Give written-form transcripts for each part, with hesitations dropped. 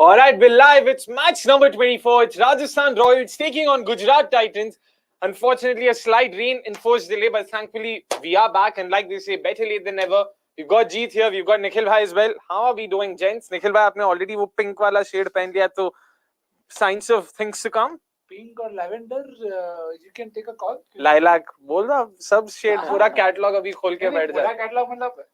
All right, we're live. It's match number 24. It's Rajasthan Royals taking on Gujarat Titans. Unfortunately, a slight rain enforced delay, but thankfully we are back. And like they say, better late than never. We've got Jeet here. We've got Nikhil bhai as well. How are we doing, gents? Nikhil bhai, आपने already वो pink वाला shade पहन लिया, तो signs of things to come. Pink or lavender, you can take a call. Lilac, बोल रहा सब shade पूरा catalog अभी खोल के बैठ पूरा जाए. कैटलॉग मतलब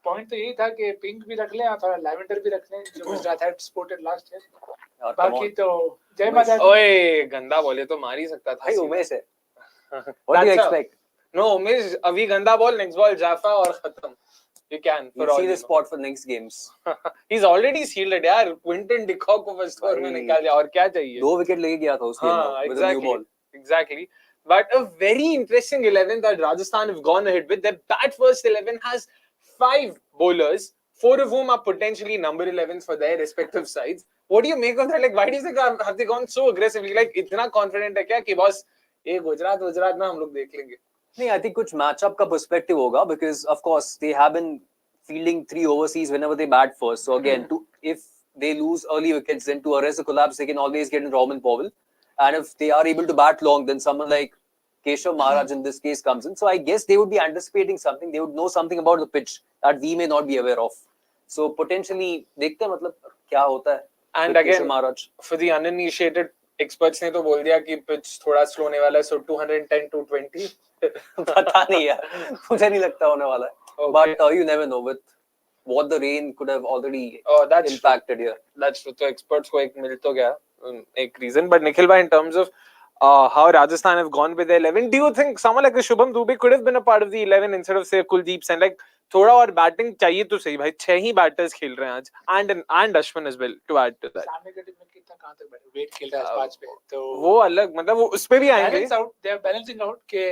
पॉइंट तो यही था कि पिंक भी रख लें और थोड़ा लैवेंडर भी रख लें जो Gujarat had supported last year. बाकी तो जय माता दी. ओए गंदा बोले तो मार ही सकता था. भाई उमेश है. What do you expect? No, Umesh, अभी गंदा बॉल, next ball जाफा और खत्म. You can. You'll see the spot for next games. He's already sealed it, यार. Quinton de Kock को first over में निकाल दिया. और क्या चाहिए? 2 wicket लेके गया था उसके में with a new ball. Exactly. But a very interesting 11 that Rajasthan have gone ahead with. Their bat first 11 has 5 bowlers, 4 of whom are potentially number 11s for their respective sides. What do you make of that? Like, why do you think have they gone so aggressively? Like, इतना confident है क्या कि boss ये गुजरात में हम लोग देख लेंगे? नहीं, I think कुछ matchup का perspective होगा because of course they have been fielding 3 overseas whenever they bat first. So again, if they lose early wickets, then to arrest the collapse, they can always get in Robin Powell. And if they are able to bat long, then someone like Keshav Maharaj in this case comes in. So I guess they would be anticipating something. They would know something about the pitch that we may not be aware of. So potentially, देखते हैं मतलब क्या होता है. And again, Maharaj. For the uninitiated experts ने तो बोल दिया कि pitch थोड़ा slow होने वाला है. So 210 to 20. पता नहीं यार, मुझे नहीं लगता होने वाला है. Okay. But you never know with what the rain could have already impacted here. That's true. तो experts को एक मिल तो गया एक reason. But Nikhil bhai, in terms of how Rajasthan have gone with the 11, do you think someone like a Shubham Dubey could have been a part of the 11 instead of say Kuldeep Sen? Like थोड़ा और batting चाहिए तो सही भाई. 6 ही batters खेल रहे हैं आज and Ashwin as well to add to that. सामने के टीम में कितना कहां तक बैठे वेट खेल रहा है 5 पे तो वो अलग मतलब वो उस पे भी आएंगे. दे आर बैलेंसिंग आउट के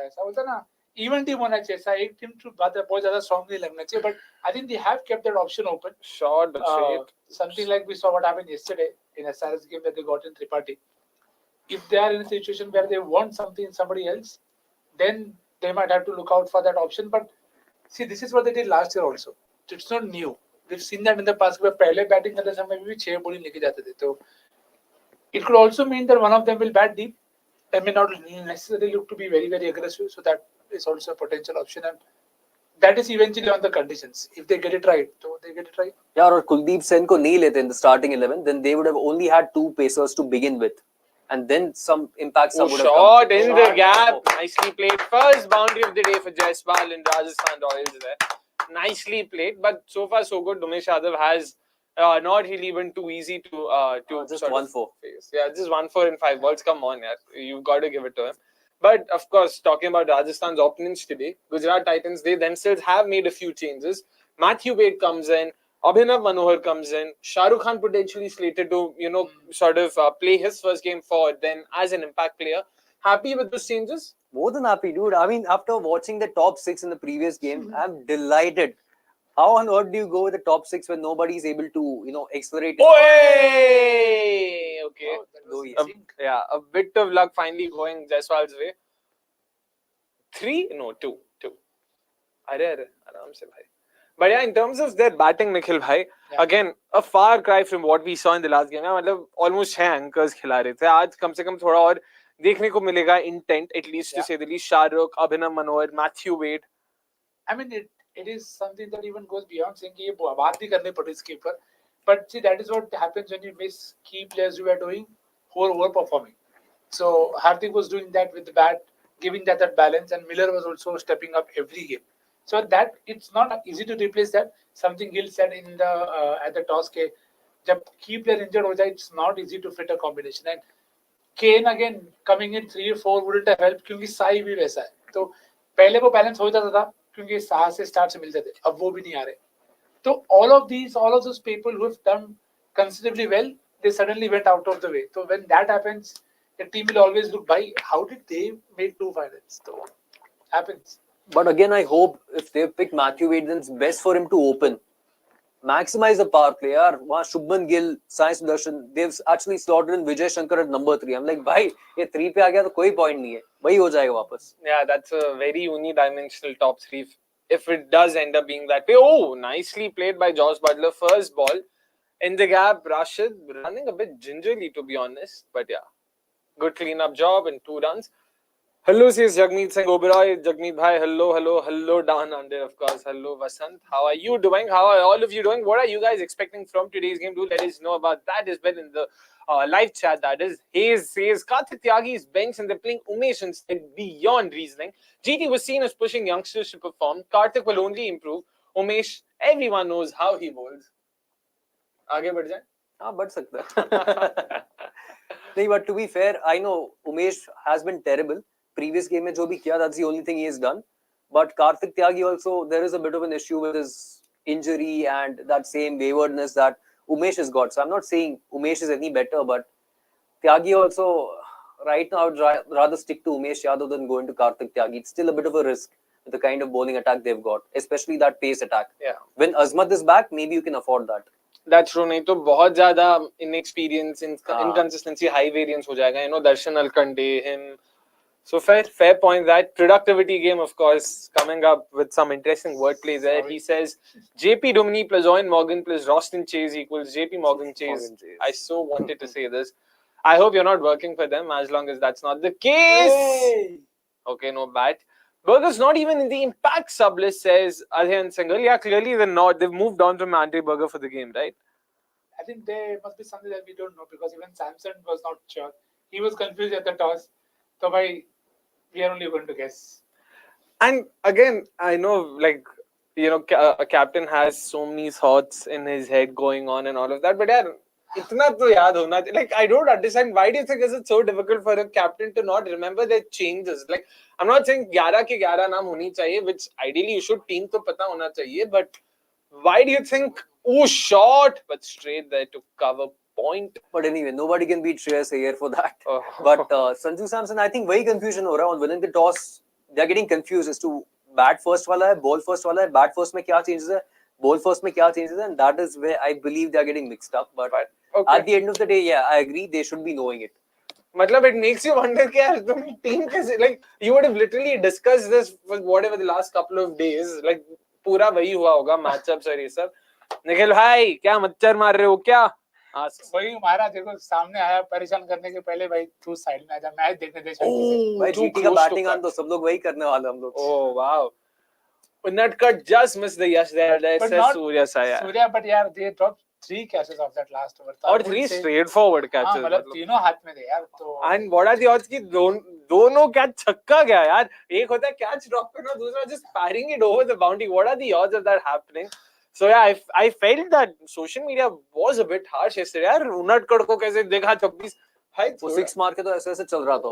ऐसा होता ना इवन टीम होना चाहिए. ऐसा एक टीम टू बात बहुत ज्यादा स्ट्रांग नहीं लगना चाहिए. But I think they have kept that option open. Short but straight. Something like we saw what happened yesterday in a SRS game that they got in Tripathi. If they are in a situation where they want something in somebody else, then they might have to look out for that option. But see, this is what they did last year also. It's not new. We've seen that in the past. where पहले batting करते समय भी 6 bowling लेके जाते थे. तो it could also mean that one of them will bat deep. They may not necessarily look to be very, very aggressive. So that is also a potential option. And that is eventually on the conditions. If they get it right, so they get it right. Yeah, or Kuldeep Sen को नहीं लेते in the starting 11, then they would have only had 2 pacers to begin with. And then some impact would have come. Shot in the gap. Nicely played. First boundary of the day for Jaiswal in Rajasthan Royals there. Nicely played. But so far so good. Umesh Yadav has not really been too easy to just 1-4. face. Yeah, just 1-4 in 5 balls. Come on, yaar. You've got to give it to him. But of course, talking about Rajasthan's opponents today, Gujarat Titans, they themselves have made a few changes. Matthew Wade comes in. Abhinav Manohar comes in. Shah Rukh Khan potentially slated to, sort of play his first game forward then as an impact player. Happy with those changes? More than happy, dude. I mean, after watching the top 6 in the previous game, I'm delighted. How on earth do you go with the top 6 when nobody is able to, accelerate? Hey! Okay. A bit of luck finally going Jaiswal's way. 3? No, 2. Aram se bhai. But yeah, in terms of their batting, Nikhil bhai, again, a far cry from what we saw in the last game. मतलब almost 6 anchors खिला रहे थे. आज कम से कम थोड़ा और देखने को मिलेगा intent, at least to say the least. Shah Rukh, Abhinav Manohar, Matthew Wade. I mean, it is something that even goes beyond saying कि ये बात भी करनी पड़ी इसके ऊपर. But see, that is what happens when you miss key players who are doing who are overperforming. So Hardik was doing that with the bat, giving that balance, and Miller was also stepping up every game. So that it's not easy to replace that. Something Gill said in the at the toss के जब key player injured हो जाए, it's not easy to fit a combination. And Kane again coming in 3 or 4 wouldn't have helped क्योंकि साई भी वैसा है. तो पहले वो balance हो जाता था क्योंकि साह से start से मिलते थे. अब वो भी नहीं आ रहे. So all of those people who have done considerably well, they suddenly went out of the way. So when that happens, the team will always look by how did they make 2 finals. So happens. But again, I hope if they pick Matthew Wade, then it's best for him to open. Maximize the power play. यार वहाँ Shubman Gill, Sai Sudarshan, they've actually slotted in Vijay Shankar at number 3. I'm like, भाई ये 3 पे आ गया तो कोई point नहीं है. वही हो जाएगा वापस. Yeah, that's a very unidimensional top 3. If it does end up being that way. Oh, nicely played by Josh Butler. First ball. In the gap, Rashid running a bit gingerly, to be honest. But yeah, good clean-up job and 2 runs. Hello, says Jagmeet Singh Oberoi. Jagmeet bhai, hello down under, of course. Hello, Vasant. How are you doing? How are all of you doing? What are you guys expecting from today's game? Do let us know about that as well in the live chat. That is, Hayes says Karthik Tyagi is benched and they're playing Umesh instead beyond reasoning. GT was seen as pushing youngsters to perform. Karthik will only improve. Umesh, everyone knows how he bowls. आगे बढ़ जाए? हाँ, बढ़ सकता है. नहीं, but to be fair, I know Umesh has been terrible. Previous game में जो भी किया, that's the only thing he has done. But Karthik Tyagi also, there is a bit of an issue with his injury and that same waywardness that Umesh has got. So I'm not saying Umesh is any better, but Tyagi also, right now, I would rather stick to Umesh Yadav than go into Karthik Tyagi. It's still a bit of a risk with the kind of bowling attack they've got, especially that pace attack. Yeah. When Azmat is back, maybe you can afford that. That's true. नहीं तो बहुत ज़्यादा inexperience, inconsistency, high variance हो जाएगा. You know, Darshan Alkande, him. So fair point. That productivity game, of course, coming up with some interesting wordplay there. He says JP Dumini plus Owen Morgan plus Roston Chase equals JP Morgan Chase. I so wanted to say this. I hope you're not working for them, as long as that's not the case. Hey. Okay, no bat. Burger's not even in the impact sub list, says Adhian Singhal. Yeah, clearly they're not. They've moved on from Andre Burger for the game, right? I think there must be something that we don't know because even Samson was not sure. He was confused at the toss. So by we are only going to guess. And again, I know, like, you know, a captain has so many thoughts in his head going on and all of that. But yeah, itna to yaad hona. Like, I don't understand, why do you think is it so difficult for a captain to not remember their changes? Like, I'm not saying 11 ke 11 naam honi chahiye, which ideally you should, team to pata hona chahiye. But why do you think, oh, shot, but straight there to cover point? But anyway, nobody can beat Shreyas Iyer for that. Oh. But Sanju Samson, I think वही confusion हो रहा है on winning the toss. They are getting confused as to bat first वाला है, ball first वाला है, bat first में क्या changes है, ball first में क्या changes है, and that is where I believe they are getting mixed up. But okay, at the end of the day, yeah, I agree, they should be knowing it. Matlab, it makes you wonder कि यार तुम team कैसे, like, you would have literally discussed this for whatever the last couple of days, like पूरा वही हुआ होगा matchups और ये सब. निखिल भाई क्या मच्छर मार रहे हो क्या? वही हमारा देखो सामने आया परेशान करने के पहले भाई तू साइड में आ जा, मैच देखने दे शांति से. भाई जीटी का बैटिंग आन तो सब लोग वही करने वाले हम लोग. Oh wow. Unadkat just missed the yash there. That says Surya Saya. Surya, but यार they dropped 3 catches of that last over. और 3 straightforward catches. मतलब तीनों हाथ में थे यार तो. And what are the odds कि दोनों catch छक्का गया यार. एक होता है catch drop करना, दूसरा just firing it over the boundary. What are the odds of that happening? So yeah, I felt that social media was a bit harsh yesterday. यार उनटकड़ को कैसे देखा 26 भाई वो 6 मार के तो ऐसे चल रहा था.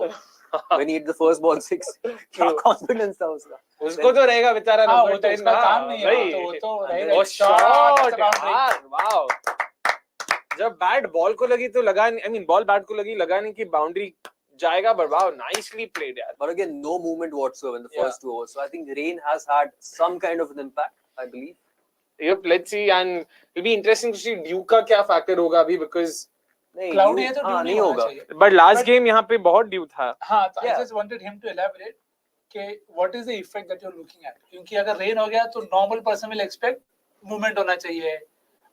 When he hit the first ball 6, क्या confidence था उसका. उसको तो रहेगा बेचारा नंबर 10 का काम नहीं है वो तो रहेगा. वो शॉट यार, वाओ. जब बैट बॉल को लगी तो लगा नहीं, I mean बॉल बैट को लगी, लगा नहीं कि बाउंड्री जाएगा, but wow, nicely played यार. But again, no movement whatsoever in the first 2 overs. So I think rain has had some kind of an impact, I believe. Yep, let's see, and it'll be interesting to see Duke का क्या factor होगा अभी, because cloudy है तो Duke नहीं होगा. But last game यहाँ पे बहुत ड्यू था. हाँ, तो I just wanted him to elaborate कि what is the effect that you're looking at? क्योंकि अगर rain हो गया तो normal person will expect movement होना चाहिए.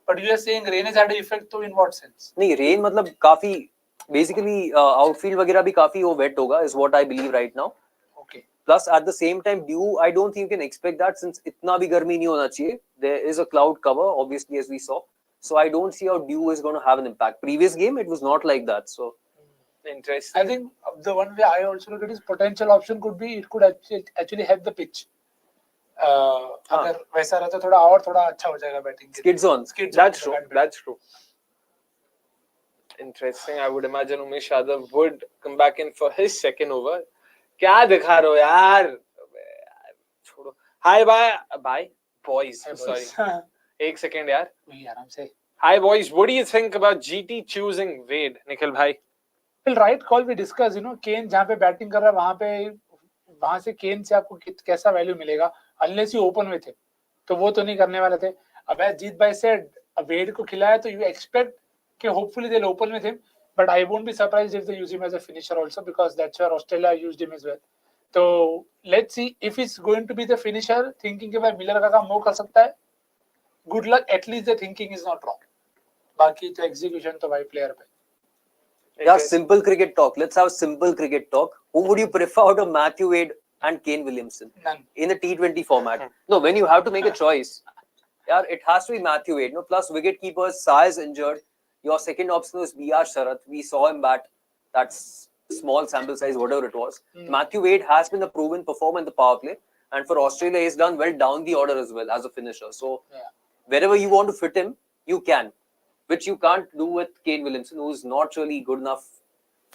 But you are saying rain has had an effect, तो in what sense? नहीं, rain मतलब काफी basically outfield वगैरह भी काफी वो wet होगा is what I believe right now. Okay. Plus at the same time dew, I don't think you can expect that since इतना भी गर्मी नहीं होना चाहिए. There is a cloud cover obviously as we saw. So I don't see how dew is going to have an impact. Previous game it was not like that. So interesting. I think the one way I also look at his potential option could be it could actually help the pitch. अगर वैसा रहता थोड़ा और थोड़ा अच्छा हो जाएगा batting. Skids on. That's true. That's true. Interesting. I would imagine Umesh Yadav would come back in for his second over. क्या दिखा रहे हो यार? छोड़ो. Hi bye boys. Sorry. एक second यार. वही आराम से. Hi boys. What do you think about GT choosing Wade, Nikhil भाई? Well, right call we discuss. You know, Kane जहाँ पे बैटिंग कर रहा है वहाँ से Kane से आपको कैसा वैल्यू मिलेगा? Unless you open with him. तो वो तो नहीं करने वाले थे. अब जीत भाई said Wade को खिलाया तो you expect कि hopefully they'll open with him. But I won't be surprised if they use him as a finisher also because that's where Australia used him as well. So let's see if it's going to be the finisher. Thinking कि भाई Miller का काम वो कर सकता है. Good luck. At least the thinking is not wrong. बाकी तो execution तो भाई player पे. Yeah, simple cricket talk. Let's have simple cricket talk. Who would you prefer out of Matthew Wade and Kane Williamson None. in the T20 format? No, when you have to make a choice, yeah, it has to be Matthew Wade. No, plus wicket keeper Sai is injured. Your second option was VR Sharath. We saw him bat. That's small sample size, whatever it was. Matthew Wade has been a proven performer in the power play, and for Australia, he's done well down the order as well as a finisher. So wherever you want to fit him, you can, which you can't do with Kane Williamson, who's not really good enough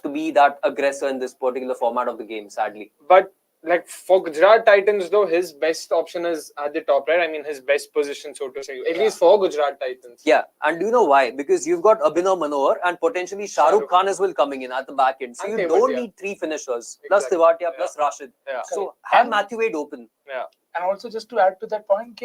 to be that aggressor in this particular format of the game, sadly. But like for Gujarat Titans, though, his best option is at the top, right? I mean, his best position, so to say, at least for Gujarat Titans. Yeah, and do you know why? Because you've got Abhinav Manohar and potentially Shah Rukh Khan as well coming in at the back end. So And you Tewatia. don't need three finishers, plus Tewatia, plus Rashid. Yeah. So have And- Matthew Wade open. Yeah. And also just to add to that point,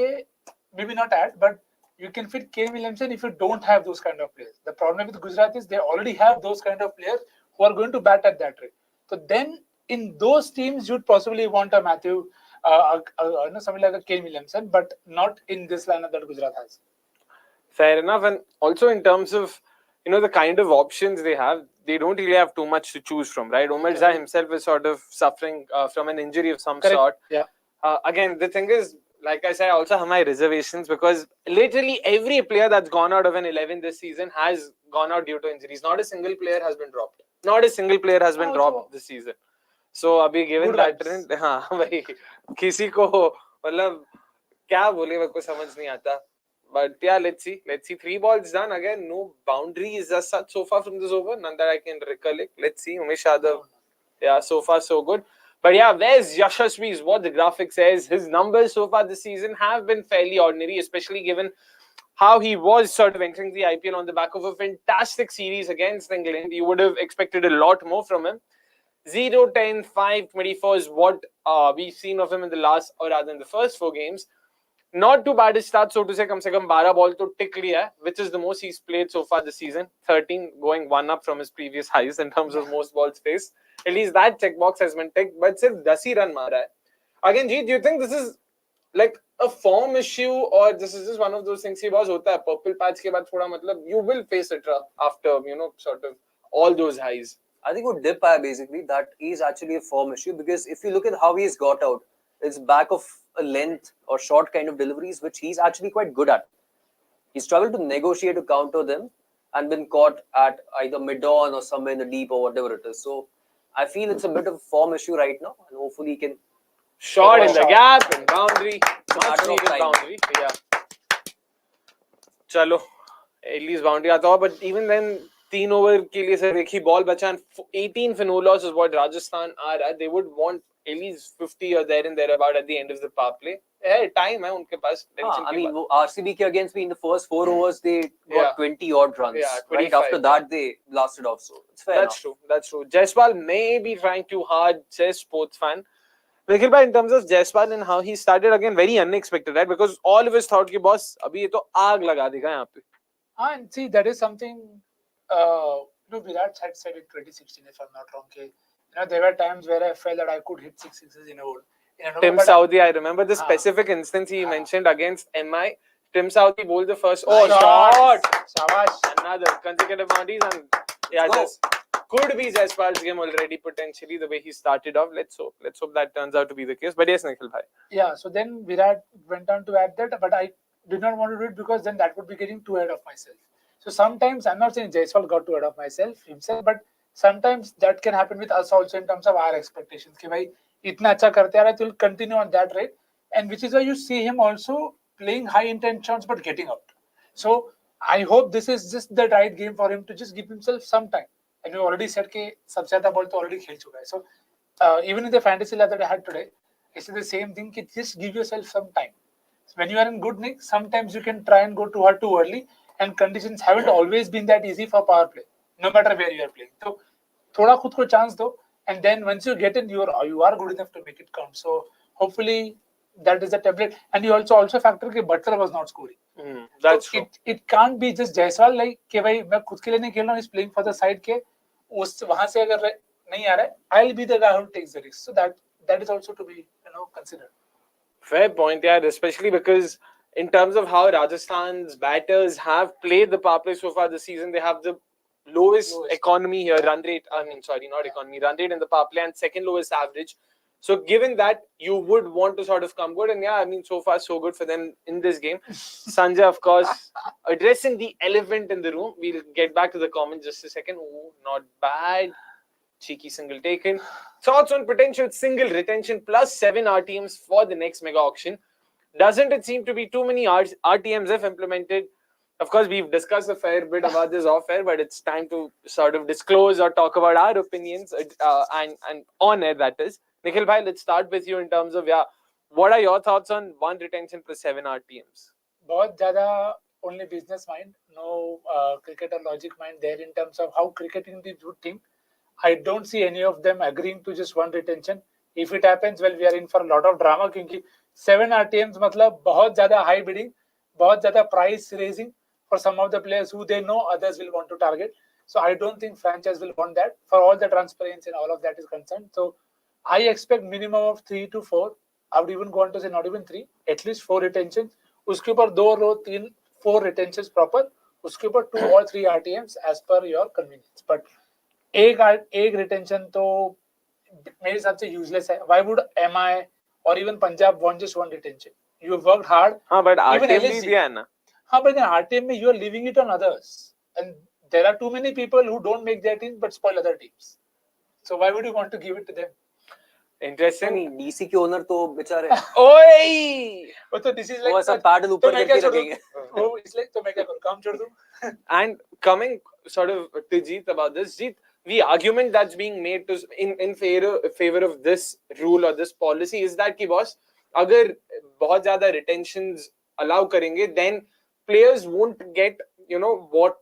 maybe not add, but you can fit Kane Williamson if you don't have those kind of players. The problem with Gujarat is they already have those kind of players who are going to bat at that rate. So then in those teams, you'd possibly want a Matthew, something like a Kane Williamson, but not in this lineup that Gujarat has. Fair enough. And also in terms of, the kind of options they have, they don't really have too much to choose from, right? Umesh himself is sort of suffering from an injury of some sort. Yeah. Again, the thing is, like I said, I also have my reservations because literally every player that's gone out of an 11 this season has gone out due to injuries. Not a single player has been dropped. Not a single player has been dropped this season. So, abhi given Good that vibes. trend, हाँ भाई किसी को मतलब क्या बोले मेरे को समझ नहीं आता. But yeah, let's see. 3 balls done again. No boundaries as such so far from this over. None that I can recollect. Let's see. Umesh Yadav. Yeah, so far so good. But yeah, where's Yashasvi's? What the graphic says, his numbers so far this season have been fairly ordinary, especially given how he was sort of entering the IPL on the back of a fantastic series against England. You would have expected a lot more from him. 0, 10, 5, 24 is what we've seen of him in the last, or rather in the first 4 games. Not too bad his start, so to say, kam se kam 12 ball to tick liya hai, which is the most he's played so far this season. 13, going 1 up from his previous highs in terms of most balls faced. At least that checkbox has been ticked, but sirf 10 he run mara hai. Again, Jeet, do you think this is like a form issue or this is just one of those things? He was hota hai, purple patch ke baad thoda matlab you will face a trough after, sort of all those highs. I think with dip high basically, that is actually a form issue because if you look at how he's got out, it's back of a length or short kind of deliveries, which he's actually quite good at. He struggled to negotiate to counter them and been caught at either mid-on or somewhere in the deep or whatever it is. So I feel it's a bit of a form issue right now, and hopefully he can. Shot in the gap and boundary. Much matter of needed time. boundary. Yeah. Chalo. At least boundary आता हो, but even then, 3 over के लिए सिर्फ एक ही ball बचा and 18 for no loss is what Rajasthan are at. They would want at least 50 or there and thereabout at the end of the power play. Yeah, time है उनके पास. I mean, RCB ke against me in the first 4 overs, they got 20 odd runs. Yeah, right 25, after that, they blasted off. So it's fair That's enough. true. That's true. Jaiswal may be trying too hard. Says sports fan. Nikhil bhai, in terms of Jaiswal and how he started again, very unexpected, right? Because all of us thought कि boss अभी ये तो आग लगा देगा यहाँ पे. And see, that is something Virat had said in 2016, if I'm not wrong. There were times where I felt that I could hit 6 sixes in a over. Tim Southee, I remember the specific instance he mentioned against MI. Tim Southee bowled the first. Oh, shot! Shabash. Another consecutive boundaries and yeah, just could be Jaiswal's game already potentially the way he started off. Let's hope that turns out to be the case. But yes, Nikhil bhai. Yeah, so then Virat went on to add that, but I did not want to do it because then that would be getting too ahead of myself. So sometimes, I'm not saying Jaiswal got too ahead of himself, but sometimes that can happen with us also in terms of our expectations. Ki bhai, itna acha karte aa raha, will continue on that rate, and which is why you see him also playing high intent shots but getting out. So I hope this is just the right game for him to just give himself some time. And we already said that sabse zyada ball to already khel chuka hai. So even in the fantasy lab that I had today, I said the same thing. Ki just give yourself some time. When you are in good nick, sometimes you can try and go too hard too early, and conditions haven't always been that easy for power play, no matter where you are playing. So, thoda khud ko chance do, and then once you get in, you are good enough to make it count. So, hopefully, that is the tablet. And you also factor that Butler was not scoring. That's so true. It can't be just Jaiswal like कि भाई मैं खुद के लिए नहीं खेल रहा हूँ, he's playing for the side के उस वहाँ से अगर नहीं आ रहा है, I'll be the guy who takes the risk. So that is also to be considered. Fair point, yeah, especially because in terms of how Rajasthan's batters have played the power play so far this season, they have the lowest economy here, run rate. I mean, sorry, not economy, run rate in the power play, and second lowest average. So, given that, you would want to sort of come good, and yeah, I mean, so far so good for them in this game. Sanjay, of course, addressing the elephant in the room. We'll get back to the comments just a second. Oh, not bad. Cheeky single taken. Thoughts on potential single retention plus 7 RTMs for the next mega auction? Doesn't it seem to be too many RTMs if implemented? Of course, we've discussed a fair bit about this off air, but it's time to sort of disclose or talk about our opinions and on air, that is. Nikhil bhai, let's start with you in terms of, what are your thoughts on 1 retention plus 7 RTMs? बहुत ज़्यादा only business mind, no cricketer logic mind there in terms of how cricketing teams would think. I don't see any of them agreeing to just 1 retention. If it happens, well, we are in for a lot of drama क्योंकि 7 RTMs मतलब बहुत ज़्यादा high bidding, बहुत ज़्यादा price raising for some of the players who they know others will want to target. So I don't think franchise will want that for all the transparency and all of that is concerned. So I expect minimum of 3 to 4. I would even go on to say not even 3, at least 4 retentions. उसके ऊपर 2 रो 3 4 retentions proper. उसके ऊपर 2 or 3 RTMs as per your convenience. But एक retention तो मेरे हिसाब से useless है. Why would MI or even Punjab want just 1 retention? You have worked hard. हाँ, but Even RTM भी LSG. दिया है ना. हाँ, but in RTM में you are leaving it on others, and there are too many people who don't make their teams but spoil other teams. So why would you want to give it to them? Interesting. DC के owner तो बेचारे Oi! But so this is like वो ऐसा pedal तो ऊपर मैं करके क्या छोड़ूं? रखेंगे वो इसलिए तो मैं क्या करूं? काम छोड़ दूं? And coming sort of to Jeet about this, Jeet, the argument that's being made to in favor of this rule or this policy is that कि boss, अगर बहुत ज़्यादा retentions allow करेंगे, then players won't get what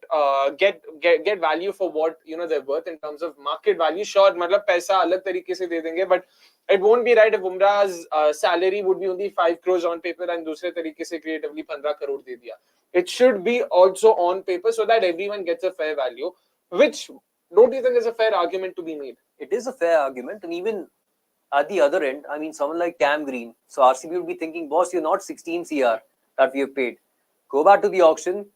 get value for what they're worth in terms of market value. Sure, मतलब पैसा अलग तरीके से दे देंगे, but it won't be right if Bumrah's salary would be only 5 crores on paper and दूसरे तरीके से creatively 15 crore दे दिया. It should be also on paper so that everyone gets a fair value, which don't you think is a fair argument to be made? It is a fair argument, and even at the other end, I mean, someone like Cam Green, so RCB would be thinking, boss, you're not 16 CR that we have paid. Go back to the auction,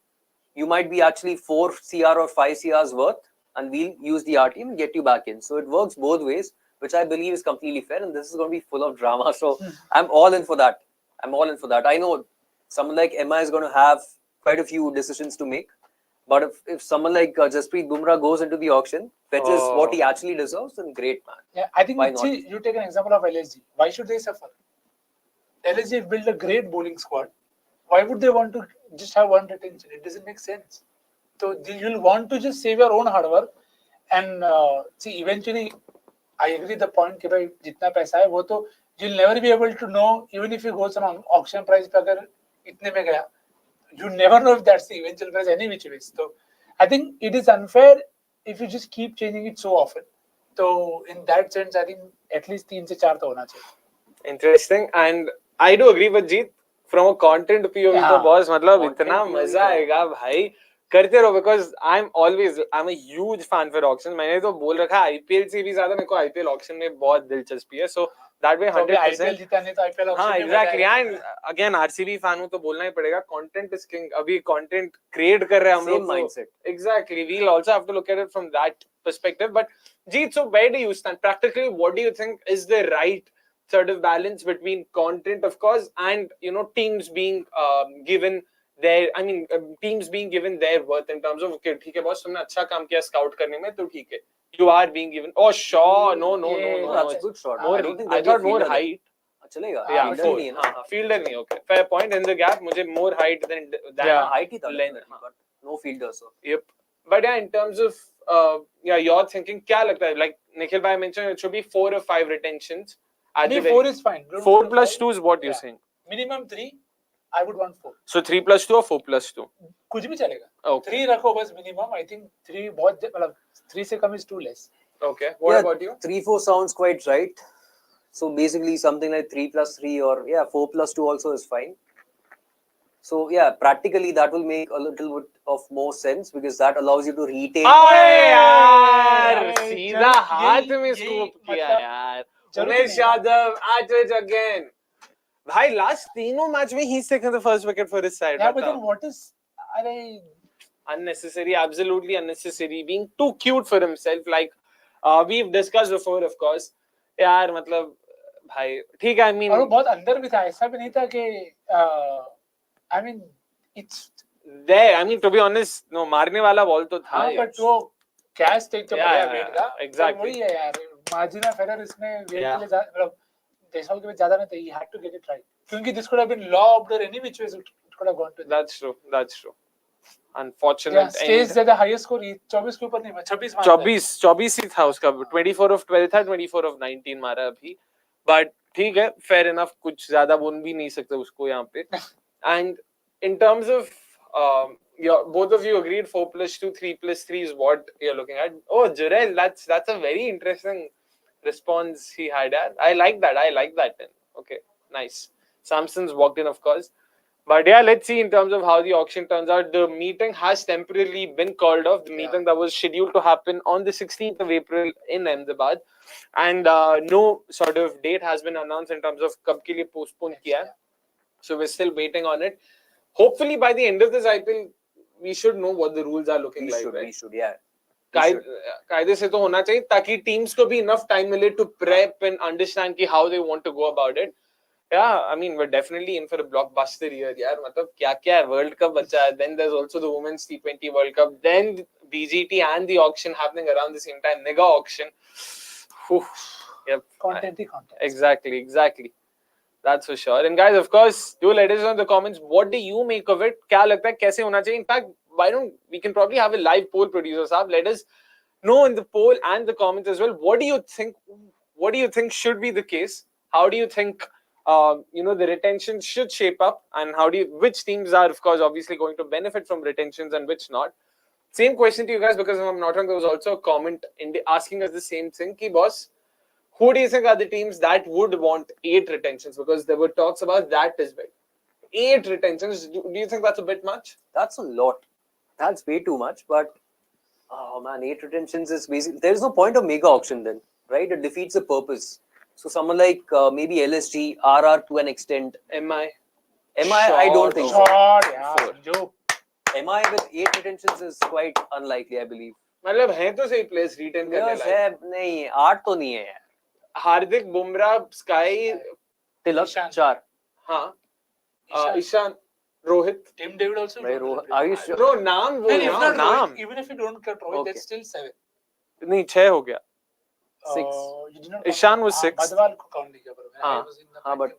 you might be actually 4 CR or 5 CRs worth, and we'll use the RTM and get you back in. So it works both ways, which I believe is completely fair, and this is going to be full of drama. So I'm all in for that. I know someone like Emma is going to have quite a few decisions to make, but if someone like Jasprit Bumrah goes into the auction, fetches what he actually deserves, then great, man. Yeah, I think Why not? see, you take an example of LSG. Why should they suffer? LSG built a great bowling squad. Why would they want to just have 1 retention? It doesn't make sense. So you'll want to just save your own hard work and see eventually. I agree the point कि भाई जितना पैसा है वो तो you'll never be able to know even if you go on auction price पे अगर इतने में गया, you never know if that's the eventual price any which ways. So I think it is unfair if you just keep changing it so often. So in that sense, I think at least 3 से 4 तो होना चाहिए. Interesting, and I do agree with Jeet. From a content POV तो boss मतलब इतना मजा आएगा भाई करते रहो, because I'm a huge fan for auction. मैंने तो बोल रखा है IPL से भी ज्यादा मेरे को IPL auction में बहुत दिलचस्पी है. So that way 100%. IPL जीता नहीं तो IPL auction हाँ, में exactly. And again RCB fan हूँ तो बोलना ही पड़ेगा. Content is king. अभी content create कर रहे हैं हम लोग. Same mindset. Exactly. We'll also have to look at it from that perspective. But Jeet, so where do you stand? Practically, what do you think is the right sort of balance between content, of course, and teams being given their, teams being given their worth in terms of, okay, ठीक है boss, तुमने अच्छा काम किया scout करने में तो ठीक है, you are being given. Oh, sure, no, That's a good shot. More, I thought more height. चलेगा. Yeah, fielder नहीं, okay, fair point. In the gap, मुझे more height than height ही था, length, but no fielder, so. Yep. But yeah, in terms of your thinking, क्या लगता है? Like Nikhil bhai mentioned, it should be 4 or 5 retentions. 4 is fine. 4 plus 2 is what you're saying. Minimum 3. I would want 4. So 3 plus 2 or 4 plus 2? कुछ भी चलेगा. Okay. 3 रखो बस minimum. I think 3 बहुत मतलब 3 से कम is too less. Okay. What about you? 3-4 sounds quite right. So basically something like 3 plus 3 or 4 plus 2 also is fine. So yeah, practically that will make a little bit of more sense because that allows you to retain. यार सीधा हाथ में scoop किया यार. Umesh Yadav at it again. भाई last तीनों match में he's taken the first wicket for his side. Yeah, but then what is unnecessary, absolutely unnecessary, being too cute for himself. Like we've discussed before, of course. यार मतलब भाई ठीक है, I mean और वो बहुत अंदर भी था, ऐसा भी नहीं था कि I mean it's there. I mean to be honest, no मारने वाला बॉल तो था. हाँ, but वो कैच टेक तो बढ़िया yeah, वेट का. exactly. वही है यार, मार्जिना फेरर इसने वेट के Yeah. लिए मतलब देशवाल के लिए ज्यादा नहीं था. He had to get it right. क्योंकि this could have been lobbed or any which ways it could have gone to them. That's true. That's true. Unfortunate. Yeah, stays the highest score 24 के ऊपर नहीं, 26 मारा. 24 ही था उसका. 24 of 12 था, 24 of 19 मारा अभी. But ठीक है, fair enough. कुछ ज्यादा बोल भी नहीं सकते उसको यहाँ पे. And in terms of both of you agreed 4+2, 3+3 is what you're looking at. Oh, Jurel, that's a very interesting response he had. I like that. Then. Okay, nice. Samson's walked in, of course. But yeah, let's see in terms of how the auction turns out. The meeting has temporarily been called off. The meeting that was scheduled to happen on the 16th of April in Ahmedabad. And no sort of date has been announced in terms of कब के लिए postpone किया है. So we're still waiting on it. Hopefully by the end of this IPL, we should know what the rules are looking like. We should, yeah. कायदे से तो होना चाहिए ताकि teams को भी enough time मिले to prep and understand कि how they want to go about it. Yeah, I mean, we're definitely in for a blockbuster year, यार. मतलब क्या है, World Cup बचा है. Then there's also the Women's T20 World Cup. Then BGT and the auction happening around the same time. Mega auction. Yep. Content. Exactly. That's for sure. And guys, of course, do let us know in the comments, what do you make of it? क्या लगता है कैसे होना चाहिए? In fact, why don't we can probably have a live poll, producer साहब. Let us know in the poll and the comments as well. What do you think should be the case? How do you think the retention should shape up, and which teams are, of course, obviously going to benefit from retentions and which not? Same question to you guys, because if I'm not wrong, there was also a comment asking us the same thing. Ki boss, who do you think are the teams that would want 8 retentions? Because there were talks about that as well. 8 retentions. Do you think that's a bit much? That's a lot. That's way too much. But oh man, 8 retentions is basically, there is no point of mega auction then, right? It defeats the purpose. So someone like maybe LSG, RR to an extent. MI, I don't think so. Joke. MI with 8 retentions is quite unlikely, I believe. मतलब हैं तो सही players retain करने Players है नहीं, 8 तो नहीं है यार. हार्दिक, बुमराह, स्काई, तिलक 4. हाँ, Ishan, Rohit, Tim David also. Are you sure? Bro, नाम वो नाम. Even if you don't cut Rohit, that's still 7. नहीं 6 हो गया. 6. Ishan was 6. Madhwal को count नहीं किया पर but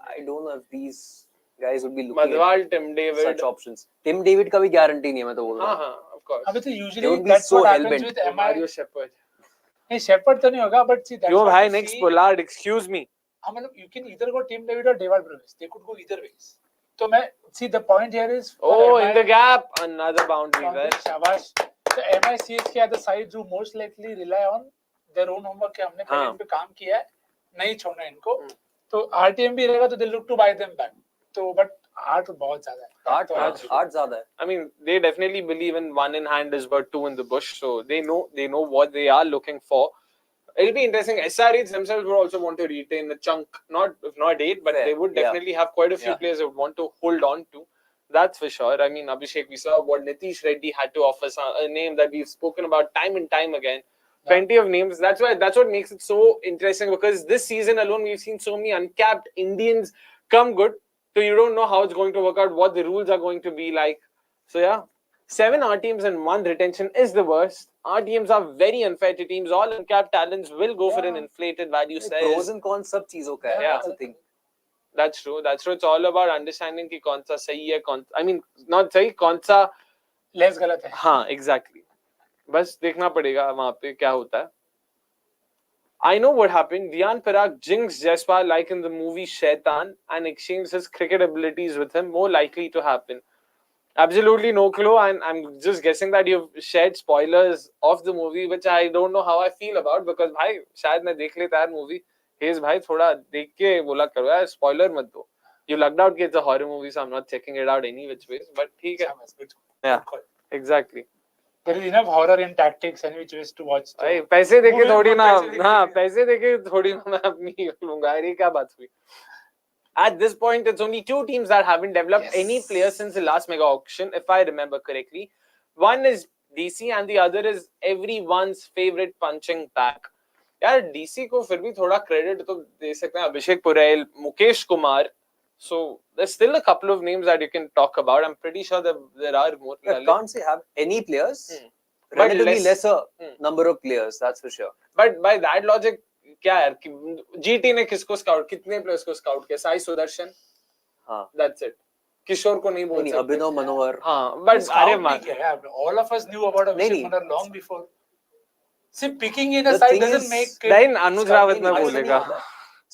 I don't know if these guys would be looking Madhwal, at Tim David, such options. Tim David का भी guarantee नहीं है, मैं तो बोल रहा हूँ. हाँ, of course. अबे तो usually be that's so what happens hell-bent. with MI. Mario Shepherd. नहीं Shepherd तो नहीं होगा, but see that's क्यों what भाई, you next see. Pollard, excuse me. हाँ मतलब you can either go Tim David or David Brewis. They could go either ways. तो मैं see the point here is. Oh, in the gap, another boundary there. शाबाश. So MI CSK are the sides who most likely rely on their own homework के हमने पहले इन पे काम किया है, नहीं छोड़ना इनको. तो RTM भी रहेगा तो they look to buy them back. तो but 8 बहुत ज़्यादा है. 8 ज़्यादा है. I mean, they definitely believe in 1 in hand is but 2 in the bush, so they know what they are looking for. It'll be interesting. SRHs themselves would also want to retain a chunk, if not 8, but they would definitely have quite a few players they would want to hold on to. That's for sure. I mean, Abhishek, we saw what Nitish Reddy had to offer, a name that we've spoken about time and time again. Plenty of names. That's what makes it so interesting, because this season alone we've seen so many uncapped Indians come good. So you don't know how it's going to work out, what the rules are going to be like. So yeah, 7 R teams and 1 retention is the worst. R teams are very unfair to teams. All uncapped talents will go for an inflated value size. Pros and cons सब चीजों का है. That's the thing. That's true. It's all about understanding कि कौन सा सही है, I mean, not सही, कौन सा less गलत है. हाँ, exactly. बस देखना पड़ेगा वहाँ पे क्या होता है. I know what happened. Diyan Parag jinxed Jaiswal like in the movie Shaitan and exchanged his cricket abilities with him. More likely to happen. Absolutely no clue, and I'm just guessing that you've shared spoilers of the movie, which I don't know how I feel about, because भाई शायद मैं देख लेता यार movie. Here's भाई थोड़ा देख के बोला करो यार, spoiler मत दो. You lucked out कि it's a horror movie, so I'm not checking it out any which ways, but ठीक है. Yeah, exactly. There is enough horror in tactics and which ways to watch. भाई पैसे देके थोड़ी ना, हाँ पैसे देके थोड़ी ना मैं अपनी लूंगा यार, ये क्या बात हुई. At this point, it's only two teams that haven't developed Yes. any players since the last mega auction, if I remember correctly. One is DC and the other is everyone's favorite punching bag. यार DC को फिर भी थोड़ा credit तो दे सकते हैं अभिषेक पुरेल Mukesh Kumar so there's still a couple of names that you can talk about. I'm pretty sure that there are more. I can't say have any players, But relatively lesser Hmm. number of players, that's for sure. But by that logic क्या यार GT ने किसको scout कितने players को scout किया साई सुदर्शन हाँ that's it किशोर को नहीं बोल नहीं, सकते अभिनव मनोहर हाँ but Scout अरे नहीं मान किया है. All of us knew about Abhishek नहीं. Manor long before. See, picking in a The side thing doesn't is- make नहीं अनुज रावत में नहीं, बोलेगा नहीं,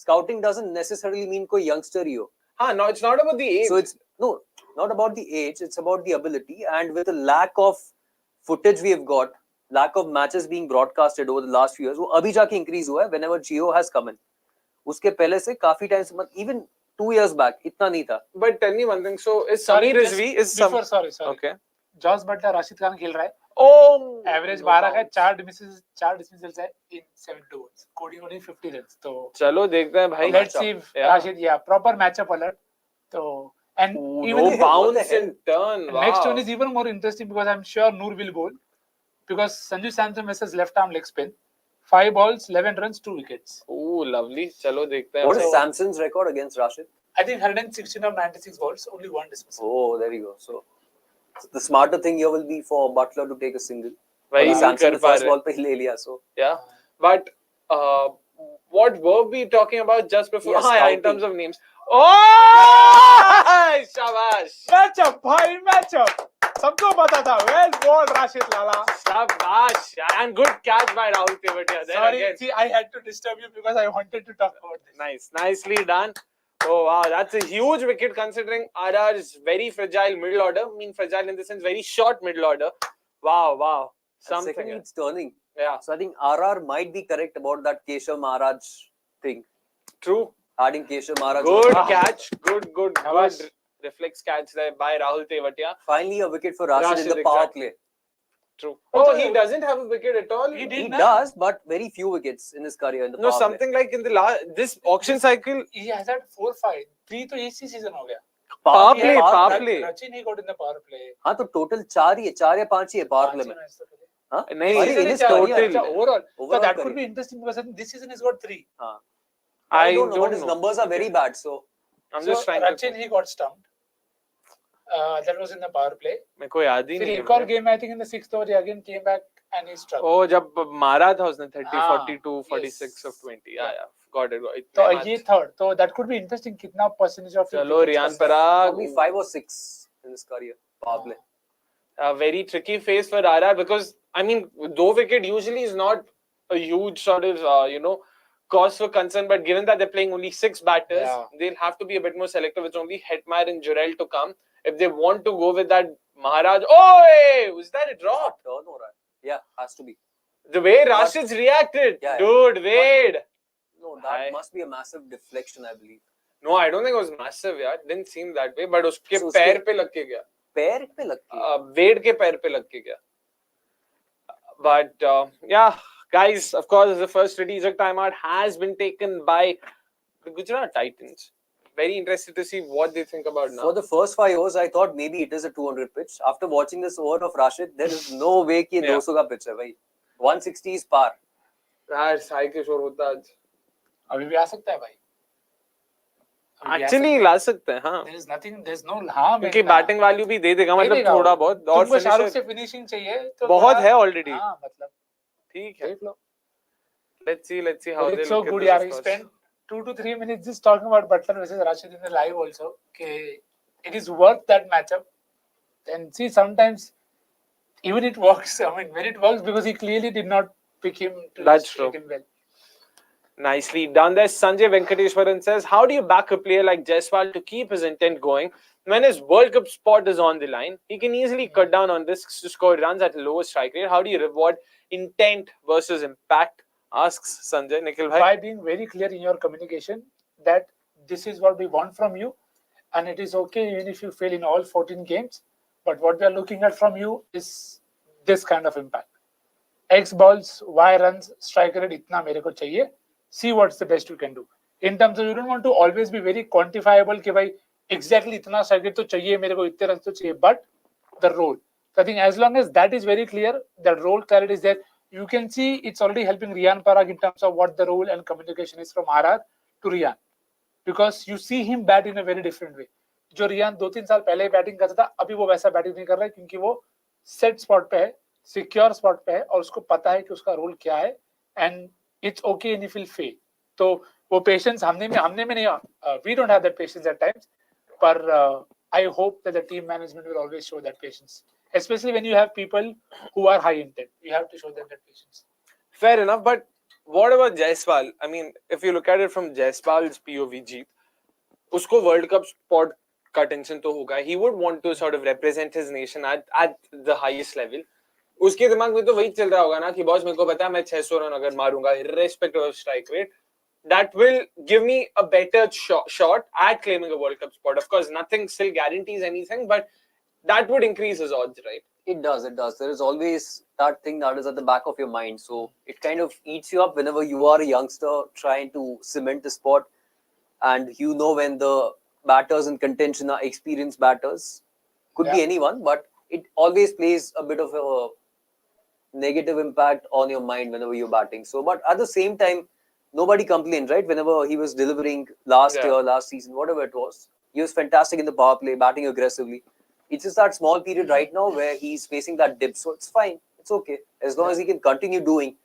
scouting doesn't necessarily mean कोई youngster ही हो. हाँ no it's not about the age So it's no, not about the age, it's about the ability. And with the lack of footage we have got, lack of matches being broadcasted over the last few years, वो अभी जाके increase हुआ है whenever Geo has come in. उसके पहले से काफी time से even 2 years back इतना नहीं था. but tell me one thing so is Sorry, Samir just Rizvi is some before, sorry. okay Jos Buttler Rashid Khan खेल रहा है. oh एवरेज no 12 का bounce. 4 डिसमिसल्स है इन 72 ओवर्स. Coding only 50 runs. तो चलो देखते हैं भाई लेट्स सी Yeah. राशिद या प्रॉपर मैचअप अलर्ट. तो and Ooh, even no the bounce and turn wow. next one is even more interesting because I'm sure Noor will bowl because Sanju Samson versus left arm leg spin. 5 balls, 11 runs, 2 wickets. oh lovely चलो देखते हैं What is So- Samson's record against Rashid? I think 116 of 96 balls, only 1 dismissal. Oh, there you go. So the smarter thing here will be for Butler to take a single. वही और नहीं Samson कर ने पा first रहे ball पे ही ले लिया. So yeah but what were we talking about just before Yeah, yeah, in scouting. terms of names oh शाबाश मैचअप भाई मैचअप सबको पता था. वेल बॉल राशिद लाला. शाबाश and good catch by Rahul Tewatia there Sorry, again see, I had to disturb you because I wanted to talk about this. nice nicely done oh wow that's a huge wicket considering RR's very fragile middle order I mean fragile in the sense very short middle order wow and something secondly, it's turning. yeah So I think RR might be correct about that Keshav Maharaj thing. true Adding Keshav Maharaj. good on. catch good Shabash. reflex catch there by Rahul Tewatia Finally, a wicket for Rashid, Rashid, in the power exactly. play. true But, oh he doesn't have a wicket at all He did He na? does, but very few wickets in his career in the no power something like in the last this auction cycle He has had 4, 5, 3 तो इसी season हो गया. play. Power play, power power play. play. Rachin he got in the power play. हाँ तो total 4 ही है, 4 या 5 ही है power play में. हाँ? नहीं, Sorry, season in is his total. career. अच्छा, overall. So Overall that could career. be interesting because I think this season he's got 3. हाँ. I don't know, don't but his know. numbers are very bad. So I'm So just trying Rachin to he got stumped. That was in the power play. मेरे को याद ही फिर नहीं एक और है game I think in the 6th over he again came back and he struck. ओ जब मारा था उसने 30 हाँ, 42 46 yes. of 20 yeah got it तो इतने ये match third. So that could be interesting कितना percentage of his चलो wickets Riyan come back. Parag probably 5 or 6 in his career power play. a very tricky phase for RR because I mean 2 wicket usually is not a huge sort of cause for concern but given that they're playing only 6 batters Yeah. they'll have to be a bit more selective. It's only Hetmar and Jurel to come if they want to go with that Maharaj. Oh hey, was that a drop? Turn हो रहा है. Yeah, has to be. The way Rashid's reacted, Yeah, dude, wait. No, that I- must be a massive deflection, I believe. No, I don't think it was massive, यार. Didn't seem that way, but उसके So पैर उसके- पे लग के गया. पैर पे लग के. वेड के पैर पे लग के गया. But yeah, guys, of course, the first strategic timeout has been taken by the Gujarat Titans. Very interested to see what they think about now. For the first 5 overs, I thought maybe it is a 200 pitch. After watching this over of Rashid, there is no way कि ये Yeah. 200 का pitch है भाई. 160 is par. यार साई किशोर होता आज. अभी भी आ सकता है भाई. अभी भी आ Actually ला सकते हैं, हाँ. There is nothing, there's no harm in क्योंकि that. बैटिंग वैल्यू भी दे देगा, मतलब देगा थोड़ा वो. बहुत और तुमको शाहरुख finisher से फिनिशिंग चाहिए तो बहुत थोड़ा- है already. हाँ मतलब ठीक है. देख लो. Let's see how But they it's so look at good this, यार. of We course. spent 2 to 3 minutes just talking about Butler versus Rashid in the live also. Okay, it is worth that matchup. And see, sometimes even it works. I mean, when it works because he clearly did not pick him to That's take true. him well. Nicely done there. Sanjay Venkateshwaran says, how do you back a player like Jaiswal to keep his intent going when his World Cup spot is on the line? He can easily cut down on risks to score runs at a lower strike rate. How do you reward intent versus impact? Asks Sanjay. Nikhil bhai. By being very clear in your communication that this is what we want from you, and it is okay even if you fail in all 14 games. But what we are looking at from you is this kind of impact. X balls, Y runs, strike rate, itna mere ko chahiye. See what's the best you can do. In terms of you don't want to always be very quantifiable कि भाई exactly इतना circuit तो चाहिए मेरे को इतने runs तो चाहिए, but the role. So I think as long as that is very clear, the role clarity is there. You can see it's already helping Riyan Parag in terms of what the role and communication is from RR to Riyan, because you see him bat in a very different way. जो रियान 2-3 साल पहले batting करता था, अभी वो वैसा batting नहीं कर रहा है क्योंकि वो सेट स्पॉट पे है, सिक्योर स्पॉट पे है और उसको पता है कि उसका रोल क्या है and it's okay in if will fail. तो वो पेशेंस हमने में नहीं, we don't have that patience at times, पर I hope that the team management will always show that patience, especially when you have people who are high intent. You have to show them that patience. Fair enough, but what about Jaiswal? I mean, if you look at it from Jaiswal's POV, Jeet, usko World Cup spot का tension तो होगा. He would want to sort of represent his nation at the highest level. उसके दिमाग में तो वही चल रहा होगा ना कि बॉस मेरे को पता है मैं 600 रन अगर मारूंगा irrespective of strike rate, that will give me a better shot at claiming a World Cup spot. Of course, nothing still guarantees anything, but that would increase his odds, right? It does. There is always that thing that is at the back of your mind. So it kind of eats you up whenever you are a youngster trying to cement the spot, and you know when the batters in contention are experienced batters. Could be anyone, but it always plays a bit of a negative impact on your mind whenever you're batting. So, but at the same time, nobody complained, right? Whenever he was delivering last year, last season, whatever it was, he was fantastic in the power play, batting aggressively. It's just that small period right now where he's facing that dip. So it's fine. It's okay. As long as he can continue doing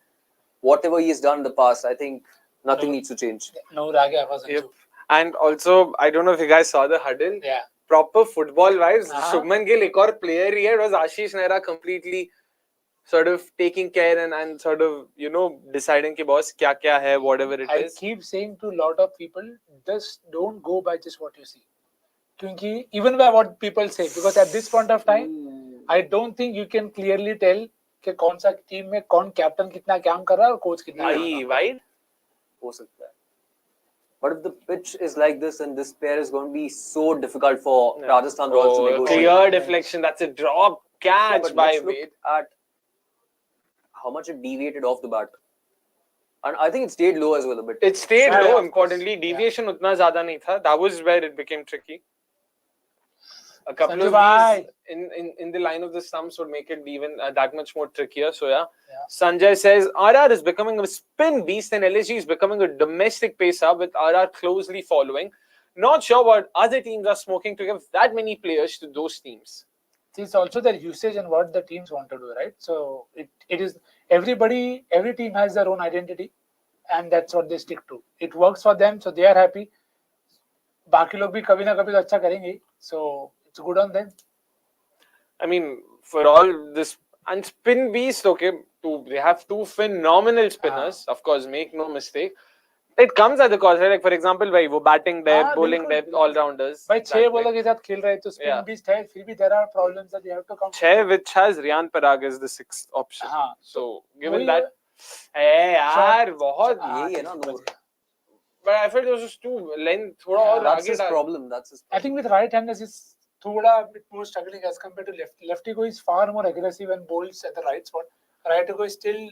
whatever he has done in the past, I think nothing needs to change. No, Rage was Yep. And also, I don't know if you guys saw the huddle. Yeah. Proper football wise, Shubman Gill, एक और player ही है, was Ashish Nehra completely sort of taking care and sort of, you know, deciding कि boss क्या क्या है, whatever it is. I keep saying to a lot of people, just don't go by just what you see. क्योंकि even by what people say, because at this point of time, I don't think you can clearly tell कि कौन सा team में कौन captain कितना काम कर रहा है और कोच कितना काम कर रहा है. Wide? हो सकता है. But if the pitch is like this, and this pair is going to be so difficult for Rajasthan Royals to negotiate. Clear deflection. That's a drop catch by Wade. At how much it deviated off the bat. And I think it stayed low as well a bit. It stayed low, importantly. Deviation utna zyada nahi tha. That was where it became tricky. A couple of these in the line of the stumps would make it even that much more trickier. So yeah. Sanjay says RR is becoming a spin beast and LSG is becoming a domestic pacer with RR closely following. Not sure what other teams are smoking to give that many players to those teams. It's also their usage and what the teams want to do, right? So it is every team has their own identity and that's what they stick to. It works for them, so they are happy. बाकी लोग भी कभी ना कभी तो अच्छा करेंगे, so it's good on them. I mean, for all this and spin beast, okay, they have two phenomenal spinners. Of course, make no mistake. It comes at the cost, right? Like for example, भाई वो batting depth, bowling depth, all rounders. भाई 6 bowler के साथ खेल रहे तो spin beast है, फिर भी there are problems that you have to come. 6 which has Riyan Parag as the 6th option. So given that, यार बहुत यही है ना नूर. But I felt it was just too length. थोड़ा और That's his problem. That's his problem. I think with right-handers is थोड़ा bit more struggling as compared to lefty. Lefty go is far more aggressive and bowls at the right spot. Right go is still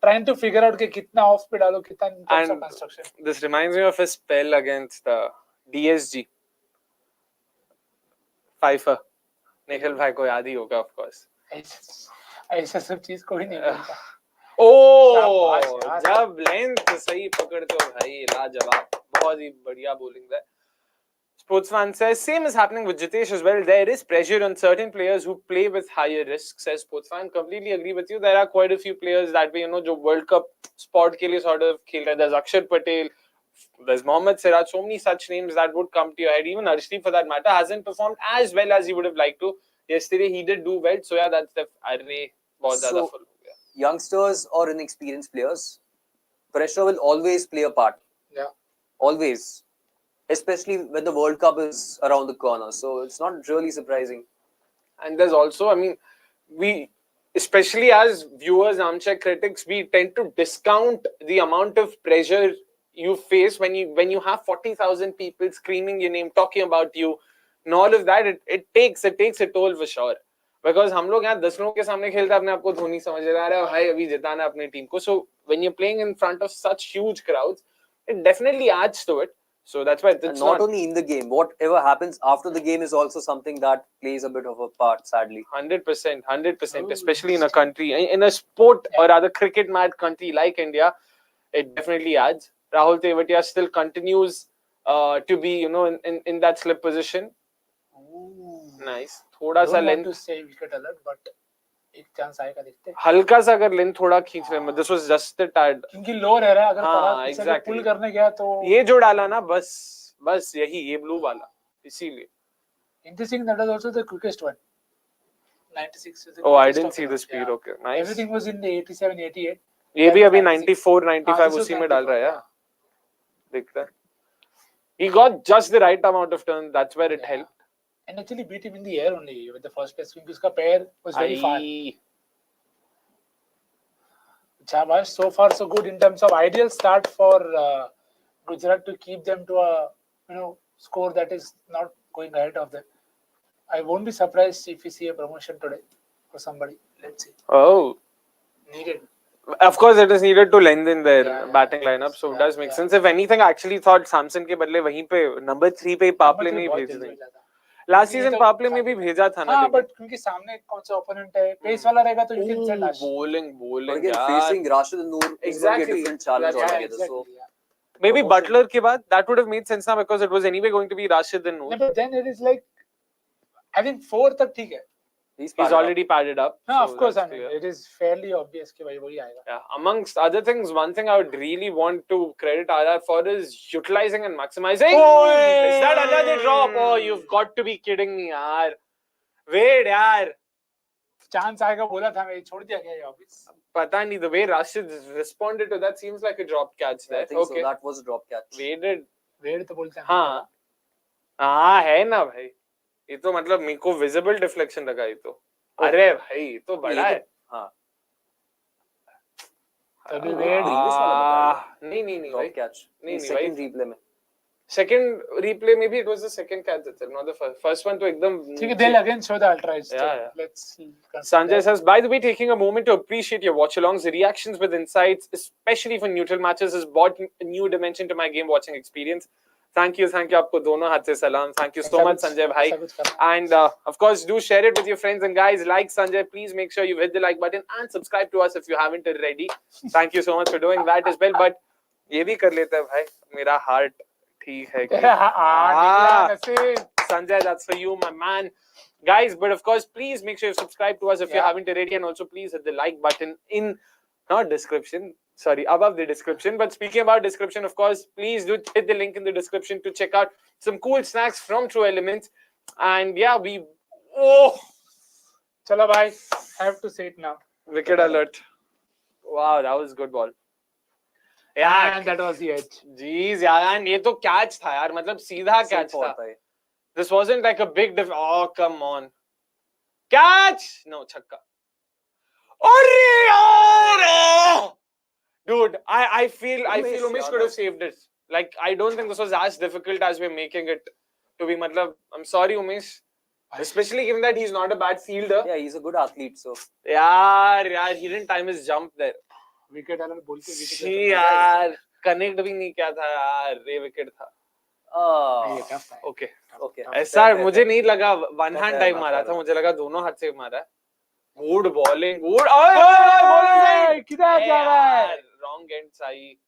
trying to figure out कि कितना off पे डालो, कितना in terms of construction. This reminds me of a spell against DSG. Pfeiffer. Nikhil भाई को याद ही होगा, of course. ऐसा सब चीज कोई नहीं करता. Oh, जब लेंथ सही पकड़ते हो भाई, लाजवाब. बहुत ही बढ़िया bowling there. Sportsfan says, same is happening with Jitesh as well. There is pressure on certain players who play with higher risk, says Sportsfan. Completely agree with you. There are quite a few players that way, you know, जो World Cup spot के लिए sort of खेल रहे. There's Akshar Patel, there's Mohammad Siraj, so many such names that would come to your head. Even Arshdeep, for that matter, hasn't performed as well as he would have liked to. Yesterday, he did do well. So yeah, that's the array. बहुत ज़्यादा full. Youngsters or inexperienced players, pressure will always play a part. Yeah. Always. Especially when the World Cup is around the corner. So it's not really surprising. And there's also, I mean, we, especially as viewers, armchair critics, we tend to discount the amount of pressure you face when you have 40,000 people screaming your name, talking about you, and all of that. It takes a toll for sure. Because हम लोग यहाँ 10 लोगों के सामने खेलते हैं, अपने आप को धोनी समझ रहा है, भाई अभी जिताना अपने टीम को. So when you're playing in front of such huge crowds, it definitely adds to it. So that's why And it's not not only in the game, whatever happens after the game is also something that plays a bit of a part, sadly. 100%, 100%, Oh, especially in a country, in a sport or rather cricket mad country like India, it definitely adds. Rahul Tewatia still continues to be, in that slip position. Nice. थोड़ा सा Don't want length, to say wicket alert, but एक chance आएगा देखते हैं. हल्का सा अगर length थोड़ा खींच रहे, this was just the tad. क्योंकि लो रह रहा है, अगर हाँ, पराग पीछे से exactly. पुल करने गया तो ये जो डाला ना, बस यही, ये ब्लू वाला, इसीलिए. interesting. That was also the quickest one. 96 is the Oh, I quickest didn't of see the the round. speed. Yeah. Okay, nice. Everything was in the 87, 88. ये भी That अभी was 96. 94, 95 this was उसी में डाल रहा है 94, यार. दिखता है. He got just the right amount of turn. That's where it Yeah. helped. And actually beat him in the air only with the first place because उसका pair was very far. Shabash, so far so good in terms of ideal start for Gujarat to keep them to a score that is not going ahead of them. I won't be surprised if we see a promotion today for somebody. Let's see. Oh. Needed. Of course, it is needed to lengthen their Yeah, batting lineup, so it yeah, does make yeah. sense. If anything, I actually thought Samson के बदले वहीं पे number 3 पे power play में ही बहुत भेज जल्दी दें. मिला था. Last क्योंकि ये season तो power play में भी भेजा था ना. हाँ, लेकिन but क्योंकि सामने कौन सा opponent है, pace वाला रहेगा तो you can say dash. bowling But again, यार. facing Rashid and Noor is going to be a Exactly. different challenge That's altogether. Exactly, So yeah. Maybe promotion. Butler के बाद that would have made sense now because it was anyway going to be Rashid and Noor. No, but then it is like, I think 4 तक ठीक है. he's He's padded up. already padded up. No, so of course, I that's mean, clear. it is fairly obvious कि भाई वही आएगा. Yeah. Amongst other things, one thing I would really want to credit RR for is utilizing and maximizing. Is that another drop? Oh, you've got to be kidding me, yaar. Wait, yaar. Chance आएगा बोला था मैं छोड़ दिया क्या ये office. पता नहीं, the way Rashid responded to that seems like a drop catch Yeah, I there. think Okay. so. That was a drop catch. Waited. Wait तो बोलते हैं. हाँ. हाँ है ना भाई. ये तो मतलब मेरे को visible deflection लगा ये तो. अरे भाई ये तो बड़ा है. हाँ. तभी वेट. नहीं Drop भाई. catch. नहीं Second भाई. replay में. Second replay, maybe it was the second catch itself, not the first. First one to एकदम. ठीक है, they'll again show the ultra edge. Yeah, yeah. Let's see. Sanjay says, by the way, taking a moment to appreciate your watch-alongs, reactions with insights, especially for neutral matches, has brought a new dimension to my game watching experience. Thank you. आपको दोनों हाथ से सलाम. Thank you so much, Sanjay bhai. And of course, do share it with your friends. And guys, like Sanjay, please make sure you hit the like button and subscribe to us if you haven't already. Thank you so much for doing that as well. But ये भी कर लेता है भाई. मेरा heart ठीक है कि Sanjay, that's for you, my man. Guys, but of course, please make sure you subscribe to us if you haven't already, and also please hit the like button in not description, sorry, above the description. But speaking about description, of course, please do hit the link in the description to check out some cool snacks from True Elements. And yeah, चलो भाई, have to say it now. Wicket alert. Wow, that was good ball. Yeah, and that was the edge. Jeez, यार, ये तो catch था यार, मतलब सीधा catch था. This wasn't like a big oh, come on. Catch! No, chakka. Dude, I feel Umesh could have saved it. Like, I don't think this was as difficult as we're making it to be. Matlab, I'm sorry, Umesh. Especially given that he's not a bad fielder. Yeah, he's a good athlete, so. यार, he didn't time his jump there. Wicket alert बोल के wicket. यार, connect भी नहीं किया था यार, ये wicket था. Okay. ऐसा मुझे नहीं लगा one hand time मारा था, मुझे लगा दोनों हाथ से मारा है. Good bowling, good. किधर जा रहा है? Wrong end side.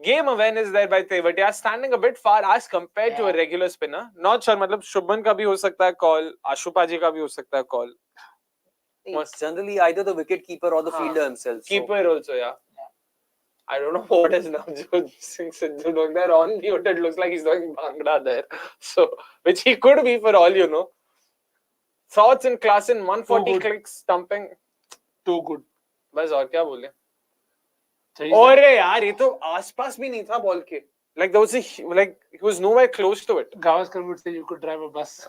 Game awareness there by Tewatia, standing a bit far as compared to a regular spinner. Not sure, मतलब शुभमन का भी हो सकता है call, आशुपा जी का भी हो सकता है call. It's generally either the wicket keeper or the fielder himself. Keeper also, yeah. I don't know what is Navjot Singh Sidhu doing there. On mute, it looks like he's doing Bhangra there. So, which he could be for all you know. Thoughts in class in 140 clicks, stumping. Too good. बस और क्या बोले? अरे यार ये तो आसपास भी नहीं था बॉल के. Like there was he was nowhere close to it. Gavaskar would say you could drive a bus.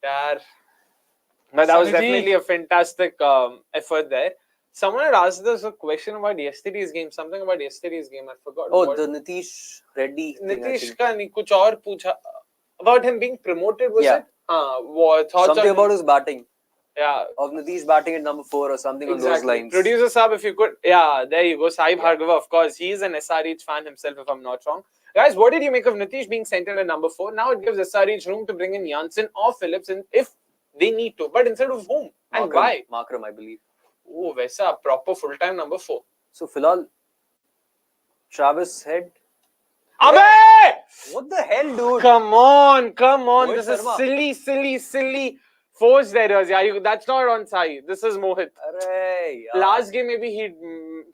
यार. But that was definitely a fantastic effort there. Someone had asked us a question about yesterday's game. Something about yesterday's game. I forgot. Oh, the Nitish Reddy thing, Nitish का नहीं कुछ और पूछा about him being promoted. Was it? Something about his batting. Yeah. of Nitish batting at number 4 or something on those lines. Producer Saab, if you could. Yeah, there you go. Sai Yeah. Bhargava, of course. He's an SRH fan himself, if I'm not wrong. Guys, what did you make of Nitish being centered at number 4? Now it gives SRH room to bring in Janssen or Phillips in if they need to. But instead of whom? And why? Markram, I believe. Oh, Vesa, proper full-time number 4. So, Filal, Travis Head. ABBEY! What the hell, dude? Come on. Mohit This Sharma. is silly. Forced errors. Yeah, that's not on Sai. This is Mohit. Arey, yaar. Last game, maybe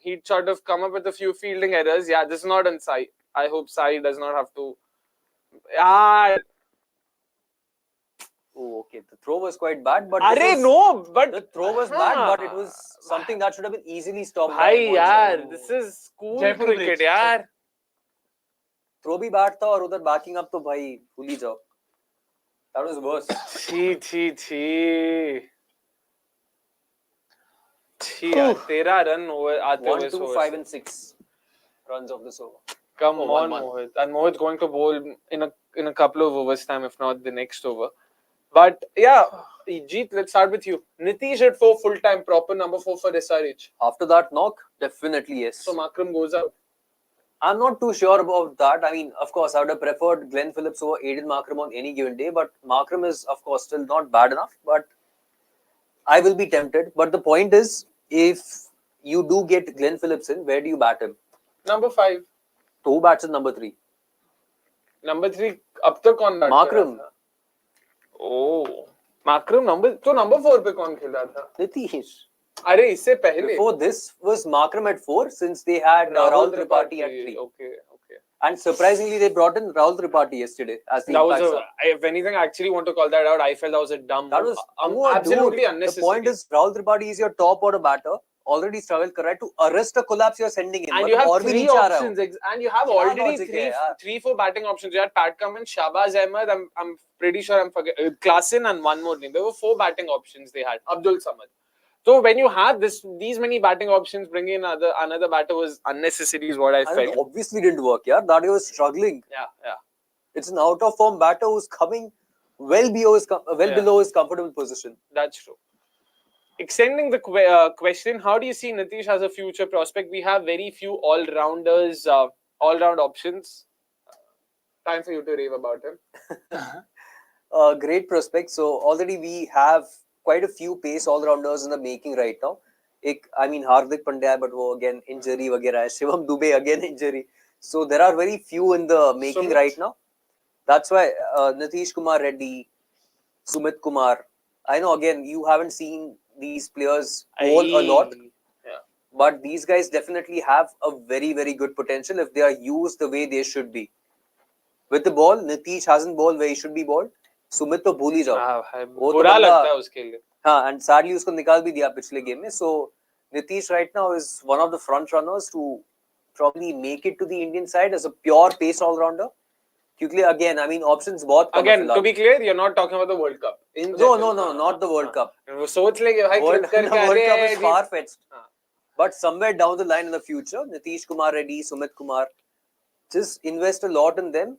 he'd sort of come up with a few fielding errors. Yeah, this is not on Sai. I hope Sai does not have to. Yeah. Oh, okay. The throw was quite bad, but The throw was bad, but it was something that should have been easily stopped. Bhai, by yaar, this is school Jaipur cricket, bridge. yaar. Throw भी bad था और उधर backing up तो भाई भूल ही जाओ. That was worse. छी. यार, 13 run over आते 1, हुए 2, 5 and 6 runs of this over. Come Oh, on, 1-1. Mohit. And Mohit going to bowl in a couple of overs time, if not the next over. But yeah, Jeet, let's start with you. Nitish at 4 full time, proper number 4 for SRH. After that knock, definitely yes. So Markram goes out. I'm not too sure about that. I mean, of course, I would have preferred Glenn Phillips over Aiden Markram on any given day, but Markram is, of course, still not bad enough. But I will be tempted. But the point is, if you do get Glenn Phillips in, where do you bat him? Number 5. So who bats at number 3? Number 3, अब तक कौन bat Markram. Oh, Markram number 4 पे कौन खेला था? Nitish. अरे इससे पहले. Before this was Markram at 4, since they had Rahul Tripathi at 3. Okay. And surprisingly, they brought in Rahul Tripathi yesterday as the That was impact sub. if anything, I actually want to call that out. I felt that was a dumb. That was absolutely dude, unnecessary. The point is, Rahul Tripathi is your top order batter. Already struggled correct to arrest a collapse you're sending in. And you have और भी 3 नहीं चाह रहा options. हूँ. And you have क्या already logic है यार? 4 batting options. You had Pat Cummins, Shahbaz Ahmed. I'm pretty sure I'm forgetting Klassen and one more name. There were 4 batting options they had. Abdul Samad. So when you have these many batting options, bringing in another batter was unnecessary, is what I And felt. it obviously didn't work. Yeah, that he was struggling. Yeah. It's an out of form batter who's coming well below his comfortable position. That's true. Extending the question, how do you see Nitish as a future prospect? We have very few all-rounders, all-round options. Time for you to rave about him. Great prospect. So already we have quite a few pace all-rounders in the making right now. Hardik Pandya, but wo again injury वगैरह है. Shivam Dubey again injury. So there are very few in the making right now. That's why Nitish Kumar Reddy, Sumit Kumar. I know again you haven't seen these players bowl a lot, but these guys definitely have a very, very good potential if they are used the way they should be. With the ball, Nitish hasn't bowled where he should be bowled. Sumit तो भूल ही जाओ. बुरा लगता है उसके लिए. हाँ, and sadly उसको निकाल भी दिया पिछले game में. So Nitish right now is one of the front runners to probably make it to the Indian side as a pure pace all-rounder. Because again, options बहुत कम Again, to be clear, you're not talking about the World Cup. No, not the World Cup. सोच लेंगे भाई World Cup is far-fetched. हाँ. But somewhere down the line in the future, Nitish Kumar Reddy, Sumit Kumar, just invest a lot in them.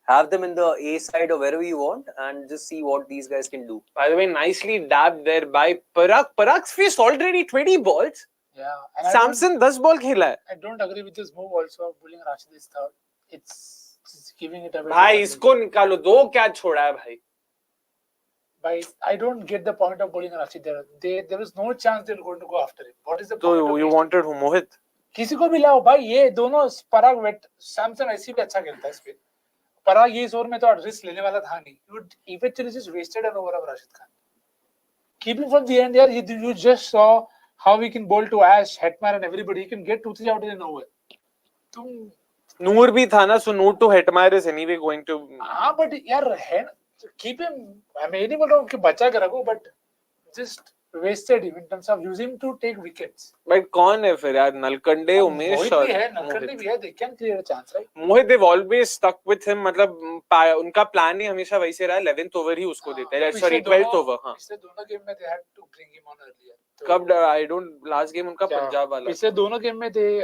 Have them in the A side or wherever you want and just see what these guys can do. By the way, nicely dabbed there by Parag. Parag's faced already 20 balls. Yeah. And Samson 10 ball खेला है. I don't agree with this move also of bullying Rashid this third. It's just giving it away. भाई इसको निकालो 2 catch छोड़ा है भाई. I don't get the point of bowling Rashid there. There is no chance they're going to go after him. What is the point? So you wanted who? Mohit? किसी को भी लाओ भाई. ये दोनों पराग वेट सैमसन ऐसे भी अच्छा खेलता है इस पे. पराग ये इस ओवर में तो रिस्क लेने वाला था नहीं. You eventually just wasted an over of Rashid Khan. Keeping from the end here, you just saw how he can bowl to Ash, Hetmar and everybody. He can get 2-3 out in an over. Noor भी था ना, so Noor to Hetmar is anyway going to. हाँ, but यार keep him. I mean, नहीं बोल रहा हूँ कि बचा कर रखो, but just wasted him in terms of using him to take wickets. But कौन है फिर यार? नलकंडे, उमेश और नलकंडे भी है. They can create a chance, right? Mohit, they've always stuck with him. मतलब उनका plan ही हमेशा वैसे रहा. 11th over ही उसको देते हैं. Sorry, 12th over. हाँ. पिछले दोनों गेम में they had to bring him on earlier. कब? I don't. Last game उनका पंजाब वाला. पिछले दोनों गेम में they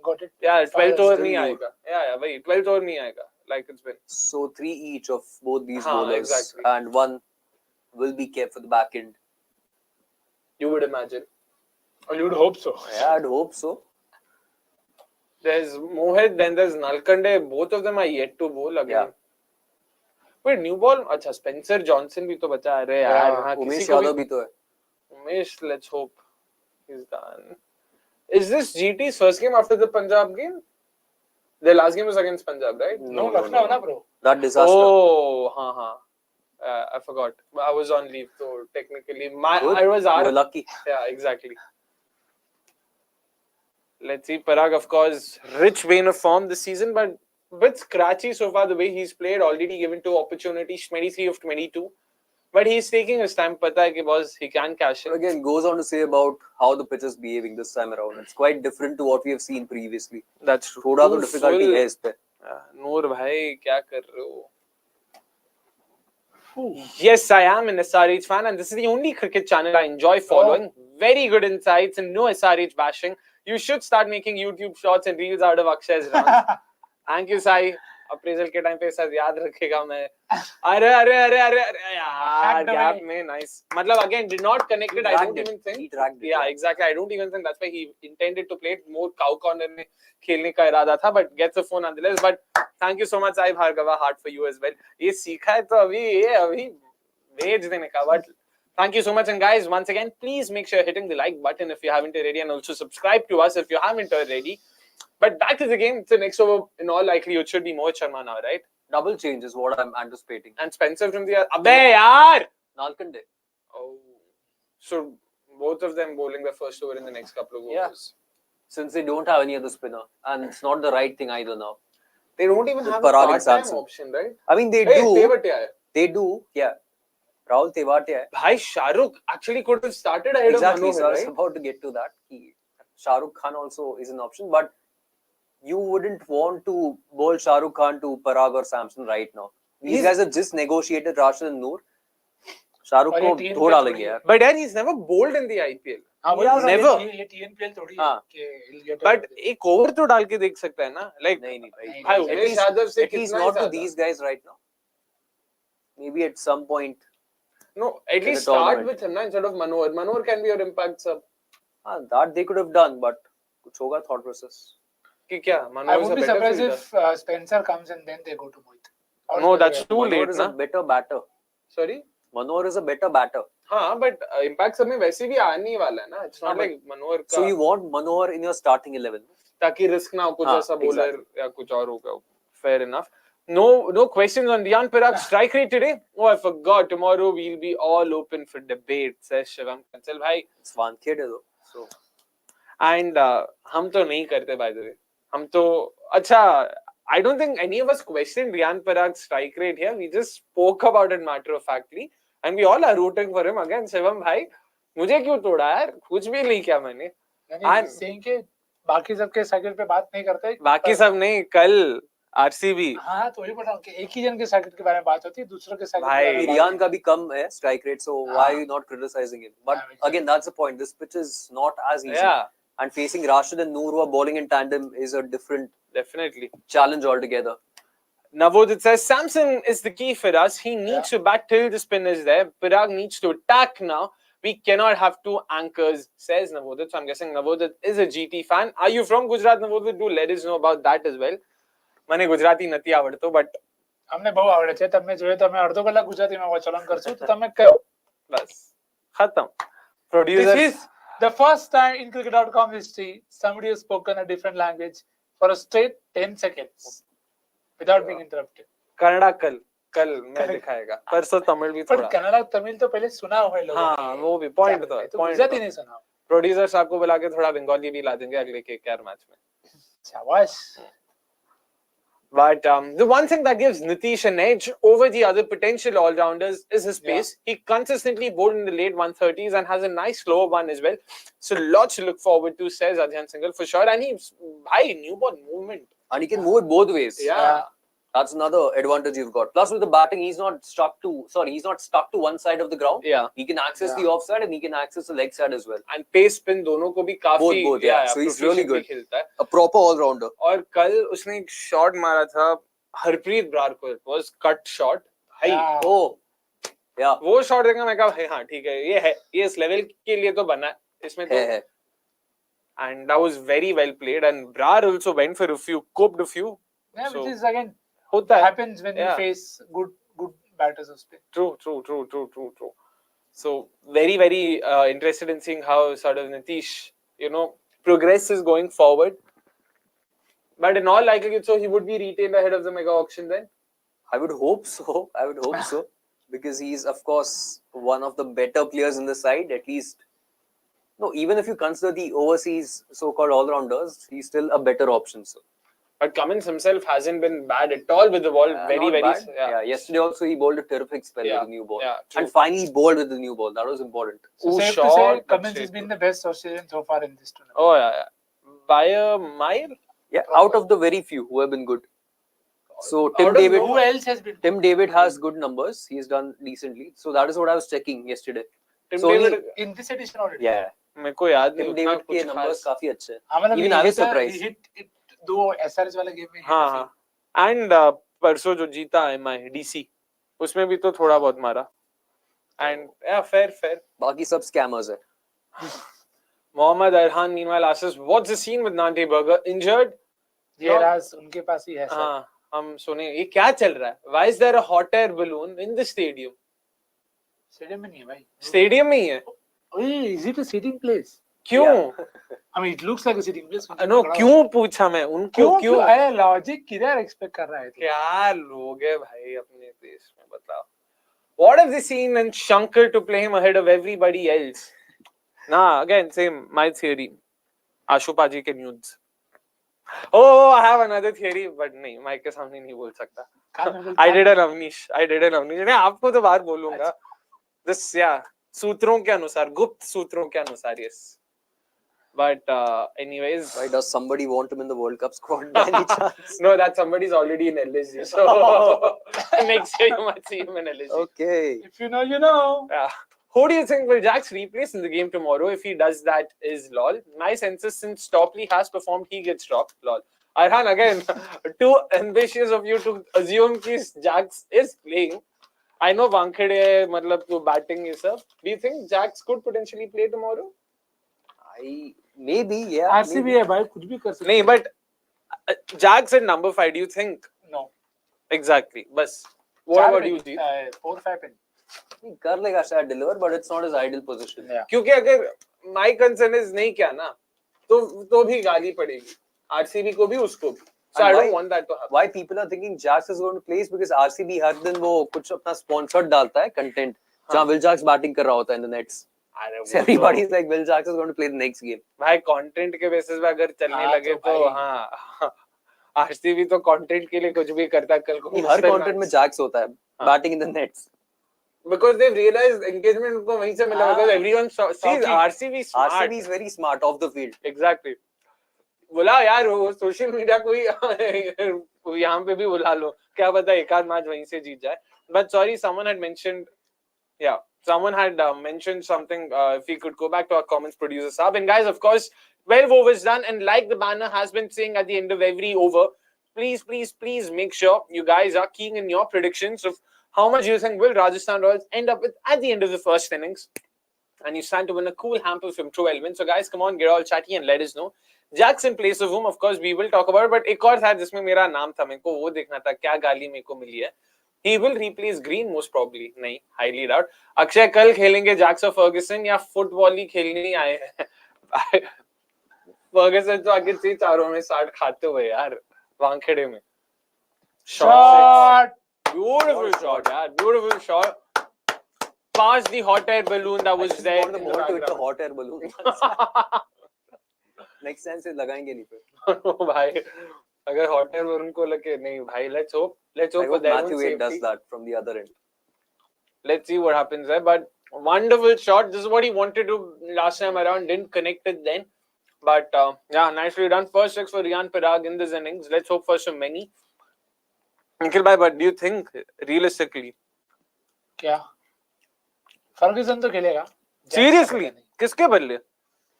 got it. Yeah, 12th over नहीं आएगा. Yeah, वही 12th over नहीं आएगा. Like it's been. So 3 each of both these bowlers exactly. and one will be kept for the back end. You would imagine. Or you would hope so. Yeah, I'd hope so. There's Mohit, then there's Nalkande. Both of them are yet to bowl again. Yeah. Wait, new ball? अच्छा, Spencer Johnson भी तो बचा है यार. हाँ, उमेश किसी को यादव भी तो है. Umesh, let's hope he's done. Is this GT's first game after the Punjab game? The last game was against Punjab, right? No, Lucknow, na bro. That disaster. Oh, हाँ. I forgot. I was on leave, so technically, I was You were lucky. Yeah, exactly. Let's see. Parag, of course, rich vein of form this season, but a bit scratchy so far the way he's played. Already given 2 opportunities, 23 of 22. But he's taking his time. Pata hai ki boss, he can cash in. Again, goes on to say about how the pitch is behaving this time around. It's quite different to what we have seen previously. That's true. थोड़ा तो difficulty है इस पे. Noor bhai, क्या कर रहे हो? Yes, I am an SRH fan, and this is the only cricket channel I enjoy following. Very good insights and no SRH bashing. You should start making YouTube shorts and reels out of Akshay's runs. Thank you, Sai. Appraisal के time पे शायद याद रखेगा मैं. अरे यार gap में nice. मतलब again did not connect it. I don't even think. He dragged it. Yeah, exactly. I don't even think that's why he intended to play it more cow corner में खेलने का इरादा था, but gets the phone nonetheless. But thank you so much, Sai Bhargava. Heart for you as well. ये सीखा है तो अभी भेज देने का. But thank you so much, and guys, once again, please make sure you're hitting the like button if you haven't already, and also subscribe to us if you haven't already. But back to the game. The next over, in all likelihood, should be Mohit Sharma now, right? Double change is what I'm anticipating. And Spencer from the ABBEY, yaar! Nalkande. Oh. So, both of them bowling the first over in the next couple of overs. Yeah. Since they don't have any other spinner. And it's not the right thing either now. They don't even have a Parag and part-time Samson. option, right? I mean, they Hey, do. Tewatia hai. They do, yeah. Rahul Tewatia. Bhai, Shah Rukh actually could have started ahead Exactly, of so Manohar, I was right? about to get to that. Shah Rukh Khan also is an option, but you wouldn't want to bowl Shah Rukh Khan to Parag or Samson right now. These guys have just negotiated Rashid and Noor. Shah Rukh ko dho dalenge yaar. But yaar, he's never bowled in the IPL. Never. Never. ये TNPL थोड़ी हाँ. है. But एक over तो डाल के देख सकता है ना? Like, नहीं भाई. भाई उमेश यादव से At least कितना not to ज़्यादा? these guys right now. Maybe at some point. No, at In least the start tournament. with him na, instead of Manohar. Manohar can be your impact sub. That they could have done, but kuch hoga thought process. कि क्या? I Manohar is a would be better surprised fielder. if Spencer comes and then they go to Mohit. Or No, the other that's way. too Manohar late is a na. better batter. Sorry? Manohar is a better batter. हाँ, but impact सब में वैसे भी आने ही वाला है ना. It's not हाँ, like Manohar का. So you want Manohar in your starting 11? ताकि risk ना हो कुछ हाँ, ऐसा bowler exactly. या कुछ और होगा. Fair enough. No questions on Riyan Parag's strike rate today. Oh, I forgot. Tomorrow we'll be all open for debate, says Shivam Kansal bhai. It's wanted though. So. And हम तो नहीं करते, by the way. हम तो अच्छा. I don't think any of us questioned Riyan Parag's strike rate here. We just spoke about it matter of factly, and we all are rooting for him again. Shivam bhai, मुझे क्यों तोड़ा यार? कुछ भी नहीं किया मैंने. नहीं, saying के बाकी सबके सर्किट पे बात नहीं करते. बाकी सब नहीं, कल आरसीबी. हाँ, तो वही बता रहा हूँ कि एक ही जन के सर्किट के बारे में बात होती है, दूसरों के सर्किट भाई, के बारे में Riyan का भी कम है strike rate, so why are you not criticizing him? But again, that's the point. This pitch is not as easy. Yeah. And facing Rashid and Noor who are bowling in tandem is a different Definitely. challenge altogether. Navodit says Samson is the key for us. He needs to bat till the spin is there. Parag needs to attack now. We cannot have two anchors, says Navodit. So I'm guessing Navodit is a GT fan. Are you from Gujarat, Navodit? Do let us know about that as well. મને ગુજરાતી નથી આવડતો, but અમને બહુ આવડે છે. તમે જોઈએ તો અમે અડધો કલાક ગુજરાતીમાં વાચાલન કરશું, તો તમે કહો. બસ ખતમ. Producer. This is the first time in cricket.com history somebody has spoken a different language for a straight 10 seconds without being interrupted. Kannada कल मैं दिखाएगा. परसों तमिल भी पर थोड़ा. कन्नड़ा तमिल तो पहले सुना हुआ है लोगों ने. हाँ, वो भी पॉइंट तो है. तो गुजराती नहीं सुना. प्रोड्यूसर साहब को बुला के थोड़ा बंगाली भी ला देंगे अगले केकेआर मैच में. शाबाश. But the one thing that gives Nitish an edge over the other potential all-rounders is his pace. He consistently bowled in the late 130s and has a nice slower one as well. So lots to look forward to, says Adhyan Singhal for sure. And he's high new ball movement. And he can move it both ways. Yeah. That's another advantage you've got. Plus with the batting, he's not stuck to one side of the ground. Yeah. He can access the offside and he can access the leg side as well. And pace spin दोनों को भी काफी Both, yeah. So he's really good. खेलता है. A proper all-rounder. और कल उसने एक शॉट मारा था हरप्रीत ब्रार को. It was cut shot. Yeah. Oh. Yeah. वो शॉट देखा मैं कहा हाँ ठीक है ये इस लेवल के लिए तो बना है इसमें तो है. and that was very well played and Brar also went for a few cooped a few Yeah, so which is again होता है happens when you Yeah. face good batters of spin. True. So very interested in seeing how sort of Nitish, progress is going forward. But in all likelihood, so he would be retained ahead of the mega auction then. I would hope so. Because he's, of course, one of the better players in the side, at least. No, even if you consider the overseas so-called all-rounders, he's still a better option. So. But Cummins himself hasn't been bad at all with the ball. Very bad. Yeah. Yesterday also he bowled a terrific spell with the new ball. Yeah, true. And finally bowled with the new ball. That was important. So safe to say, Cummins has been the best Australian so far in this tournament. Oh yeah. By a mile. Yeah, out of the very few who have been good. So Tim David. Who else has been? Tim David has good numbers. He's done decently. So that is what I was checking yesterday. Tim David in this edition already. Yeah. मेरे को याद नहीं Tim उतना David के numbers काफी अच्छे हैं. मतलब Even I was surprised. He hit दो SRS वाला गेम में. हाँ. And परसों जो जीता MI DC उसमें भी तो थोड़ा बहुत मारा. And yeah, fair. बाकी सब scammers है. Mohammad Arhan meanwhile asks, what's the scene with Nante Burger? Injured? ये राज उनके पास ही है सर. हाँ, हम सुने ये क्या चल रहा है? Why is there a hot air balloon in the stadium? Stadium में नहीं है भाई. स्टेडियम में ही है. Is it a sitting place? क्यों? I mean, it looks like a sitting place. No, क्यों पूछा मैं उनको क्यों? अरे लॉजिक किधर एक्सपेक्ट कर रहा है? क्या लोग है भाई अपने देश में बताओ. What have they seen in Shankar to play him ahead of everybody else? Nah, again, same, my theory. Ashupaji के news. Oh, I have another theory, but नहीं, माइक के सामने नहीं बोल सकता. I did an Avnish. नहीं, आपको तो बाहर बोलूँगा. This, yeah, सूत्रों के अनुसार, गुप्त सूत्रों के अनुसार, yes. But anyways, why does somebody want him in the World Cup squad by any chance? No, that somebody's already in LSG, so next year you might see him in LSG. Okay. If you know, you know. Yeah. Who do you think will Jax replace in the game tomorrow? If he does that, is lol. My sense is since Topley has performed, he gets dropped. Lol. Arhan, again, too ambitious of you to assume that Jax is playing. I know Wankhede, matlab to batting is up. Do you think Jax could potentially play tomorrow? Maybe, yeah. RCB है भाई कुछ भी कर सकते. नहीं, but Jax at number 5. Do you think? No. Exactly. Bas. What about you, Jeet? 4-5 pin. कर लेगा शायद deliver, but it's not his ideal position. Yeah. क्योंकि अगर my concern is नहीं क्या ना तो भी गाली पड़ेगी RCB को भी उसको भी. So I don't want that to happen. Why people are thinking Jax is going to play is because RCB हर दिन वो कुछ अपना sponsored डालता है content जहाँ Will Jax batting कर रहा होता है in the nets. So everybody is like Will Jax is going to play the next game. भाई content के basis पे अगर चलने लगे तो हाँ RCB तो content के लिए कुछ भी करता है कल को. हर content में Jax होता है batting in the nets. Because they've realized engagement उनको वहीं से मिला because everyone sees RCB smart. RCB is very smart off the field. Exactly. बुला यार वो सोशल मीडिया को ही यहाँ पे भी बुला लो क्या पता एक आध मैच वहीं से जीत जाए. But sorry, someone had mentioned something. If we could go back to our comments, producer Saab. And guys, of course, 12 overs done. And like the banner has been saying at the end of every over, please make sure you guys are keying in your predictions of how much you think will Rajasthan Royals end up with at the end of the first innings. And you stand to win a cool hamper from True Element. So guys, come on, get all chatty and let us know. Jax in place of whom, of course, we will talk about it. But एक और था जिसमें मेरा नाम था, मेरे को वो देखना था क्या गाली मेरे को मिली है. He will replace Green most probably. नहीं, highly doubt. अक्षय कल खेलेंगे जैक्स और फर्गसन या फुटबॉल ही खेलने ही आए हैं. फर्गसन तो आगे से चारों में 60 खाते हुए यार वांखेड़े में. Shot. Beautiful shot, यार. Beautiful shot. Past the hot air balloon that was there. The ball to hit the hot air balloon. Next time से लगाएंगे नहीं फिर. भाई अगर hot air balloon को लगे नहीं भाई. Let's hope for their own safety. Matthew does that from the other end. Let's see what happens there. But wonderful shot. This is what he wanted to last time around. Didn't connect it then. But yeah, nicely done. First six for Riyan Parag in this innings. Let's hope for some many. Nikhil bhai, but do you think realistically? क्या? Fergusson तो खेलेगा. Seriously? किसके बदले?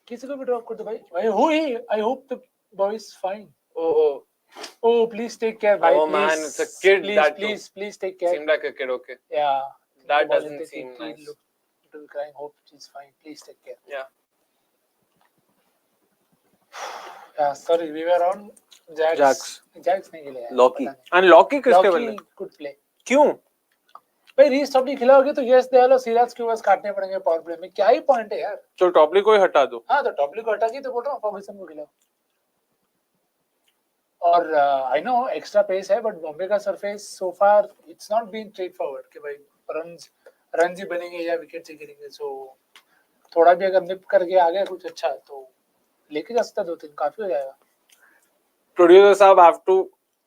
किसी को भी drop कर दो भाई. I hope the boy is fine. Oh, please take care, bhai. Oh man, it's a kid. Please take care. Seemed like a kid. Okay. Yeah. That Ball doesn't into seem Kiki, nice. look into the crying, hope she's fine. Please take care. Yeah. Sorry, we were on Jax. Jax नहीं खेले यार. Loki. पता नहीं. And Loki किसके बल्ले? Loki could play. क्यों? भाई रीस्टॉप नहीं खिलाओगे तो यस दयाल और सिराज के ओवर्स काटने पड़ेंगे पावर प्ले में. क्या ही पॉइंट है यार. तो टॉपली को ही हटा दो. हाँ तो टॉपली को हटा के तो बोल रहा हूँ फॉर्मेशन को खिलाओ. और आई नो एक्स्ट्रा पेस है बट बॉम्बे का surface so far it's not been straightforward कि भाई रन ही बनेंगे या विकेट से गिरेंगे. सो थोड़ा भी अगर निप करके आ गया कुछ अच्छा तो लेके जा सकता 2-3 काफी हो जाएगा. Producer साहब have to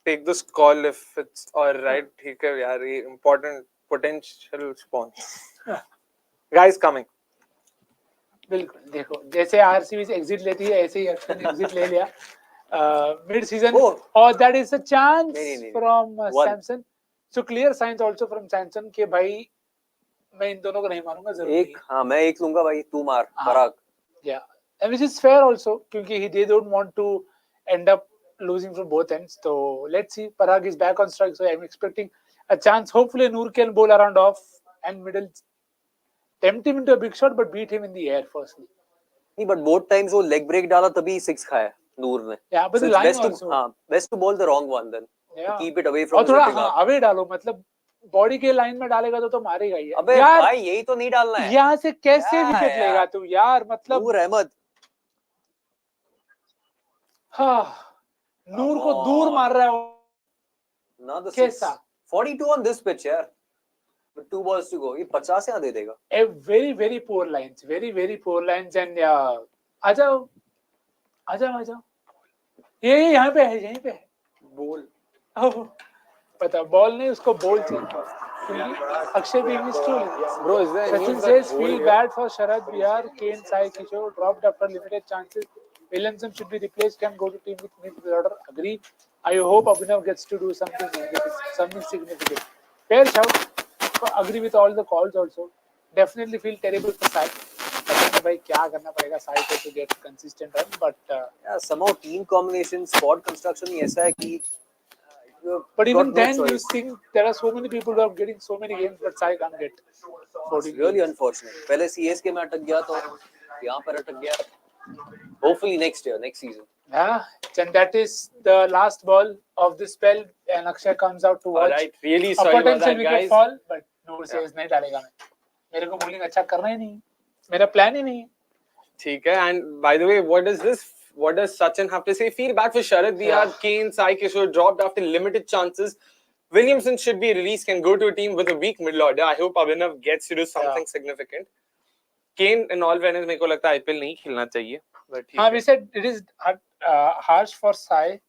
take this call if it's alright. ठीक है यार, ये important potential spawns. Guys coming. बिल्कुल देखो जैसे आरसीबी से एग्जिट लेती है ऐसे ही अक्षर एग्जिट ले लिया मिड सीजन और that is a chance from Samson. So clear signs also from Samson कि भाई मैं इन दोनों को नहीं मारूंगा जरूर. एक हाँ मैं एक लूंगा भाई, तू मार पराग. या and which is fair also क्योंकि he they don't want to end up losing from both ends. So let's see. Parag is back on strike, so I'm expecting a chance. Hopefully Noor can bowl around off and middle, tempt him into a big shot but beat him in the air firstly. नहीं but both times वो leg break डाला तभी 6 खाया नूर ने. Yeah, but So the it's line best also. to best to bowl the wrong one then. Yeah. Keep it away from और थोड़ा the हाँ away डालो मतलब बॉडी के लाइन में डालेगा तो मारेगा ही. अबे यार भाई यही तो नहीं डालना है. यहाँ से कैसे क्या विकेट यार? लेगा तू यार मतलब. नूर अहमद हाँ नूर को दूर मार रहा है. Not the कैसा 42 on this pitch यार. With 2 balls to go. ये 50 यहाँ दे देगा. a very poor lines, very poor lines and आ जाओ ये यहाँ पे है यहीं पे है Bowl. पता बॉल नहीं उसको बॉल चाहिए क्योंकि Akshay being is too. Bro, is there any Sachin of that says bowl feel here? bad for Sharad Bihar, Kane, Sai Kishore dropped after limited chances. Williamson should be replaced, can go to team with mid-order. Agree. I hope Abhinav gets to do something significant. Fair shout. Agree with all the calls also. Definitely feel terrible for Sai. भाई क्या करना पड़ेगा साई को to get consistent run, but Yeah, somehow team combination, squad construction ही ऐसा है कि but even then you think there are so many people who are getting so many games but Sai can't get 40 really unfortunate. पहले CSK में अटक गया तो यहाँ पर अटक गया. Hopefully next season. Yeah, and that is the last ball of this spell and Akshay comes out to watch. Alright, really A sorry about potential that, wicket guys. fall, but Noor says नहीं डालेगा मैं. मेरे को bowling अच्छा करना ही नहीं. मेरा plan ही नहीं. ठीक है. And by the way, what does Sachin have to say? Feel bad for Sharad Bihar, Kane, Sai Kishore dropped after limited chances. Williamson should be released, can go to a team with a weak middle order. I hope Abhinav gets to do something significant. Kane, in all fairness, मेरे को लगता है IPL नहीं खेलना चाहिए. But हाँ, we said it is harsh for Sai,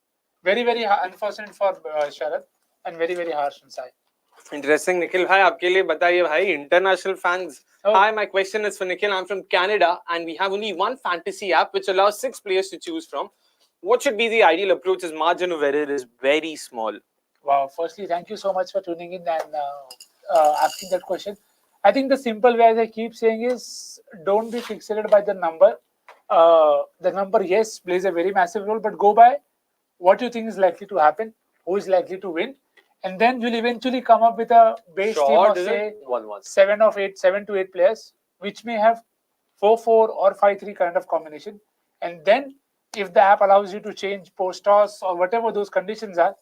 very unfortunate for Sharad, and very harsh on Sai. Interesting. Nikhil bhai, आपके लिए बताइए भाई, international fans. Oh. Hi, my question is for Nikhil. I'm from Canada and we have only one fantasy app which allows 6 players to choose from. What should be the ideal approach as margin of error is very small? Wow, firstly, thank you so much for tuning in and asking that question. I think the simple way, as I keep saying, is don't be fixated by the number. The number, yes, plays a very massive role, but go by what you think is likely to happen, who is likely to win, and then you'll eventually come up with a base team of say 1-1. 7 to 8 players, which may have 4-4 or 5-3 kind of combination. And then if the app allows you to change post toss or whatever those conditions are,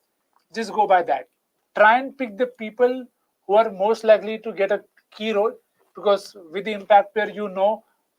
just go by that. Try and pick the people who are most likely to get a key role, because with the impact player,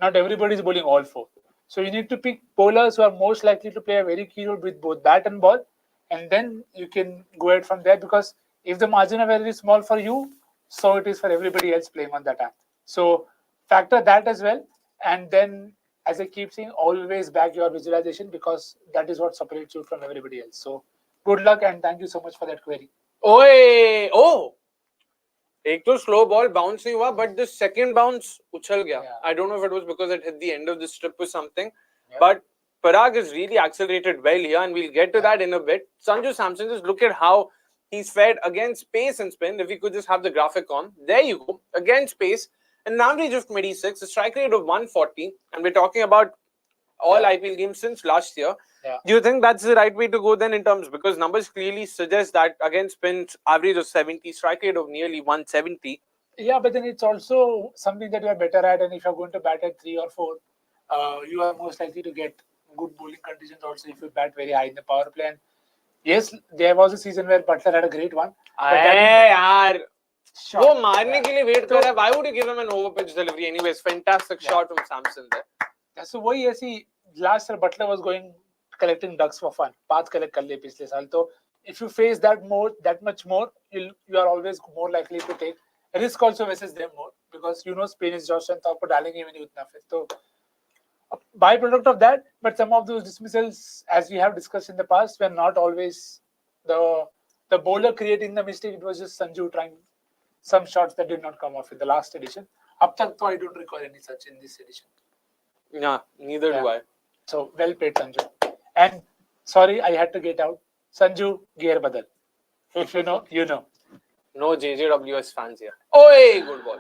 not everybody is bowling all 4. So you need to pick bowlers who are most likely to play a very key role with both bat and ball, and then you can go ahead from there, because if the margin of error is small for you, so it is for everybody else playing on that app. So factor that as well, and then, as I keep saying, always back your visualization, because that is what separates you from everybody else. So good luck and thank you so much for that query. Oh! एक तो slow ball bounce नहीं हुआ, but the second bounce उछल गया. Yeah. I don't know if it was because it hit the end of the strip or something, Yeah. but Parag has really accelerated well here, and we'll get to that in a bit. Sanju Samson, just look at how he's fared against pace and spin. If we could just have the graphic on. There you go. Against pace, an average of 26, a strike rate of 140, and we're talking about all IPL games since last year. Yeah. Do you think that's the right way to go then in terms, because numbers clearly suggest that against spins, average of 70, strike rate of nearly 170, Yeah, but then it's also something that you are better at, and if you're going to bat at 3 or 4, you are most likely to get good bowling conditions also if you bat very high in the power play. And yes, there was a season where Butler had a great one. But that अरे यार shot. वो मारने Yeah. के लिए wait कर रहा है. Why would you give him an over pitch delivery anyways? Fantastic shot from Samson there. Yeah, so वही ऐसी last year Butler was going collecting ducks for fun. पांच collect कर लिए पिछले साल. तो if you face that much more, you are always more likely to take risk also versus them more because you know Spain is Josh and तो आपको डालेंगे ही नहीं उतना फिर तो byproduct of that. But some of those dismissals, as we have discussed in the past, were not always the bowler creating the mistake. It was just Sanju trying some shots that did not come off in the last edition. Up तक तो I don't recall any such in this edition. Yeah, neither do I. So well played, Sanju. And sorry, I had to get out. Sanju, gear badal. If you know, you know. No JJWS fans here. Oi, good ball.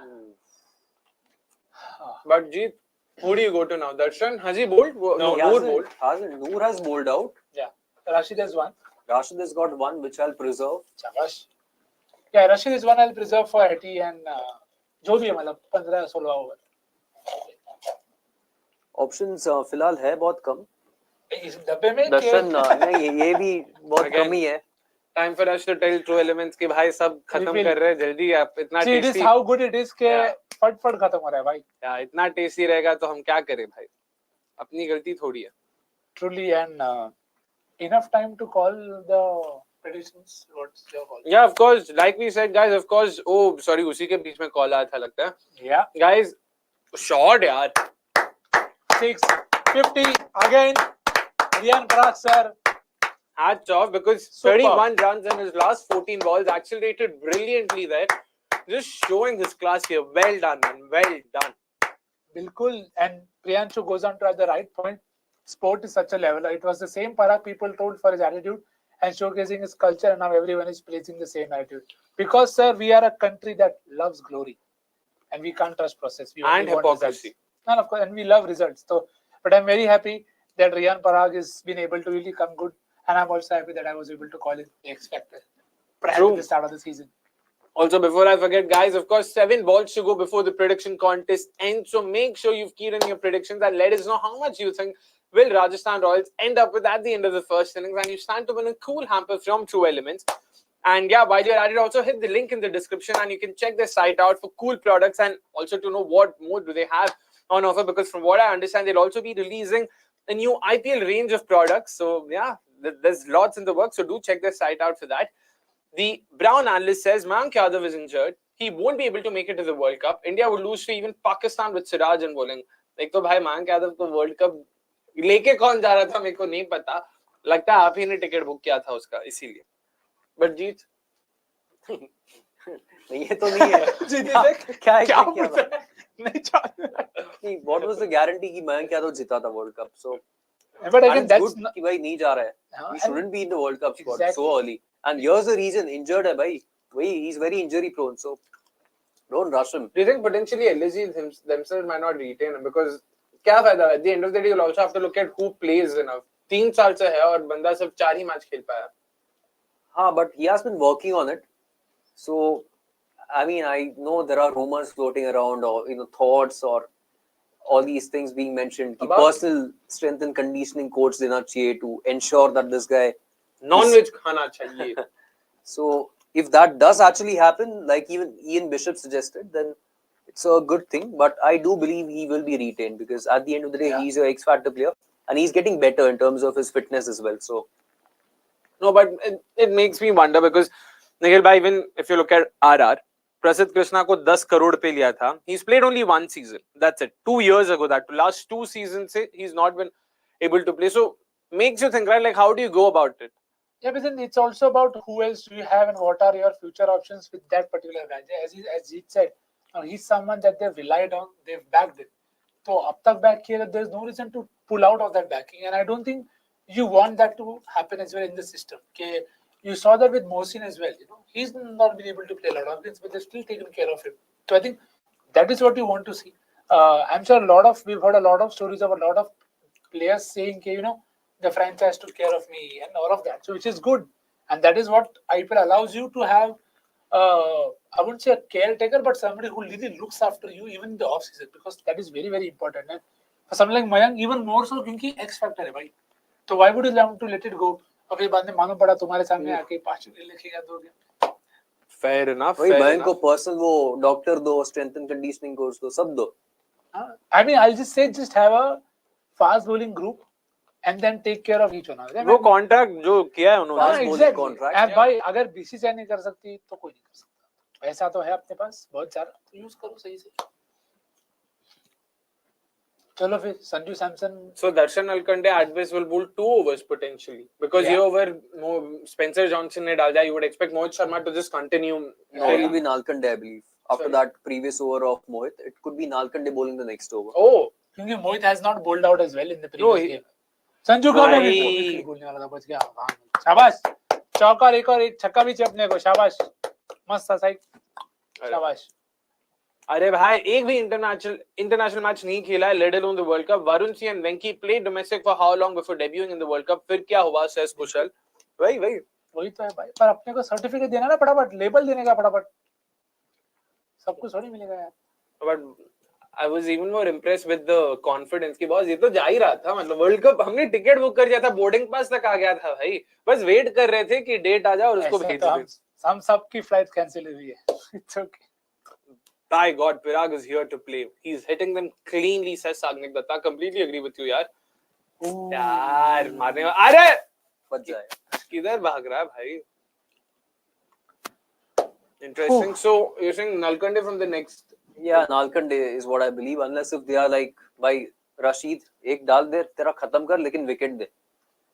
But Jeet, who do you go to now? Darshan? Has he bowled? No, He Noor hasn't. bowled. Noor has bowled out. Yeah. Rashid has one. Rashid has got one, which I'll preserve. Shabash. Yeah, Rashid is one I'll preserve for Hetty and जो भी है मतलब 15-16 over. Options फिलहाल है बहुत कम. इस डब्बे में दर्शन नहीं ये भी बहुत Again. कम ही है. Time for us to tell true elements कि भाई सब खत्म कर रहे हैं जल्दी आप इतना See, it is tasty. how good it is के Yeah. फट खत्म हो रहा है भाई. Yeah, इतना टेस्टी रहेगा तो हम क्या करें भाई? अपनी गलती थोड़ी है. Truly and enough time to call the predictions. What's your call? Yeah, of course. Like we said, guys, of course. Oh, sorry, उसी के बीच में call आया था लगता है. Yeah. Guys, shot यार. 650 again. Riyan Parag sir. Hats off because Superb. 31 runs in his last 14 balls, accelerated brilliantly there. Just showing his class here. Well done, man. Well done. Bilkul. And Priyanshu goes on to at the right point. Sport is such a leveler. It was the same Parag people told for his attitude and showcasing his culture, and now everyone is praising the same attitude. Because, sir, we are a country that loves glory, and we can't trust process. We And only want hypocrisy. results. And of course, and we love results. So, but I'm very happy that Riyan Parag has been able to really come good, and I'm also happy that I was able to call it the X Factor prior True. to the start of the season. Also, before I forget, guys, of course, 7 balls to go before the prediction contest ends. So make sure you've keyed in your predictions and let us know how much you think will Rajasthan Royals end up with at the end of the first innings. And you stand to win a cool hamper from True Elements. And yeah, while you're at it, also hit the link in the description and you can check their site out for cool products and also to know what more do they have on offer. Because from what I understand, they'll also be releasing a new IPL range of products. So yeah, there's lots in the works. So do check their site out for that. The Brown analyst says Mayank Yadav is injured. He won't be able to make it to the World Cup. India would lose to even Pakistan with Siraj in bowling. एक तो भाई Mayank Yadav को World Cup लेके कौन जा रहा था मेरे को नहीं पता. लगता है आप ही ने टिकट बुक किया था उसका इसीलिए. But जीत नहीं ये तो नहीं है. क्या नहीं. What was the guarantee कि मयंक यादव जीता था World Cup? So But again, that's good not, कि भाई नहीं जा रहा है. He shouldn't be in the World Cup squad so early. And here's the reason: injured है भाई. He's very injury prone. So don't rush him. Do you think potentially LSG themselves might not retain him because क्या फायदा? At the end of the day, you'll also have to look at who plays enough. 3 साल से है और बंदा सिर्फ 4 ही match खेल पाया. हाँ, but he has been working on it. So I mean, I know there are rumors floating around, or thoughts, or all these things being mentioned. कि personal strength and conditioning coach देना चाहिए to ensure that this guy Non-veg खाना चाहिए. So if that does actually happen, like even Ian Bishop suggested, then it's a good thing. But I do believe he will be retained because at the end of the day, he's your X Factor player and he's getting better in terms of his fitness as well. So no, but it makes me wonder because Nikhil bhai, even if you look at RR, Prasidh Krishna को 10 करोड़ पे लिया था. He's played only one season. That's it. 2 years ago, that last 2 seasons he's not been able to play. So makes you think, right? Like how do you go about it? yeah, but then it's also about who else do you have and what are your future options with that particular guy. As Jeet said, he's someone that they've relied on, they've backed it. So up tak back here, there's no reason to pull out of that backing, and I don't think you want that to happen as well in the system. Okay, you saw that with Mohsin as well. He's not been able to play a lot of games, but they've still taken care of him. So I think that is what you want to see. I'm sure we've heard a lot of stories of a lot of players saying, okay, the franchise took care of me and all of that. So which is good, and that is what IPL allows you to have I wouldn't say a caretaker, but somebody who really looks after you even in the off season, because that is very very important. And for someone like Mayank, even more so, क्योंकि X factor है भाई. तो why would you want to let it go? अभी बाद में मालूम पड़ा तुम्हारे सामने आके 5 विकेट लिखेगा 2 गेम. Fair enough. वही fair बैंक को enough. पर्सनल वो डॉक्टर दो, स्ट्रेंथ एंड कंडीशनिंग कोर्स दो, सब दो. I mean, I'll just say, just have a fast bowling group and then take care of each one. वो contract जो किया है उन्होंने. Fast bowling contract, अब भाई अगर बीसीसीआई नहीं कर सकती तो कोई नहीं कर सकता. पैसा तो है अपने पास बहुत सारा, तो यूज करो सही से. चलो फिर Sanju Samson. So Darshan Alkande at best will bowl 2 overs potentially, because Yeah. ये over Spencer Johnson ने डाल दिया. You would expect Mohit Sharma to just continue. it will be Nalkande, I believe. After that previous over of Mohit, it could be Nalkande bowling the next over. Oh, क्योंकि मोहित has not bowled out as well in the No, previous he- game. Sanju का भाई. भी बोलने वाला था, बच गया. शाबाश. चौका एक और एक छक्का भी अपने को. शाबाश. मस्त था साइड. शाबाश. अरे भाई एक भी इंटरनेशनल मैच नहीं खेला है, let alone the world cup. Varun Singh and Venky played domestic for how long before debuting in the world cup. फिर क्या हुआ सेस कुशल. वही वही तो है भाई, पर अपने को सर्टिफिकेट देना ना फटाफट, लेबल देने का फटाफट. सब कुछ थोड़ी मिलेगा यार. But I was even more impressed with the confidence की बॉस. ये तो जा ही रहा था, मतलब वर्ल्ड कप हमने टिकट बुक कर दिया था, बोर्डिंग पास तक आ गया था भाई. बस वेट कर रहे थे कि डेट आ जाए और उसको भेज दें. हम सबकी फ्लाइट कैंसिल हुई है. It's okay. By God, Pirag is here to play. He's hitting them cleanly, says Sagnik Datta. Completely agree with you, यार. यार मारने वाला. अरे बच जाए. किधर भाग रहा है भाई. Interesting. So you're saying Nalkande from the next. Yeah, Nalkande is what I believe, unless if they are like by Rashid, एक डाल दे तेरा खत्म कर लेकिन wicket they,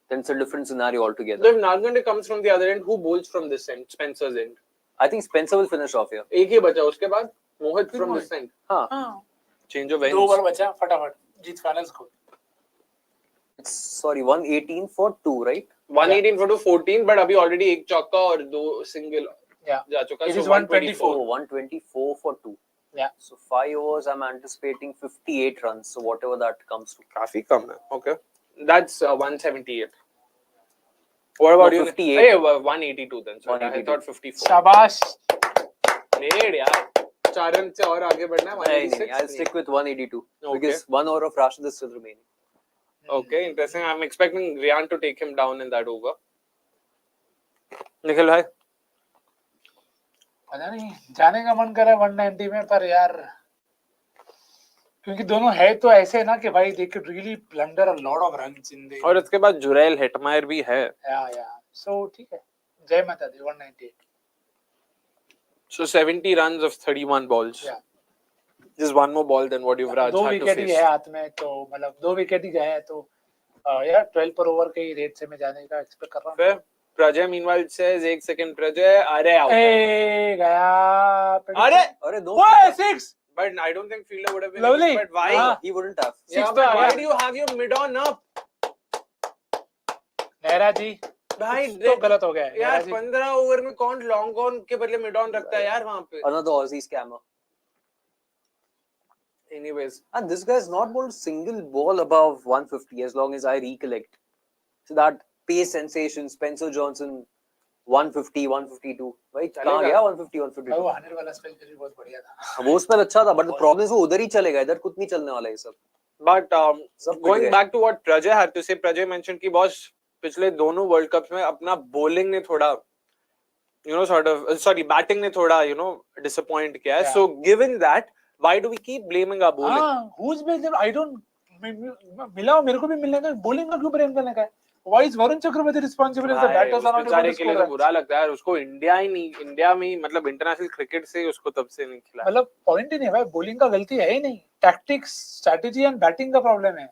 then it's a different scenario altogether. So if Nalkande comes from the other end, who bowls from this end? Spencer's end. I think Spencer will finish off here. एक ही बचा उसके बाद मोहित from this end. हाँ. Change of ends. 2 over बचा फटाफट जीत finals को. It's sorry 118 for 2, right? 118 for 214, but अभी already एक चौका और 2 single जा चुका. It So is 124. 124 for 2. Yeah. So 5 overs, I'm anticipating 58 runs. So whatever that comes to. काफी कम है. Okay. That's 178. What about No, you? 58. Hey, 182 then. Sorry, I 182. thought 54. शाबाश. Lead यार. 4 रन से और आगे बढ़ना है. 186. I'll stick with 182 Okay. because 1 over of Rashid is still remaining. Okay, interesting. I'm expecting Rian to take him down in that over. Nikhil भाई. पता नहीं जाने का मन कर रहा है 190 में, पर यार क्योंकि दोनों है तो ऐसे ना कि भाई they could really blunder a lot of runs in the. और उसके बाद जुरैल हेटमायर भी है. या सो ठीक है. जय माता दी. 198. So 70 runs of 31 balls. Yeah. Just one more ball than what Yuvraj 2 had to wicket he face. है हाथ में, तो मतलब 2 विकेट ही गए हैं, तो यार 12 पर ओवर के ही रेट से मैं जाने का एक्सपेक्ट कर रहा हूँ. फिर Prajay meanwhile says 1 second Prajay. अरे out. ए गया. अरे No. 6. but I don't think fielder would have been. Lovely. But why? हाँ. He wouldn't have. Yeah, Six but पे why आया. do you have your mid on up? Nehra जी भाई तो गलत हो गया है. यार नेहरा जी. 15 ओवर में कौन लॉन्ग ऑन के बदले मिड ऑन रखता है यार वहां पे. Another Aussie scammer. Anyways, And this guy has not bowled a single ball above 150 as long as I recollect. So that pace sensation, Spencer Johnson, 150, 152. Right? कहाँ गया 150, 152? वो 100 वाला स्पेल भी बहुत बढ़िया था. वो उसमें अच्छा था, but the problem is वो उधर ही चलेगा, इधर कुछ नहीं चलने वाला ये सब. but सब going कुछ back to what Prajay had to say, Prajay mentioned कि boss पिछले दोनों वर्ल्ड कप्स में अपना bowling ने थोड़ा बैटिंग ने थोड़ा disappoint किया है. Yeah. So given that, why do we keep blaming our bowling? हाँ, who's been there? I don't मिला मेरे को भी मिलने का, bowling का क्यों blame करने का है? Why is Varun Chakravarti responsible if the batters are not able बेचारे to के लिए score तो runs? बुरा लगता है यार. उसको इंडिया में मतलब इंटरनेशनल क्रिकेट से उसको तब से नहीं खिला. मतलब पॉइंट ही नहीं है भाई, bowling का गलती है ही नहीं. Tactics, strategy and batting का problem है.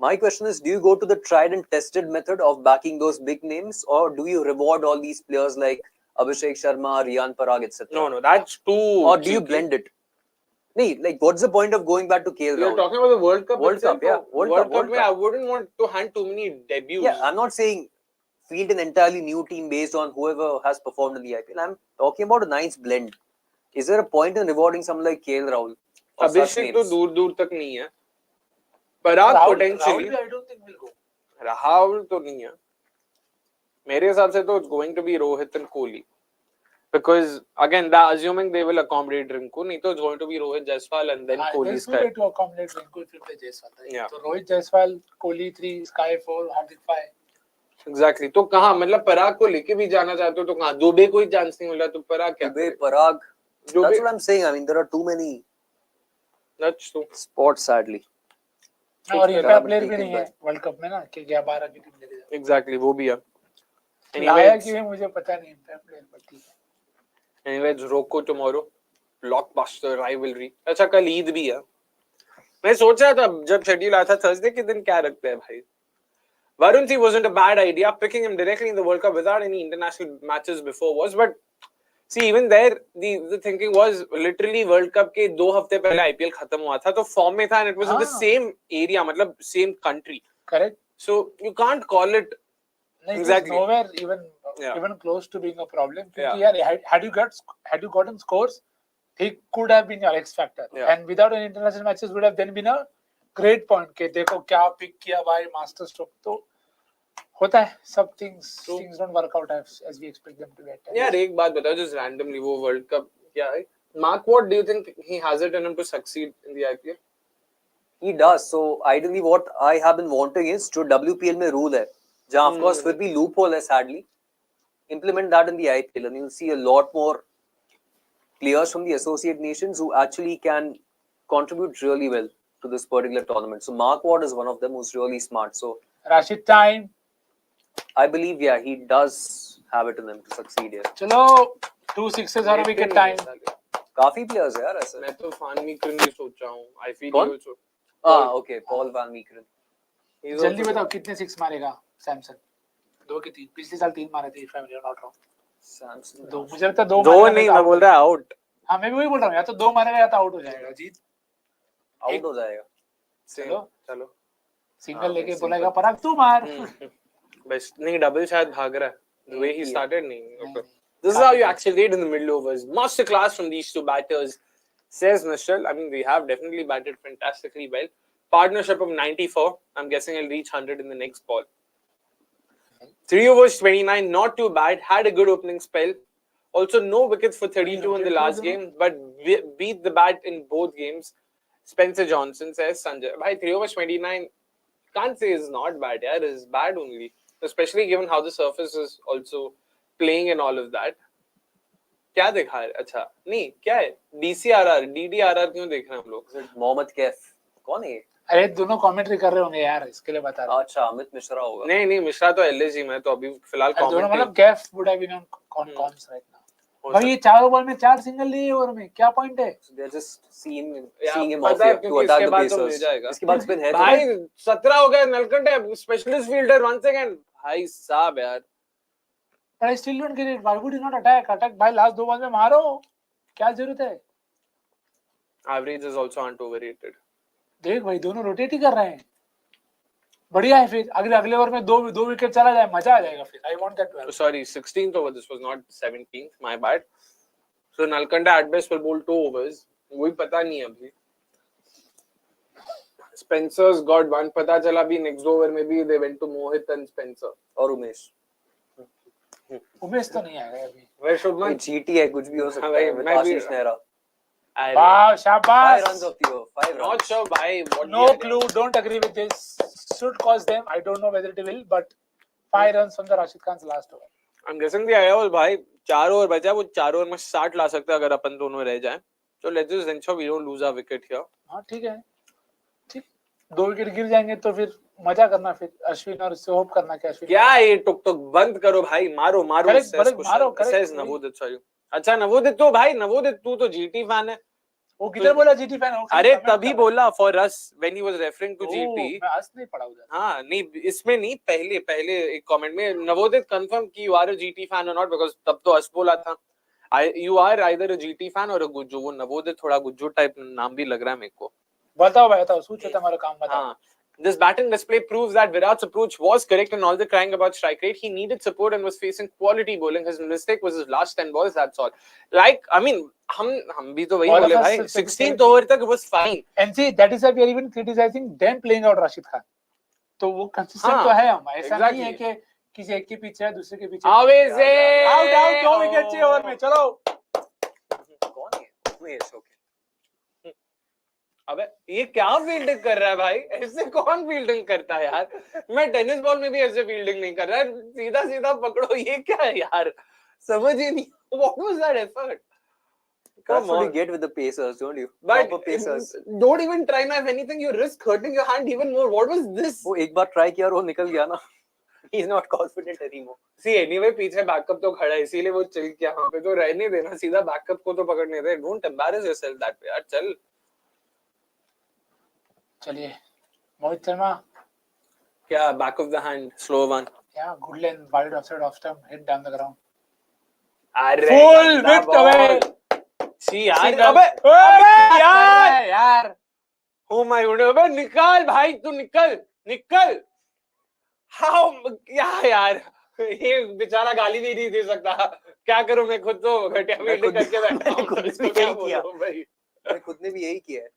My question is, do you go to the tried and tested method of backing those big names, or do you reward all these players like Abhishek Sharma, Riyan Parag, etc.? No, that's too. Or do you blend it? Nee, like what's the point of going back to KL You're Rahul? talking about the World Cup. World itself, Cup, yeah. or World Cup. में I wouldn't want to hand too many debuts. Yeah, I'm not saying field an entirely new team based on whoever has performed in the IPL. I'm talking about a nice blend. Is there a point in rewarding someone like KL Rahul? or such अभिषेक तो names? दूर तक नहीं है. पराग potentially. Rahul, I don't think will go. Rahul तो नहीं है. मेरे हिसाब से तो it's going to be Rohit and Kohli. Because again, they're assuming they will accommodate Rinku. नहीं तो it's going to be Rohit Jaiswal and then Kohli. There's no way to accommodate Rinku if you play Jaiswal. Right? Yeah. So Rohit Jaiswal, Kohli 3, Sky 4, Hardik 5. Exactly. तो कहाँ मतलब पराग को लेके भी जाना चाहते हो तो कहाँ? दुबे कोई चांस नहीं मिला तो पराग क्या? दुबे, पराग. That's what I'm saying. I mean, there are too many. That's true. Spots, sadly. और ये प्लेयर भी नहीं है वर्ल्ड कप में ना कि 12 की टीम लेके जाए. Exactly, वो भी है. लाया कि है मुझे पता नहीं प्लेयर पर ठीक है. Anyways, Rocco tomorrow, blockbuster rivalry. अच्छा कल ईद भी है. मैं सोच रहा था जब शेड्यूल आया था थर्सडे के दिन क्या रखते हैं भाई. Varun C wasn't a bad idea. Picking him directly in the World Cup without any international matches before was, but see even there the thinking was literally World Cup के 2 हफ्ते पहले IPL खत्म हुआ था तो फॉर्म में था and it was in the same area मतलब same country. Correct. So you can't call it exactly. Nowhere even close to being a problem. क्योंकि यार had you gotten scores, he could have been your X factor. And without any international matches would have then been a great point के देखो क्या pick किया भाई master stroke तो होता है सब things don't work out as we expect them to get. यार एक बात बताओ just randomly वो World Cup क्या है? Mark, what do you think he has it in him to succeed in the IPL? He does. So ideally what I have been wanting is जो WPL में rule है जहाँ of course फिर भी loophole है sadly, implement that in the IPL and you'll see a lot more players from the associate nations who actually can contribute really well to this particular tournament. So Mark Ward is one of them who's really smart. So Rashid time. I believe he does have it in him to succeed here. चलो 2 sixes और wicket time. काफी players है यार ऐसे. मैं तो Van Meekeren भी सोच रहा हूँ. I feel कौन? also. Okay, Paul Van Meekeren. जल्दी बताओ कितने 6 मारेगा सैमसन? 2 के 3. पिछले साल 3 मारे थे if I'm not wrong. Samson 2 मुझे लगता है 2 दो नहीं मैं बोल रहा आउट. हाँ मैं भी वही बोल रहा हूँ या तो 2 मारेगा या तो आउट हो जाएगा. जीत आउट हो जाएगा. चलो सिंगल लेके बोलेगा पराग तू मार. बस नहीं डबल शायद भाग रहा है. The way he started नहीं. Okay. This is how you accelerate in the middle overs. Masterclass from these two batters, says Nikhil. I mean, they have definitely batted fantastically well. Partnership of 94. I'm guessing I'll reach 100 in the next ball. 3 overs 29, not too bad. Had a good opening spell. Also, no wickets for 32 in the last game, but beat the bat in both games. Spencer Johnson says Sanjay. Bhai, 3 overs 29, can't say it's not bad. Yeah, it's bad only. Especially given how the surface is also playing and all of that. क्या देखा है? अच्छा नहीं क्या है? DCRR, DDRR क्यों देख रहे हैं हम लोग? मोहम्मद कैफ कौन है? अरे दोनों कमेंट्री कर रहे होंगे यार इसके लिए बता रहा हूं. अच्छा अमित मिश्रा होगा. नहीं मिश्रा तो LSG में तो अभी फिलहाल दोनों मतलब Kaif would have been on comms right now. भाई ये 4 ओवर में 4 सिंगल लिए ओवर में क्या पॉइंट है? They are just seeing him off here to attack the basers. इसके बाद स्पिन है. भाई 17 हो गया नलकंठे स्पेशलिस्ट फील्डर वंस अगेन. भाई साहब यार. But I still don't get it. Why would you not attack? Attack भाई लास्ट 2 बॉल में मारो. क्या जरूरत है? Averages also aren't overrated. देख भाई दोनों रोटेट ही कर रहे हैं. बढ़िया है फिर अगले ओवर में 2 विकेट चला जाए मजा आ जाएगा फिर. I want that to happen. Sorry, 16th over. This was not 17th. My bad. So Nalkanda at best will bowl 2 overs. वही पता नहीं अभी. Spencer's got 1. पता चला भी next over में भी they went to Mohit and Spencer. और उमेश. उमेश तो नहीं आएगा अभी. Where should man? GT है कुछ भी हो सकता है. मैं आशीष नेहरा. वाह शाबाश. 5 runs of the over. 5 runs. Not sure भाई. No clue. Don't agree with this. Should cost them. I don't know whether it will, but 5 runs from the Rashid Khan's last over. I'm guessing the आया भाई 4 over बचा वो 4 over में 60 ला सकता है अगर अपन दोनों रह जाएं. So let's just ensure we don't lose our wicket here. हाँ ठीक है. ठीक 2 विकेट गिर जाएंगे तो फिर मजा करना फिर अश्विन और इससे होप करना कि अश्विन क्या ये टुक टुक बंद करो भाई. मारो करेक्ट नवोदित सॉरी. अच्छा नवोदित तो भाई नवोदित तू तो जीटी फैन है. वो किधर बोला जीटी फैन हो? अरे तभी बोला for us when he was referring to GT. मैं हंस नहीं पड़ा उधर. हां नहीं इसमें नहीं पहले एक कमेंट में नवोदित कंफर्म कि you are a GT fan और नॉट बिकॉज़ तब तो अस बोला था. You are either a GT fan और अ गुज्जू. वो नवोदित थोड़ा गुज्जू टाइप नाम भी लग रहा है मेरे को. बताओ भाई बताओ सूच है तुम्हारा काम बताओ. हां. This batting display proves that Virat's approach was correct and all the crying about strike rate. He needed support and was facing quality bowling. His mistake was his last 10 balls, that's all. Like, I mean, हम भी तो वही बोले भाई. 16th over तक was fine. And see, that is why we are even criticizing them playing out Rashid Khan. तो वो consistent तो है हम. ऐसा नहीं है कि किसी एक के पीछे है, दूसरे के पीछे आवेश है। आउट आउट 2 विकेट चाहिए ओवर में, चलो। कौन है? उमेश, ओके। अबे ये क्या फील्डिंग कर रहा है भाई, ऐसे कौन फील्डिंग करता है यार? मैं टेनिस बॉल में भी ऐसे फील्डिंग नहीं कर रहा, सीधा सीधा पकड़ो, ये क्या है यार, समझ ही नहीं। What was that effort? That's Come what you on. get with the pacers, don't you? But Proper pacers. don't even try now. If anything, you risk hurting your hand even more. What was this? वो एक बार try किया और वो निकल गया ना. He's not confident anymore. See, anyway, पीछे backup तो खड़ा है, इसीलिए वो चल गया वहां पे, तो रहने देना, सीधा बैकअप को तो पकड़ने दे. Don't embarrass yourself that way यार, चल. चलिए मोहित शर्मा, क्या back of the hand, slow one. yeah, good length, wide offside off stump, hit down the ground. अरे Full गंदा width away. ball. सी यार, Single. अबे अबे यार, यार, oh my god, अबे निकाल भाई, तू निकल निकल. How क्या यार, ये बेचारा गाली भी नहीं दे सकता, क्या करूं मैं, खुद तो घटिया फील्डिंग करके बैठा हूं, खुद इसको भी क्या यही किया. बोलूं भाई मैंने खुद ने भी यही किया है.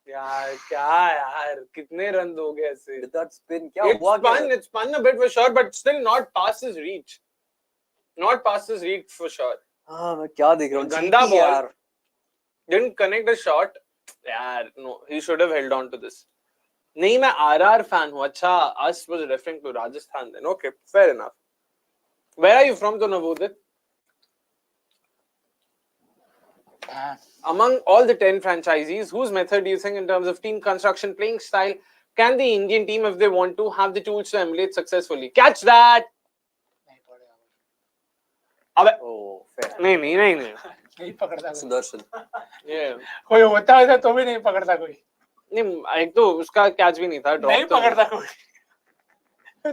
यार. क्या यार, कितने रन दोगे ऐसे? With that spin, क्या हुआ क्या? It's spun a bit for sure, but still not past his reach. Not past his reach for sure. हाँ, मैं क्या देख रहा हूँ? गंदा cheaty ball. यार. Didn't connect the shot. यार, no, he should have held on to this. नहीं, मैं RR fan हूँ. अच्छा, us was referring to Rajasthan then. Okay, fair enough. Where are you from, to Navudit? Among all the 10 franchisees, whose method do you think in terms of team construction, playing style, can the Indian team, if they want to, have the tools to emulate successfully? Catch that! अबे Oh, fair. नहीं पकड़ता कोई. सुदर्शन. ये कोई होता है तो भी नहीं पकड़ता कोई. नहीं, एक तो उसका कैच भी नहीं था, ड्रॉप नहीं तो पकड़ता कोई.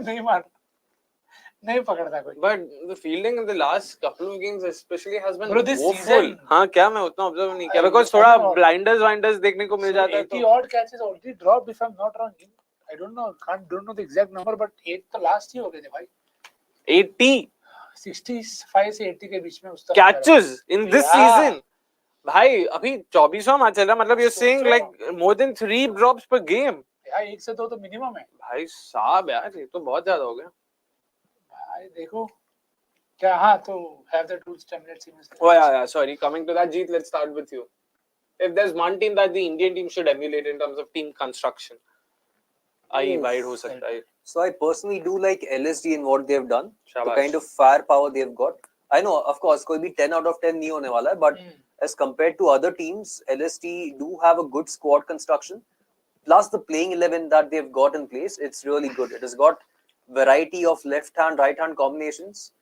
नहीं मार, नहीं पकड़ता कोई. But the fielding in the last couple of games especially has been Bro, this woeful. season- हाँ, क्या मैं उतना ऑब्जर्व नहीं किया, I because don't थोड़ा know. blinders देखने को मिल जाता है 80 तो. odd catches already dropped, if I'm not wrong. I don't know the exact number, but 8 तो last ही हो गए थे भाई. 80 65 से 80 के बीच में उस तरफ catches in this Yeah. season. भाई अभी 24वां मैच चल रहा है, मतलब you're saying सोचो. like more than 3 drops per game. यार 1 से 2 तो मिनिमम है भाई साहब यार, ये तो बहुत ज्यादा हो गया. भाई. देखो क्या. हाँ, तो have the tools to emulate seamless. Oh yeah, sorry, coming to that, Jeet, let's start with you. If there's one team that the Indian team should emulate in terms of team construction, I wide हो सकता है. So I personally do like LSD in what they've done. The शाबाश. kind of firepower they've got. I know, of course, कोई भी 10 out of 10 नहीं होने वाला है, but as compared to other teams, LSD do have a good squad construction. Plus the playing 11 that they've got in place, it's really good. It has got variety of left-hand, right-hand combinations.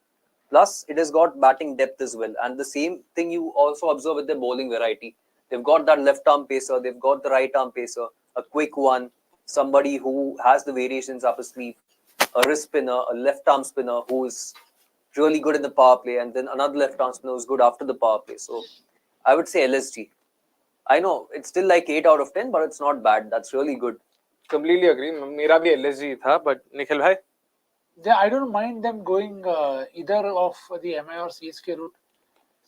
Plus, it has got batting depth as well. And the same thing you also observe with their bowling variety. They've got that left-arm pacer, they've got the right-arm pacer, a quick one, somebody who has the variations up his sleeve, a wrist spinner, a left-arm spinner who is really good in the power play, and then another left-arm spinner who's good after the power play. So, I would say LSG. I know, it's still like 8 out of 10, but it's not bad. That's really good. Completely agree. मेरा भी LSG था, but Nikhil भाई. I don't mind them going either of the MI or CSK route.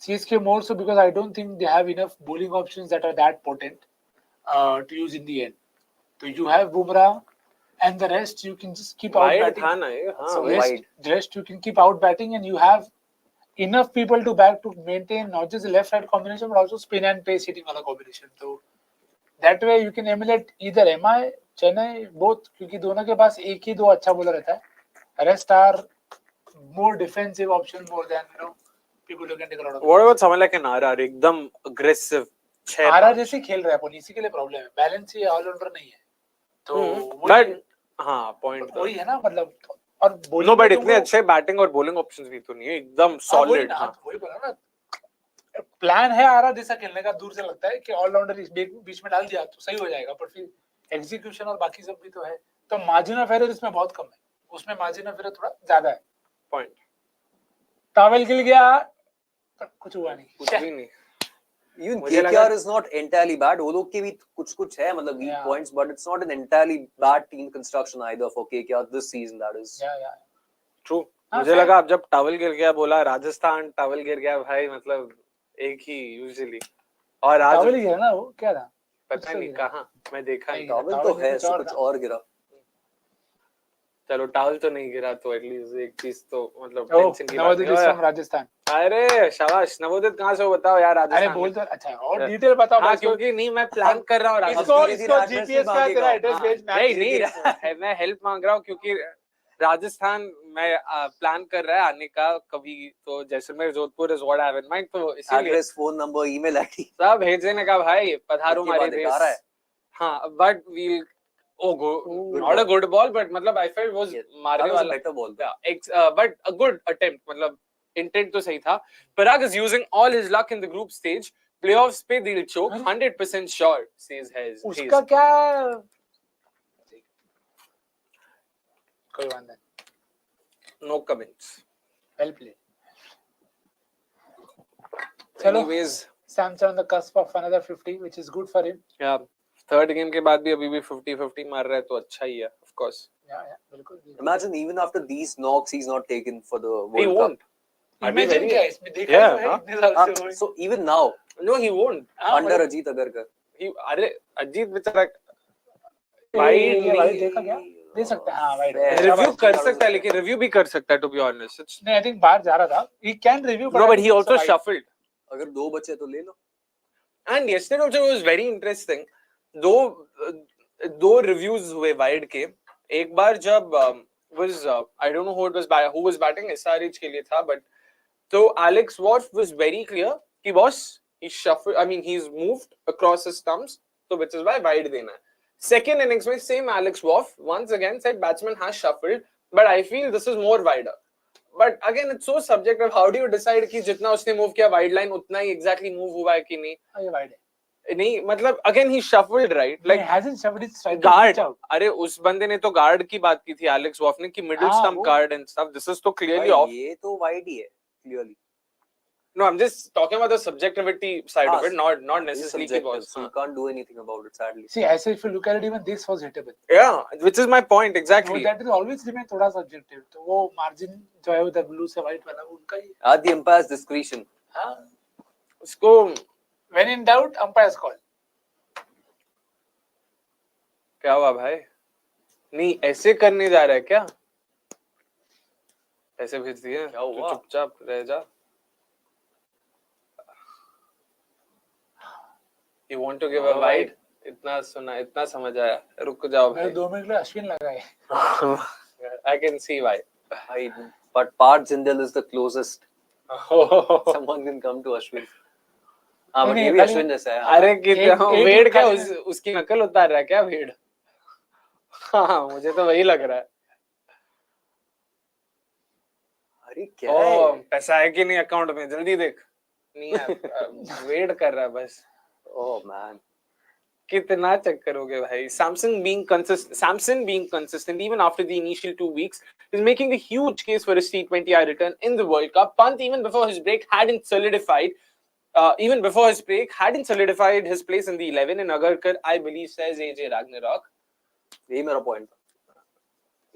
CSK more so because I don't think they have enough bowling options that are that potent to use in the end. So you have Bumrah, and the rest you can just keep out wide batting. था ना ये. हाँ, So wide. the rest you can keep out batting, and you have enough people to back to maintain not just the left right combination but also spin and pace hitting वाला combination. So that way you can emulate either MI, Chennai, both, क्योंकि दोनों के पास एक ही दो अच्छा bowler रहता है. Rest are more defensive option more than people who can take a lot of. What about someone like an RR, एकदम aggressive? RR जैसे खेल रहा है, पर इसी के लिए प्रॉब्लम है, बैलेंस ही ऑलराउंडर नहीं है. तो But हाँ, point वही है ना, मतलब. और no, but इतने अच्छे बैटिंग और बॉलिंग ऑप्शंस भी तो नहीं है, एकदम सॉलिड. हाँ, वही बोला ना, प्लान है RR जैसा खेलने का. दूर से लगता है कि ऑलराउंडर इस बीच में डाल दिया तो सही हो जाएगा, पर फिर एग्जीक्यूशन और बाकी सब भी तो है. तो मार्जिन ऑफ एरर इसमें बहुत कम है, उसमें मार्जिन ऑफ एरर थोड़ा ज्यादा है. पॉइंट. टॉवेल गिल गया, कुछ हुआ नहीं, कुछ भी नहीं. Even मुझे KKR is not entirely bad. वो लोग के भी कुछ है, मतलब weak points, but it's not an entirely bad team construction either for KKR this season. That is. Yeah. True. मुझे लगा अब जब टॉवेल गिर गया बोला राजस्थान टॉवेल गिर गया भाई, मतलब एक ही यूजुअली. और आज टॉवेल गिरा ना, वो क्या था पता नहीं कहाँ, मैं देखा नहीं. टॉवेल तो है, सब कुछ और गिरा. चलो टावल तो नहीं गिरा तो एटलीस्ट एक चीज तो मतलब Oh, टेंशन की बात नवोदित नहीं is है। from Rajasthan. अरे शाबाश, नवोदित कहाँ से हो बताओ यार अरे राजस्थान बोल में। तो अच्छा और डिटेल बताओ हाँ भाई इसको। क्योंकि नहीं मैं प्लान कर रहा हूँ इसको राजस्थान। इसको जीपीएस का तेरा एड्रेस हाँ, भेज नहीं मैप। नहीं मैं हेल्प मांग रहा हूँ क्योंकि राजस्थान में प्लान कर रहा है आने का कभी, तो Jaisalmer Jodhpur is what I have in mind, तो इसीलिए address, phone number, email ID सब भेजने का भाई, पधारो कितनी हमारे बार दिखा रहा है? देश। हाँ but will not a good ball but मतलब आई फेल्ट वाज मारने वाला better ball but a good attempt, मतलब इंटेंट तो सही था। Parag is using all his luck in the group stage, playoffs पे दिल चोक 100% श्योर सेज हैज उसका क्या कोई बात नहीं, नो कमेंट्स। Well play. चलो anyways Sam's on the cusp of another 50 which is good for him. या थर्ड गेम के बाद भी अभी भी 50-50 मार रहा है तो अच्छा ही है ऑफ कोर्स। Yeah, बिल्कुल। Imagine even after these knocks he's not taken for the He World won't. Imagine क्या इसमें देखा Yeah, तो है हाँ। इतने साल से Cup. हुए। So even now No, he won't. under Ajit Agarkar अरे अजीत बेचारा वाइड वाइड देखा क्या दे सकता है। हाँ वाइड रिव्यू कर सकता है लेकिन रिव्यू भी कर सकता है टू बी ऑनेस्ट। नहीं आई थिंक बाहर जा रहा था, he can review No, but he also shuffled. अगर दो बचे तो ले लो। And yesterday also was very interesting. दो रिव्यूज हुए वाइड के। एक बार जब was I don't know who was batting, SRH के लिए था, but so Alex Wolf was very clear कि boss he shuffled, I mean he's moved across his stumps, so which is why wide देना है। Second innings में same Alex Wolf once again said batsman has shuffled, but I feel this is more wider. But again it's so subjective. How do you decide कि जितना उसने move किया wide line उतना ही exactly move हुआ है कि नहीं? ये वाइड है नहीं मतलब again he shuffled right, like hasn't shuffled his strike guard. अरे उस बंदे ने तो guard की बात की थी Alex Wolf ने कि middle हाँ, stump वो- guard and stuff. This is तो clearly off. ये तो वाइड ही है clearly। No, I'm just talking about the subjectivity side of it, not necessarily कि subjective, boss. so you can't do anything about it sadly। see ऐसे if you look at it even this was hittable, Yeah, which is my point exactly. so that will always remain थोड़ा subjective। तो वो margin जो है उधर blue से white वाला वो उनका ही At the umpire's discretion। हाँ उसको when in doubt umpire's call। क्या हुआ भाई? नहीं ऐसे करने जा रहा है क्या? ऐसे भेज दिए क्या हुआ? चुपचाप रह जा। You want to give a wide? इतना सुना, इतना समझ आया। रुक जाओ मेरे भाई। 2 मिनट के लिए अश्विन लगा है। I can see why. But Parth Jindal is the closest someone can come to Ashwin। हाँ but नहीं, ये भी खाली- अश्विन जैसा है। अरे कि एक वेड क्या खाली- उसकी नकल उतार रहा है क्या वेड? हाँ मुझे तो वही लग रहा है। अरे क्या है? पैसा है कि नहीं अकाउंट में जल्दी देख। नहीं है वेट कर रहा है बस। Oh man। कितना चक्कर हो गए भाई। Samson being consistent even after the initial 2 weeks is making a huge case for his T20I return in the World Cup. Pant even before his break hadn't solidified his place in the 11, and Agarkar I believe says AJ Ragnarok. यही मेरा point था।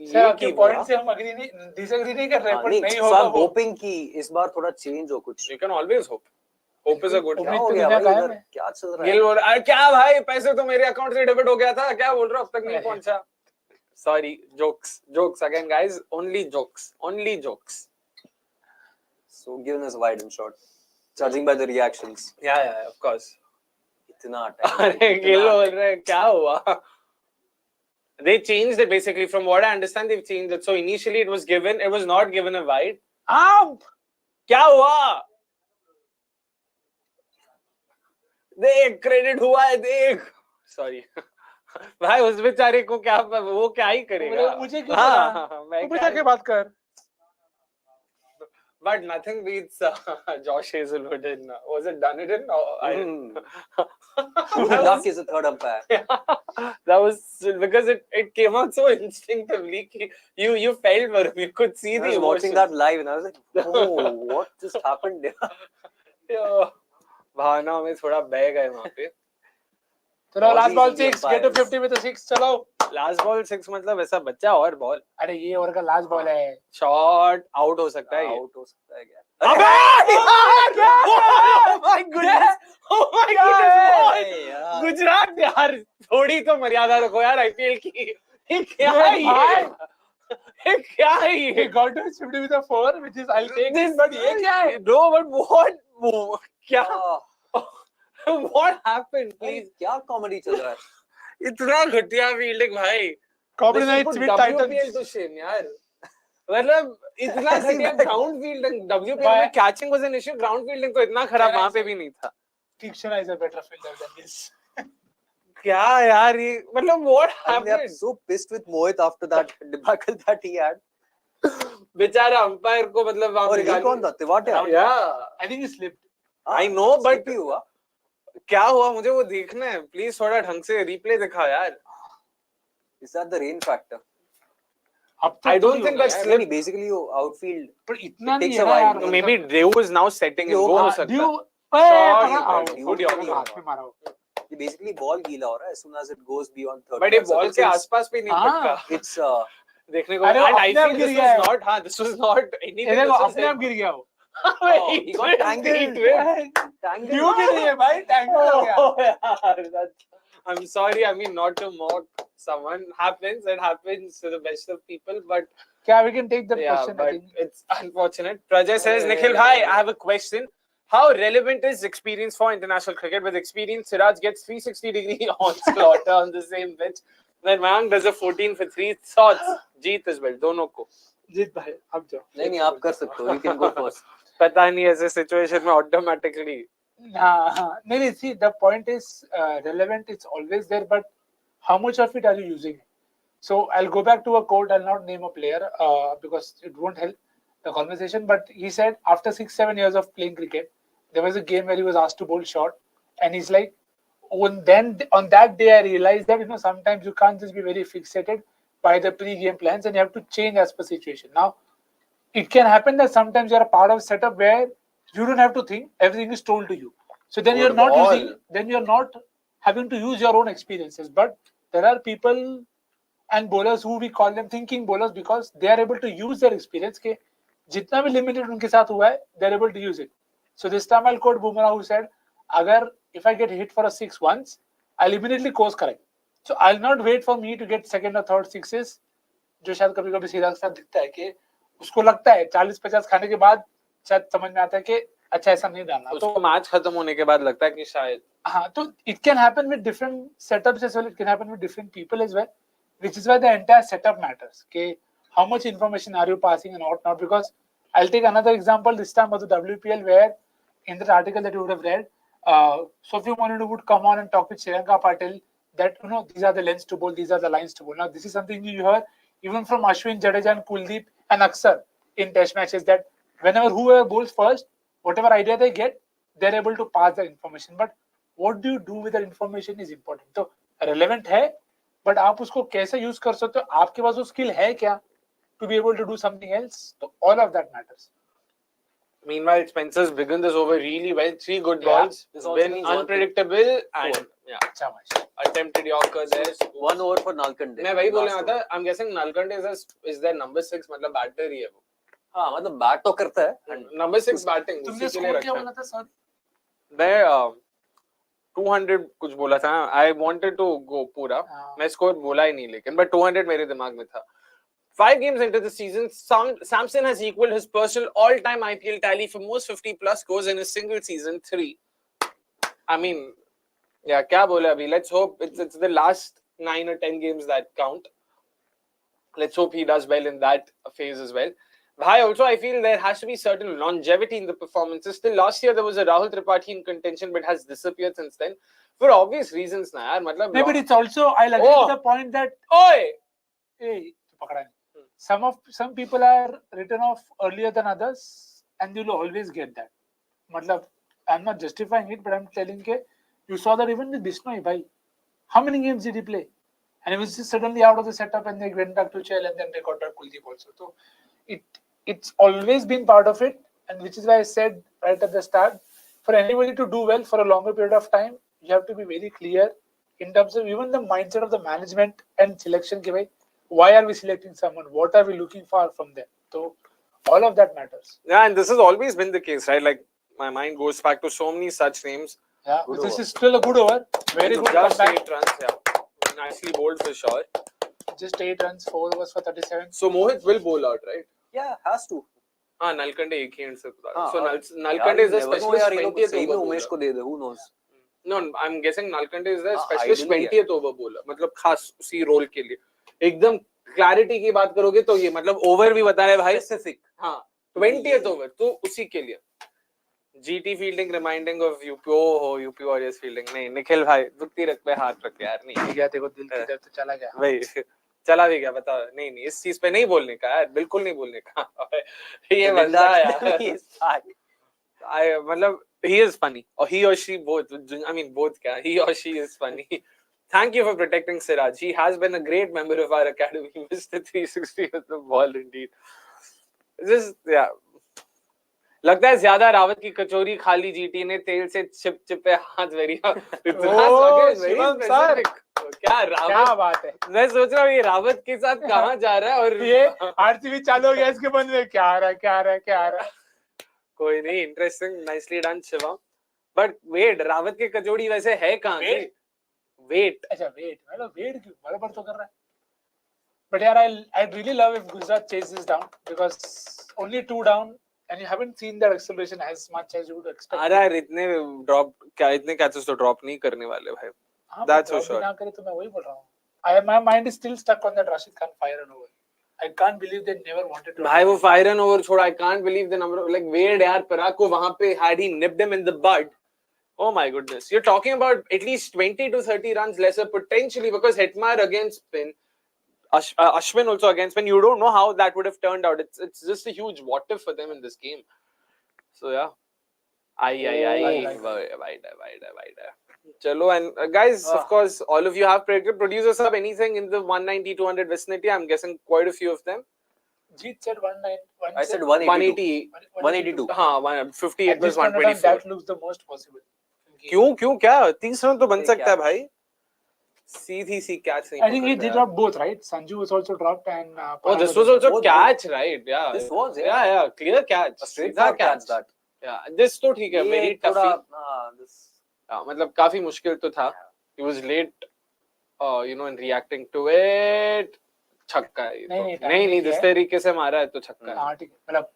Sir आपके point से हम agree नहीं disagree नहीं कर रहे पर नहीं होगा I'm वो। hoping कि इस बार थोड़ा चेंज हो कुछ। You can always hope. Hope is a good Hope thing. क्या हो तो गया दुनिया भाई गायब इधर? है। क्या चल रहा गिल है? बोल रहा है क्या भाई पैसे तो मेरे अकाउंट से डेबिट हो गया था, क्या बोल रहा हूँ अब तक नहीं पहुंचा। Sorry, jokes again guys, only jokes. So given us wide and short, judging by the reactions। Yeah, of course. इतना time। अरे गिल बोल रहे हैं क्या हुआ? They changed it basically. From what I understand, they've changed it. So initially it was not given a wide. क्या हुआ? देख क्रेडिट हुआ है देख। Sorry. भाई उस बेचारे को क्या वो क्या ही करेगा? मुझे क्यों पता? मैं तू जाके बात कर। But nothing beats Josh Hazelwood in was it Dunedin? Luck is the third umpire। That was because it came out so instinctively. You felt for him. You could see I the was watching emotions. that live and I was like, oh, what just happened there? भावना में थोड़ा बह गए वहाँ पे। चलो last ball Aussies 6 get to 50 with a 6 चलो। Last ball 6 मतलब ऐसा बच्चा और बॉल अरे ये ओवर का लास्ट बॉल है। शॉट आउट हो सकता है। आउट हो सकता है क्या? अबे oh my goodness यार। गुजरात यार थोड़ी तो मर्यादा रखो यार आईपीएल की। क्या है ये? क्या है He ये? got to his 50 with a 4, which is I'll take this, but ये क्या है? No, but what? क्या? Ah, What happened? भाई, Please. क्या कॉमेडी चल रहा है? इतना घटिया फील्डिंग भाई. Comedy They should nights put with WPL Titans. to shame, यार. मतलब इतना घटिया ground fielding. WPL में catching was an issue. Ground fielding तो इतना खराब वहाँ पे भी नहीं था. Tikshana is a better fielder than this. क्या यार ये? मतलब what And they are happened? so pissed with Mohit after that debacle that he had. बेचारा अंपायर को मतलब वहाँ और ये निकाल- कौन था? Tewatia? Yeah. I think he slipped. I know, but slip ही हुआ. क्या हुआ मुझे वो देखना है. Please थोड़ा ढंग से replay दिखा यार. Is that the rain factor? अब तो I don't थोड़ी think हो that's गया नहीं, slip. basically वो outfield पर इतना it नहीं takes है a ना while. यार. So maybe Dew is now setting in. Yo, वो हो हाँ, सकता Dew, है. ओए, Shot, पकड़ा, out. good Good yard. हाथ में मारा हो. ये basically ball गीला हो रहा है as soon as it goes beyond 30. But ये बॉल के आसपास भी नहीं हाँ. पटका. It's देखने को. अरे वो And I अपने आप feel गिर this गया was है. not. हाँ, this was not anything. ये देखो This was अपने आप गिर गया वो. he got tangled. Tangled. क्यों गिर रही है भाई? Tangle हो गया. Oh, यार, that's- I'm sorry. I mean, not to mock someone. Happens. It happens to the best of people. But क्या we can take that yeah, question? I but think. it's unfortunate. Prajay says, Nikhil, hi. I have a question. How relevant is experience for international cricket? With experience, Siraj gets 360-degree onslaught on the same pitch. Then Mayank does a 14 for 3 shots. Jeet as well. दोनों को. जीत भाई अब जाओ. नहीं आप कर सकते हो. You can go first. पता नहीं ऐसे situation में automatically. हाँ, नहीं, see, the point is relevant. It's always there, but how much of it are you using? So I'll go back to a quote. I'll not name a player because it won't help the conversation. But he said after 6-7 years of playing cricket, there was a game where he was asked to bowl short, and he's like, on that day I realized that sometimes you can't just be very fixated by the pre-game plans, and you have to change as per situation. Now, it can happen that sometimes you're a part of a setup where you don't have to think; everything is told to you. So then you're not Football. using, then you're not having to use your own experiences. But there are people and bowlers who we call them thinking bowlers because they are able to use their experience. के जितना भी limited उनके साथ हुआ है, they're able to use it. So this time I'll quote Bumrah who said, "अगर if I get hit for a 6 once, I'll immediately course correct. So I'll not wait for me to get second or third sixes." जो शायद कभी-कभी सीधा साथ दिखता है कि उसको लगता है 40-50 खाने के बाद शायद समझ में आता है कि अच्छा ऐसा नहीं डालना. उसको मैच खत्म होने के बाद लगता है कि शायद. हाँ, तो it can happen with different setups as well. It can happen with different people as well, which is why the entire setup matters. Okay, how much information are you passing and what not? Because I'll take another example this time of the WPL where in that article that you would have read, Sophie Molinou would come on and talk with Shriyanka Patil that these are the lengths to bowl, these are the lines to bowl. Now this is something you hear even from Ashwin, Jadeja, and Kuldeep and Aksar in Test matches that whenever whoever bowls first, whatever idea they get, they're able to pass the information. But what do you do with that information is important. तो relevant है, but आप उसको कैसे use कर सकते हो? आपके पास वो skill है क्या to be able to do something else? So all of that matters. Meanwhile, Spencer's begun this over really well. 3 good Yeah. balls. This also Been means one unpredictable and yeah, अच्छा match. attempted Yorker there. 1 over for Nalkande. मैं वही बोलने Last आता. over. I'm guessing Nalkande is their number 6 मतलब batter ही है वो. हाँ मतलब बैट तो करता है. And Number 6 बैटिंग तुमने उसी के लिए score क्या रखा है. बोला था सर? मैं 200 कुछ बोला था. I wanted to go पूरा. मैं स्कोर बोला ही नहीं लेकिन but 200 मेरे दिमाग में था. 5 games into the season, Samson has equaled his personal all-time IPL tally for most 50-plus scores in a single season, 3. I mean, yeah, क्या बोले अभी? Let's hope it's the last 9 or 10 games that count. Let's hope he does well in that phase as well. Bhai, also I feel there has to be certain longevity in the performances. Still last year there was a Rahul Tripathi in contention but has disappeared since then for obvious reasons na yaar. मतलब No, but it's also I'll agree with the point that Oi! पकड़ा नहीं. Some people are written off earlier than others, and you'll always get that. मतलब I'm not justifying it, but I'm telling you, you saw that even with Bisnoy, bhai. How many games did he play? And he was just suddenly out of the setup, and they went back to Chell, and then they got back Kuldeep also. So it's always been part of it, and which is why I said right at the start, for anybody to do well for a longer period of time, you have to be very clear in terms of even the mindset of the management and selection. Ki bhai, why are we selecting someone? What are we looking for from them? So all of that matters. Yeah, and this has always been the case, right? Like my mind goes back to so many such names. Yeah, Good this over. is still a good over. Very good Just comeback. 8 runs, yeah. Nicely bowled for sure. just 8 runs, 4 overs for 37. So Mohit will bowl out, right? Yeah, has to. हाँ नलकंडे एक ही and से बता हाँ, So और Nalkande is a never know specialist यार, ये लोग 20th सही में over उमेश bowler. को दे दे, who knows. No, I'm guessing Nalkande is the हाँ, specialist ideally 20th over bowler. मतलब खास उसी रोल के लिए. एकदम क्लैरिटी की बात करोगे तो ये मतलब ओवर भी बता रहे भाई. Specific. हाँ 20th over तो उसी के लिए. GT fielding reminding of UP. Oh, UP Warriors fielding. नहीं निखिल भाई दुखती रख पे हाथ रख यार नहीं. ठीक है, देखो दिल की तरफ तो चला गया. भाई चला भी गया बता. नहीं इस चीज पे नहीं बोलने का यार, बिल्कुल नहीं बोलने का. ये बंदा यार. मतलब he is funny or he or she both. I mean both क्या, he or she is funny. Thank you for protecting Siraj. He has been a great member of our academy. Mr. 360 with the ball indeed. Just yeah. लगता है ज्यादा रावत की कचौरी खा ली GT ने, तेल से चिपचिपे हाथ वेरी. शिवम सर, क्या रावत, क्या बात है. मैं सोच रहा हूँ ये रावत के साथ कहाँ जा रहा है और ये आरसीबी चालू हो गया इसके बंद में. क्या आ रहा है. कोई नहीं. Interesting, nicely done Shivam. But wait, Rawat की कचौड़ी वैसे है कहाँ से? वेट अच्छा वेट, मतलब वेट क्यों बराबर तो कर रहा है. But यार I really love if Gujarat chases down because only 2 down and you haven't seen that acceleration as much as you would expect. अरे इतने ड्रॉप क्या, इतने कैचेस तो ड्रॉप नहीं करने वाले भाई. हाँ, That's drop for sure. भी ना करे तो मैं वही बोल रहा हूँ. My mind is still stuck on that Rashid Khan fire and over. I can't believe they never wanted to. भाई वो फायर एंड ओवर छोड़ा. I can't believe the number of like Wade यार पराग को वहां पे had he nipped him in the bud. Oh my goodness. You're talking about at least 20 to 30 runs lesser potentially because Hetmar against spin, Ashwin also against spin. You don't know how that would have turned out. It's just a huge what if for them in this game. So yeah. Wide. Chalo, and guys, of course, all of you have predicted. Producers have anything in the 190, 200 vicinity. I'm guessing quite a few of them. Jeet said 191. I said 180. 182. हाँ 158 At this plus point of time, 124. that looks the most possible. क्यों क्या 30 run तो बन Big सकता है catch. भाई. सीधी सी catch नहीं. I think he did drop both, right? Sanju was also dropped and. Oh, this was also catch, right? Yeah. This was, yeah, clear catch. A straight सीधा catch that. Yeah, this तो ठीक है. Very tough. This. मतलब काफी मुश्किल तो था. He was late, in reacting to it. छक्का है ये तो. नहीं जिस तरीके से मारा है तो छक्का है. हाँ ठीक है. मतलब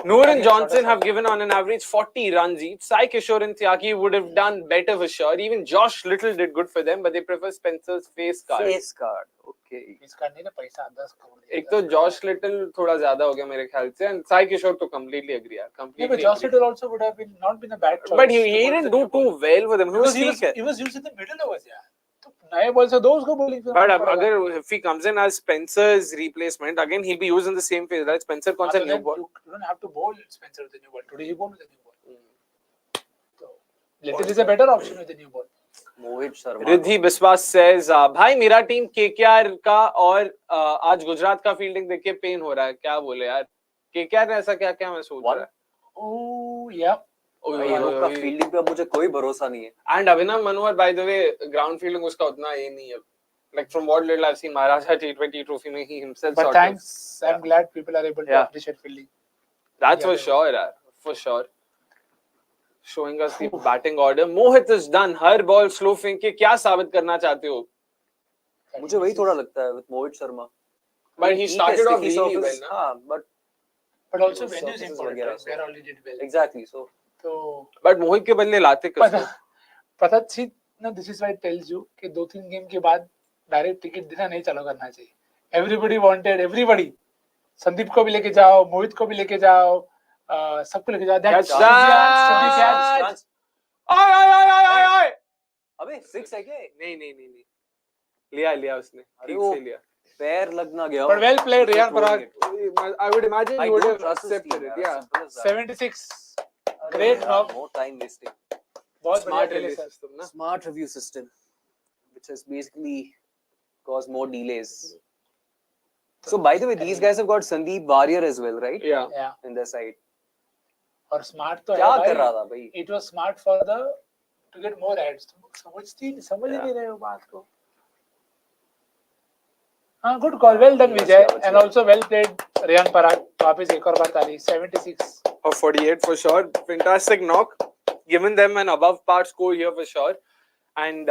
Noor and Johnson have given on an average 40 runs each. Sai Kishore and Tyagi would have done better for sure. Even Josh Little did good for them, but they prefer Spencer's face card. Face card. Okay. Face card नहीं ना, पैसा 10 करोड़. एक तो Josh Little थोड़ा ज्यादा हो गया मेरे ख्याल से, and Sai Kishore तो completely agree यार. Yeah, but Josh Little also would have not been a bad choice. But he didn't do too well for them. He was used in the middle overs यार. तो नए ball से दो उसको bowling. But अगर if he comes in as Spencer's replacement, again he'll be used in the same phase, right? Spencer कौन सा new ball? You don't have to bowl Spencer with the new ball. Today he bowled with the new ball. So Little is a better option with the new ball. Mohit Sharma. Riddhi Biswas says, भाई मेरा team KKR का और आज गुजरात का fielding देख के pen हो रहा है. क्या बोले यार, KKR ने ऐसा क्या क्या मैं सोच रहा है. Oh yeah. ये लोग का फील्डिंग पे मुझे कोई भरोसा नहीं है. And Abhinav Manohar, by the way, ground fielding उसका उतना ये नहीं है. Like from what little I've seen, Maharaja T20 trophy में he himself. But thanks, I'm glad people are able to appreciate fielding. That's for sure, यार, for sure. Showing us the batting order. Mohit is done. Her ball slow फेंक के क्या साबित करना चाहते हो? मुझे वही थोड़ा लगता है with Mohit Sharma. But he started off really well, ना? हाँ, but also venues important. Where all he did well. Exactly. So. But मोहित के बदले लाते किसको? पता थी ना, this is why it tells you कि 2-3 गेम के बाद डायरेक्ट टिकट देना नहीं चालू करना चाहिए. Everybody wanted, everybody. संदीप को भी लेके जाओ, मोहित को भी लेके जाओ, सबको लेके जाओ. That's catch. आय. अबे 6 है क्या? नहीं. लिया उसने. ठीक से लिया. पैर लगना गया. But well played, Riyan Parag. I would imagine you would have accepted it. Yeah. 76. Great knock. More time wasting. बहुत Smart बढ़िया review system system ना. Smart review system, which has basically caused more delays. So by the way, these guys have got Sandeep Warrior as well, right? Yeah. Yeah. In their side. और smart तो है क्या भाई. कर रहा था भाई? It was smart for to get more ads. समझ नहीं रहे हो बात को. हाँ, good call. Well done, Vijay. And also well played, Riyan Parag. वापस एक और बार ताली. 76. Of 48 for sure. Fantastic knock. Given them an above par score here for sure. And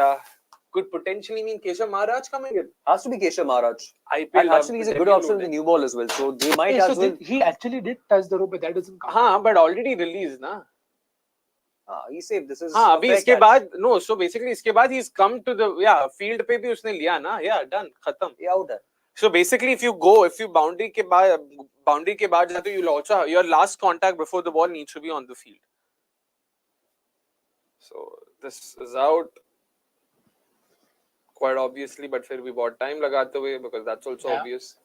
could potentially mean Keshav Maharaj coming in. Has to be Keshav Maharaj. IPL And actually, he's a good option in the new ball as well. So they might Yeah, as so well. he actually did touch the rope, but that doesn't count. हाँ, but already released ना. He's safe. This is. हाँ, a अभी fair इसके catch. बाद no, so basically इसके बाद he's come to the field पे भी उसने लिया ना, done, खत्म. Yeah, out है. So basically, if you boundary के बाद जाते, you'll also your last contact before the ball needs to be on the field. So this is out quite obviously, but फिर भी बहुत time लगाते हुए because that's also obvious.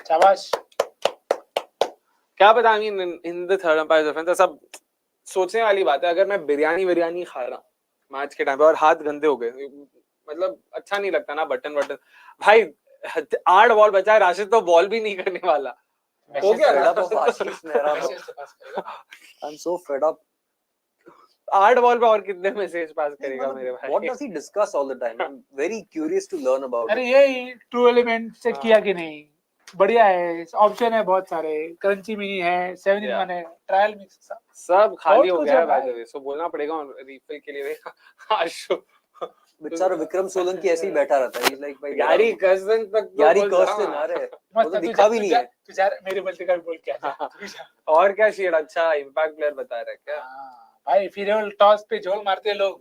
शाबाश. क्या पता, I mean in the third umpire defense सब सोचने वाली बात है. अगर मैं बिरयानी खा रहा मैच के टाइम पे और हाथ गंदे हो गए, मतलब अच्छा नहीं लगता ना. बटन भाई 8 बॉल बचा है, राशिद तो बॉल भी नहीं करने वाला. हो गया ना. I'm so fed up. 8 ball पे और कितने मैसेज पास करेगा मेरे भाई. What does he discuss all the time? I'm very curious to learn about अरे it. ये ट्रू एलिमेंट चेक किया कि नहीं? बढ़िया है, ऑप्शन है बहुत सारे. क्रंची मिनी है, 7 in 1 है, ट्रायल मिक्स सब खाली हो कुछ गया है है भाई. भाई. सो बोलना पड़ेगा रिफिल के लिए. आशु बेचारा विक्रम सोलंकी ऐसे ही बैठा रहता है. He's like भाई यारी कर्जन तक तो यारी बोल कर्जन रहा. अरे वो तो दिखा भी नहीं है. तू जा मेरे बल्ले का बोल क्या है. और क्या शेड अच्छा इंपैक्ट प्लेयर बता रहा है क्या. भाई फिर वो टॉस पे झोल मारते लोग.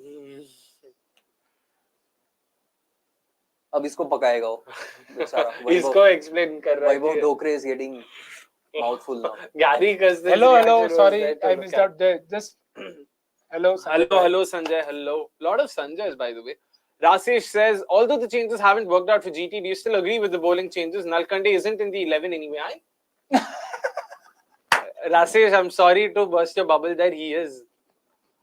अब इसको पकाएगा वो बेचारा. इसको एक्सप्लेन कर रहा है. वैभव डोकरे is getting mouthful now. यारी Curzon. Hello, sorry, I missed out there. Just hello Sanjay. Hello. Lot of Sanjays, by the way. Rasesh says, although the changes haven't worked out for GT, do you still agree with the bowling changes? Nalkande isn't in the 11 anyway. Rasesh, I'm sorry to burst your bubble that he is.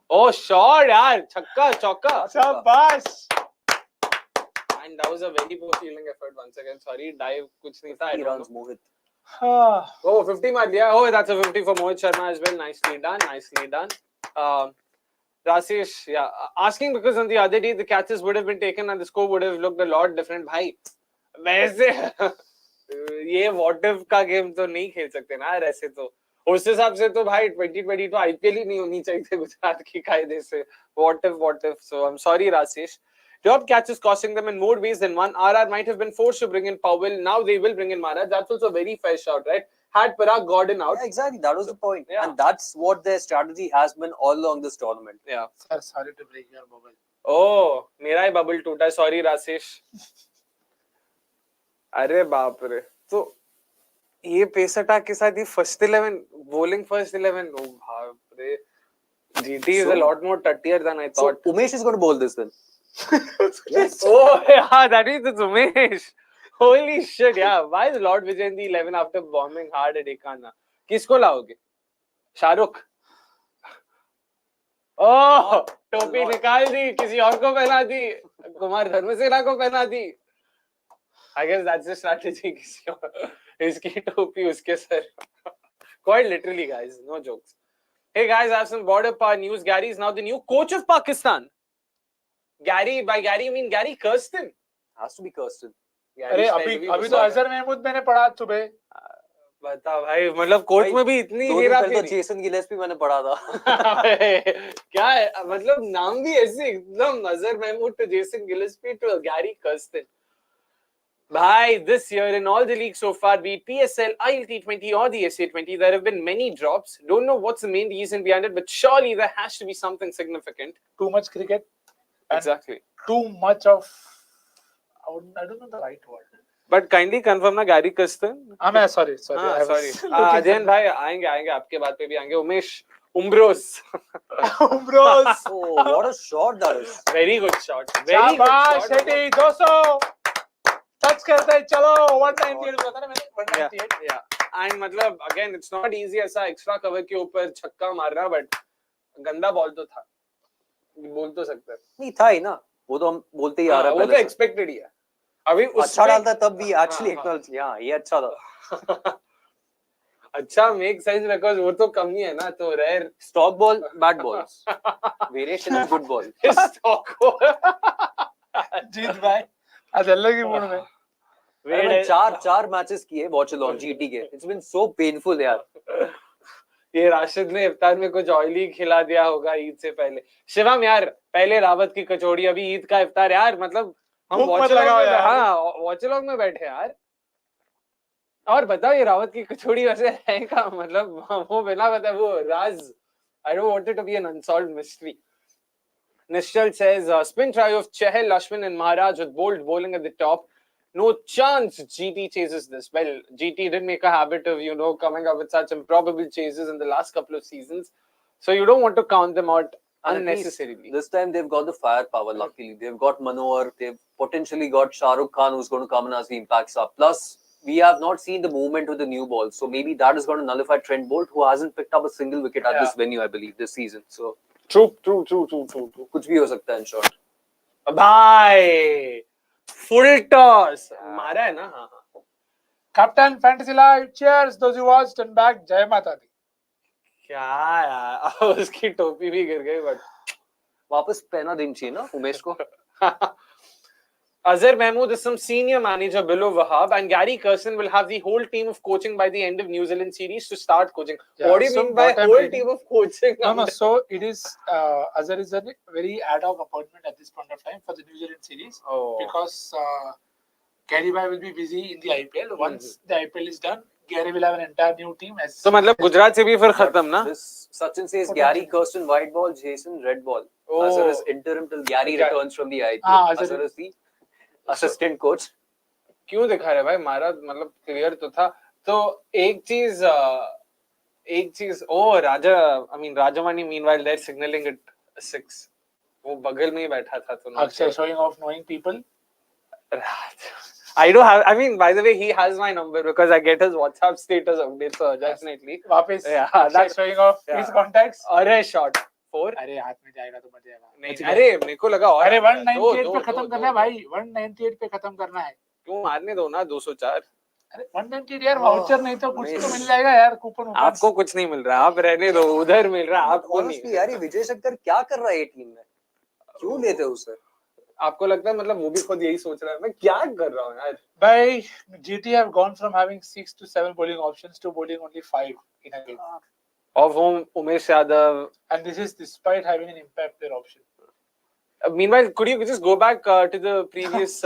Oh, shot, yaar. Chakka, chauka. शाबाश. And that was a very poor fielding effort once again. Sorry, dive kuch nahi tha. I don't runs know. Mohit. Oh, 50 मार दिया. Oh, that's a 50 for Mohit Sharma as well. Nicely done. Rasesh, asking because on the other day the catches would have been taken and the score would have looked a lot different. भाई, वैसे ये what if का game तो नहीं खेल सकते ना यार ऐसे तो. उस हिसाब से तो भाई 2020 तो IPL ही नहीं होनी चाहिए थी गुजरात की कायदे से. What if? So I'm sorry, Rasesh. Drop catches costing them in more ways than one. RR might have been forced to bring in Powell. Now they will bring in Maharaj. That's also a very fair shout, right? Had Parag Gordon out. Yeah, exactly. That was the point. Yeah. And that's what their strategy has been all along this tournament. Yeah. Sir, sorry to break your bubble. Oh, मेरा ही bubble टूटा. Sorry, Rasesh. अरे बाप रे. तो ये pace attack के साथ ये first 11 bowling first 11. Oh बाप रे. GT is a lot more tuttier than I thought. So Umesh is going to bowl this then. Yes. Oh yeah, that is Umesh. Holy shit, yeah. Why is Lord Vijay in the 11 after bombing hard at Ekana? किसको लाओगे? Shah Rukh. Oh, टोपी निकाल दी, किसी और को पहना दी, कुमार धर्मसेना को पहना दी. I guess that's the strategy. किसी और इसकी टोपी उसके sir. Quite literally, guys. No jokes. Hey guys, I have some border power news. Gary is now the new coach of Pakistan. Gary, by Gary you mean Gary Kirsten? Has to be Kirsten. अरे अभी तो अजहर महमूद मैंने पढ़ा सुबह. बता भाई, मतलब coach में भी इतनी हेरा फेरी. तो जेसन गिलेस्पी मैंने पढ़ा था. क्या है मतलब नाम भी ऐसे एकदम Azhar Mahmood to Jason Gillespie to Gary Kirsten. Bhai, this year in all the leagues so far, be it PSL, ILT20 or the SA20, there have been many drops. Don't know what's the main reason behind it, but surely there has to be something significant. Too much cricket. Exactly. Too much of, I don't know the right word. But kindly confirm na Gary Kirsten. I'm sorry. sorry. Ajay bhai आएंगे आपके बात पे भी आएंगे. Umesh Umbros. Oh, what a shot that is. Very good shot. Very good shot. Shetty, 200. Touch करता है चलो 198 होता है ना मैंने 198. Yeah. And मतलब again it's not easy ऐसा extra cover के ऊपर छक्का मारना, but गंदा बॉल तो था. बोल तो सकते हैं. नहीं था ही ना. वो तो हम बोलते ही आ रहा है. वो तो expected ही है. अभी अच्छा डालता है तब भी actually acknowledge. हाँ ये अच्छा था. अच्छा make sense because वो तो कम ही है ना, तो rare. Stock ball, bad balls. Variation is good ball. Stock ball. जीत भाई आज अलग ही मूड में. मैंने चार मैचेस किए Watchalong GT के. It's been so painful यार. ये राशिद ने इफ्तार में कुछ ऑयली खिला दिया होगा ईद से पहले। शिवम यार पहले रावत की कचौड़ी, अभी ईद का इफ्तार यार, मतलब हम वॉचलॉग में बैठे यार। और बताओ ये रावत की कचौड़ी वैसे है का, मतलब वो बिना बताए वो राज, I don't want it to be an unsolved mystery. Nikhil says, spin try of Chahal, Ashwin and Maharaj with bold bowling at the top. No chance GT chases this. Well, GT did make a habit of, coming up with such improbable chases in the last couple of seasons. So you don't want to count them out unnecessarily. This time they've got the firepower, luckily. They've got Manohar, they've potentially got Shah Rukh Khan who's going to come and as the impacts up. Plus, we have not seen the movement with the new ball. So maybe that is going to nullify Trent Bolt, who hasn't picked up a single wicket at this venue, I believe, this season. So True. कुछ भी हो सकता है in short. Bye. Full toss. मारा है ना? हाँ. Captain Fantasy Live, cheers those who watched and back. जय माता दी. क्या यार, उसकी टोपी भी गिर गई, बट वापस पहना देना चाहिए ना उमेश को. Azhar Mahmood is some senior manager below Wahab, and Gary Kirsten will have the whole team of coaching by the end of New Zealand series to start coaching. Yeah, what do you so mean by what I'm whole reading- team of coaching? No. So it is Azhar is a very ad hoc appointment at this point of time for the New Zealand series because Gary Bhai will be busy in the IPL. Once the IPL is done, Gary will have an entire new team. So मतलब गुजरात से भी फिर खत्म ना? This Sachin says Gary Kirsten white ball, Jason red ball. Azhar is interim till Gary returns from the IPL. Azhar is the assistant coach. क्यों दिखा रहे भाई, मारा मतलब क्लियर तो था. तो एक चीज Rajwani meanwhile they're signaling it 6. वो बगल में ही बैठा था तो Akshay showing off knowing people. I don't have. I mean, by the way, he has my number because I get his WhatsApp status updates. So definitely. वापस that's showing off his contacts. अरे shot 4. अरे हाथ में जाएगा तो मर जाएगा. नहीं, अरे मेरे को लगा और. अरे 198 पे खत्म करना है भाई. 198 पे खत्म करना है. क्यों मारने दो ना 204. अरे 198 यार, वाउचर नहीं तो कुछ तो मिल जाएगा यार, कूपन. आपको कुछ नहीं मिल रहा, आप रहने दो, उधर मिल रहा है आपको नहीं. यार ये विजय शंकर क्या कर रहा है ये टीम में, क्यों लेते हो उसे? आपको लगता है मतलब वो भी खुद यही सोच रहा है मैं क्या कर रहा हूँ यार. By GT have gone from having 6 to 7 bowling options to bowling only 5 in a game. Of whom Umesh Yadav. And this is despite having an impact player option. Meanwhile, could you just go back to the previous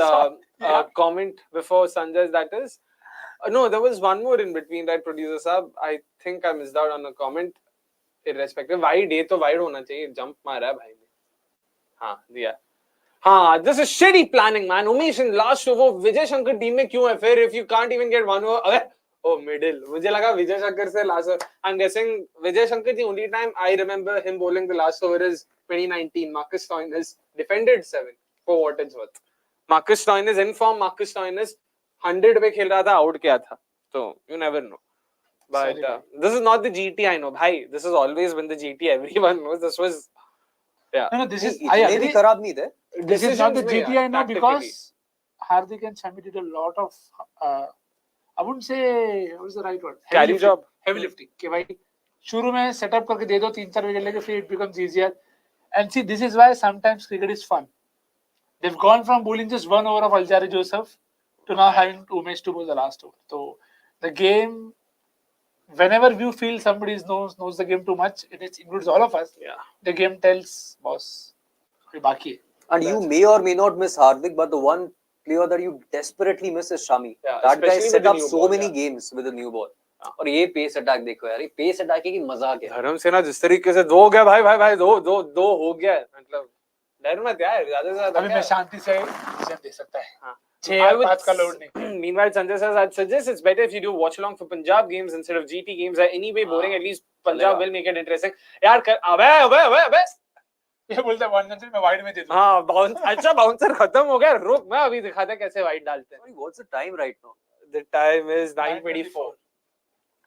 comment before Sanjay's, that is? No, there was one more in between, right, producer Saab? I think I missed out on a comment. Irrespective, wide है तो wide होना चाहिए. Jump मारा है भाई ने. हाँ दिया. हाँ, this is shitty planning, man. Umesh in last over. Vijay Shankar team में क्यों है फिर? If you can't even get one over, अबे, middle. मुझे लगा Vijay Shankar से last over. I'm guessing Vijay Shankar the only time I remember him bowling the last over is 2019. Marcus Stoinis defended 7 for what it's worth. Marcus Stoinis in form. Marcus Stoinis 100 पे खेल रहा था, out किया था. So you never know. But this is not the GT I know, bhai. This has always been the GT. Everyone knows this was. Yeah. No, this is. I agree. खराब नहीं थे. This is not the GT I know because Hardik and Shami did a lot of. I wouldn't say what is the right word. Carry job. Heavy lifting. कि भाई शुरू में setup करके दे दो 3-4 wicket लेके फिर it becomes easier. And see, this is why sometimes cricket is fun. They've gone from bowling just 1 over of Aljari Joseph to now having Umesh to bowl the last over. So the game, whenever you feel somebody knows the game too much, it includes all of us. Yeah. The game tells boss, बाकी है. And you may or may not miss Hardik, but the one player that you desperately miss is Shami. Yeah, that guy especially set with the up new so ball, many games with a new ball. और ये pace attack देखो यार, ये pace attack की मजाक है. धर्म से ना जिस तरीके से 2 हो गया भाई दो हो गया, मतलब डर मत यार, ज्यादा से ज्यादा. अभी मैं शांति से डिसीजन दे सकता है. हाँ. 6-5 का लोड नहीं. Meanwhile, Sanjay says, I'd suggest it's better if you do watch along for Punjab games instead of GT games. Are anyway boring. At least Punjab will make it interesting. यार अबे ये बोलता है 100 में वाइड में दे दूं. हाँ अच्छा बाउंसर खत्म हो गया, रुक मैं अभी दिखाता कैसे वाइड डालते हैं. What's the time right now? The time is 9:24.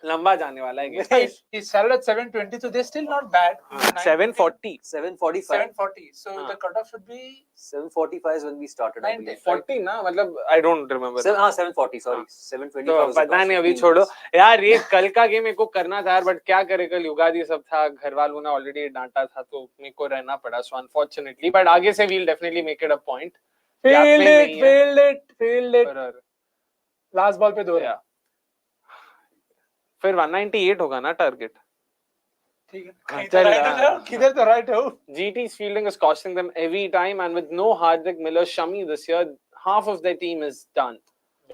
लंबा जाने वाला है game. It started at 7:20, so they're still not bad. 7:40. 7:45. 7:40. So the cutoff should be 7:45 is when we started. I believe. 40 ना, मतलब I don't remember. 7:40. Sorry, 7:25. तो पता नहीं, अभी छोड़ो यार. ये कल का गेम मेरे को करना था यार, बट क्या करे, कल युगादी सब था, घर वालों ने ऑलरेडी डांटा था तो मेरे को रहना पड़ा. सो अनफॉर्चुनेटली, बट आगे से we'll definitely make it a point. Field it. Last ball पे 2 रन. फिर 198 होगा ना टारगेट. ठीक है हाँ, कहीं तो चल right रहा हो, किधर तो right हो. GT's fielding is costing them every time, and with no Hardik Miller, Shami this year, half of their team is done.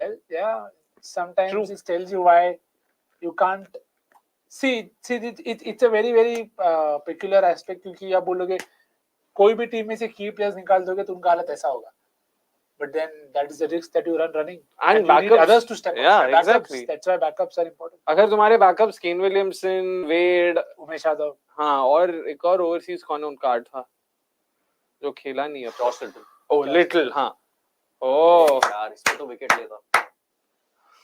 Well, yeah, sometimes True. it tells you why you can't see it's a very very peculiar aspect क्योंकि आप बोलोगे कोई भी team में से key players निकाल दोगे तो उनका हालत ऐसा होगा. But then that is the risk that you run running. And you need backups, others to step up. yeah, And backups, exactly. That's why backups are important. अगर तुम्हारे backups Kane Williamson, Wade, Umesh Yadav. हाँ, और एक और overseas कौन उनका आठ था जो खेला नहीं है. Josh Little. Oh, Little, हाँ. Oh, यार इसमें तो विकेट लेता.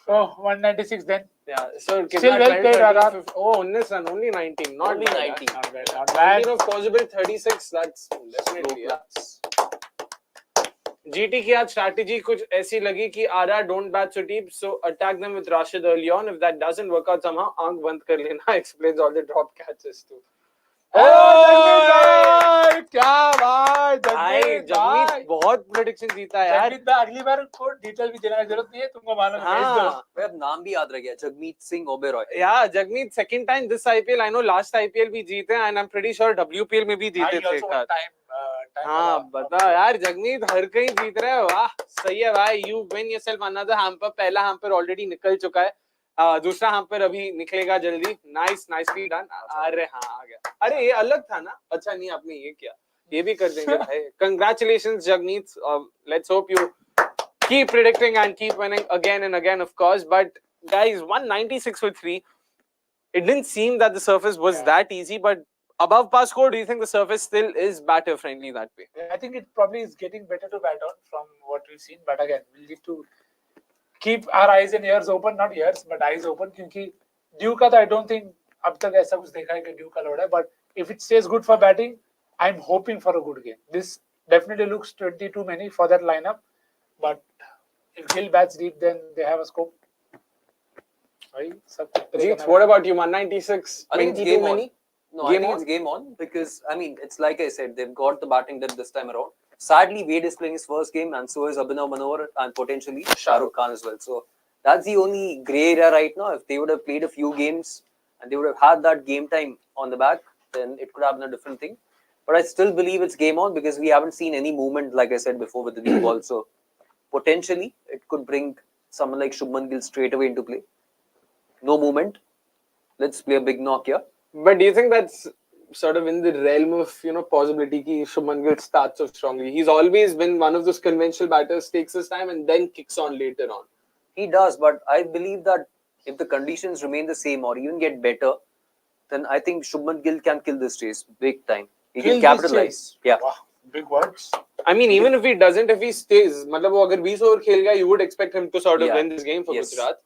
Oh, 196 then. yeah. So Still well played, RR. Oh, 19 run, only 19, not Only bad, 19. Not bad, not bad. 19 of possible 36. That's definitely. Yeah. GT की आज strategy कुछ ऐसी लगी कि RR don't bat so deep, so attack them with Rashid early on. If that doesn't work out somehow, आंख बंद कर लेना. Explains all the drop catches too. भाई क्या भाई जगमीत बहुत प्रेडिक्शन जीता है यार. जगमीत भाई अगली बार को डिटेल भी देने की जरूरत नहीं है तुमको मालूम है भेज दो. भाई अब नाम भी याद रह गया Jagmeet Singh Oberoi. Yeah, Jagmeet second time this IPL. I know last IPL भी जीते and I'm pretty sure WPL में भी जीते थे एक बार. हाँ बता यार जगमीत हर कहीं जीत रहे हो. वाह सही है भाई. You win yourself another hamper. पहला hamper already निकल चुका है. दूसरा hamper अभी निकलेगा जल्दी. Nicely done. अरे हाँ आ गया. अरे ये अलग था ना. अच्छा नहीं आपने ये किया. ये भी कर देंगे भाई. Congratulations Jagmeet. Let's hope you keep predicting and keep winning again and again of course. But guys, 196 for 3. It didn't seem that the surface was that easy, but above par score, do you think the surface still is batter friendly that way? I think it probably is getting better to bat on from what we've seen. But again, we'll need to keep our eyes and ears open, not ears, but eyes open. क्योंकि due का तो I don't think अब तक ऐसा कुछ देखा है कि ड्यू का लोड है. But if it stays good for batting, I'm hoping for a good game. This definitely looks 20 too many for that lineup. But if Gill bats deep, then they have a scope. Jeet, what about you? 196, I think it's 22 game many? on. No, I think it's game on because I mean it's like I said, they've got the batting depth this time around. Sadly, Wade is playing his first game, and so is Abhinav Manohar and potentially Shah Rukh Khan as well. So that's the only grey area right now. If they would have played a few games and they would have had that game time on the back, then it could have been a different thing. But I still believe it's game on because we haven't seen any movement, like I said before, with the new ball. So potentially, it could bring someone like Shubman Gill straight away into play. No movement. Let's play a big knock here. But do you think that's sort of in the realm of, possibility that Shubman Gill starts off strongly? He's always been one of those conventional batters, takes his time and then kicks on later on. He does, but I believe that if the conditions remain the same or even get better, then I think Shubman Gill can kill this chase big time. He can capitalize. Yeah. Wow, big words. I mean, even if he doesn't, if he stays, मतलब वो अगर 20 over खेल गया, you would expect him to sort of win this game for Gujarat.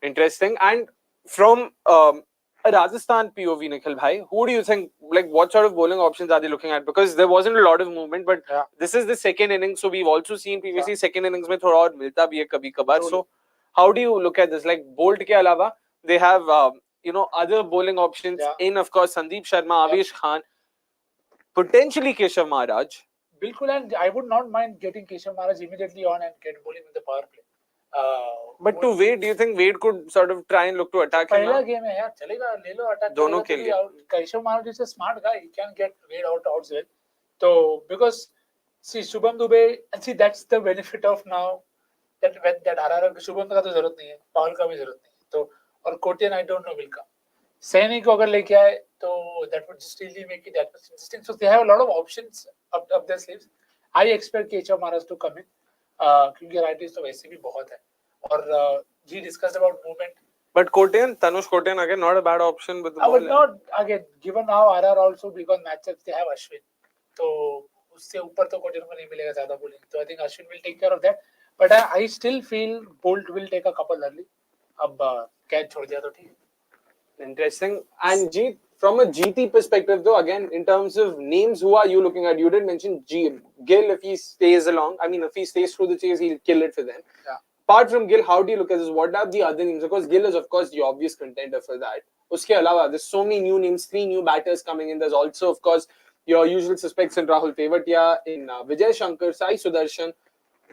Interesting. And from a Rajasthan POV, Nikhil bhai, who do you think, what sort of bowling options are they looking at? Because there wasn't a lot of movement, but this is the second innings, so we've also seen previously second innings में थोड़ा और मिलता भी है कभी कभार. So how do you look at this? Like Bolt के अलावा, they have other bowling options in, of course, Sandeep Sharma, Avesh Khan, potentially Keshav Maharaj. Bilkul, and I would not mind getting Keshav Maharaj immediately on and get bowling with the power play. But to Wade, do you think Wade could sort of try and look to attack him? पहला game है यार, चलेगा ले लो attack. दोनों के लिए. Keshav Maharaj is a smart guy. He can get Wade out as well. So because see Shubham Dubey, and see that's the benefit of now that RR Shubham का तो जरूरत नहीं है, Paul का भी जरूरत नहीं है. तो और Kotian I don't know will come. Saini को अगर लेके आए तो that would just really make it that much interesting. So they have a lot of options up their sleeves. I expect Keshav Maharaj to come in. क्योंकि rightist तो वैसे भी बहुत है और जी discussed about movement. But Kotian, Tanush Kotian again not a bad option with the ball. I would not again given how RR also because matchups they have Ashwin, तो उससे ऊपर तो Kotian को नहीं मिलेगा ज़्यादा bowling. So I think Ashwin will take care of that. But I still feel Bolt will take a couple early. अब catch छोड़ दिया तो ठीक. Interesting. And Jeet, from a GT perspective though, again in terms of names, who are you looking at? You did mention Gill. If he stays along, I mean if he stays through the chase, he'll kill it for them. Yeah. Apart from Gill, how do you look at this? What are the other names? Because Gill is of course the obvious contender for that. Uske alawa, there's so many new names, 3 new batters coming in. There's also of course your usual suspects in Rahul Tewatia, in Vijay Shankar, Sai Sudarshan.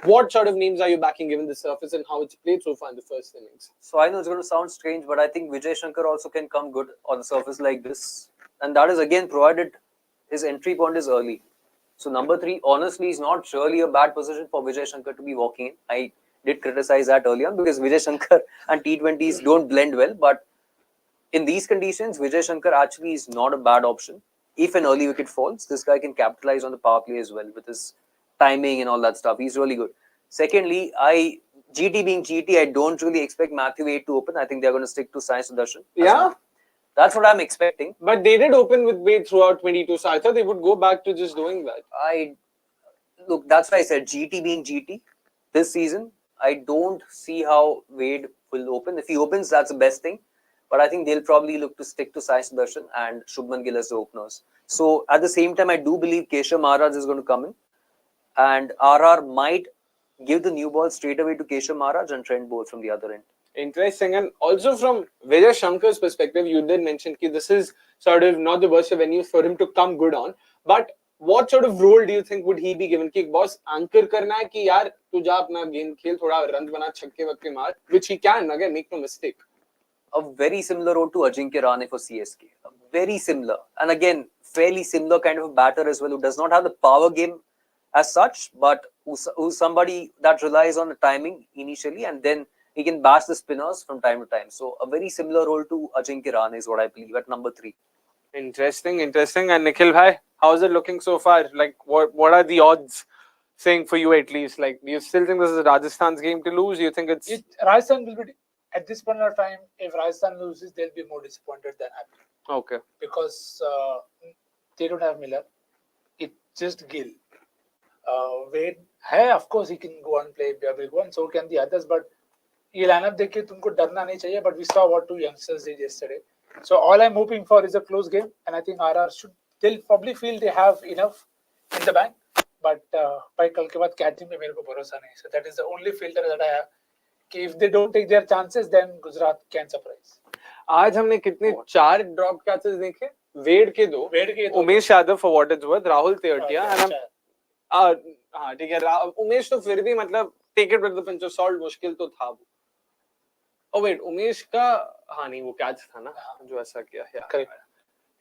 What sort of names are you backing given the surface and how it's played so far in the first innings? So I know it's going to sound strange, but I think Vijay Shankar also can come good on the surface like this. and that is again provided his entry point is early. So number 3, honestly, is not really a bad position for Vijay Shankar to be walking in. I did criticize that earlier because Vijay Shankar and T20s don't blend well, but in these conditions, Vijay Shankar actually is not a bad option. If an early wicket falls, this guy can capitalize on the power play as well with his timing and all that stuff. He's really good. Secondly, GT being GT, I don't really expect Matthew Wade to open. I think they're going to stick to Sai Sudarshan. Yeah. That's what I'm expecting. But they did open with Wade throughout 22, so I thought they would go back to just doing that. Look, that's why I said GT being GT this season. I don't see how Wade will open. If he opens, that's the best thing. But I think they'll probably look to stick to Sai Sudarshan and Shubman Gill as the openers. So at the same time, I do believe Keshav Maharaj is going to come in, and RR might give the new ball straight away to Keshav Maharaj and Trent Bolt from the other end. Interesting. And also from Vijay Shankar's perspective, you did mention that this is sort of not the worst of venues for him to come good on. But what sort of role do you think would he be given? Ki boss anchor karna hai ki yaar tu ja apna game khel, thoda runs bana, chhakke wakke maar, which he can, again, make no mistake. A very similar role to Ajinkya Rahane for CSK. Very similar. And again, fairly similar kind of a batter as well, who does not have the power game as such, but who's somebody that relies on the timing initially, and then he can bash the spinners from time to time. So a very similar role to Ajinkya Rahane is what I believe at number 3. Interesting. And Nikhil bhai, how is it looking so far? Like, what are the odds saying for you at least? Like, do you still think this is Rajasthan's game to lose? Do you think it's... Rajasthan will be, at this point of time, if Rajasthan loses, they'll be more disappointed than happy. Okay. Because they don't have Miller. It's just Gill. Wade, hey, of course, he can go and play a big one. So can the others. But ये lineup देख के तुमको डरना नहीं चाहिए. But we saw what 2 youngsters did yesterday. So all I'm hoping for is a close game. And I think RR they'll probably feel they have enough in the bank. But by कल के बाद catching में मेरे को भरोसा नहीं. So that is the only filter that I have. If they don't take their chances, then Gujarat can surprise. आज हमने कितने 4 ड्रॉप कैचेस देखे? वेड के 2, Umesh Yadav for what it's worth, Rahul Tewatia, हाँ ठीक है, उमेश तो फिर भी मतलब take it with the pinch of salt, मुश्किल तो था वो. Oh wait, उमेश का हाँ नहीं वो कैच था ना जो ऐसा किया. Yeah, correct.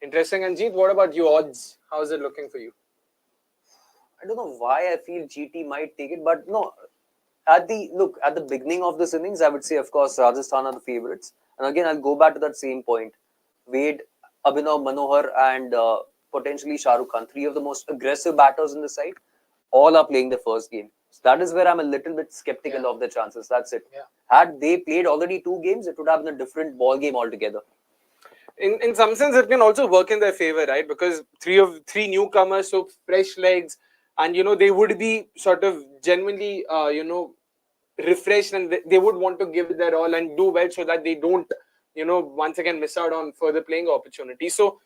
Interesting. And Jeet, what about you? Odds? How is it looking for you? I don't know why I feel GT might take it, but no. At the beginning of this innings, I would say, of course, Rajasthan are the favourites. And again, I'll go back to that same point. Wade, Abhinav Manohar, and potentially Shah Rukh Khan, 3 of the most aggressive batters in the side, all are playing the first game. So that is where I'm a little bit skeptical of the chances. That's it. Yeah. Had they played already 2 games, it would have been a different ball game altogether. In some sense, it can also work in their favour, right? Because 3 newcomers, so fresh legs, and they would be sort of genuinely, refreshed, and they would want to give it their all and do well so that they don't, once again miss out on further playing opportunities. So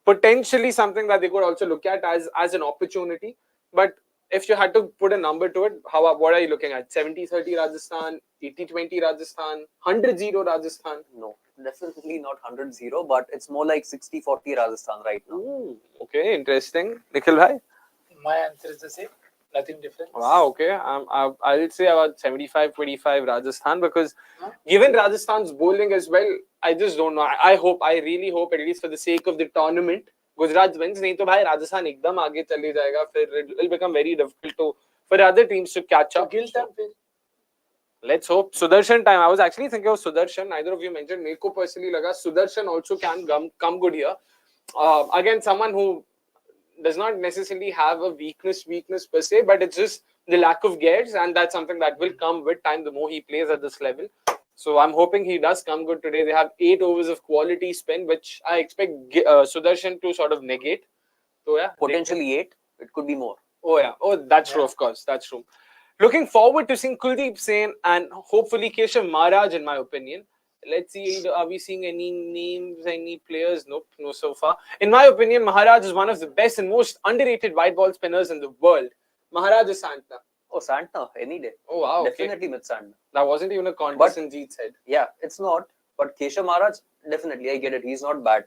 potentially something that they could also look at as an opportunity. But if you had to put a number to it, what are you looking at? 70-30 Rajasthan, 80-20 Rajasthan, 100-0 Rajasthan? No, definitely not 100-0, but it's more like 60-40 Rajasthan right now. Ooh, okay, interesting. Nikhil bhai? My answer is the same. Nothing different. Wow, okay. I'll say about 75-25 Rajasthan, because given Rajasthan's bowling as well, I just don't know. I really hope, at least for the sake of the tournament, Gujarat wins. नहीं तो भाई Rajasthan एकदम आगे चले जाएगा. फिर it will become very difficult for other teams to catch up. Let's hope. Sudarshan time. I was actually thinking of Sudarshan. Neither of you mentioned. मेरे को personally लगा Sudarshan also can come good here. Again, someone who does not necessarily have a weakness per se, but it's just the lack of gears, and that's something that will come with time the more he plays at this level. So I'm hoping he does come good today. They have 8 overs of quality spin, which I expect Sudarshan to sort of negate. So yeah, potentially 8. It could be more. Oh yeah. Oh, that's true. Of course, that's true. Looking forward to seeing Kuldeep Sen and hopefully Keshav Maharaj, in my opinion. Let's see, are we seeing any names, any players? Nope, no so far. In my opinion, Maharaj is one of the best and most underrated white ball spinners in the world. Maharaj is Santner. Oh, Santner, any day. Oh, wow. Definitely with Santner. That wasn't even a contest in Jeet's head. Yeah, it's not. But Keshav Maharaj, definitely, I get it. He's not bad.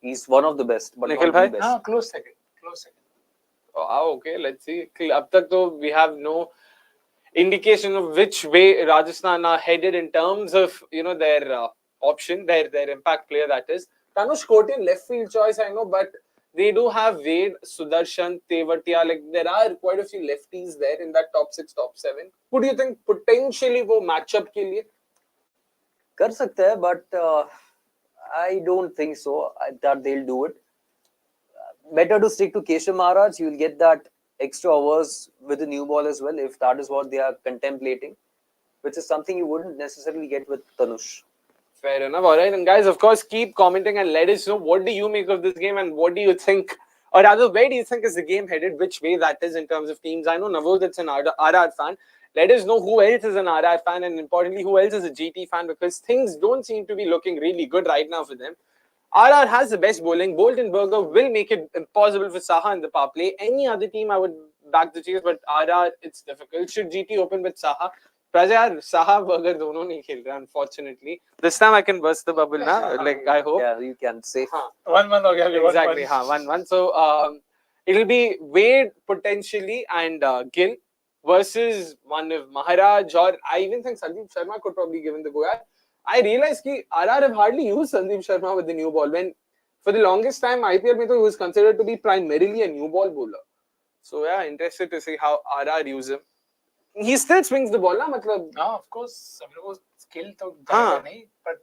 He's one of the best, but Nikhil not the best. Close second. Oh, okay, let's see. Up tak to we have no indication of which way Rajasthan are headed in terms of their option, their impact player, that is. Tanush Kotin, left field choice, I know, but they do have Wade, Sudarshan, Tewatia. Like, there are quite a few lefties there in that top 6, top 7. Who do you think potentially वो matchup के लिए? कर सकते हैं, but I don't think so that they'll do it. Better to stick to Keshav Maharaj. You'll get that extra overs with the new ball as well, if that is what they are contemplating, which is something you wouldn't necessarily get with Tanush. Fair enough. All right. And guys, of course, keep commenting and let us know what do you make of this game and what do you think, or rather, where do you think is the game headed, which way that is in terms of teams. I know Navod's an RR fan. Let us know who else is an RR fan and importantly, who else is a GT fan, because things don't seem to be looking really good right now for them. RR has the best bowling. Bolton Burger will make it impossible for Saha in the power play. Any other team, I would back the Chase, but RR, it's difficult. Should GT open with Saha? Praja, Saha, Burger, dono nahi khel rahe, unfortunately. This time I can burst the bubble now. Like, I hope. Yeah, you can say. 1-1 ho gaya. Exactly. 1-1. So, it'll be Wade potentially and Gill versus one of Maharaj, or I even think Sandeep Sharma could probably give him the go. I realized that RR have hardly used Sandeep Sharma with the new ball. When for the longest time, IPL mein he was considered to be primarily a new ball bowler. So yeah, interested to see how RR use him. He still swings the ball, na? मतलब. No, of course. अब वो skill तो जाएगा नहीं, but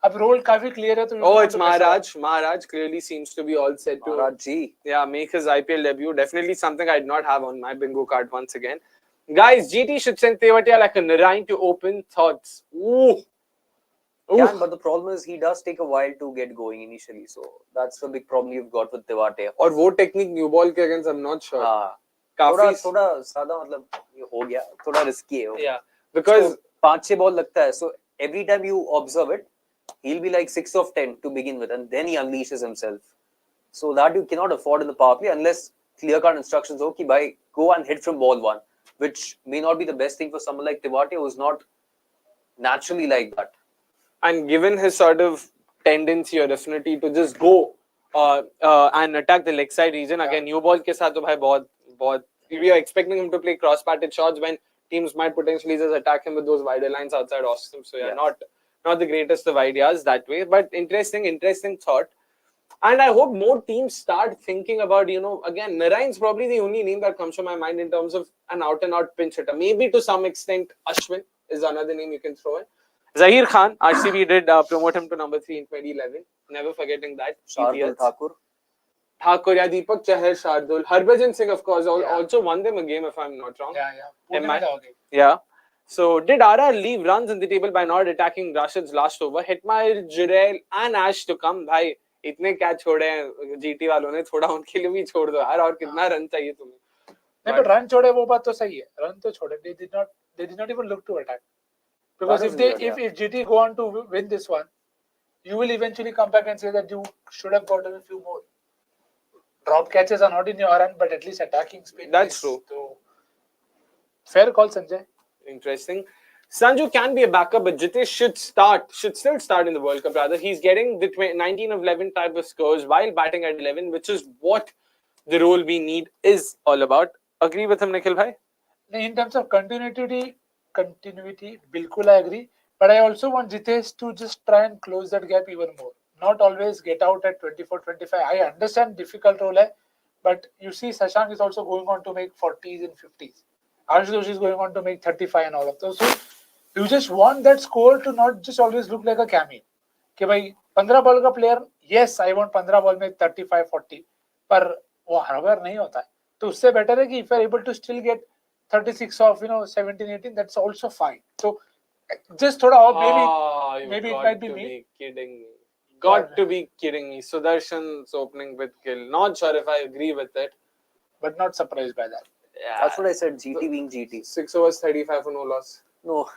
अब role काफी clear है तो. Oh, it's Maharaj. Maharaj clearly seems to be all set to. Maharaj ji. Yeah, make his IPL debut. Definitely something I did not have on my bingo card once again. Guys, GT should send Tewatia like a Narayan to open. Thoughts? Ooh. Can, but the problem is he does take a while to get going initially, so that's the big problem you've got with Tewatia. और वो technique new ball के against I'm not sure. हाँ. काफी थोड़ा सादा मतलब ये हो गया, थोड़ा risky है वो. Yeah, because 5-6 ball लगता है, so every time you observe it, he'll be like 6 of 10 to begin with, and then he unleashes himself. So that you cannot afford in the power play unless clear-cut instructions ho कि भाई go and hit from ball 1, which may not be the best thing for someone like Tewatia who's not naturally like that. And given his sort of tendency or affinity to just go and attack the leg side region, again, new ball ke saath to bhai bahut, we are expecting him to play cross-patted shots when teams might potentially just attack him with those wider lines outside Austin. So yeah, not the greatest of ideas that way, but interesting thought. And I hope more teams start thinking about, again, Narayan's probably the only name that comes to my mind in terms of an out-and-out pinch hitter. Maybe to some extent, Ashwin is another name you can throw in. Zahir Khan, RCB did promote him to number 3 in 2011. Never forgetting that. Shardul Thakur, yeah, Deepak Chahar, Shardul. Harbhajan Singh, of course, also won them a game, if I'm not wrong. Yeah. So, did RR leave runs in the table by not attacking Rashid's last over? Hetmyer, Jurel, and Ash to come. Bhai, इतने catch छोड़े हैं GT वालों ने, थोड़ा उनके लिए भी छोड़ दो यार, और कितना रन चाहिए तुम्हें? नहीं, but रन छोड़े वो बात तो सही है. रन तो छोड़े. They did not even look to attack. Because if GT go on to win this one, you will eventually come back and say that you should have gotten a few more. Drop catches are not in your hand, but at least attacking spin. That's true. So, fair call, Sanjay. Interesting. Sanju can be a backup, but Jitesh should still start in the World Cup. Rather, he's getting the 19 of 11 type of scores while batting at 11, which is what the role we need is all about. Agree with him, Nikhil bhai? In terms of continuity, bilkul I agree. But I also want Jitesh to just try and close that gap even more. Not always get out at 24-25. I understand difficult role hai, but you see Shashank is also going on to make 40s and 50s. Ashutosh is going on to make 35 and all of those. So you just want that score to not just always look like a cameo. कि भाई 15 ball का player, yes, I want 15 ball में 35-40, पर वो हर बार नहीं होता है. तो उससे better है कि if you are able to still get 36 of 17-18, that's also fine. So just thoda off, maybe it might be me. Kidding me. Got to be kidding me. Sudarshan's opening with Gill. Not sure if I agree with it, but not surprised by that. Yeah. That's what I said. GT being GT. 6 overs, 35 for no loss. No,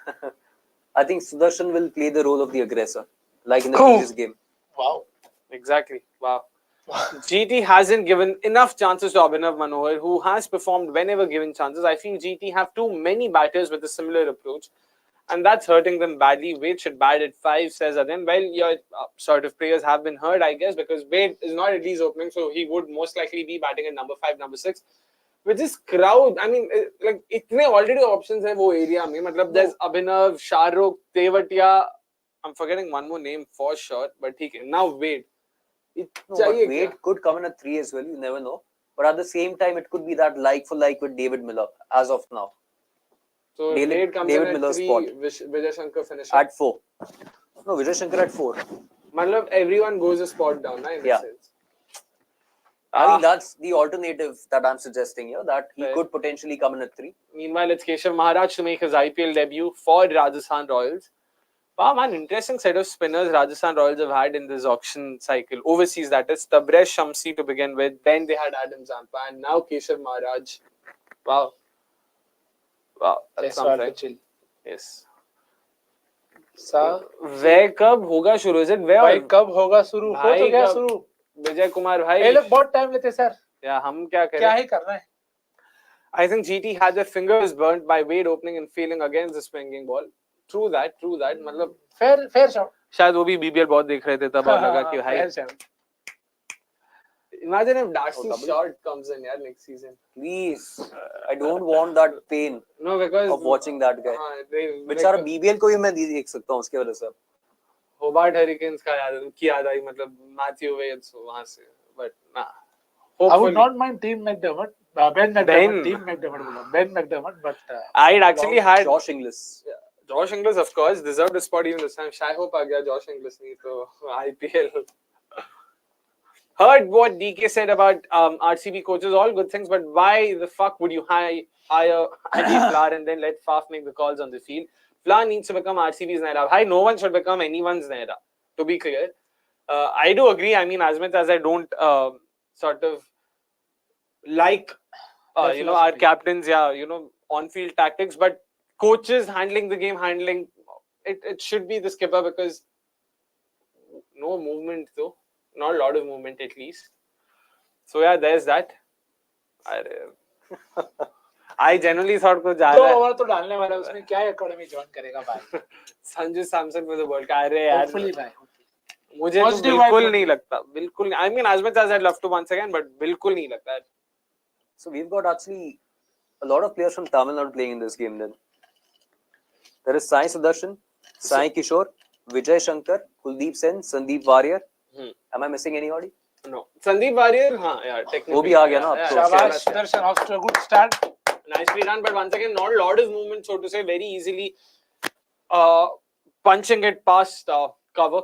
I think Sudarshan will play the role of the aggressor, like in the previous game. Wow. Exactly. Wow. GT hasn't given enough chances to Abhinav Manohar, who has performed whenever given chances. I feel GT have too many batters with a similar approach, and that's hurting them badly. Wade should bat at 5, says Adin. Well, your sort of prayers have been heard, I guess, because Wade is not at least opening, so he would most likely be batting at number 5, number 6. With this crowd, I mean, like, itne already options hai wo area mein. Matlab, there's Abhinav, Shah Rukh, Tewatia. I'm forgetting one more name for sure, but now Wade. No, but Wade could come in at 3 as well. You never know. But at the same time, it could be that like for like with David Miller as of now. So Wade comes in at 3, Vijay Shankar finishes at 4. No, Vijay Shankar at 4. Matlab, everyone goes a spot down, right? Yeah. I mean, that's the alternative that I'm suggesting here, that he could potentially come in at 3. Meanwhile, it's Keshav Maharaj to make his IPL debut for Rajasthan Royals. Wow, man, interesting set of spinners Rajasthan Royals have had in this auction cycle. Overseas, that is. Tabresh Shamsi to begin with. Then they had Adam Zampa. And now Keshav Maharaj. Wow. Wow, that's something. Yes. Where कब होगा शुरू? Is it where? भाई कब होगा शुरू? हो तो गया शुरू. विजय कुमार भाई. ये लोग बहुत टाइम लेते सर. या हम क्या करें? क्या ही करना है? I think GT had their fingers burnt by Wade opening and failing against the swinging ball. True that. मतलब fair shot. शायद वो भी BBL बहुत देख रहे थे तब और लगा कि भाई. Imagine if Darcy's shot comes in next season. Please, I don't want that pain. No, because of watching that guy. बेचारा BBL को भी मैं देख सकता हूँ उसके वजह से. Hobart Hurricanes का याद आई मतलब Matthew Wade वहाँ से, but nah. I would not mind Team McDermott. Ben McDermott, but I'd actually had Josh Inglis. Yeah. Josh Inglis, of course, deserved a spot even this time. Shai hope आ गया Josh Inglis नहीं तो IPL. Heard what DK said about RCB coaches, all good things, but why the fuck would you hire Adi Flower and then let Faf make the calls on the field? Flower needs to become RCB's Naira. Hi, no one should become anyone's Naira, to be clear. I do agree. I mean, as much as I don't sort of like, our captains, on-field tactics, but coaches handling the game, it should be the skipper because no movement though. Not a lot of movement at least. So yeah, there's that. I generally thought कुछ जा रहा है. 2 over तो डालने वाला है उसमें क्या एकेडमी ज्वाइन करेगा भाई. Sanju Samson for the World Cup. अरे यार. Hopefully भाई. मुझे तो बिल्कुल नहीं लगता. बिल्कुल. I mean, as much as I'd love to once again, but बिल्कुल नहीं लगता. So we've got actually a lot of players from Tamil Nadu playing in this game then. There is Sai Sudarshan, Sai Kishore, Vijay Shankar, Kuldeep Sen, Sandeep Warrior. Am I missing anybody? No. Sandeep Warrier, technically. वो भी आ गया ना. शाबाश Sudarshan, off to a good start. Nicely done, but once again, not a lot of movement, so to say, very easily punching it past cover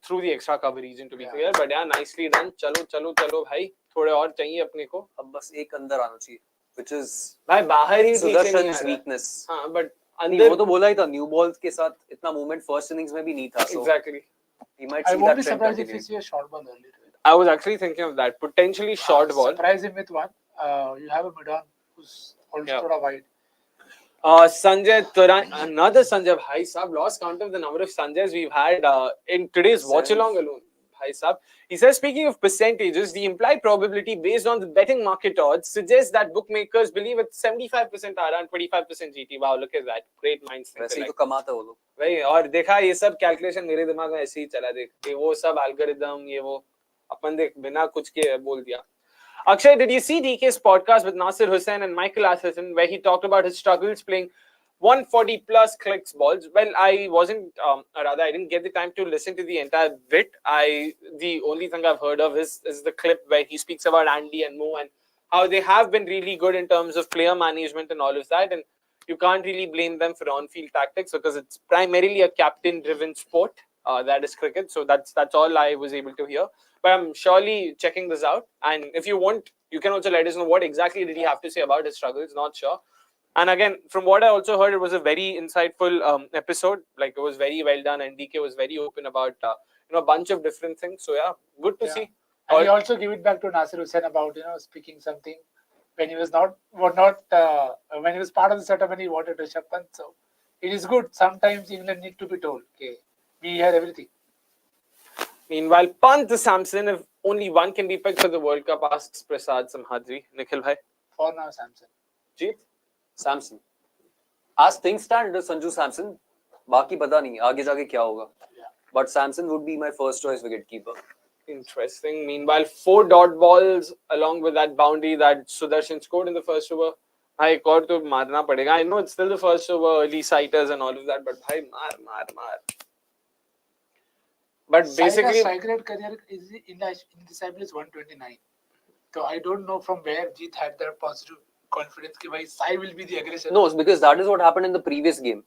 through the extra cover region to be clear. But yeah, nicely done. चलो भाई, थोड़े और चाहिए अपने को. अब बस एक अंदर आना चाहिए, which is भाई बाहर ही Sudarshan's weakness. हाँ, but अंदर वो तो बोला ही था, न्यू बॉल्स के साथ इतना movement first innings में भी नहीं था. So exactly. He might see I won't that be trend surprised if continue. he see a short ball early. I was actually thinking of that. Potentially short ball. Surprise him with one. You have a mid-on who's also sort of wide. Sanjay Turan, another Sanjay Bhai Saab, lost count of the number of Sanjays we've had in today's Watchalong alone. Bhai Saab. He says, speaking of percentages, the implied probability based on the betting market odds suggests that bookmakers believe it's 75% RR and 25% GT. Wow, look at that. Great minds. वैसे ही तो कमाता वो लोग. भाई और देखा ये सब कैलकुलेशन मेरे दिमाग में ऐसे ही चला देख ये वो सब एल्गोरिदम ये वो अपन देख बिना कुछ के बोल दिया. Akshay, did you see DK's podcast with Nasir Hussain and Michael Atherton where he talked about his struggles playing 140 plus clicks balls? Well, I didn't get the time to listen to the entire bit. The only thing I've heard of is the clip where he speaks about Andy and Mo and how they have been really good in terms of player management and all of that. And you can't really blame them for on-field tactics because it's primarily a captain-driven sport. That is cricket. So that's all I was able to hear. But I'm surely checking this out. And if you want, you can also let us know what exactly did he have to say about his struggles. Not sure. And again, from what I also heard, it was a very insightful episode. Like it was very well done, and DK was very open about a bunch of different things. So yeah, good to see. And he also give it back to Nasir Hussain about speaking something when he was when he was part of the setup when he wanted to shut Pant. So it is good. Sometimes England need to be told, okay, we hear everything. Meanwhile, Pant Samson, if only one can be picked for the World Cup, asks Prasad Samhadri. Nikhil bhai. For now, Samson. Jeet? Samson. As things stand, it is Sanju Samson. बाकी पता नहीं आगे जाके क्या होगा. But Samson would be my first choice wicketkeeper. Interesting. Meanwhile, 4 dot balls along with that boundary that Sudarshan scored in the first over. Bhai, एक और तो मारना पड़ेगा. I know it's still the first over, early sighters and all of that, but bhai, maar. But Sai ka basically, strike rate career is in this IPL is 129. So I don't know from where Jeet had that positive confidence कि भाई Sai will be the aggressor. No, it's because that is what happened in the previous game.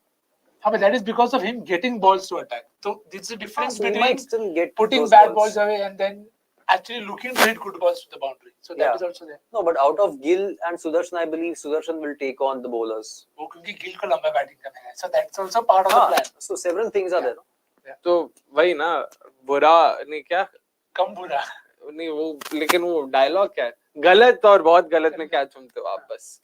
But that is because of him getting balls to attack. So there's a difference So he between might still get putting those bad balls away and then actually looking to hit good balls to the boundary. So that Yeah. is also there. No, but out of Gill and Sudarshan, I believe Sudarshan will take on the bowlers. वो क्योंकि गिल को लंबा batting करना है. So that's also part of the हाँ, plan. so several things are Yeah. there. तो वही ना, बुरा नहीं क्या कम बुरा. नहीं वो, लेकिन वो डायलॉग क्या है, गलत और बहुत गलत में क्या चुनते हो आप बस.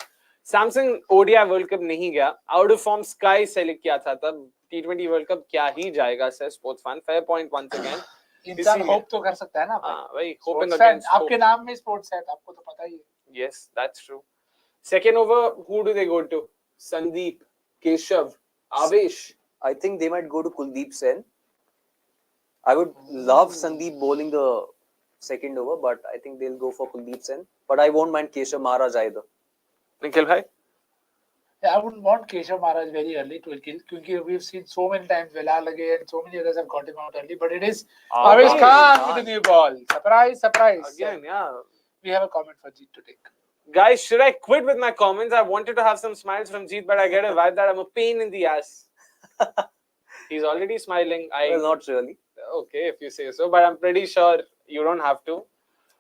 सैमसंग ओडीआई वर्ल्ड कप नहीं गया, out of form sky select किया था, तब टी20 वर्ल्ड कप क्या ही जाएगा sir. Sports fan, fair point once again. इंसान होप तो कर सकता है ना. हां भाई, होपिंग Sports fan, अगेंस्ट आपके नाम में स्पोर्ट्स है, आपको तो पता ही है. Yes, that's true. Second over, who do they go to? Sandeep, Keshav, Avesh. I think they might go to Kuldeep Sen. I would love Sandeep bowling the second over, but I think they'll go for Kuldeep Sen. But I won't mind Keshav Maharaj either. Nikhil bhai? Yeah, I wouldn't want Keshav Maharaj very early to kill because we've seen so many times Velal again and so many others have got him out early. But it is Avesh Khan with a new ball. Surprise, surprise. Again, yeah. We have a comment for Jeet to take. Guys, should I quit with my comments? I wanted to have some smiles from Jeet, but I get a vibe that I'm a pain in the ass. He's already smiling. Well, not really. Okay, if you say so, but I'm pretty sure you don't have to.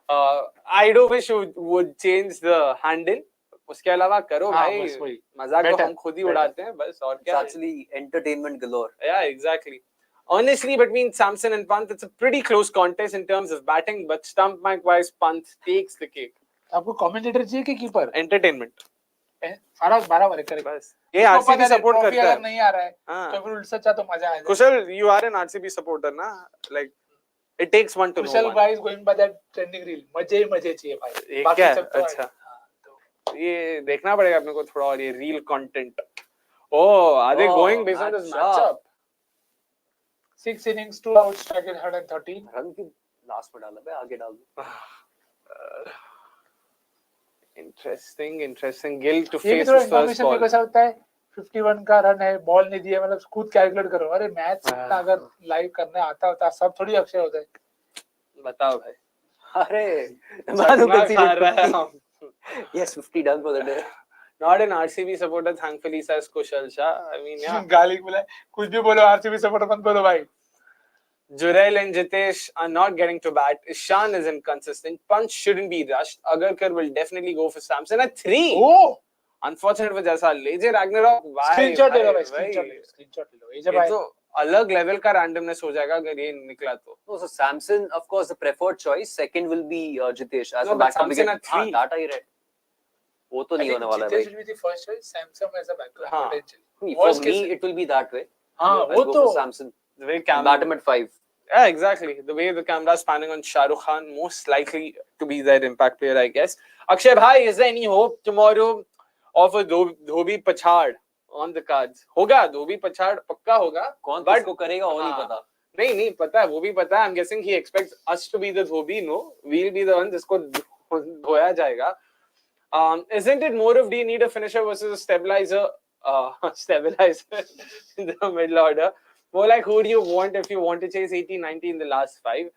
I do wish you would change the handle. उसके अलावा करो भाई, मजाक तो हम खुद ही उड़ाते हैं बस, और क्या. It's actually entertainment galore. Yeah, exactly. Honestly, between Samson and Pant, it's a pretty close contest in terms of batting, but stump mic wise, Pant takes the cake. आपको कमेंटेटर चाहिए कि कीपर? Entertainment. फराज बराबर है, correct. बस ये RCB support करता है. अगर नहीं आ रहा है तो फिर उल्टा चाह तो मजा आएगा. कुशल, you are an RCB supporter ना? Like it takes one to know Kusal one. भाई is going by that trending reel. मजे ही मजे चाहिए भाई. ये क्या है? अच्छा, ये देखना पड़ेगा अपने को थोड़ा, और ये reel content. Oh, are they going based on this matchup? 6 innings, 2 outs, struck in 113. Run की लास्ट में डाला भाई, आगे डाल दो. Interesting. Gill to ये भी face थोड़ा his first इन्फॉर्मेशन ball. भी कैसा होता है. 51 का रन है, बॉल नहीं दिया, मतलब खुद कैलकुलेट करो. अरे मैच इतना अगर लाइव करने आता होता सब थोड़ी अक्षय होता है. बताओ भाई. अरे Manu conceded 50. Yes, 50 done for the day. Not an RCB supporter, thankfully, says Kushal Shah. I mean, yeah. गाली बोला, कुछ भी बोलो, आरसीबी सपोर्टर मत बोलो भाई. Jurel and Jitesh are not getting to bat. Ishan is inconsistent. Punch shouldn't be rushed. Agarkar will definitely go for Samson at 3. Oh! Unfortunate for जैसा लेजे Ragnarok. Screenshot ले लो भाई, screenshot ले लो. ये जब ये तो अलग लेवल का randomness हो जाएगा अगर ये निकला तो. No, so Samson, of course, the preferred choice. Second will be Jitesh as No, a but backup. Samson at 3. That I read. वो तो नहीं होने वाला है भाई. Jitesh will be the first choice, Samson as a backup हाँ. potentially. For me, it will be that way. हाँ, I'll वो go तो for Samson. The way Bat him at 5. Yeah, exactly. The way the camera is panning on Shah Rukh Khan, most likely to be their impact player, I guess. Akshay bhai, is there any hope tomorrow of a Dhobi Pachhad on the cards? होगा, Dhobi Pachhad पक्का होगा. कौन किसको करेगा वो नहीं पता. नहीं पता है, वो भी पता है. I'm guessing he expects us to be the Dhobi. No, we'll be the one जिसको धोया जाएगा. Isn't it more of, do you need a finisher versus a stabilizer? Stabilizer in the middle order. More like, who do you want if you want to chase 80-90 in the last 5?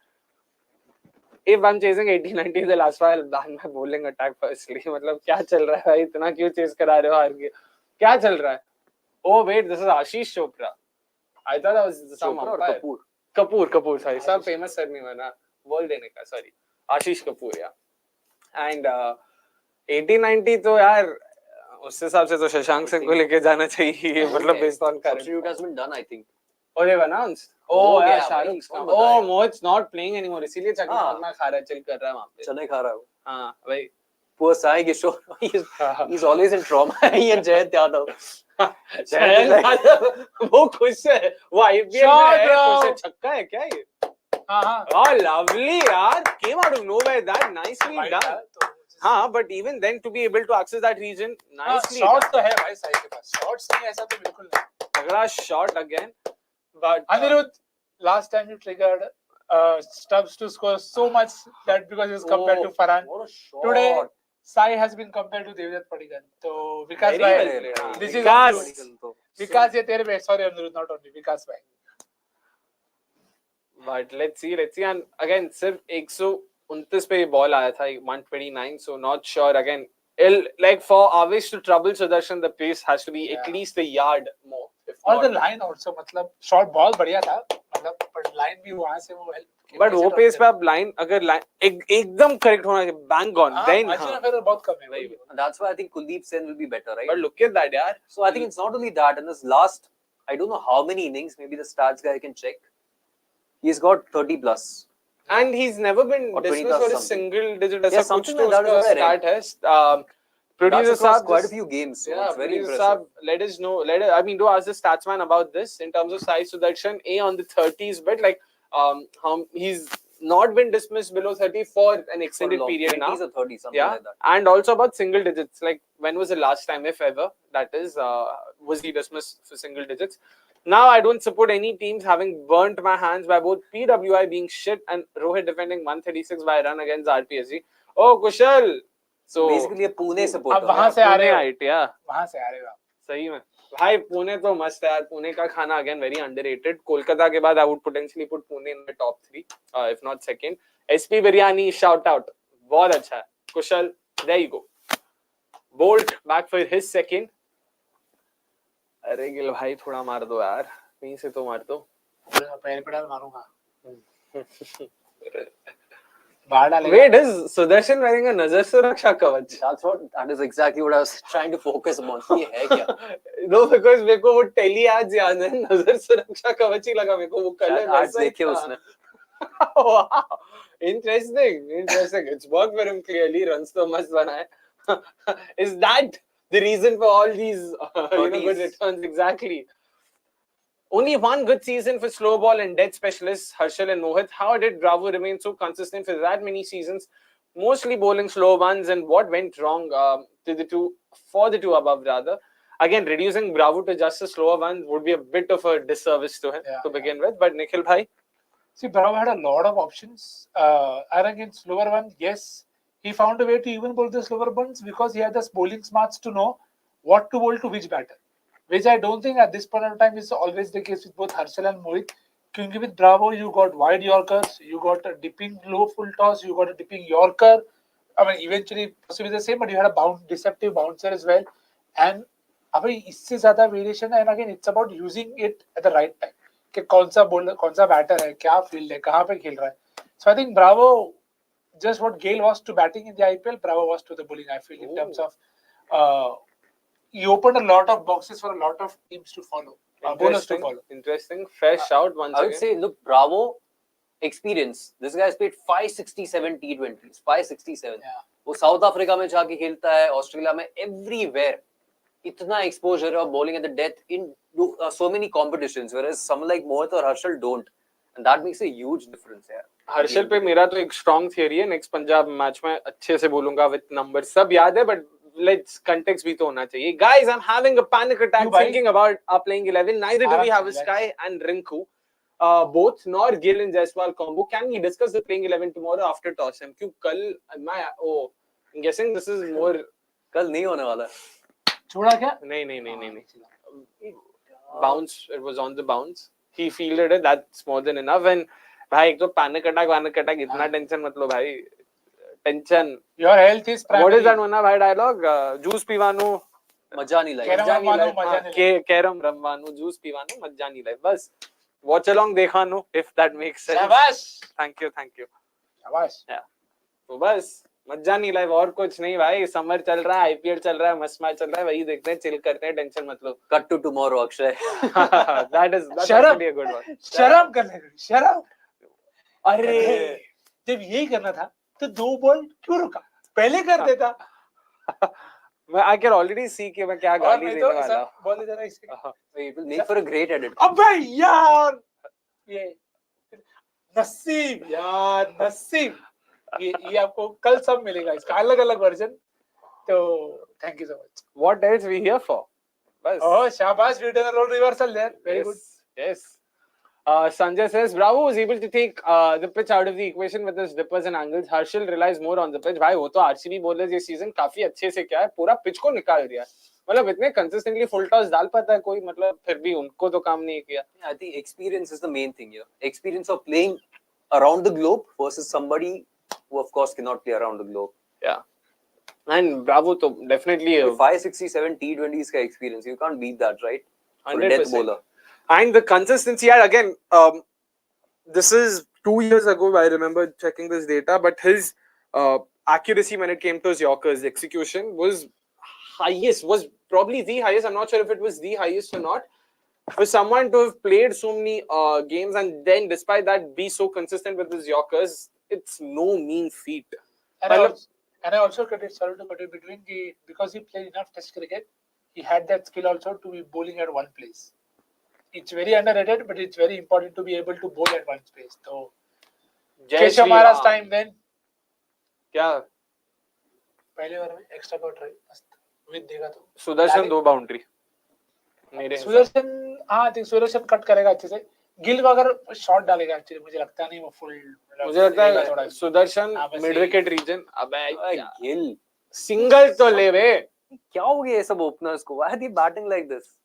If I'm chasing 80-90 in the last 5, I'll ban my bowling attack firstly. मतलब क्या चल रहा है भाई, इतना क्यों chase करा रहे हो हार के? क्या चल रहा है? Oh wait, this is Ashish Chopra. I thought that was some umpire. Kapoor, sorry. Some famous surname है ना, बोल देने का, sorry. Ashish Kapoor, yeah. And 80-90 तो यार उस हिसाब से तो शशांक सिंह को लेके जाना चाहिए, मतलब based on current. Substitute has been done, I think. Oh, they've announced. Oh, yeah, Shah Rukh Khan. Oh, Mohit's not playing anymore. इसीलिए चकना खा रहा है, chill कर रहा है वहाँ पे. चने खा रहा है वो. हाँ, भाई. Poor Sai Kishore. He's always in trauma. He and Jayant Yadav. Jayant Yadav वो खुश है, वो IPL में है, खुश है. छक्का है क्या ये? हाँ. Oh, lovely यार. Came out of nowhere. That nicely done. हाँ, but even then to be able to access that region, nicely done. Shots तो है भाई साई के पास. Shots नहीं ऐसा तो बिल्कुल नहीं. अगला shot again. But Anirudh, last time you triggered Stubbs to score so much that because he was compared to Farhan. What a shot. Today, Sai has been compared to Devdutt Padikkal. So Vikas Very bhai, well played. this is Vikas. Vikas ये तेरे पे. Sorry Anirudh, not only Vikas bhai. But let's see. And again, सिर्फ 129 पे ball आया था, 129. So not sure again. Like for Avish to trouble Sudarshan, the pace has to be at least a yard more. और the line also, मतलब short ball बढ़िया था, मतलब but line भी वहाँ से वो help. But वो pace पे आप line अगर line एकदम correct होना चाहिए, bang on. Then margin of error बहुत कम है. That's why I think Kuldeep Sen will be better, right? But look at that, yaar. So I think it's not only that. In this last, I don't know how many innings. Maybe the stats guy can check. He's got 30 plus. And he's never been Or 20 dismissed plus for a something. single digit. Yeah, ऐसा something कुछ तो like that is उसका what I read. stat है. Producer That's across Saab quite a just- few games. So Yeah, it's very producer impressive. Saab, let us know. I mean, do ask the statsman about this in terms of Sai Sudarshan. On the 30s, but like how he's not been dismissed below 30 for an extended period now. 20s or 30s, something Yeah, like that. and also about single digits. Like when was the last time, if ever, that is, was he dismissed for single digits? Now I don't support any teams having burnt my hands by both PWI being shit and Rohit defending 136 by a run against RPSG. Oh, Kushal. So basically a Pune supporter. अब वहाँ से आ रहे हो, वहाँ से आ रहे हो आप. सही में भाई पुणे तो मस्त है यार. पुणे का खाना अगेन वेरी अंडररेटेड. कोलकाता के बाद I would potentially put Pune in the top 3 if not second. SP biryani shout out, बहुत अच्छा है. Kushal, there you go. Boult back for his second. अरे गिल भाई थोड़ा मार दो यार, कहीं से तो मार दो. पैर पे डाल मारूंगा. बाहर डालेगा. Wait, is Sudarshan wearing a nazar suraksha kavach? That is exactly what I was trying to focus on. ये है क्या? No, because मेरे को वो टेली आज याद है, नजर सुरक्षा कवच ही लगा मेरे को. वो कलर आज देखे उसने. Wow, interesting. It's worked for him clearly. Runs तो मस्त बना है. Is that the reason for all these good returns? Exactly. Only one good season for slow ball and dead specialists, Harshal and Mohit. How did Bravo remain so consistent for that many seasons? Mostly bowling slow ones, and what went wrong for the two above rather? Again, reducing Bravo to just a slower one would be a bit of a disservice to him to begin with. But Nikhil bhai? See, Bravo had a lot of options. And against slower one, yes, he found a way to even bowl the slower ones because he had the bowling smarts to know what to bowl to which batter. Which I don't think at this point of time is always the case with both Harshal and Mohit. Because with Bravo, you got wide Yorkers, you got a dipping low full toss, you got a dipping Yorker. I mean, eventually possibly the same, but you had a deceptive bouncer as well. And इससे ज़्यादा variation, and again, it's about using it at the right time. कि कौन सा bowler, कौन सा batter है, क्या field है, कहाँ पे खेल रहा है. So I think Bravo, just what Gill was to batting in the IPL, Bravo was to the bowling. I feel in terms of he opened a lot of boxes for a lot of teams to follow, bowlers to follow. Interesting. Fair shout once I would again. say, look, Bravo experience. This guy's played 567 T20s. 567. Yeah. वो south Africa में जाके खेलता है, Australia में, everywhere. इतना exposure और bowling at the depth in so many competitions, whereas someone like Mohit or Harshal don't, and that makes a huge difference. यार. हर्षल पे मेरा तो एक स्ट्रॉन्ग थियरी है. नेक्स्ट पंजाब मैच में अच्छे से बोलूंगा विद नंबर सब याद है, बट लेट्स कंटेक्स्ट भी तो होना चाहिए. Guys, I am having a panic attack thinking about our playing 11. Neither do we have a Sky and Rinku, both nor Gill and Jaiswal combo. Can we discuss the playing 11 tomorrow after toss? क्यों कल I'm guessing this is more. कल नहीं होने वाला. छोड़ा क्या? नहीं. Bounce. It was on the bounce. He fielded it. That's more than enough. And भाई एक तो पैनिक अटैक इतना टेंशन मत लो भाई. Tension. Your health is primary. What is that one भाई डायलॉग? जूस पीवानो मजा नहीं लाइफ. कैरम रमवानो जूस पीवानो मजा नहीं लाइफ. बस Watchalong देखा no, if that makes sense. शाबाश. Thank you. शाबाश. Yeah. तो बस मजा नहीं लाइफ, और कुछ नहीं भाई. समर चल रहा है, आईपीएल चल रहा है, मस्त मैच चल रहा है, वही देखते हैं, चिल करते हैं, टेंशन मत लो. Cut to tomorrow, Akshay. That's शर्म. actually a good one. शर्म करने दो, शर्म. अरे जब यही करना था तो 2 बॉल क्यों रुका? पहले कर देता. मैं I can already see कि मैं क्या गाली देने वाला. बॉल इधर ऐसे. It will make for a great edit. अबे यार, ये नसीब यार, नसीब. ये आपको कल सब मिलेगा, इसका अलग-अलग वर्जन. तो thank you so much. What else we here for? बस. Oh, शाबाश, we done a role reversal there. Very good. Yes. Sanjay says, Bravo was able to take the pitch out of the equation with his dippers and angles. Harshal relies more on the pitch. भाई वो तो RCB bowlers ये season काफी अच्छे से क्या है पूरा pitch को निकाल दिया. मतलब इतने consistently full toss डाल पाता है कोई मतलब फिर भी उनको तो काम नहीं किया. I think experience is the main thing here. Experience of playing around the globe versus somebody who of course cannot play around the globe. Yeah. And Bravo तो definitely 567 T20s का experience. You can't beat that, right? For a death 100%. bowler. And the consistency, and again, this is 2 years ago. I remember checking this data, but his accuracy when it came to his Yorkers, execution was probably the highest. I'm not sure if it was the highest or not. For someone to have played so many games and then, despite that, be so consistent with his Yorkers, it's no mean feat. And I also credit Sarul to credit between because he played enough Test cricket, he had that skill also to be bowling at one place. It's very underrated, but it's very important to be able to bowl at one place. So, Keshav Maharaj's time then. क्या? पहले बार में extra cover try. With देगा तो. Sudarshan 2 boundary. मेरे सुदर्शन हाँ ठीक Sudarshan cut करेगा अच्छे से. गिल को अगर शॉट डालेगा एक्चुअली मुझे लगता नहीं वो फुल. मुझे लगता है सुदर्शन मिड विकेट रीजन. अबे Gill. सिंगल तो ले बे. क्या हो गया ये सब ओपनर्स को? Why are they batting like this?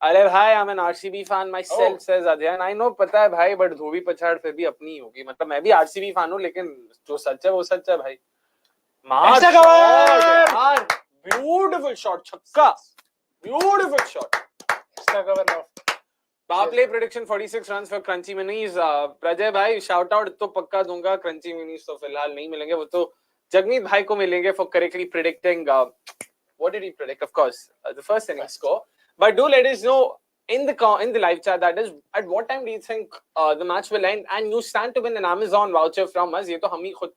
अरे भाई I'm an RCB fan myself says Adyan. I know पता है भाई but धोबी पछाड़ फिर भी अपनी होगी. मतलब मैं भी RCB fan हूँ लेकिन जो सच है वो सच है भाई. मार यार beautiful shot छक्का. Beautiful shot. Extra cover left. Power play prediction 46 runs for Crunchy Minis. Prajay भाई shout out तो पक्का दूंगा. Crunchy Minis तो फिलहाल नहीं मिलेंगे. वो तो जगमीत भाई को मिलेंगे for correctly predicting. What did he predict? Of course, the first inning score. But do let us know in the live chat, that is, at what time do you think the match will end? And you stand to win an Amazon voucher from us. ये तो हम ही खुद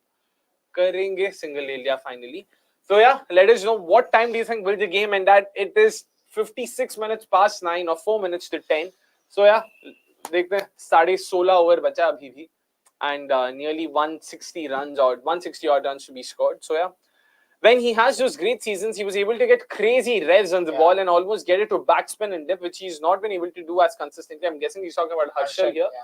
करेंगे. Single ले लिया finally. So yeah, let us know what time do you think will the game end at? It is 56 minutes past 9 or 4 minutes to 10. So yeah, देखते हैं 16.5 over बचा अभी भी. And nearly 160 runs or 160 odd runs to be scored. So yeah. When he has those great seasons, he was able to get crazy revs on the ball and almost get it to backspin and dip, which he's not been able to do as consistently. I'm guessing he's talking about Harshal here. Yeah.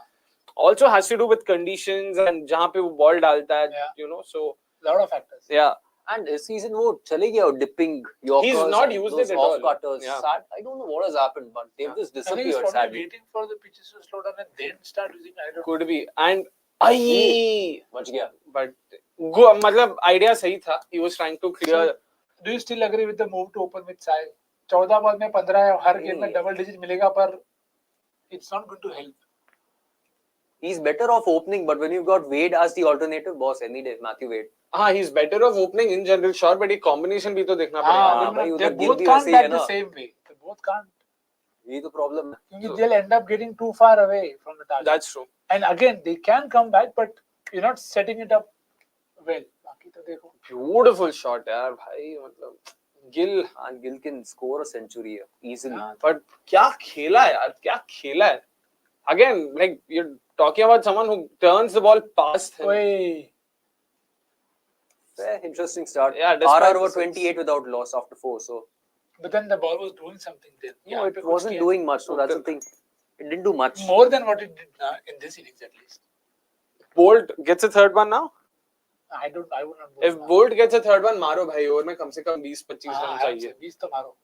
Also has to do with conditions and जहाँ पे वो ball डालता है, you know. So lot of factors. Yeah. And this season वो चले गया dipping Yorkers. He's not used it at all. Off cutters. Yeah. Sad. I don't know what has happened, but they've just disappeared. Sadly. Waiting for the pitches to slow down and then start using. I don't Could be. And आई बच गया. But मतलब idea सही था. He was trying to clear. So, do you still agree with the move to open with Sai? 14 ball में 15 है, हर game में double digit मिलेगा पर it's not going to help. He's better off opening, but when you've got Wade as the alternative, boss, any day, Matthew Wade. हाँ, he's better off opening in general, sure, but एक combination भी तो देखना पड़ेगा. They both can't bat the same way. They both can't. यही तो problem है. क्योंकि they'll end up getting too far away from the target. That's true. And again, they can come back, but you're not setting it up well. बाकी तो देखो. Beautiful shot यार भाई मतलब Gill and Gill can score a century easily. But क्या खेला यार, क्या खेला है. Again, like you're talking about someone who turns the ball past him. Interesting start. Yeah, RR over 28 without loss after 4. So, but then the ball was doing something then. No, it wasn't doing much. So that's the thing. It didn't do much. More than what it did in this innings, at least. Bolt gets a third one now. I would not. If Bolt gets a third one, मारो भाई over में कम से कम 20-25 run चाहिए. 20 तो मारो.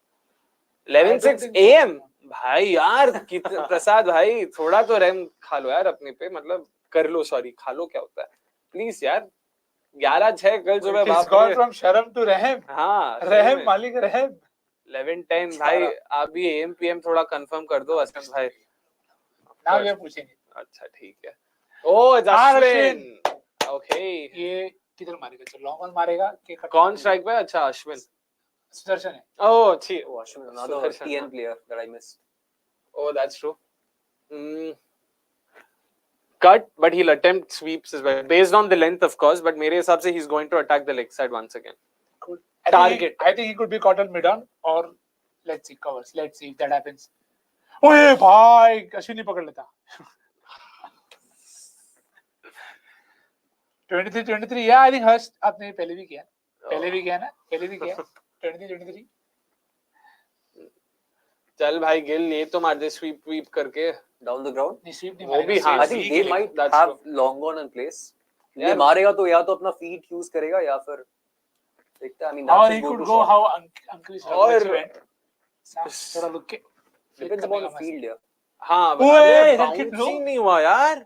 11-6 AM भाई यार प्रसाद भाई थोड़ा तो रहम खा लो यार अपने पे मतलब कर लो सॉरी खा लो क्या होता है प्लीज यार 11-6 कल सुबह बाप रे फ्रॉम शर्म टू रहम. हाँ रहम मालिक रहम. 11-10 भाई आप भी AM PM थोड़ा कंफर्म कर दो असम भाई. ना ये पूछेंगे. अच्छा ठीक है. ओ अश्विन. ओके ये किधर मारेगा? चलो लॉन्ग ऑन मारेगा कि कौन स्ट्राइक पे? अच्छा अश्विन. सुदर्शन है. Oh, अच्छी. Oh, Ashwin, another TN player that I missed. Oh, that's true. Cut, but he'll attempt sweeps as well, based on the length, of course. But मेरे हिसाब से he's going to attack the leg side once again. Cool. Target. I think he could be caught on mid-on or let's see covers. Let's see if that happens. ओए भाई अश्विन ही पकड़ लेता. 23. Yeah, I think Hurst आपने पहले भी किया. पहले भी किया ना? पहले भी किया. 23. चल भाई गिल ये तो मार दे स्वीप करके down the ground. नहीं स्वीप नहीं वो भी मारेगा, हाँ, I think sweep they he might that's have true. long on in place. ये यार- मारेगा तो या तो अपना feet use करेगा या फिर देखते हैं. I mean, Or that's he his could go-to go shot. how Ankush और- Raghavan went. थोड़ा look के Depends upon the field, yeah. हाँ ओए, अरे that hit bouncing low. नहीं हुआ यार.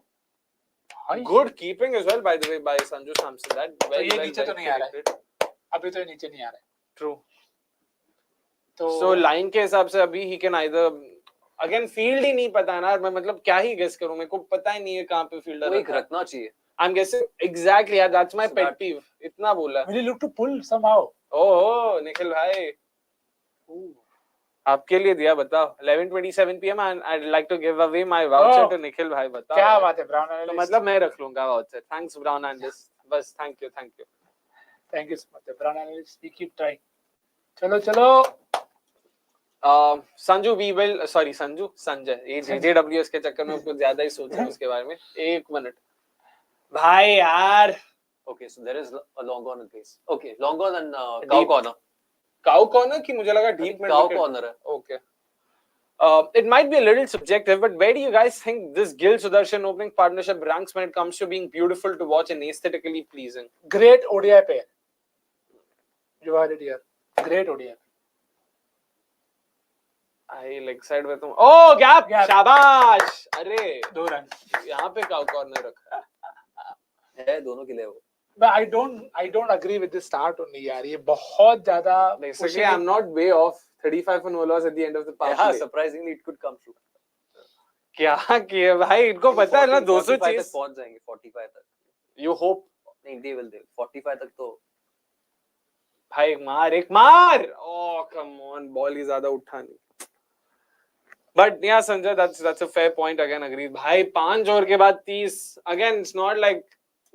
भाई, Good keeping as well by the way by Sanju Samson. That तो very ये well नीचे तो नहीं आ रहा है. predicted. अभी तो ये नीचे नहीं आ रहा है. True. तो So line के हिसाब से अभी he can either again field ही नहीं पता है ना मैं मतलब क्या ही guess करूं मेरे को पता ही नहीं है कहाँ पे fielder वो एक रखा है. रखना चाहिए. I'm guessing exactly yeah that's my So pet that- peeve. इतना बोला. will he look to pull somehow? Oh Nikhil भाई आपके लिए दिया बताओ 11:27 PM and I'd like to give away my voucher Oh. to Nikhil भाई बताओ. क्या बात है ब्राउन तो एनालिस्ट. मतलब मैं रख लूंगा voucher. Thanks Brown analyst. बस thank you. Thank you so much brown analyst. We keep trying. चलो Sanju we will sorry Sanjay ये JJWS के चक्कर में कुछ ज्यादा ही सोच रहे हैं उसके बारे में. एक मिनट भाई यार. Okay, so there is a long on in place. Okay, long on and cow Deep. corner. Cow corner की मुझे लगा I डीप think में cow corner है. Okay. It might be a little subjective, but where do you guys think this Gill Sudarshan opening partnership ranks when it comes to being beautiful to watch and aesthetically pleasing? great ODI pair. You are it here. Great ODI. I like side with him. Oh, gap! Gap. शाबाश! अरे 2 run. यहाँ पे cow corner रखा है दोनों के लिए वो. But I don't agree with this start only यार. ये बहुत ज्यादा Basically, I'm not way off. 35 for no loss at the end of the power Yeah, play. surprisingly it could come true. क्या किया भाई इनको पता है ना 200 45 चेस. तक पहुंच जाएंगे 45 तक. You hope. नहीं they will 45 तक तो भाई एक मार. Oh come on, ball ही ज्यादा उठा नहीं. But yeah, Sanjay, that's a fair point. Again, agreed. भाई 5 ओवर के बाद 30. Again, it's not like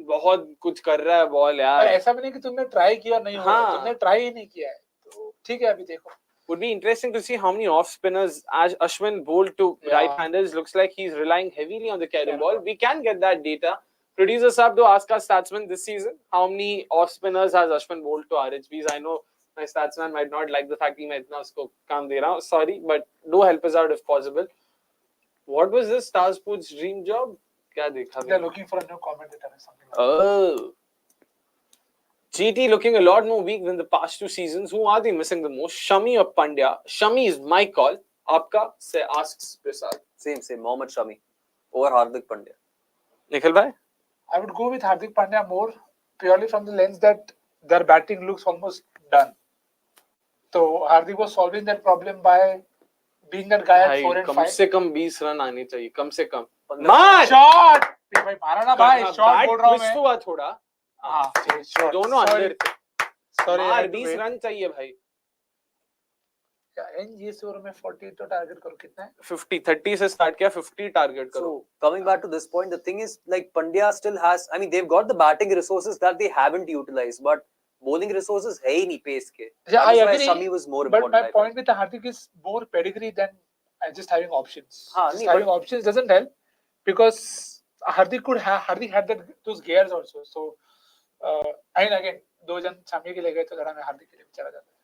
बहुत कुछ कर रहा है बॉल पर यार. ऐसा भी नहीं कि तुमने ट्राई किया नहीं हुआ. हाँ. तुमने ट्राई ही नहीं किया है. तो ठीक है अभी देखो. Would be interesting to see how many off spinners as Ashwin bowled to Yeah. right-handers. Looks like he's relying heavily on the carry Carry ball. ball. We can get that data. Producers have to ask our statsman this season how many off spinners has Ashwin bowled to RHBs. I know my statsman might not like the fact कि मैं इतना उसको काम दे रहा हूँ. Sorry, but do help us out if possible. What was this Star Sports dream job? क्या देखा? They're looking for a new commentator or something like that. Oh. GT looking a lot more weak than the past 2 seasons. Who are they missing the most? Shami or Pandya? Shami is my call. Aapka? Say asks Prasad. same Mohammad Shami over Hardik Pandya. Nikhil bhai? I would go with Hardik Pandya more purely from the lens that their batting looks almost done. So Hardik was solving that problem by being that guy at 4 and 5. कम से कम 20 run आने चाहिए. कम से कम. 15 मार! Shot! भाई मारा ना भाई. Shot बोल रहा हूँ twist मैं. हुआ थोड़ा. हाँ. Shot. दोनों अंदर थे. Sorry. I मार had to 20 wait. रन चाहिए भाई. ये ओवर में 40 तो टारगेट करो कितना है? 50 30 से स्टार्ट किया 50 टारगेट करो. So coming back to this point, the thing is like Pandya still has. I mean they've got the batting resources that they haven't utilized, but bowling resources है ही नहीं pace के. Yeah, That is I why agree. Shami was more But important. my point with Hardik is more pedigree than just having options. हाँ, Just नहीं, having but- options doesn't help because Hardik had that those gears also. So and again 2 जन शामी के ले गए तो जरा मैं हार्दिक के लिए चला जाता है.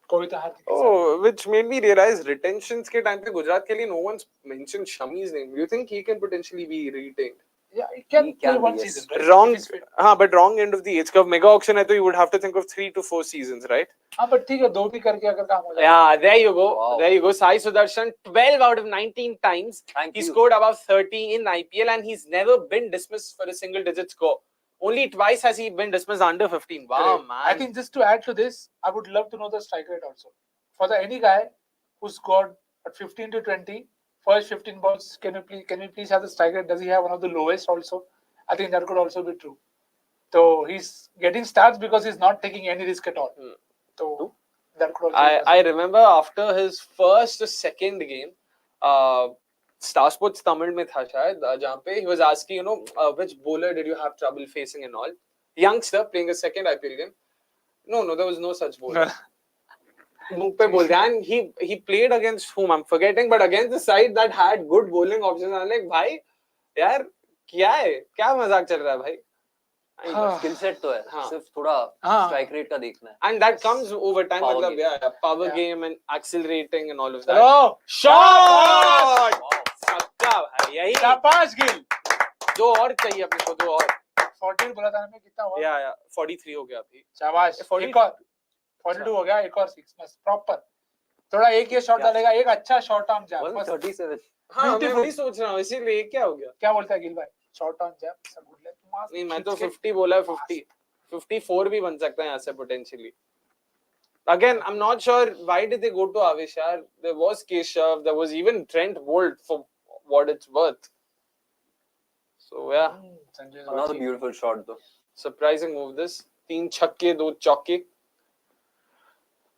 कोई तो हार्दिक. Oh, which made me realize retentions के टाइम पे गुजरात के लिए no one's mentioned Shami's name. Do you think he can potentially be retained? Yeah, he can He play can one be, yes. season. Right? Wrong, If he's fit. but wrong end of the age curve. Mega auction है तो you would have to think of 3 to 4 seasons, right? हाँ, but ठीक है 2 भी करके अगर काम हो जाए. Yeah, there you go. Wow. There you go. Sai Sudarshan, 12 out of 19 times. Thank He you. scored above 30 in IPL and he's never been dismissed for a single digit score. Only twice has he been dismissed under 15. Wow, Correct. man. I think just to add to this, I would love to know the strike rate also. For any guy who scored at 15 to 20, first 15 balls, can we please have the strike rate? Does he have one of the lowest also? I think that could also be true. So he's getting stats because he's not taking any risk at all. So that could also be I remember after his first or second game, Star Sports Tamil में था शायद, जहाँ पे he was asking, which bowler did you have trouble facing and all. Youngster playing a second IPL game. No, there was no such bowler. मुंह पे बोल दिया, and he played against whom I'm forgetting, but against the side that had good bowling options. I'm like, भाई यार क्या है, क्या मजाक चल रहा है भाई. स्किल सेट तो है, हाँ. सिर्फ थोड़ा हाँ. स्ट्राइक रेट का देखना है. And that comes over time. Power मतलब, game. yeah, power Yeah. game and accelerating and all of that. चलो Shot! सबका भाई यही. शाबाश गिल. दो और चाहिए अपने को, दो और. 14 बोला था हमें, कितना हुआ? Yeah, 43 हो गया अभी. शाबाश. 40 एक और 42 हो गया, एक और 6 बस प्रॉपर. थोड़ा एक ये शॉट डालेगा, एक अच्छा शॉर्ट ऑन जैब. Wasn't 37. हाँ, मैं Beautiful. वही सोच रहा हूँ, इसीलिए क्या हो गया? क्या बोलता है गिल भाई? शॉर्ट ऑन जैब सब गुड लक. नहीं, मैं तो 50 बोला है. 54 भी बन सकता है यहाँ से potentially. Again, I'm not sure why did they go to Avish. यार, there was Keshav, there was even Trent Bolt for what it's worth. So yeah, Another beautiful shot though. surprising move this. 3 छक्के 2 चौके.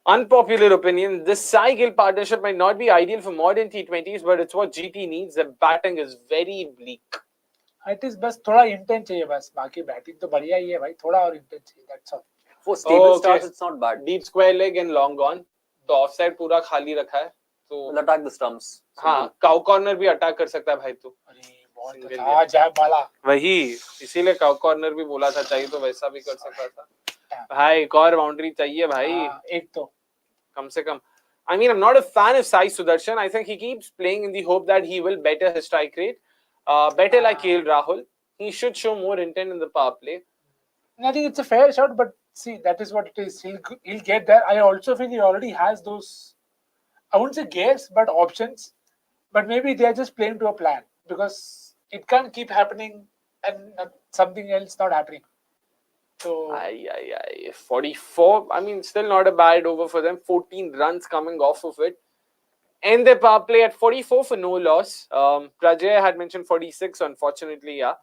Unpopular opinion, this Sai Gill partnership might not be ideal for modern T20s, but it's what GT needs. The batting is very bleak. It is बस थोड़ा intent चाहिए बस. बाकी batting तो बढ़िया ही है भाई, थोड़ा और इंटेंट चाहिए. That's all. For stable Okay. starts, it's not bad. Deep square leg and long gone. तो offside पूरा खाली रखा है. तो We'll attack the stumps. हाँ, cow corner भी अटैक कर सकता है भाई तू. अरे बहुत था जैब वाला. वही, इसीलिए cow corner भी बोला था, चाहिए तो वैसा भी कर सकता था. भाई एक और बाउंड्री चाहिए भाई. एक तो कम से कम. I mean, I'm not a fan of Sai Sudarshan. I think he keeps playing in the hope that he will better his strike rate. Better like KL Rahul. He should show more intent in the power play. I think it's a fair shot, but see, that is what it is. He'll get there. I also feel he already has those, I wouldn't say gears, but options. But maybe they are just playing to a plan, because it can't keep happening and something else not happening. So 44. I mean, still not a bad over for them. 14 runs coming off of it. And their power play at 44 for no loss. Prajay had mentioned 46. Unfortunately, yeah.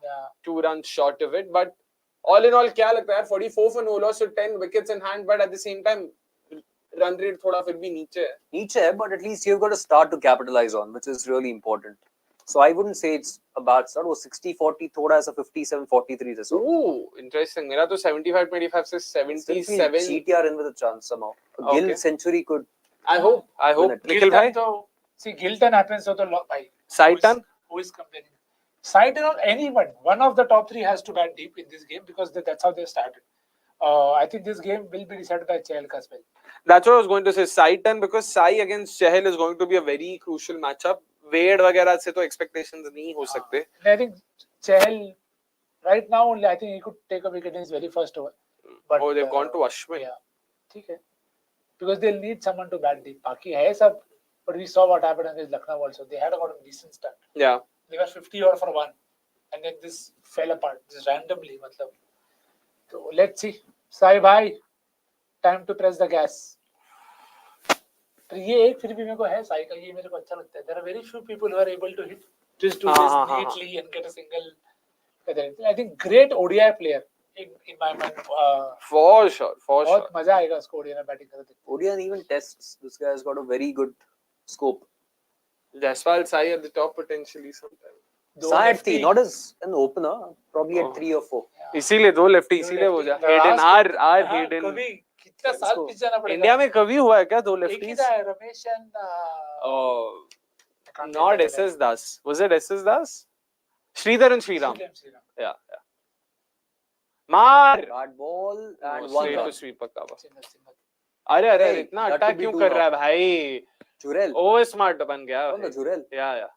2 runs short of it. But all in all, क्या लगता है? 44 for no loss, so 10 wickets in hand. But at the same time, run rate थोड़ा फिर भी नीचे है. नीचे है, but at least you've got a start to capitalize on, which is really important. So I wouldn't say it's a bad start. वो 60-40 थोड़ा ऐसा 57-43 जैसा. Ooh, interesting. मेरा तो 75-25 से 77. GTR in with a chance somehow. A Gill Okay. century could. I hope. Nikhil bhai. See, Gilton happens to the bhai. Saitan. Who is complaining? Saitan or anyone. One of the top 3 has to bat deep in this game, because that's how they started. I think this game will be decided by Chahal as well. That's what I was going to say. Saitan, because Sai against Chahal is going to be a very crucial matchup. Wade वगैरह से तो expectations नहीं हो सकते. I think Chahal right now only, I think he could take a wicket in his very first over. But they've gone to Ashwin. Yeah, ठीक है. Because they'll need someone to bat deep. बाकी है सब, but we saw what happened against Lucknow also. They had got a decent start. Yeah. They were 50 over for 1, and then this fell apart just randomly. मतलब. So let's see. Sai bhai, time to press the gas. ये एक फिर भी मेरे को है साई का, ये मेरे को अच्छा लगता है. There are very few people who are able to hit just do this neatly and get a single. I think great ODI player in my mind. For sure. बहुत मजा आएगा उसको ODI में बैटिंग करते. ODI and even tests. This guy has got a very good scope. Jaiswal, Sai at the top potentially sometime. Sai at 3, not as an opener, probably at 3 or 4. इसीलिए 2 lefty, इसीलिए हो जा. Hayden, our Hayden. कभी कितना साल पीछे जाना पड़ेगा. इंडिया में कभी हुआ है क्या 2 एक ही lefties? था Ramesh and Not SS Das. Was it SS Das? Sridhar and Sriram. Yeah. मार. Bad ball and No, one straight run. to sweeper cover. अरे Hey, इतना that अटैक could be क्यों 2 कर now. रहा है भाई? Jurel. ओवर स्मार्ट बन गया. Oh, no, Jurel. या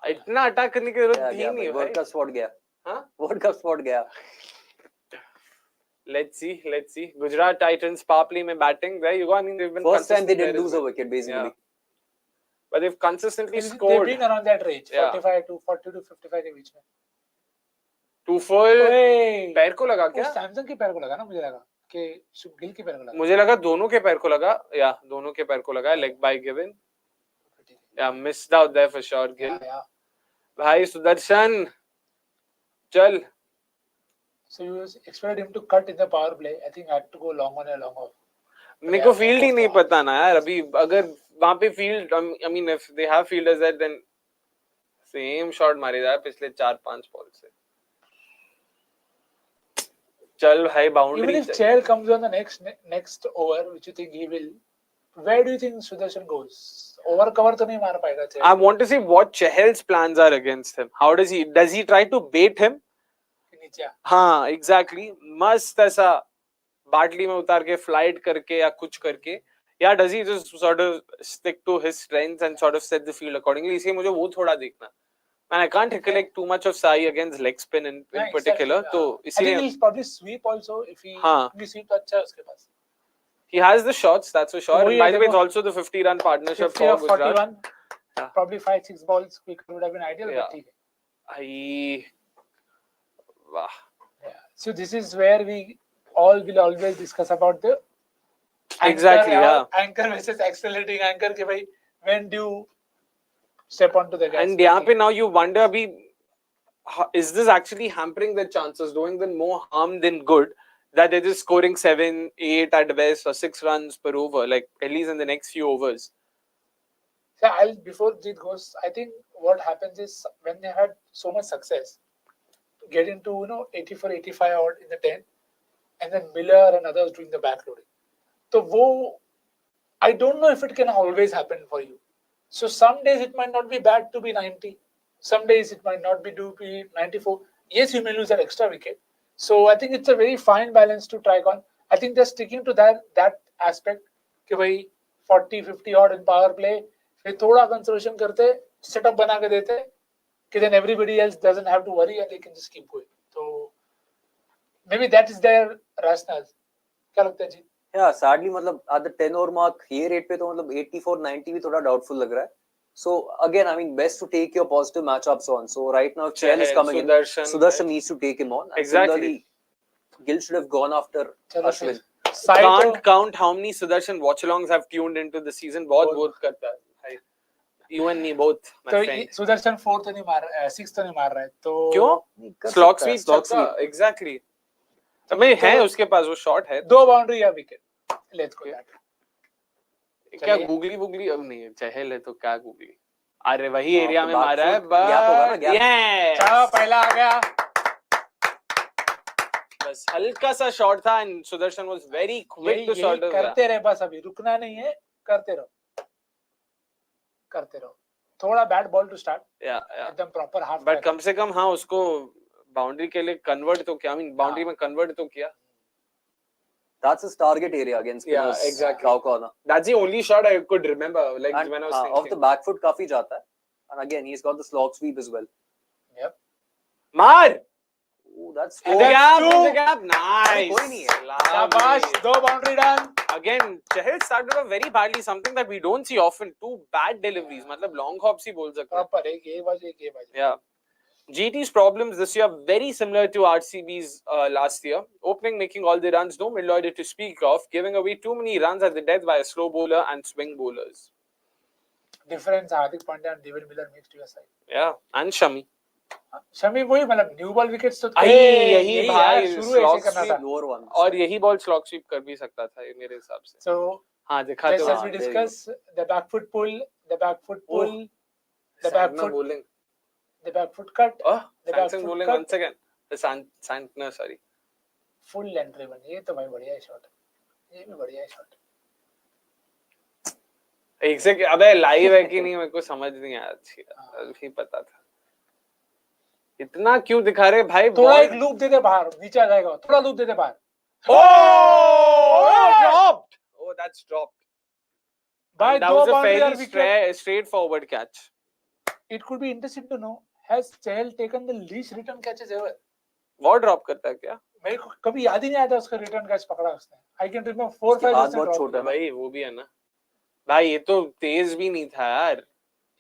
इतना अटैक करने की जरूरत थी नहीं World Cup spot गया. हाँ? World Cup spot गया. Let's see. Gujarat Titans power play में batting there you go. I mean they've been First time they consistent didn't there lose as a well. wicket basically. Yeah. But they've consistently They've scored. been around that range, Yeah. 45 to 40 to 55 के बीच में. 2 full. ओए, पैर को लगा वो क्या? Samsung के पैर को लगा ना, मुझे लगा कि गिल के पैर को लगा. मुझे लगा दोनों के पैर को लगा. या दोनों के पैर को लगा. Leg by given. Yeah, missed out there for sure. Gill. Yeah. भाई सुदर्शन चल. So you expected him to cut in the power play. I think I had to go long on a long off. मेरे को field ही नहीं पता ना यार अभी. अगर वहां पे field I mean if they have fielders there then same shot मारे जाए पिछले 4-5 बॉल से. चल भाई boundary. Even if Chahal comes on the next over, which you think he will, where do you think Sudarshan goes? Over cover तो नहीं मार पाएगा Chahal. I want to see what Chahal's plans are against him. How does he try to bait him? नीचे आ। हाँ exactly, मस्त ऐसा बाटली में उतार के फ्लाइट करके या कुछ करके, या does he just sort of stick to his strengths and sort of set the field accordingly, इसलिए मुझे वो थोड़ा देखना। And I can't recollect too much of Sai against leg spin in particular, तो I think इसलिए he'll probably sweep also if he हाँ sweep तो अच्छा है उसके पास। he has the shots, that's for sure. वही By है, the way, it's देखो, also the 50-run partnership 50 for of Gujarat. 41, Yeah. probably 5-6 balls quicker would have been ideal, Yeah. but ठीक है। Wow. Yeah. So this is where we all will always discuss about the Exactly, yeah. anchor versus accelerating anchor के भाई when do you step onto the gas? And यहाँ पे now you wonder अभी is this actually hampering their chances, doing them more harm than good, that they're just scoring 7, 8 at best or 6 runs per over, like at least in the next few overs. So before Jeet goes, I think what happens is when they had so much success, getting to 84, 85 odd in the 10, and then Miller and others doing the backloading. So I don't know if it can always happen for you. So some days it might not be bad to be 90. Some days it might not be to be 94. Yes, you may lose that extra wicket. So I think it's a very fine balance to try on. I think they're sticking to that aspect. कि भाई 40, 50 odd in power play. फिर थोड़ा conservation करते, setup बना के देते, कि then everybody else doesn't have to worry and they can just keep going. So maybe that is their rationale. क्या लगता है जी? Yeah, sadly मतलब at the 10 over mark ये rate पे तो मतलब 84, 90 भी थोड़ा doubtful लग रहा है. So again, I mean, best to take your positive matchups on. So right now, Chahal is coming in. Sudarshan needs to take him on. Exactly. Similarly, Gill should have gone after Ashwin. Can't count how many Sudarshan Watchalongs have tuned into the season. बहुत both करता है. You and me both, my friend. तो Sudarshan 4th नहीं मार, 6th नहीं मार रहा है. तो क्यों? Slog sweep छक्का. Exactly. अबे है उसके पास वो shot है. 2 boundary या wicket. Let's go that. क्या गूगली अब नहीं है, चहल है तो क्या गूगली, अरे वही एरिया में मारा है, पहला आ गया, बस हल्का सा शॉट था and Sudarshan was very quick to shot. करते रहे बस, अभी रुकना नहीं है, करते रहो, थोड़ा बैट बॉल टू स्टार्ट, एकदम प्रॉपर हाफ, बट कम से कम हाँ उसको बाउंड्री के लिए कन्वर्ट तो किया, बाउंड्री में कन्वर्ट तो किया. That's his target area against spinners. Yeah, exactly. Cow corner. That's the only shot I could remember. Like and, when I was thinking. Off the back foot, काफी जाता है. And again, he's got the slog sweep as well. Yep. मार. Ooh, that's in the gap. Nice. कोई नहीं है. शाबाश, 2 boundary done. Again, Chahal started off very badly. Something that we don't see often. 2 bad deliveries. मतलब long hops ही बोल सकते हैं. Proper एक ये बाजू. Yeah. GT's problems this year are very similar to RCB's last year. Opening, making all the runs, no middle order to speak of, giving away too many runs at the death by a slow bowler and swing bowlers. Difference Hardik Pandya and David Miller makes to your side. Yeah, and Shami. Shami वही मतलब new ball wickets तो यही भाई शुरू ऐसे करना था, lower one. और यही बॉल स्लॉग स्वीप कर भी सकता था ये मेरे हिसाब से. So हाँ दिखा तो. Let's we discuss the back foot pull, the back foot bowling. The back foot cut. The back foot bowling once again. The Santner, sorry. Full entry बन, ये तो भाई बढ़िया है शॉट, ये भी बढ़िया है शॉट. एक से अबे लाइव है कि नहीं मेरे को समझ नहीं आया, अच्छी अभी पता था. इतना क्यों दिखा रहे भाई? थोड़ा एक लूप दे दे बाहर, नीचे आ जाएगा, थोड़ा लूप दे दे बाहर. Dropped. Oh, that's dropped. By that was a very straightforward catch. It could be interesting to know, has Chahal taken the least return catches ever? वो ड्रॉप करता है क्या? मेरे को कभी याद ही नहीं आया था उसका रिटर्न कैच पकड़ा उसने. I can remember 4-5 हाथ बहुत छोटा है भाई, वो भी है ना भाई, ये तो तेज भी नहीं था यार,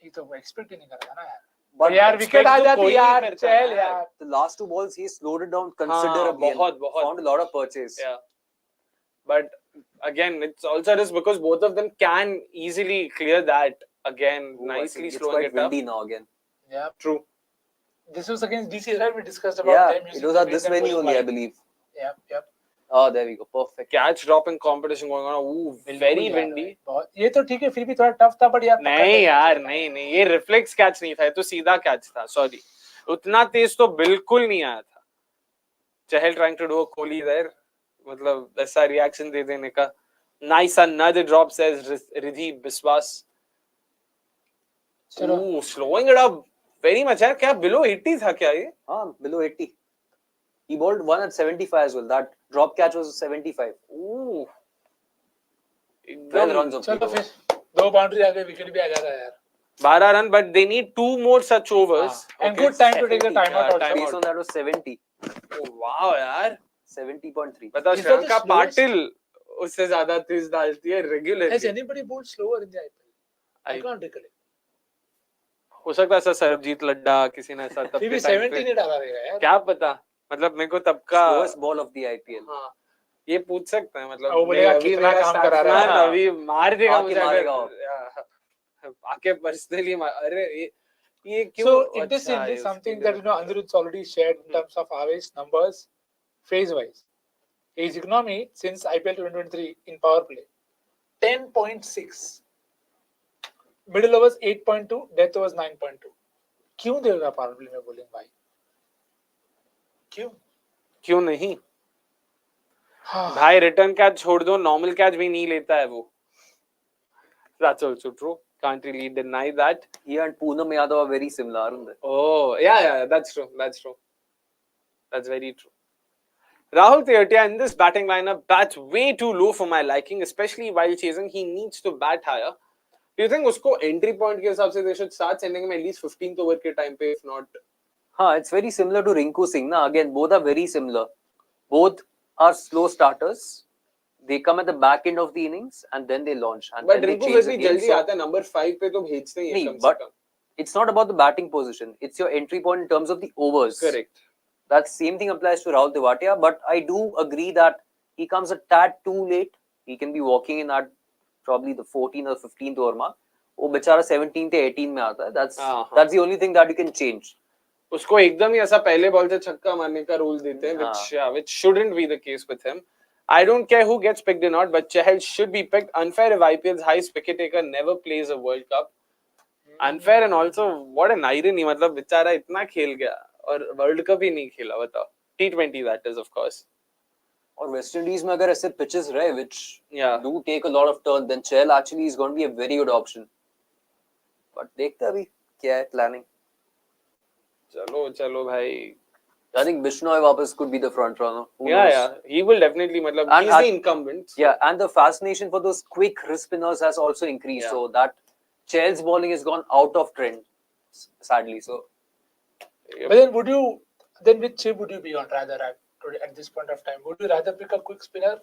ये तो एक्सपेक्ट ही नहीं कर रहा ना यार. But यार विकेट आ जाती यार, चल यार. The last 2 balls he slowed it down considerably. बहुत found a lot of purchase. Yeah, but again it's also just because both of them can easily clear that again. Nicely slowing it up. Windy now again. Yeah, true. This was against DC, right? We discussed about them. It was at this venue only, I believe. Yep. Oh, there we go. Perfect. Catch dropping competition going on. Ooh, very windy. ये तो ठीक है, फिर भी थोड़ा tough था, but यार नहीं यार, नहीं ये रिफ्लेक्स कैच नहीं था, ये तो सीधा कैच था. सॉरी, उतना तेज तो बिल्कुल नहीं आया था. चहल trying to do a Kohli there, मतलब ऐसा रिएक्शन दे देने का. Nice another drop, says Ridhi Biswas. Ooh, slowing it up very much. यार क्या below 80 था क्या ये? हाँ, below 80. He bowled one at 75 as well. That drop catch was 75. Ooh. 12 runs of चलो the फिर 2 बाउंड्री आ गए, विकेट भी आ जाता है यार. 12 run, but they need 2 more such overs. And good time to take the 70, timeout also. timeout. Based on that was 70. Oh, wow, यार. 70.3. बताओ Is that the Sri Lanka slowest? Patil उससे ज्यादा तेज डालती है Has regularly. anybody bowled slower in the IPL? I I- can't recollect. हो सकता है ऐसा सरबजीत लड्डा किसी ने ऐसा तब फिर के भी टाइम 70 पे नहीं डाला रहेगा यार. क्या पता. मतलब मेरे को तब का Slowest ball of the IPL. हाँ ये पूछ सकते हैं. मतलब वो बोलेगा अभी कितना मेरा काम करा रहा है. stats- अभी मार देगा आके मुझे मारेगा अगर आके पर्सनली अरे ये क्यों. So interestingly, अच्छा, something उसकी that Anirudh's already shared in terms of average numbers, phase wise. His economy since IPL 2023 in power play 10.6. Middle overs 8.2, death overs 9.2. क्यों देगा पावर प्ले में बॉलिंग भाई? क्यों नहीं भाई. रिटर्न कैच छोड़ दो, नॉर्मल कैच भी नहीं लेता है वो. That's also true. Can't really deny that. He and Poonam Yadav are very similar, aren't they? Oh, yeah, that's true. That's very true. Rahul Tewatia in this batting lineup bats way too low for my liking, especially while chasing. He needs to bat higher. Do you think उसको entry point के हिसाब से they should start sending him at least 15th over के time पे, if not? It's very similar to Rinku Singh. Na? Again, both are very similar. Both are slow starters. They come at the back end of the innings and then they launch. And But then Rinku they फिर chase भी the game. जल्दी आता है. Number 5 पे तो भेजते ही हैं नहीं, कम से but come. it's not about the batting position. It's your entry point in terms of the overs. Correct. That same thing applies to Rahul Tewatia. But I do agree that he comes a tad too late. He can be walking in at probably the 14th or 15th over mark. वो बेचारा 17th या 18th में आता है. That's the only thing that you can change. उसको एकदम ही ऐसा पहले बॉल से छक्का मारने का रूल देते हैं, which shouldn't be the case with him. I don't care who gets picked or not, but Chahal should be picked. Unfair if IPL's highest wicket taker never plays a World Cup. Unfair, and also what an irony. मतलब बेचारा इतना खेल गया और World Cup ही नहीं खेला. बताओ. T20 that is, of course. और West Indies में अगर ऐसे pitches रहे which Yeah. do take a lot of turn, then Chahal actually is going to be a very good option. But देखते हैं अभी क्या है planning. चलो भाई. I think Bishnoi वापस could be the front runner. Who Yeah, knows? yeah. He will definitely. मतलब And he's the incumbent. So. Yeah, and the fascination for those quick wrist spinners has also increased. Yeah. So that Chahal's bowling has gone out of trend, sadly. So Yep. But then which chip would you be on rather at this point of time? Would you rather pick a quick spinner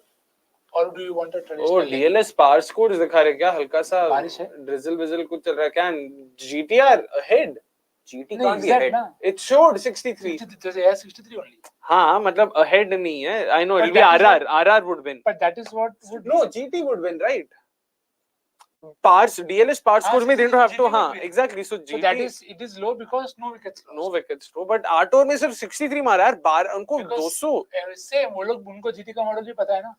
or do you want a traditional? Oh, DLS power scores दिखा रहे क्या? हल्का सा बारिश है? drizzle vigil कुछ चल रहा है क्या? And GTR ahead. GT नहीं, can't be exact ahead. ना. It showed 63. 63 only. हाँ, मतलब ahead नहीं है. I know But it'll be that is RR. RR would win. But that is what would No, GT would win, right? Pars DLS power scores में they don't have GT to. would हाँ, win. exactly. So So GT that is it is low because no wickets lost. no wickets low, but R tour में सिर्फ 63 मारा यार. बार उनको Because 200. Same वो लोग उनको जीटी का मॉडल भी पता है ना.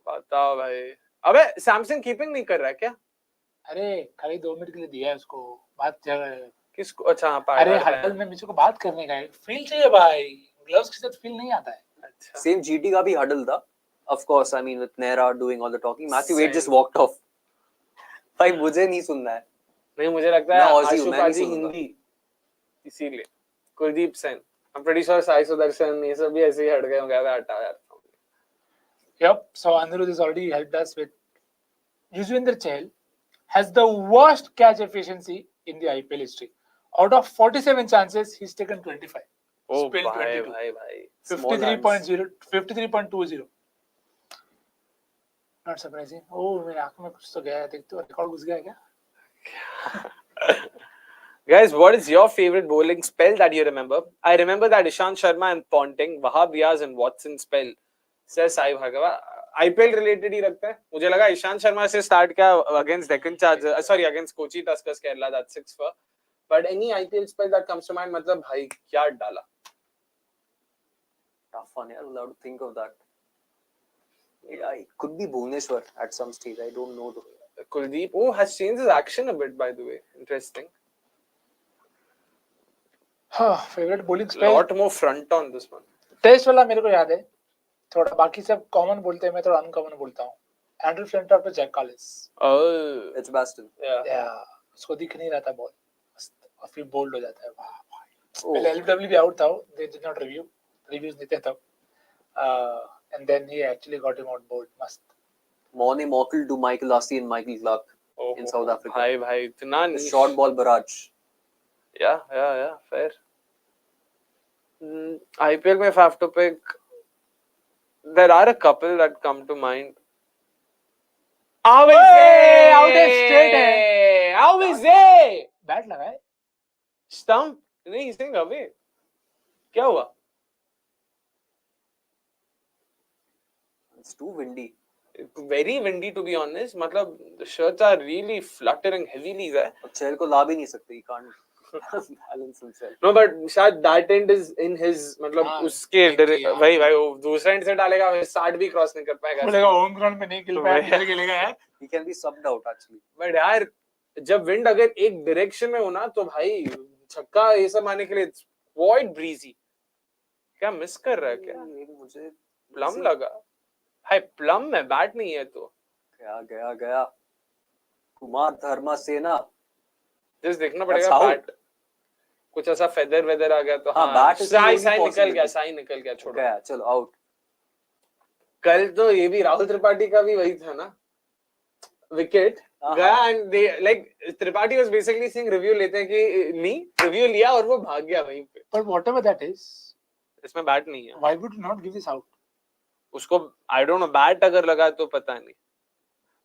बताओ भाई. अबे सैमसंग कीपिंग नहीं कर रहा है क्या? अरे खाली 2 मिनट के लिए दिया है उसको. बात किसको? अच्छा हाँ अरे हडल में मुझे को बात करने का है. फील चाहिए भाई. ग्लव्स के साथ फील नहीं आता है. अच्छा. Same GT का भी huddle था. Of course, I mean with Nehra doing all the talking. Matthew Wade Same. just walked off. भाई मुझे नहीं सुनना है. नहीं मुझे लगता है मैं Aussie हूँ, आशु मैं नहीं पाजी सुनूंगा. हिंदी इसीलिए. Kuldeep Sen. I'm pretty sure Sai Sudarshan ये सब भी ऐसे ही हट गए होंगे. हटा यार. Yep. So Anirudh has already helped us with Yuzvendra Chahal has the worst catch efficiency in the IPL history. Out of 47 chances, he's taken 25. Oh Spilled भाई 22. भाई. 53.0, 53.20. Not surprising. Oh, मेरे आंख में कुछ तो गया है. देख तो रिकॉर्ड घुस गया क्या? Guys, what is your favorite bowling spell that you remember? I remember that Ishant Sharma and Ponting, Wahab Riaz and Watson spell. Says Sai Bhargava. IPL related ही रखता है. मुझे लगा ईशांत शर्मा से start किया against Deccan Chargers. Sorry, against Kochi Tuskers Kerala. That's 6 for. But any IPL spell that comes to mind, मतलब भाई क्या डाला? Tough one, yeah. Allowed to think of that. Yeah, it could be Bhuvneshwar at some stage. I don't know though. Kuldeep. Oh, has changed his action a bit, by the way. Interesting. Favorite bowling spell. Lot more front on this one. Test वाला मेरे को याद है. थोड़ा बाकी सब common बोलते हैं, मैं थोड़ा अनकॉमन बोलता हूँ. एंड्रू फ्लिंटॉफ पे Jack Collins. Oh, It's Baston. yeah. उसको दिख नहीं रहा था बॉल और फिर बोल्ड हो जाता है. वाह भाई. Oh. पहले एलबीडब्ल्यू भी आउट था. They did not review. Reviews नहीं थे तब, and then he actually got him on board. मस्त. Morne Morkel to Michael Lassie and Michael Clark in South Africa. भाई इतना The niche. short ball barrage. Yeah, fair. IPL में if I have to pick, there are a couple that come to mind. How is Hey, it? out of straight है. How is it? Bat लगा है. Stump? नहीं, he's saying away. क्या हुआ? It's too windy. Very windy to be honest. मतलब the shirts are really fluttering heavily there. अब चेल को ला भी नहीं सकते. He can't balance himself. No, but शायद that end is in his मतलब हाँ, उसके देखिए, भाई वो दूसरा एंड से डालेगा, 60 भी क्रॉस नहीं कर पाएगा. बोलेगा होम ग्राउंड में नहीं खेल पाया, निकल खेलेगा यार. He can be subbed out actually. But यार जब विंड अगर एक डायरेक्शन में हो ना तो भाई छक्का ये सब आने के लिए क्वाइट ब्रीजी. क्या मिस कर रहा है क्या? मुझे प्लम लगा. हाय प्लम में बैट नहीं है तो गया कुमार धर्मा सेना. जस्ट देखना पड़ेगा बैट. कुछ ऐसा फेदर वेदर आ गया तो हाँ, हाँ, bat is Sai the only Sai निकल गया छोड़ो. गया. चलो आउट. कल तो ये भी राहुल त्रिपाठी का भी वही था ना, विकेट गया and they like Tripathi was basically saying review लेते हैं कि नहीं, रिव्यू लिया और वो भाग गया वहीं पे. But whatever that is, इसमें बैट नहीं है. why would you not give this out? उसको आई डोंट नो बैट अगर लगा तो पता नहीं.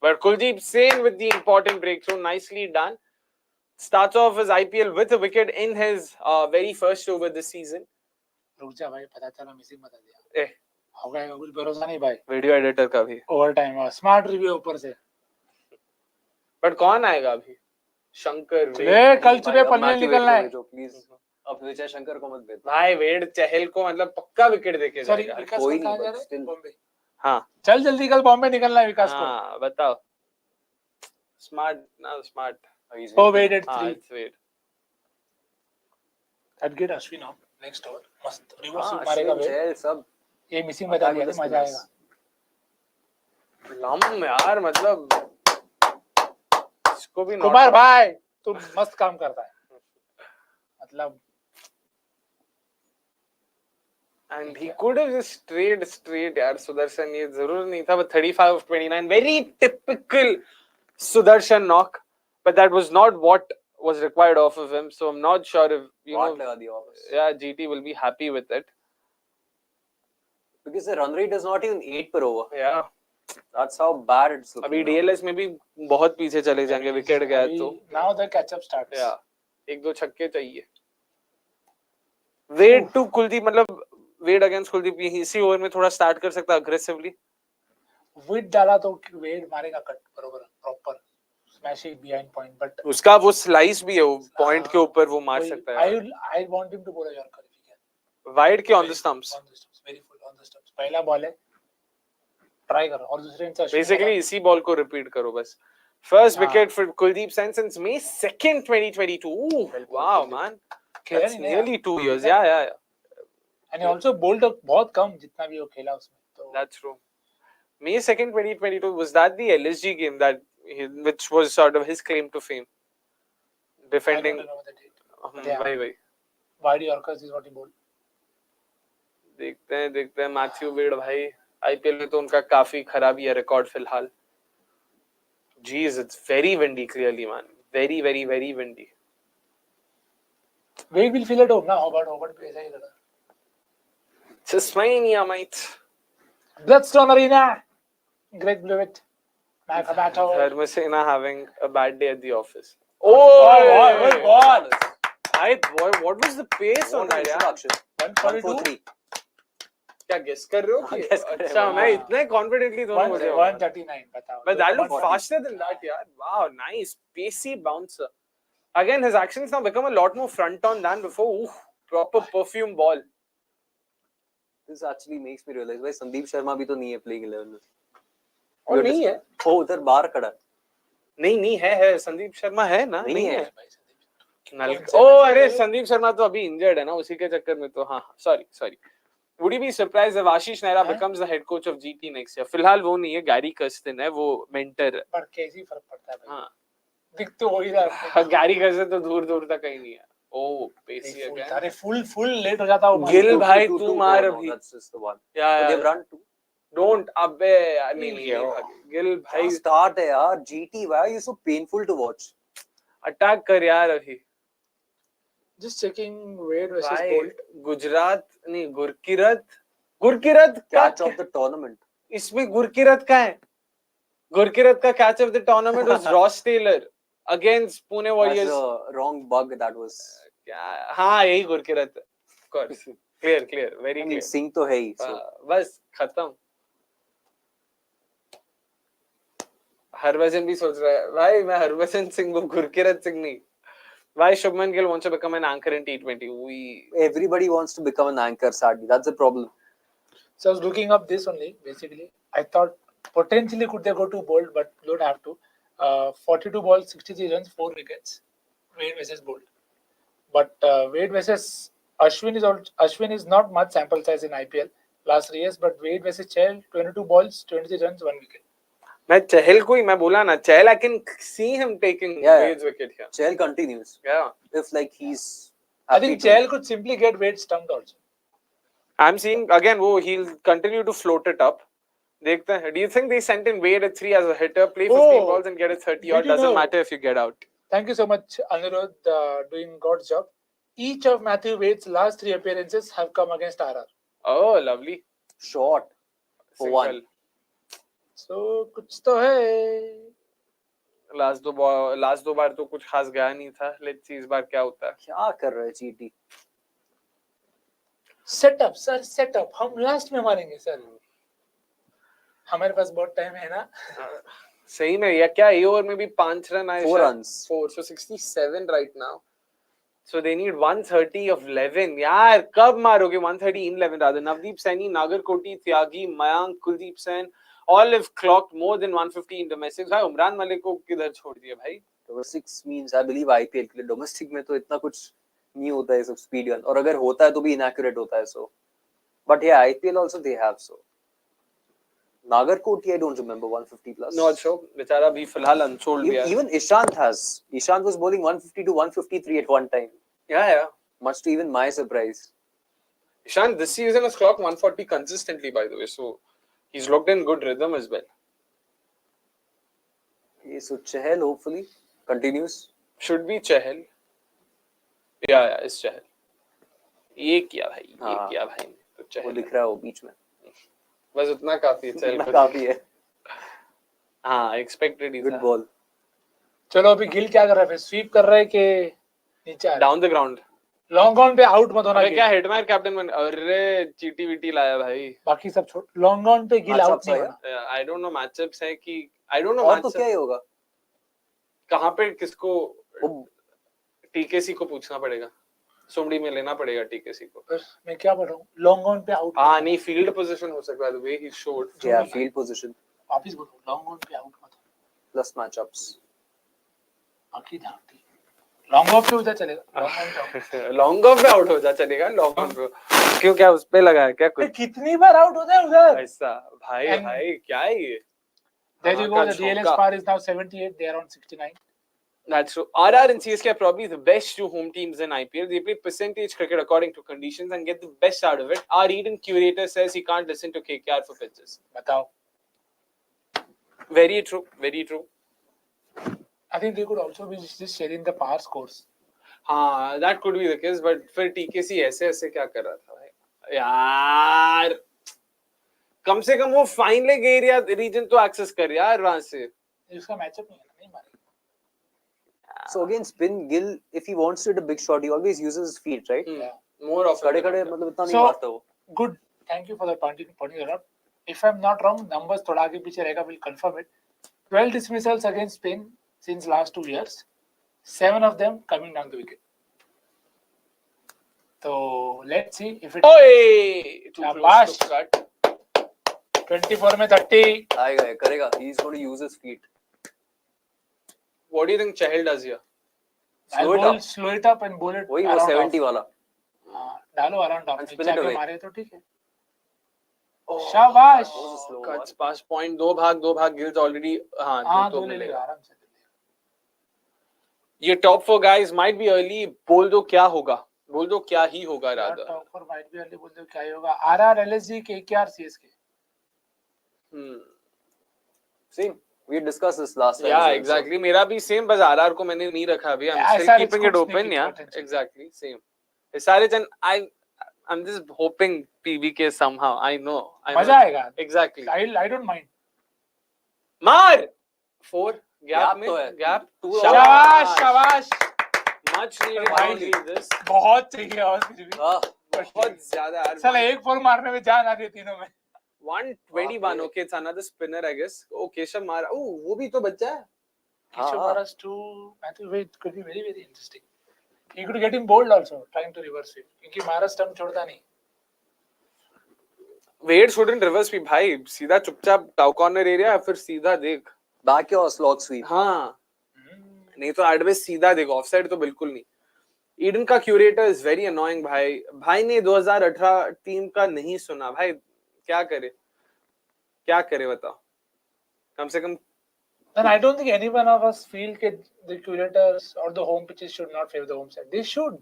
But Kuldeep Sen with the important breakthrough, nicely done. Starts off his IPL with a wicket in his very first over this season. रुक जा भाई, पता चला मिसिंग बता दिया. हो गया, कुछ भरोसा नहीं भाई. वीडियो एडिटर का भी ओवर टाइम स्मार्ट रिव्यू ऊपर से. बट कौन आएगा अभी? शंकर वेड कल सुबह पल्ले निकलना है. प्लीज अब विजय शंकर को मत भेज भाई. वेड चहल को मतलब पक्का विकेट देके सॉरी, जाएगा. विकास कोई कहाँ नहीं, जा but रहे still. हैं? बॉम्बे. हाँ चल जल्दी, कल बॉम्बे निकलना है विकास को. हाँ बताओ. स्मार्ट ना स्मार्ट. Oh, wait at हाँ 3. it's Wade. I'd get Ashwin out next over. मस्त रिवर्स हाँ, मारेगा अश्विन, वेड. जय सब. ये मिसिंग बता दिया, मजा आएगा. लम यार मतलब इसको भी कुमार भाई तू मस्त काम करता है. मतलब and he could have just straight यार सुदर्शन. ये जरूर नहीं था. but 35 of 29 very typical Sudarshan knock, but that was not what was required off of him, so I'm not sure if लगा दिया वापस. yeah GT will be happy with it Because the run rate is not even 8 per over. yeah. That's how bad it's looking. अभी now. DLS में भी बहुत पीछे चले जाएंगे विकेट गया तो. now the catch up starts. yeah एक दो छक्के चाहिए. वेड टू कुलदीप मतलब वेड अगेंस्ट कुलदीप इसी ओवर में थोड़ा स्टार्ट कर सकता अग्रेसिवली. विड डाला तो वेड मारेगा कट बरोबर proper smashing behind point. But उसका वो स्लाइस भी है, वो पॉइंट के ऊपर वो मार सकता है. I want him to bowl a yorker if he can. Wide के on the stumps. Very full on the stumps. पहला बॉल है, ट्राई करो. और दूसरे इनसे बेसिकली इसी बॉल को रिपीट करो बस. First wicket for Kuldeep Sen since May 2nd 2022. Wow man, that's nearly 2 years. yeah and also bowled बहुत कम जितना भी वो खेला उसमें. तो that's true. May 2nd 2022 was that the LSG game that which was sort of his claim to fame, defending. भाई wide yorkers is what he bowled. देखते हैं मैथ्यू वेड भाई. आईपीएल में तो उनका काफी खराब ही है रिकॉर्ड फिलहाल. Jeez, it's very windy clearly man. Very windy. Wade will feel at home ना. होबर्ट पे ऐसा ही लगा. Tasmania mate. Bloodstone Arena. Greg Blewett. Mathemato. Dharmasena having a bad day at the office. Good ball. Boy, what was the pace on that यार? 142. क्या guess कर रहे हो कि guess कर रहे अच्छा हो, मैं हाँ. इतने कॉन्फिडेंटली दोनों मुझे 139 बताओ. but that looked faster than that यार. Wow, nice pacey bouncer. Again his actions now become a lot more front on than before. Proper perfume ball. This actually makes me realize भाई संदीप शर्मा भी तो नहीं है playing 11 में. और नहीं है. वो उधर बाहर खड़ा. नहीं है संदीप शर्मा है ना. नहीं है. अरे संदीप शर्मा तो अभी इंजर्ड है ना, उसी के चक्कर में तो हाँ sorry. Would you be surprised if Ashish Nehra becomes the head coach of GT next year? फिलहाल वो नहीं है, गैरी कर्स्टन है, वो मेंटर है. पर कैसी फर्क पड़ता है भाई. हाँ दिख तो वही रहा है. गैरी कर्स्टन तो दूर तक कहीं नहीं है. Oh, pacey again. अरे full late हो जाता वो. Gill Two, भाई two, तू two, मार no, अभी. that's just the one. Yeah, They've yeah. run two. Don't अबे नहीं भागे. Gill क्या भाई start है यार. GT, why are you so painful to watch? Attack कर यार अभी. Just checking Wade versus भाई Bolt. गुजरात नहीं Gurkirat Catch of the tournament. इसमें गुरकीरत का है. गुरकीरत का catch of the tournament was Ross Taylor against Pune Warriors. That's a wrong bug that was. हाँ यही गुरकीरत है. Of course. Clear. Very I mean, clear. Singh तो है ही. So. बस खत्म. हरभजन भी सोच रहा है भाई मैं हरभजन सिंह वो गुरकीरत सिंह नहीं. Why Shubman Gill wants to become an anchor in T20? Everybody wants to become an anchor, sadly. That's the problem. So I was looking up this only. Basically, I thought potentially could they go to Bolt, but don't have to. 42 balls, 63 runs, 4 wickets. Wade versus Bolt. But Wade versus Ashwin is not much sample size in IPL last 3 years. But Wade versus Chahal, 22 balls, 23 runs, 1 wicket. मैं चहल को ही मैं बोला ना Chahal I can see him taking Wade's wicket here. Chahal continues. Yeah. If like he's. I think Chahal could simply get Wade stumped also. I'm seeing again he'll continue to float it up. देखते हैं. Do you think they sent in Wade at 3 as a hitter, play 15 balls and get a 30 or doesn't matter if you get out? Thank you so much, Anirudh, doing God's job. Each of Matthew Wade's last 3 appearances have come against RR. Oh, lovely. Short. For one. So, कुछ तो है. Last दो बार तो कुछ खास गया नहीं था. लेट्स सी इस बार क्या होता है. क्या कर रहा है चीटी. सेटअप सर सेटअप हम लास्ट में मारेंगे सर. हमारे पास बहुत टाइम है ना. सही में या क्या ये ओवर में भी 5 रन आए. 4 runs. 4 so 67 right now. So they need 130 of 11. यार कब मारोगे 130 in 11 rather. Navdeep Saini, Nagarkoti, Tyagi, Mayank, Kuldeep Sen all have clocked more than 150 in domestics. भाई उमरान मलिक को किधर छोड़ दिया भाई. Domestics means I believe IPL के लिए domestic में तो इतना कुछ नहीं होता है सब speed gun और अगर होता है तो भी inaccurate होता है so. But yeah, IPL also they have so. Nagarkoti I don't remember 150 plus. Not sure. बेचारा भी फिलहाल unsold भी है. Even Ishant has. Ishant was bowling 150 to 153 at one time. Yeah. Much to even my surprise. Ishant this season has clocked 140 consistently by the way. So he's looked in good rhythm as well. Okay, so Chahal hopefully continues. Should be Chahal. Yeah, it's Chahal. ये किया भाई तो Chahal. वो दिख रहा है वो बीच में. बस उतना काफी है Chahal को. काफी है. हाँ, expected ही Good ball. चलो अभी गिल क्या कर रहा है. स्वीप कर रहा है कि नीचे down the ground. Long on पे आउट मत होना. क्या हिटमैन कैप्टन बन. अरे चीटी वीटी लाया भाई. बाकी सब छोड़. लॉन्ग ऑन पे गिल आउट नहीं होना. आई डोंट नो मैचअप्स है कि आई डोंट नो. और तो क्या ही होगा. कहाँ पे किसको टीकेसी को पूछना पड़ेगा. सुमड़ी में लेना पड़ेगा टीकेसी को. मैं क्या बोल रहा हूँ. लॉन्ग ऑन पे आउट. हाँ नहीं फील्ड पोजीशन हो सकता है द वे ही शोड. या फील्ड पोजीशन. वापस बोलो लॉन्ग ऑन पे आउट मत. Plus matchups. बाकी ध्यान दी. लॉन्ग ऑफ पे हो जा चलेगा. लॉन्ग ऑफ पे आउट हो जा चलेगा. लॉन्ग ऑन पे क्यों क्या उस पे लगा है क्या कुछ. कितनी बार आउट होता है उधर ऐसा भाई क्या है ये. There you go. The DLS par is now 78. They are on 69. That's true. RR and CSK are probably the best two home teams in IPL. They play percentage cricket according to conditions and get the best out of it. Our Eden curator says he can't listen to KKR for pitches. बताओ. Very true. Very true. I think they could also be just sharing the par scores. हाँ, that could be the case. But फिर TKC ऐसे क्या कर रहा था भाई. यार कम से कम वो फाइन लेग एरिया रीजन तो एक्सेस कर यार वहां से. इसका मैचअप नहीं मारेगा. So again, spin Gill, if he wants to hit a big shot, he always uses his feet, right? Yeah. More often. खड़े मतलब इतना नहीं मारता वो. Good. Thank you for the pointing it out. If I'm not wrong, numbers थोड़ा आगे पीछे रहेगा. We'll confirm it. 12 dismissals against Spain since last 2 years. 7 of them coming down the wicket. So let's see if it. Oi! Too close to cut. 24 में 30. आएगा करेगा. He's going to use his feet. What do you think Chahal does here? Slow it up and bowl it. वही वो 70 वाला. डालो around off. Spin it away. मारे तो ठीक है. शाबाश. Cuts past point. दो भाग Gill's already. हाँ दो मिलेगा. आराम से. ये top 4 guys might be early. बोल दो क्या होगा? बोल दो क्या ही होगा rather. Top 4 might be early, बोल दो क्या ही होगा. RR, LSG, KKR, CSK. Same. We discussed this last time. Yeah, as well, exactly. मेरा भी same, बस RR को मैंने नहीं रखा अभी. I'm still SR keeping it scoops open. नहीं Yeah, potential. exactly. Same. SRH and I'm just hoping PBK somehow. I know. मजा आएगा. Exactly. I don't mind. मार 4 Gap में तो है. gap. शाबाश शाबाश. Much needed भाई, to lead this. बहुत चाहिए और कुछ भी. बहुत ज्यादा यार. साला एक 4 मारने में जान आ रही है तीनों में. 121. Okay, it's another spinner, I guess. Oh, Keshav मारा. Oh, वो भी तो बच्चा है. Keshav Maharaj too. I think it could be very very interesting. He could get him bowled also, trying to reverse it. क्योंकि Maharaj stump छोड़ता नहीं. Wade shouldn't reverse भी भाई. सीधा चुपचाप टाउ कॉर्नर एरिया फिर सीधा देख. Back or slog sweep. हाँ. नहीं तो एडवेस सीधा देख. ऑफसाइड तो बिल्कुल नहीं. ईडन का क्यूरेटर इज वेरी अनोइंग भाई. भाई ने 2018 टीम का नहीं सुना भाई. क्या करे बताओ. कम से कम. Then I don't think any one of us feel that the curators or the home pitches should not favor the home side. They should.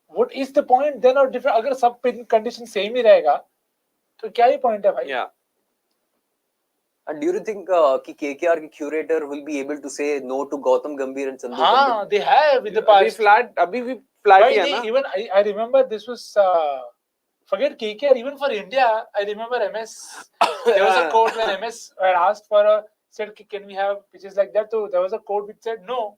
What is the point then or different? अगर सब condition same ही रहेगा तो क्या ही point है भाई? Yeah. And do you think कि KKR के curator will be able to say no to Gautam Gambhir and Chandu हाँ, Pandit? they have in the past. अभी भी flat ही है ना. Even I remember this was forget KKR. Even for India, I remember MS. There was a quote when MS had asked for said can we have pitches like that? So there was a quote which said no.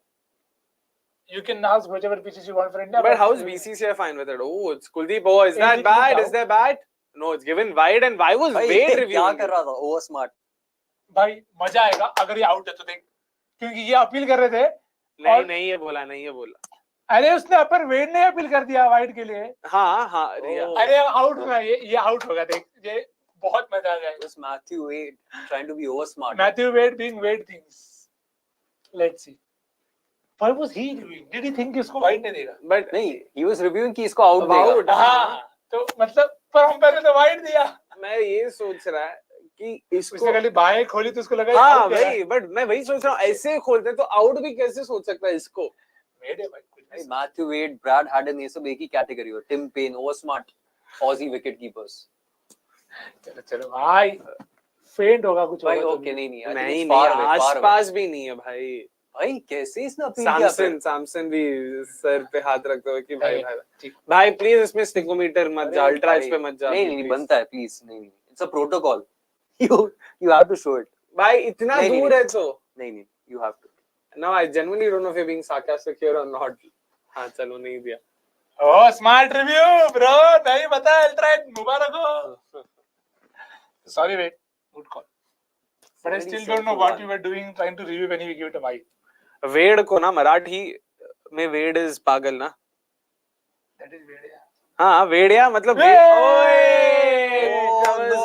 You can ask whichever pitches you want for India. But how is BCCI fine with it? Oh, it's Kuldeep. Oh, is that bad? Is that bad? No, it's given wide. And why was Wade reviewing? क्या कर रहा था? Over smart. भाई मजा आएगा अगर ये out है तो देख. क्योंकि ये अपील कर रहे थे. नहीं ये बोला. अरे उसने अपर वेड ने अपील कर दिया वाइड के लिए. हाँ. अरे आउट होगा ये आउट होगा देख. ये बहुत मजा आ जाएगा. Was Matthew Wade trying to be over smart? Matthew Wade being Wade things. Let's see. Why was he doing? Did he think इसको वाइड नहीं देगा? But नहीं, he was reviewing कि इसको आउट देगा. हाँ, तो मतलब पर हम पहले तो वाइड दिया. मैं ये सोच रहा है कि इसको उसने खाली बाएं खोली तो उसको लगा. हाँ भाई, बट मैं वही सोच रहा हूँ ऐसे खोलते तो आउट भी कैसे सोच सकता है इसको. वेड है भाई. Matthew Wade, Brad Haddon ये सब एक ही कैटेगरी हो. Tim Payne, over smart, Aussie wicket keepers. चलो भाई फेंट होगा कुछ भाई होगा. ओके नहीं नहीं आसपास भी नहीं है भाई. भाई कैसे इसने अपील किया? सैमसन भी सर पे हाथ रखते हुए कि भाई प्लीज इसमें स्टिकोमीटर मत जा, अल्ट्रा इस पे मत जा. नहीं बनता है प्लीज. नहीं it's a protocol. you have to show it. भाई इतना दूर है तो नहीं you have to. No, I genuinely don't know if you're being sarcastic here or not. हाँ चलो नहीं दिया. Oh, smart review, bro. नहीं पता अल्ट्रा मुबारक हो. Sorry, wait. Good call. But I still don't know what you were doing trying to review when you gave it a wide. वेड को ना मराठी में वेड इज पागल ना. That is weird. हाँ वेडिया मतलब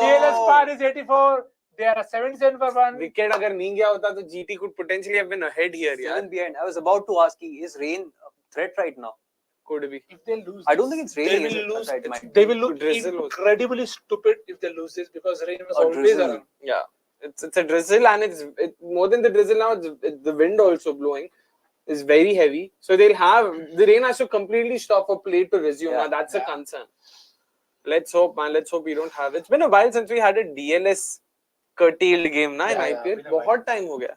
DLS par is 84. They are a 7-7 for 1. Wicket अगर नहीं गया होता तो GT could potentially have been ahead here. Seven behind. I was about to ask you, is rain a threat right now? Could be. If they lose, I don't think it's raining. They will lose. They will look incredibly stupid if they lose this because rain was always around. Yeah, it's a drizzle and it's more than the drizzle now. The wind also blowing is very heavy, so they'll have the rain has to completely stop for play to resume. Now that's a concern. Let's hope, man. Let's hope we don't have. It's been a while since we had a DLS curtailed game, na in IPL. बहुत time हो गया.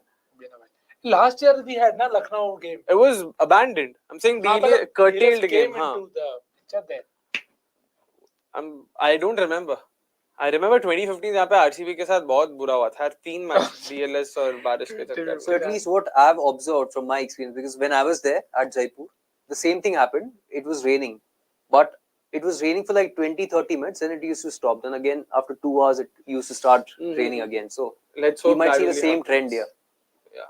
Last year we had na Lucknow game. It was abandoned. I'm saying DLS curtailed game. Into the picture there. I don't remember. I remember 2015 यहाँ पे RCB के साथ बहुत बुरा हुआ था. 3 मैच DLS और बारिश के चक्कर. So at least what I've observed from my experience, because when I was there at Jaipur, the same thing happened. It was raining, but it was raining for like 20-30 minutes, and it used to stop. Then again, after 2 hours, it used to start raining again. So let's hope we might see the really same happens. trend here. Yeah,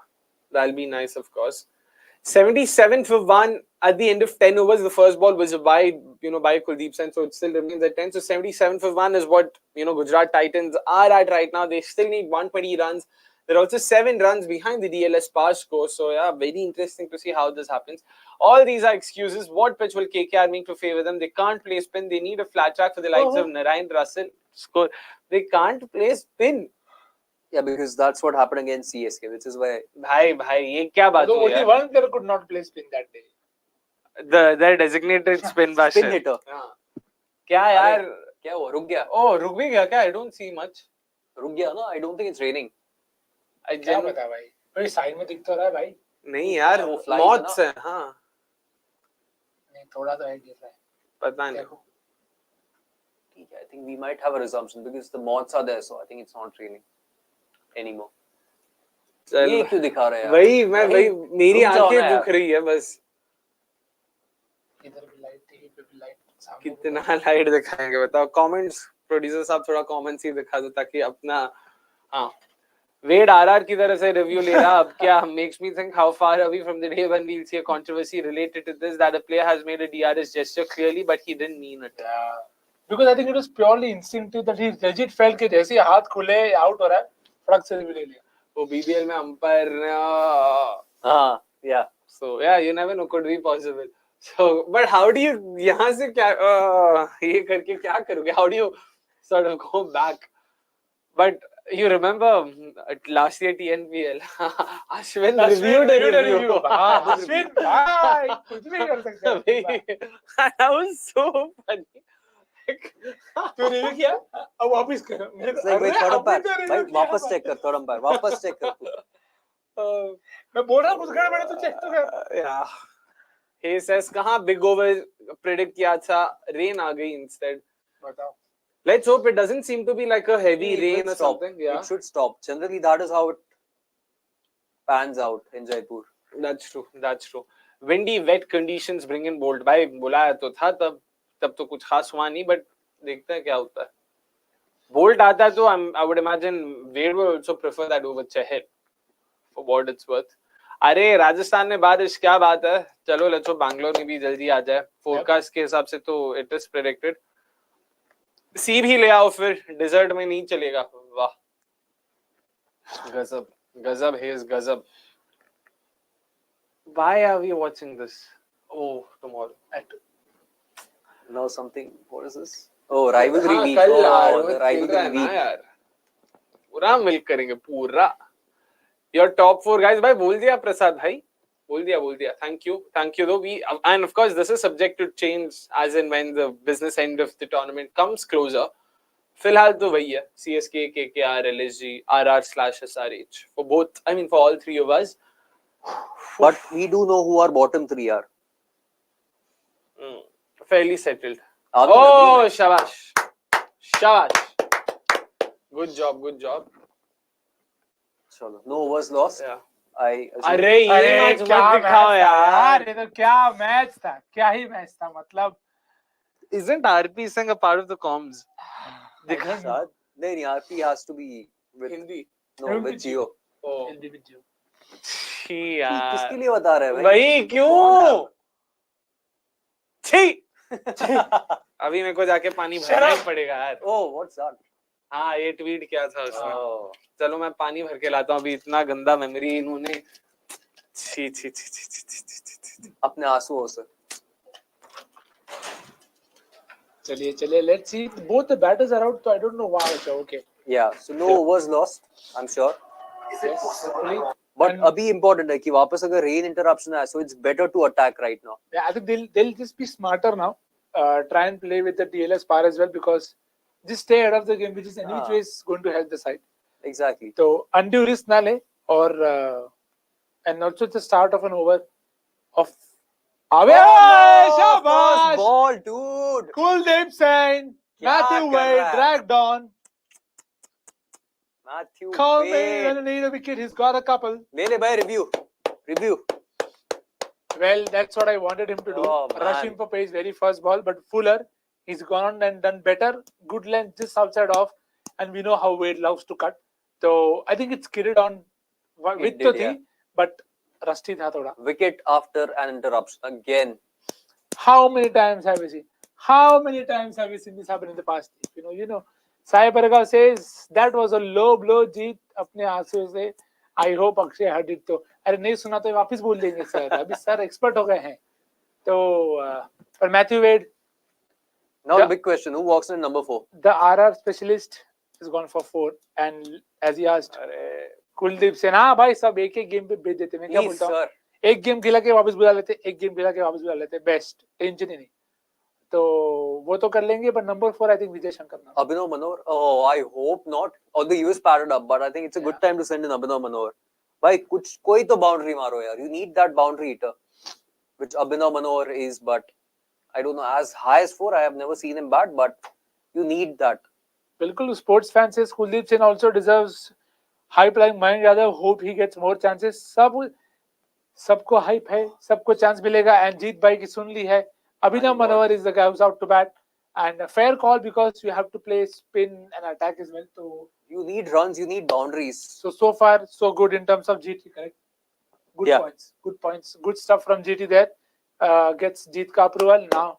that'll be nice, of course. 77 for 1 at the end of 10 overs. The first ball was wide, by Kuldeep Sen, so it still remains at 10. So 77 for 1 is what, Gujarat Titans are at right now. They still need 120 runs. They're also 7 runs behind the DLS par score. So yeah, very interesting to see how this happens. All these are excuses. What pitch will KKR make to favor them? They can't play spin. They need a flat track for the likes of Narayan Russell. Score. They can't play spin. Yeah, because that's what happened against CSK, which is why. भाई ये क्या बात Although हुई only यार? one player could not play spin that day. The designated spin basher. Spin hitter. हाँ. क्या यार? क्या हुआ? रुक गया. Oh, रुक भी गया क्या? I don't see much. रुक गया ना? I don't think it's raining. I क्या पता भाई? कोई साइड में दिख तो रहा है भाई. नहीं यार, वो flies मौत है ना? से हाँ. नहीं थोड़ा तो है गिर रहा है. पता नहीं. देखो. I think we might have a resumption because the moths are there, so I think it's not raining anymore. ये क्यों दिखा रहा है यार? वही मेरी रुक जाओ आंखें ना यार. दुख रही है बस. इधर भी लाइट टीवी पे भी लाइट. कितना लाइट दिखाएंगे बताओ? कमेंट्स प्रोड्यूसर साहब थोड़ा कमेंट्स ही दिखा दो ताकि अपना हाँ वेड आरआर की तरह से रिव्यू ले रहा. अब क्या makes me think how far are we from the day when we'll see a controversy related to this, that a player has made a DRS gesture clearly but he didn't mean it. Yeah. Because I think it was purely instinctive that he legit felt कि जैसे ही हाथ खुले out हो रहा है फटक से review ले लिया. वो BBL में अंपायर हाँ, yeah. so yeah, you never know, could be possible. So but how do you यहाँ से क्या ये करके क्या करोगे? How do you sort of go back? But you remember last year TNPL, Ashwin reviewed a review. हाँ, Ashwin भाई कुछ भी कर सकते हैं. That was so funny. तू रिव्यू किया? अब वापस कर. It's like, wait, third umpire. भाई वापस check कर, third umpire. वापस check कर तू. मैं बोल रहा हूँ कुछ कर मैंने तो चेक तो कर. Yeah. He says कहाँ big over predict किया था, rain आ गई instead. बताओ. Let's hope it doesn't seem to be like a heavy It rain will or stop. something. Yeah, It should stop. Generally, that is how it pans out in Jaipur. that's true. That's true. Windy, wet conditions bring in bolt. भाई बुलाया तो था तब तो कुछ खास हुआ नहीं, but देखते हैं क्या होता है. Bolt आता है तो I would imagine Wade will also prefer that over Chahal for what it's worth. अरे राजस्थान में बारिश क्या बात है? चलो let's hope बैंगलोर में भी जल्दी आ जाए. Forecast के हिसाब से तो it is predicted. सी भी ले आओ फिर, डिजर्ट में नहीं चलेगा. वाह गजब गजब हेज गजब. Why are we watching this? Oh, tomorrow. Now something. What is this? Oh, rivalry हाँ, week. कल Oh, the खेल रहा rivalry है ना week. यार. पूरा मिल्क करेंगे पूरा. Your top 4 guys. भाई बोल दिया प्रसाद भाई. बोल दिया. Thank you though. We and of course this is subject to change as and when the business end of the tournament comes closer. फिलहाल तो वही है. CSK, KKR, LSG, RR/SRH for both. I mean for all 3 of us. But we do know who our bottom 3 are. Fairly settled. Are we Oh, in agreement? shabash. Good job. Chalo. No overs lost. Yeah. I assume. अरे ये अरे match क्या मत दिखाओ match था यार. ये तो क्या मैच था. क्या ही मैच था मतलब. Isn't RP Singh a part of the comms? दिखा Shad? नहीं, RP has to be with Hindi. no with Gio. Oh. Hindi में जो. छी किसके यार. लिए बता रहे हैं भाई? वही क्यों? छी. अभी मेरे को जाके पानी भरना ही पड़ेगा यार. Oh, what's that? हाँ ये ट्वीट किया था उसने. Oh. चलो मैं पानी भर के लाता हूँ. अभी इतना गंदा मेमोरी इन्होंने. छी. अपने आंसुओं से. चलिए let's see. Both the batters are out, so I don't know why. Okay. Yeah, so no overs lost, I'm sure. Yes, hopefully. But And- अभी important है कि वापस अगर rain interruption है, so it's better to attack right now. Yeah, I think they'll just be smarter now. Try and play with the DLS par as well because just stay ahead of the game, which is any which way is going to help the side. Exactly. So undue risk na le or and also the start of an over of away. First ball, dude. Kuldeep Singh, क्या Matthew कर Wade रहा है? dragged on. Matthew Call me Wade. when I need a wicket. He's got a couple. ले भाई review. Well, that's what I wanted him to do. Oh, Rush man. him for pace, very first ball, but Fuller, he's gone on and done better. Good length just outside off, and we know how Wade loves to cut. So I think it's skidded on with did, the yeah. but rusty tha thoda. Wicket after an interruption again. How many times have we seen? How many times have we seen this happen in the past? You know. Sai Parga says that was a low blow. Jeet अपने आंसू से. I hope Akshay heard it. तो अरे नहीं सुना तो वापिस बोल देंगे सर. अभी सर एक्सपर्ट हो गए हैं. तो पर Matthew Wade. Now the big question: who walks in number 4? The RR specialist, has gone for 4. And as he asked, अरे कुलदीप सेन, हाँ भाई सब एक एक गेम पे भेज देते, मैं क्या Please, बोलता हूँ, sir. एक गेम खिला के वापस बुला लेते, एक गेम खिला के वापस बुला लेते, बेस्ट, टेंशन ही नहीं. तो वो तो कर लेंगे, but number 4 I think Vijay Shankar नाम. Abhinav Manohar. Oh, I hope not. Although he was padded up, but I think it's a good time to send in Abhinav Manohar. भाई कुछ कोई तो boundary मारो यार. You need that boundary hitter, which Abhinav Manohar is, but I don't know, as high as 4. I have never seen him bat, but you need that. बिल्कुल, sports fan says Kuldeep Singh also deserves hype like Mayank Yadav. Hope he gets more chances. सबको hype है, सबको chance मिलेगा. And जीत भाई की सुन ली है. Abhinav Manohar is the guy who's out to bat, and a fair call because you have to play spin and attack as well. So You need runs, you need boundaries. so far so good in terms of GT, correct? Good Yeah. points, good stuff from GT there. Gets Jeet का approval now.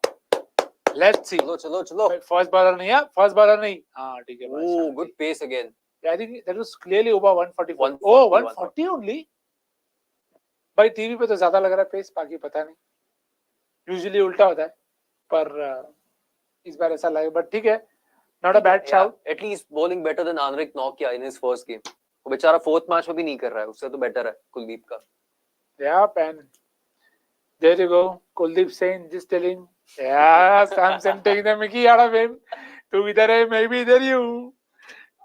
Let's see. चलो. First bowler नहीं है, first bowler नहीं. हाँ ठीक है. Oh, good pace again. Yeah, I think that was clearly over 144. 140, Oh, 140 only. भाई TV पे तो ज्यादा लग रहा है पेस, बाकी पता नहीं. यूजुअली उल्टा होता है, पर इस बार ऐसा लगा. बट ठीक है, not a bad shout. At least bowling better than Anrik Nokia in his first game. वो बेचारा फोर्थ मैच में भी नहीं कर रहा है, उससे तो बेटर है कुलदीप का. Yeah, and there you go. Kuldeep Singh just telling, yeah, Samson taking the Mickey out of him. तू इधर है, मैं भी इधर ही हूँ.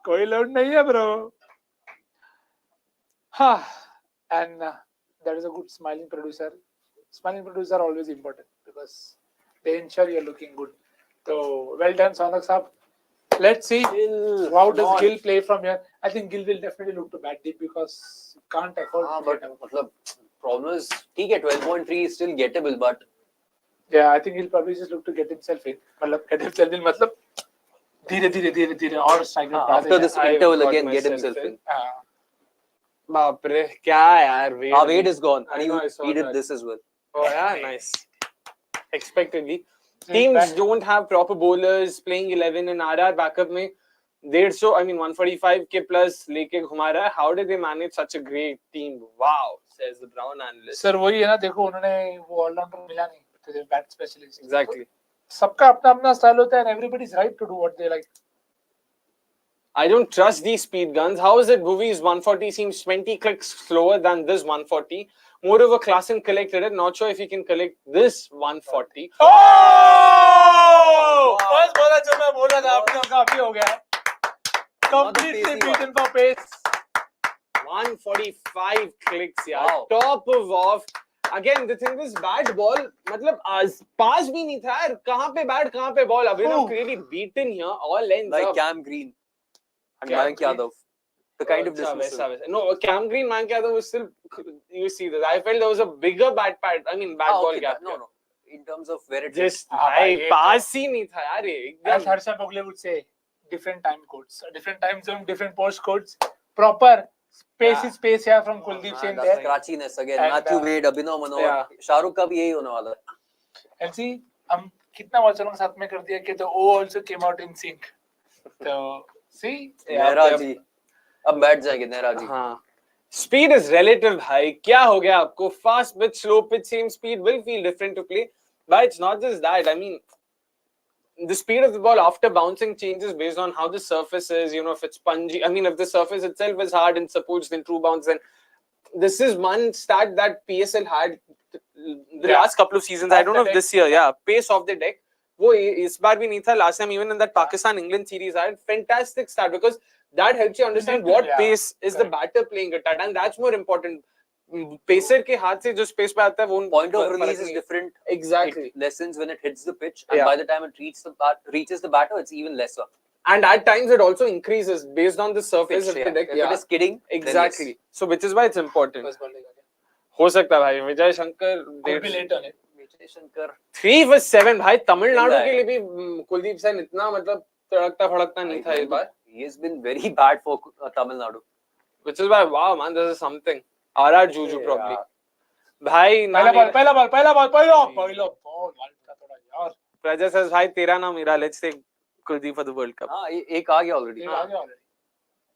कोई लोड नहीं है, bro. हाँ, and that is a good smiling producer. Smiling producer are always important because they ensure you're looking good. So well done, Sonak Saab. Let's see how does Gill play from here. I think Gill will definitely look to bat deep because you can't afford. हाँ, but मतलब problem is ठीक है, 12.3 is still gettable, but yeah, I think he'll probably just look to get himself in. मतलब get himself in, मतलब धीरे और strike rate बढ़ा after this देगा. interval got again get myself himself in. बाप रे क्या यार. Wade is gone. I And know, I he saw did that. this as well. Oh yeah, nice. Expectedly, teams don't have proper bowlers playing 11 in RR backup में 150, I mean 145 के plus लेके घुमा रहा है. How did they manage such a great team? Wow, says the Brown analyst. Sir वही है ना, देखो उन्होंने वो ऑलराउंडर मिला नहीं, तो दे बैट स्पेशलिस्ट. Exactly. सबका अपना अपना स्टाइल होता है, and everybody's right to do what they like. I don't trust these speed guns. How is it Bhuvi's 140 seems 20 clicks slower than this 140? Moreover, Klassen collected it. Not sure if he can collect this 140. Oh! बस बोला जो मैं बोला था, अपना काफी हो गया है. Completely beaten for pace. 145 clicks, yeah. Wow. Top of off. Again, the thing is, bat ball, मतलब पास भी नहीं था यार. कहाँ पे bat, कहाँ पे ball? Abhinav really beaten here. All ends Like up. Cam Green and Cam Mayank Green. Yadav. The kind of Acha, distance. वैसा. No, Cam Green, Mayank Yadav was still. You see this. I felt there was a bigger bat pad. I mean, bat ball Okay, gap. no. In terms of where it Just हाँ, भाई भाई, पास ही नहीं था यार ये. As Harsha Bhogle would say, different time codes, different time zone, different post codes. Proper space is space here from Kuldeep Singh the there. scratchiness again. And, Matthew Wade, Abhinav Manohar. yeah. Shah Rukh का भी यही होने वाला है. And see, हम कितना Watchalong साथ में कर दिया कि तो O also came out in sync. तो see, नेहरा जी अब बैठ जाएंगे नेहरा जी. हाँ. Speed is relative, भाई. क्या हो गया आपको? Fast pitch, slow pitch, same speed will feel different to play. But it's not just that. I mean, the speed of the ball after bouncing changes based on how the surface is. You know, if it's spongy. I mean, if the surface itself is hard and supports then true bounce, then this is one stat that PSL had the last couple of seasons. I don't know if this year. Yeah, pace off the deck. वो इस बार भी नहीं था. Last time, even in that Pakistan-England series, I had fantastic start because that helps you understand what pace is the batter playing it at, and that's more important. Pacer के हाथ से जो space पे आता है वो Point of release is different. Exactly. It lessens when it hits the pitch, and by the time it reaches the batter, it's even lesser. And at times it also increases based on the surface of the deck. If it is skidding, exactly. Yes. So which is why it's important. बस बोल देगा. हो सकता है भाई. Vijay Shankar Could be late on it. Vijay Shankar. 3 for 7 भाई. तमिलनाडु के लिए भी कुलदीप सेन इतना मतलब तड़कता फड़कता नहीं था इस बार. He has been very bad for Tamil Nadu. Which is why, wow man, this is something. RR Juju probably. भाई पहला बॉल वर्ल्ड का थोड़ा यार. Praja says भाई तेरा नाम मेरा. Let's take Kuldeep for the World Cup. हाँ एक आ गया already. आ गया already.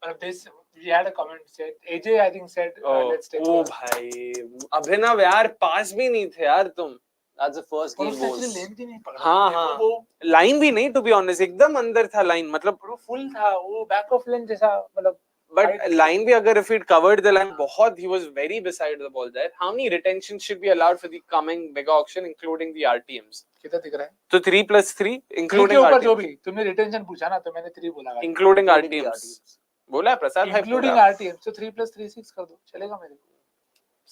But this we had a comment said AJ I think said let's take. ओ भाई अभिनव यार पास भी नहीं थे यार तुम. That's the first और game उसने balls. actually length ही नहीं पकड़ा. हाँ देखो हाँ, वो लाइन भी नहीं, टू बी ऑनेस्ट, एकदम अंदर था लाइन, मतलब वो फुल था, वो बैक ऑफ लेन जैसा, मतलब बट height- लाइन भी अगर if it covered the line, बहुत he was very beside the ball there. How many retentions should be allowed for the coming mega auction including the RTMs? कितना दिख रहा है? So 3+3 3 including के ऊपर जो RTMs. भी तुमने रिटेंशन पूछा ना, तो मैंने 3 बोला. Including the RTMs. बोला है प्रसाद भाई इंक्लूडिंग पूरा RTM, तो 3+3 6 कर दो, चलेगा मेरे को.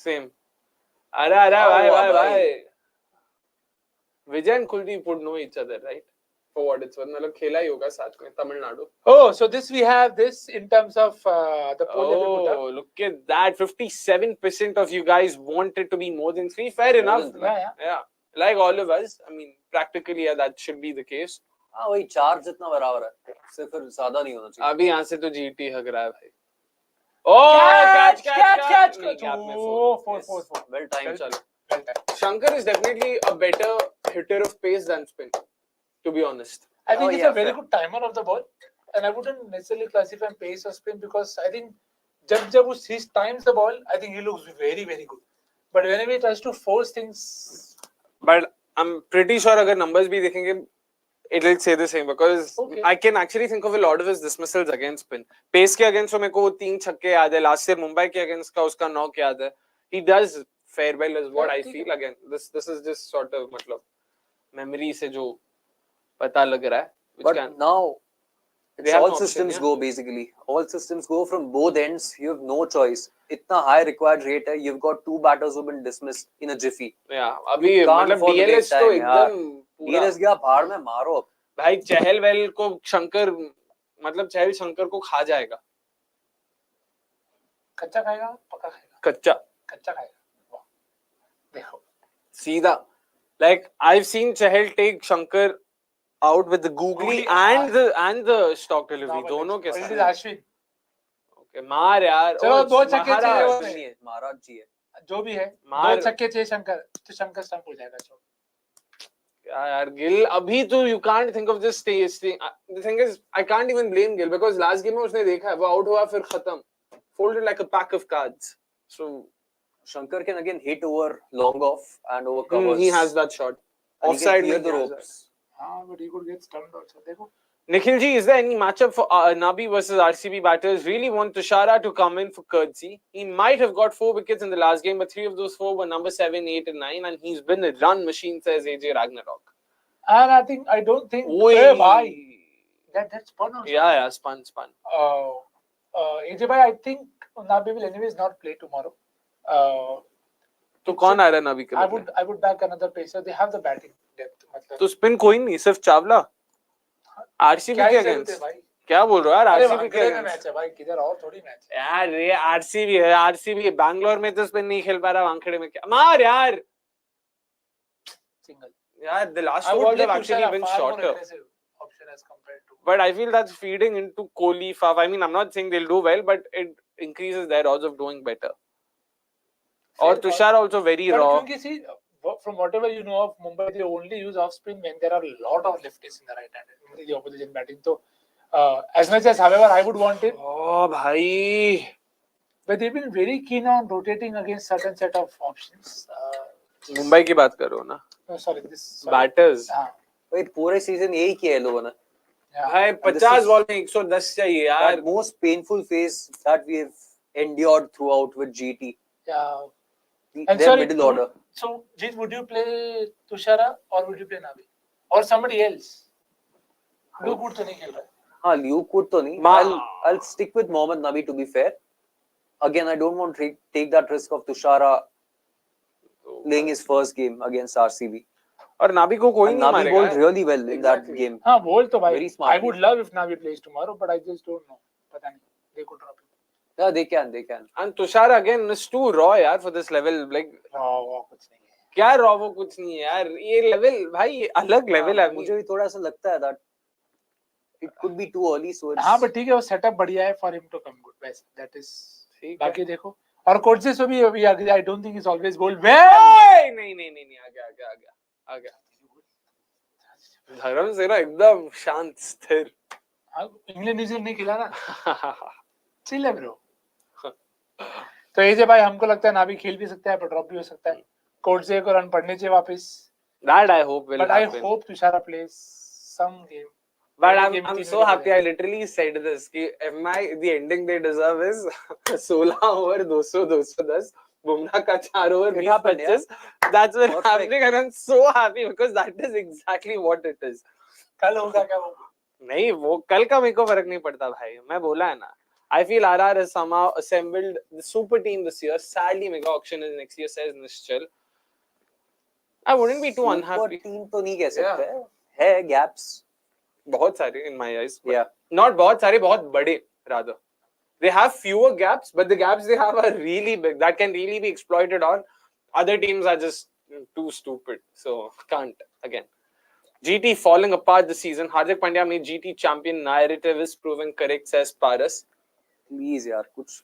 same. अरे अरे हाँ, भाई हुआ भाई भाई. भाई, Vijay and Kuldeep would know each other, right? For what it's worth, मतलब खेला ही होगा साथ में Tamil Nadu. Oh, so this we have this in terms of the poll that we put up. Oh, look at that. 57% of you guys want it to be more than 3. Fair enough. than three. Yeah. Like all of us. I mean, practically, yeah, that should be the case. हाँ वही 4 जितना बराबर है, सिर्फ फिर ज्यादा नहीं होना चाहिए. अभी यहाँ से तो GT हग रहा है भाई. Oh, catch. नहीं, gap में Oh, 4. Well timed. चलो. Well done. Shankar is definitely a better hitter of pace than spin, to be honest. I think Oh, he's yeah, a very fair. good timer of the ball, and I wouldn't necessarily classify him pace or spin, because I think जब he times the ball, I think he looks very very good. But whenever he tries to force things, But I'm pretty sure अगर numbers भी देखेंगे, it'll say the same, because Okay. I can actually think of a lot of his dismissals against spin. Pace के against मेरे को 3 छक्के याद है. Last year Mumbai के against का उसका 9 याद है. He does fare well, is what Yeah, I ठीक feel. है. Again, this is just sort of मतलब memory से जो पता लग रहा है. Which But can now They it's have all no option, systems yeah. go basically. All systems go from both ends. You have no choice. इतना high required rate है. You've got 2 batters who've been dismissed in a jiffy. yeah, अभी You can't मतलब afford to DLS take तो time, यार. एकदम पूरा DLS गया भाड़ में, मारो अब. भाई चहल वेल को शंकर, मतलब चहल शंकर को खा जाएगा. कच्चा खाएगा, पक्का खाएगा. कच्चा कच्चा खाएगा. वाह. देखो. सीधा. Like I've seen Chahal take Shankar out with the googly Googly, and the stock delivery, Normal दोनों के But it साथ. is Ashwin. Okay, मार यार. चलो, Oh, 2 छक्के महाराज. चाहिए वो. नहीं है, महाराज जी है. जो भी है, मार. 2 छक्के चाहिए शंकर, तो शंकर स्टंप हो जाएगा. चलो. क्या यार गिल, अभी तो you can't think of just staying. The thing is, I can't even blame Gill, because last game में उसने देखा है वो out हुआ फिर खत्म. Folded like a pack of cards. So Shankar can again hit over long off and over covers. he has that shot. And he can Offside clear में the he has ropes. हाँ, but he could get stumped also. देखो. Nikhil ji, is there any matchup for Nabi versus RCB batters? Really want Tushara to come in for courtesy. He might have got 4 wickets in the last game, but 3 of those 4 were number 7, 8 and 9, and he's been a run machine, says AJ Ragnarok. And I don't think. Oi. Hey, bhai. That's spun also. Yeah, spun. AJ bhai, I think Nabi will anyways not play tomorrow. तो कौन आ रहा है Nabi के I बदले? would back another pacer. They have the batting depth. मतलब. तो spin कोई नहीं, सिर्फ चावला. RCB क्या के ही जरूरत है अगेंस्ट. भाई? क्या बोल रहा है यार? अरे RCB के वानखेड़े में अगेंस्ट. मैच है भाई, किधर और थोड़ी मैच है. यार ये RCB है, RCB बैंगलोर में तो स्पिन नहीं खेल पा रहा, वानखेड़े में क्या मार यार. Single. यार the last I two would balls play have actually Tushara, been far more shorter. aggressive option as compared to. But I feel that's feeding into Kohli, Faf. I mean, I'm not saying they'll do well, but it increases their odds of doing better. Or Fair Tushar also very But raw. क्योंकि see, from whatever you know of Mumbai, they only use off spin when there are a lot of lefties in the right hand in the opposition batting. So, as much as, however, I would want it, Oh, bhai. but they've been very keen on rotating against certain set of options. Mumbai की बात करो ना. No, sorry, this. Sorry. Batters. हाँ, भाई पूरे season यही किया है लोगों ने. yeah. भाई 50 बॉल में 110 चाहिए यार. That most painful phase that we have endured throughout with GT. Yeah. Their And sorry, middle order. So, Jeet, would you play Tushara or would you play Nabi or somebody else? Luke Wood तो नहीं खेल रहा है. हाँ, Luke Wood तो नहीं. I'll stick with Mohammad Nabi to be fair. Again, I don't want to take that risk of Tushara playing his first game against RCB. और नाबी को कोई And नहीं Nabi मारेगा. bowled really well in that Exactly. game. हाँ, बोल तो भाई. Very smart. I would love if Nabi plays tomorrow, but I just don't know. पता नहीं. They could drop him. Yeah, they can. And Tushar again is too raw यार for this level. Like वो कुछ नहीं है. क्या raw वो कुछ नहीं है यार. ये level भाई ये अलग level है. मुझे भी थोड़ा सा लगता है that it could be too early, so it's. हाँ, but ठीक है, वो setup बढ़िया है for him to come good. वैसे that is. ठीक है. बाकी देखो. और कोच से भी अभी I don't think he's always bowled well. नहीं आ गया. धर्म से ना एकदम शांत स्थिर. इंग्लैंड न्यूजीलैंड नहीं खिला ना. चिल है ब्रो. तो एजे भाई हमको लगता है नाबी खेल भी सकता है पर ड्रॉप भी हो सकता है. कोच से को रन पड़ने चाहिए वापस. That I hope will But happen. I hope Tushara plays some game. But Every game I'm तीन so wicket happy. हो I जाए. literally said this. कि the ending they deserve is 16 over 200, 210. Bumrah ka 4 over It 20, happened, 25. That's what's Perfect. happening, and I'm so happy because that is exactly what it is. कल होगा क्या वो? नहीं वो कल का मेरे को फर्क नहीं पड़ता भाई. मैं बोला है ना. I feel RR has somehow assembled the super team this year. Sadly, mega auction is next year, says Nikhil. I wouldn't be too unhappy. Super team तो नहीं कह सकते है gaps. बहुत सारे in my eyes. Yeah. Not बहुत सारे, बहुत बड़े rather. They have fewer gaps, but the gaps they have are really big. That can really be exploited on. Other teams are just too stupid. So, can't. Again. GT falling apart this season. Hardik Pandya made GT champion narrative is proven correct, says Paras. Please यार कुछ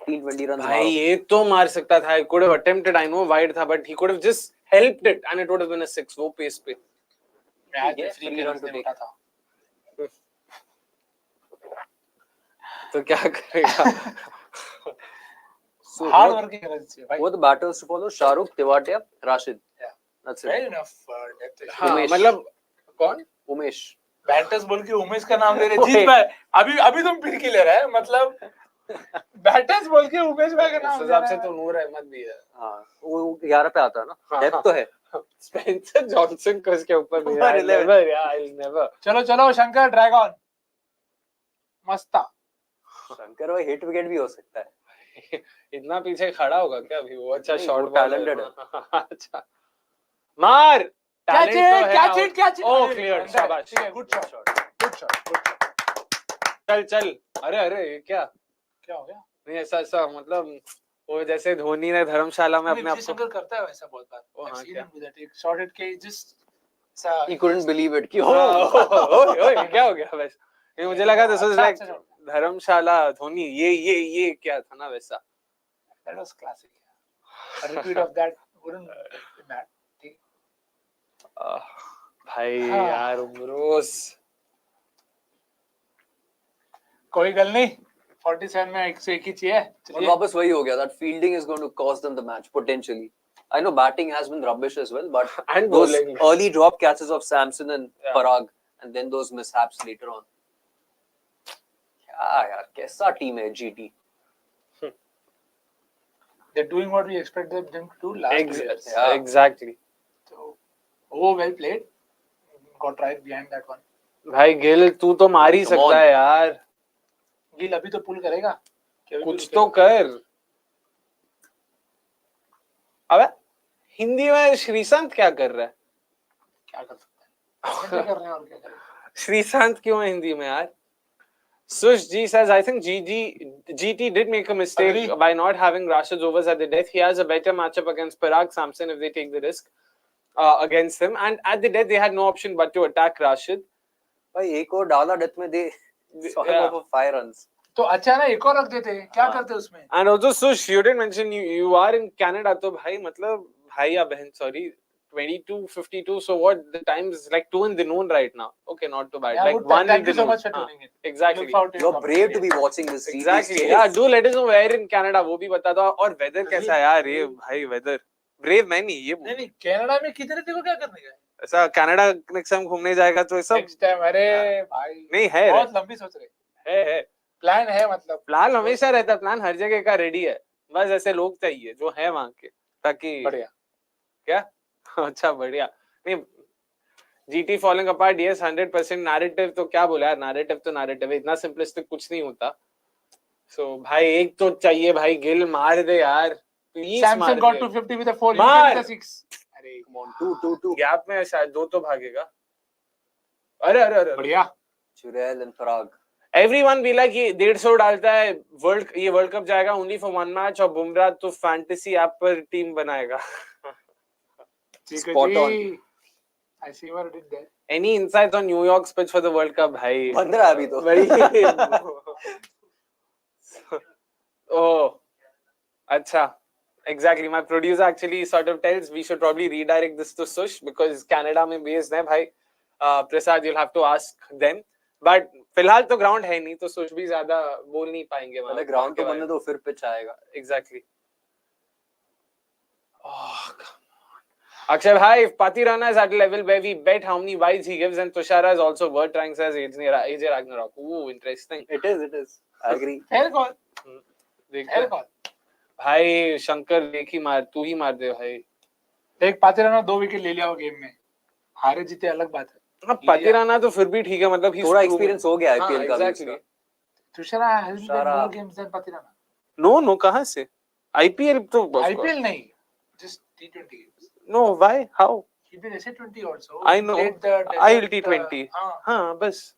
15-20 runs भाई मारो. ये तो मार सकता था. He could have attempted, I know wide था, but he could have just helped it and it would have been a 6. वो pace पे. मैच है, फ्री free के run रन to से उठा था. तो क्या करेगा? So Hard working runs से भाई. what the batters to follow? Shah Rukh, Tewatia, Rashid. Yeah. That's it. Fair enough. Depth. हाँ उमेश. मतलब कौन? Umesh. बैटर्स बोल के उमेश का नाम ले रहे. जीत भाई अभी तुम फिर के ले रहे हैं मतलब बैटर्स बोल के उमेश भाई का नाम इस ले हिसाब रहे से हैं. तो नूर अहमद भी है. हाँ वो 11 पे आता है ना. हाँ, Depth हाँ. तो है. स्पेंसर जॉनसन को इसके ऊपर नहीं. Super 11. I'll never. चलो शंकर ड्रैगन मस्ता. शंकर भाई हिट विकेट भी हो सकता है. इतना पीछे खड़ा होगा क्या अभी वो? अच्छा नहीं, शॉट वो talented है. अच्छा मार. Catch it. Oh clear. शाबाश. ठीक है. Good shot. चल. अरे ये क्या क्या हो गया? नहीं ऐसा मतलब वो जैसे धोनी ने धर्मशाला में अपने आप को शंकर करता है वैसा बहुत बार. ओ, हाँ, क्या? एक शॉट हिट के just He couldn't believe it कि ओए क्या हो गया वैसे. ये मुझे लगा दिस वाज लाइक अच्छा. धर्मशाला धोनी ये क्या था ना वैसा. That was classic. A repeat of that wouldn't be bad. भाई यार उमरोस कोई गल नहीं. 47 में 101 ही चाहिए. और वापस वही हो गया. That fielding is going to cost them the match potentially. I know batting has been rubbish as well, but And those bowling. early drop catches of Samson and Yeah. Parag, and then those mishaps later on. क्या यार कैसा team है GT. They're doing what we expected them to do last 2 years. Yeah. Exactly. So, well played. Got right behind that one. भाई गिल तू तो मार ही Come सकता on. है यार. गिल अभी तो पुल करेगा. कुछ तो कर. अबे हिंदी में श्रीशांत क्या कर रहा है? क्या कर सकता है? क्या कर रहे हैं और क्या करें? श्रीशांत क्यों है हिंदी में यार? Sush G says, I think GT did make a mistake Agree. by not having Rashid's overs at the death. He has a better matchup against Parag Samson if they take the risk against him. And at the death, they had no option but to attack Rashid. भाई एक और डाला death में दे Yeah. 5 runs. तो अच्छा ना एक और रख देते. क्या हाँ. करते उसमें? And also, Sush, you didn't mention you are in Canada. तो भाई मतलब भाई या बहन sorry 22:52. So what the time is like 2 in the noon right now. Okay, not too bad. Yeah, like good. 1 in Thank the you so noon. much for tuning in. Exactly. Look forward to your You're brave to comments. be watching this. Exactly. Yeah, do let us know where in Canada. वो भी बता दो. और weather कैसा है यार ये भाई weather. Brave मैं नहीं ये. नहीं कनाडा में किधर देखो क्या करने का है. ऐसा कनाडा नेक्स्ट टाइम घूमने जाएगा तो सब नेक्स्ट टाइम. अरे भाई नहीं है बहुत लंबी सोच रहे. है प्लान है मतलब. प्लान हमेशा रहता है. प्लान हर जगह का रेडी है. बस ऐसे लोग चाहिए जो है वहां के ताकि बढ़िया. क्या अच्छा बढ़िया. नहीं GT following apart yes 100% narrative तो क्या बोला यार. नैरेटिव तो नैरेटिव है. इतना सिंपलिस्टिक कुछ नहीं होता. सो भाई एक तो चाहिए भाई. गिल मार दे यार please. Samson got to 50 with a 4. मार. यू 6. अरे Come on, 2-2-2. गैप में शायद 2 तो भागेगा. अरे बढ़िया. Churel and Parag. Everyone be like ये 150 डालता है ये वर्ल्ड कप जाएगा only for 1 match और बुमराह तो फैंटेसी ऐप पर टीम बनाएगा. Spot on. I see what it there. Any insights on New York's pitch for the World Cup भाई? 15 अभी तो. भाई oh अच्छा. Exactly. My producer actually sort of tells we should probably redirect this to Sush because Canada में based है भाई. Prasad, you'll have to ask them. But फिलहाल तो ग्राउंड है नहीं तो सुश भी ज्यादा बोल नहीं पाएंगे. पहले ग्राउंड तो बनने दो फिर पिच आएगा. Exactly. Oh, come on. Akshay bhai, if Patirana is at a level where we bet how many wides he gives, and Tushara is also worth ranks as AJ Ragnarok. Ooh, interesting. It is. I agree. Fair call. देखो भाई शंकर एक ही मार, तू ही मार दे भाई. देख पातिराना 2 wicket ले लिया वो गेम में, हारे जीते अलग बात है. अब पातिराना तो फिर भी ठीक है, मतलब थोड़ा एक्सपीरियंस हो गया आईपीएल का. Exactly. Thushara has been more games than Pathirana. No कहां से? आईपीएल तो आईपीएल नहीं, just T20 games. No why how? He did SA20 also. I know. I'll T20. हाँ बस.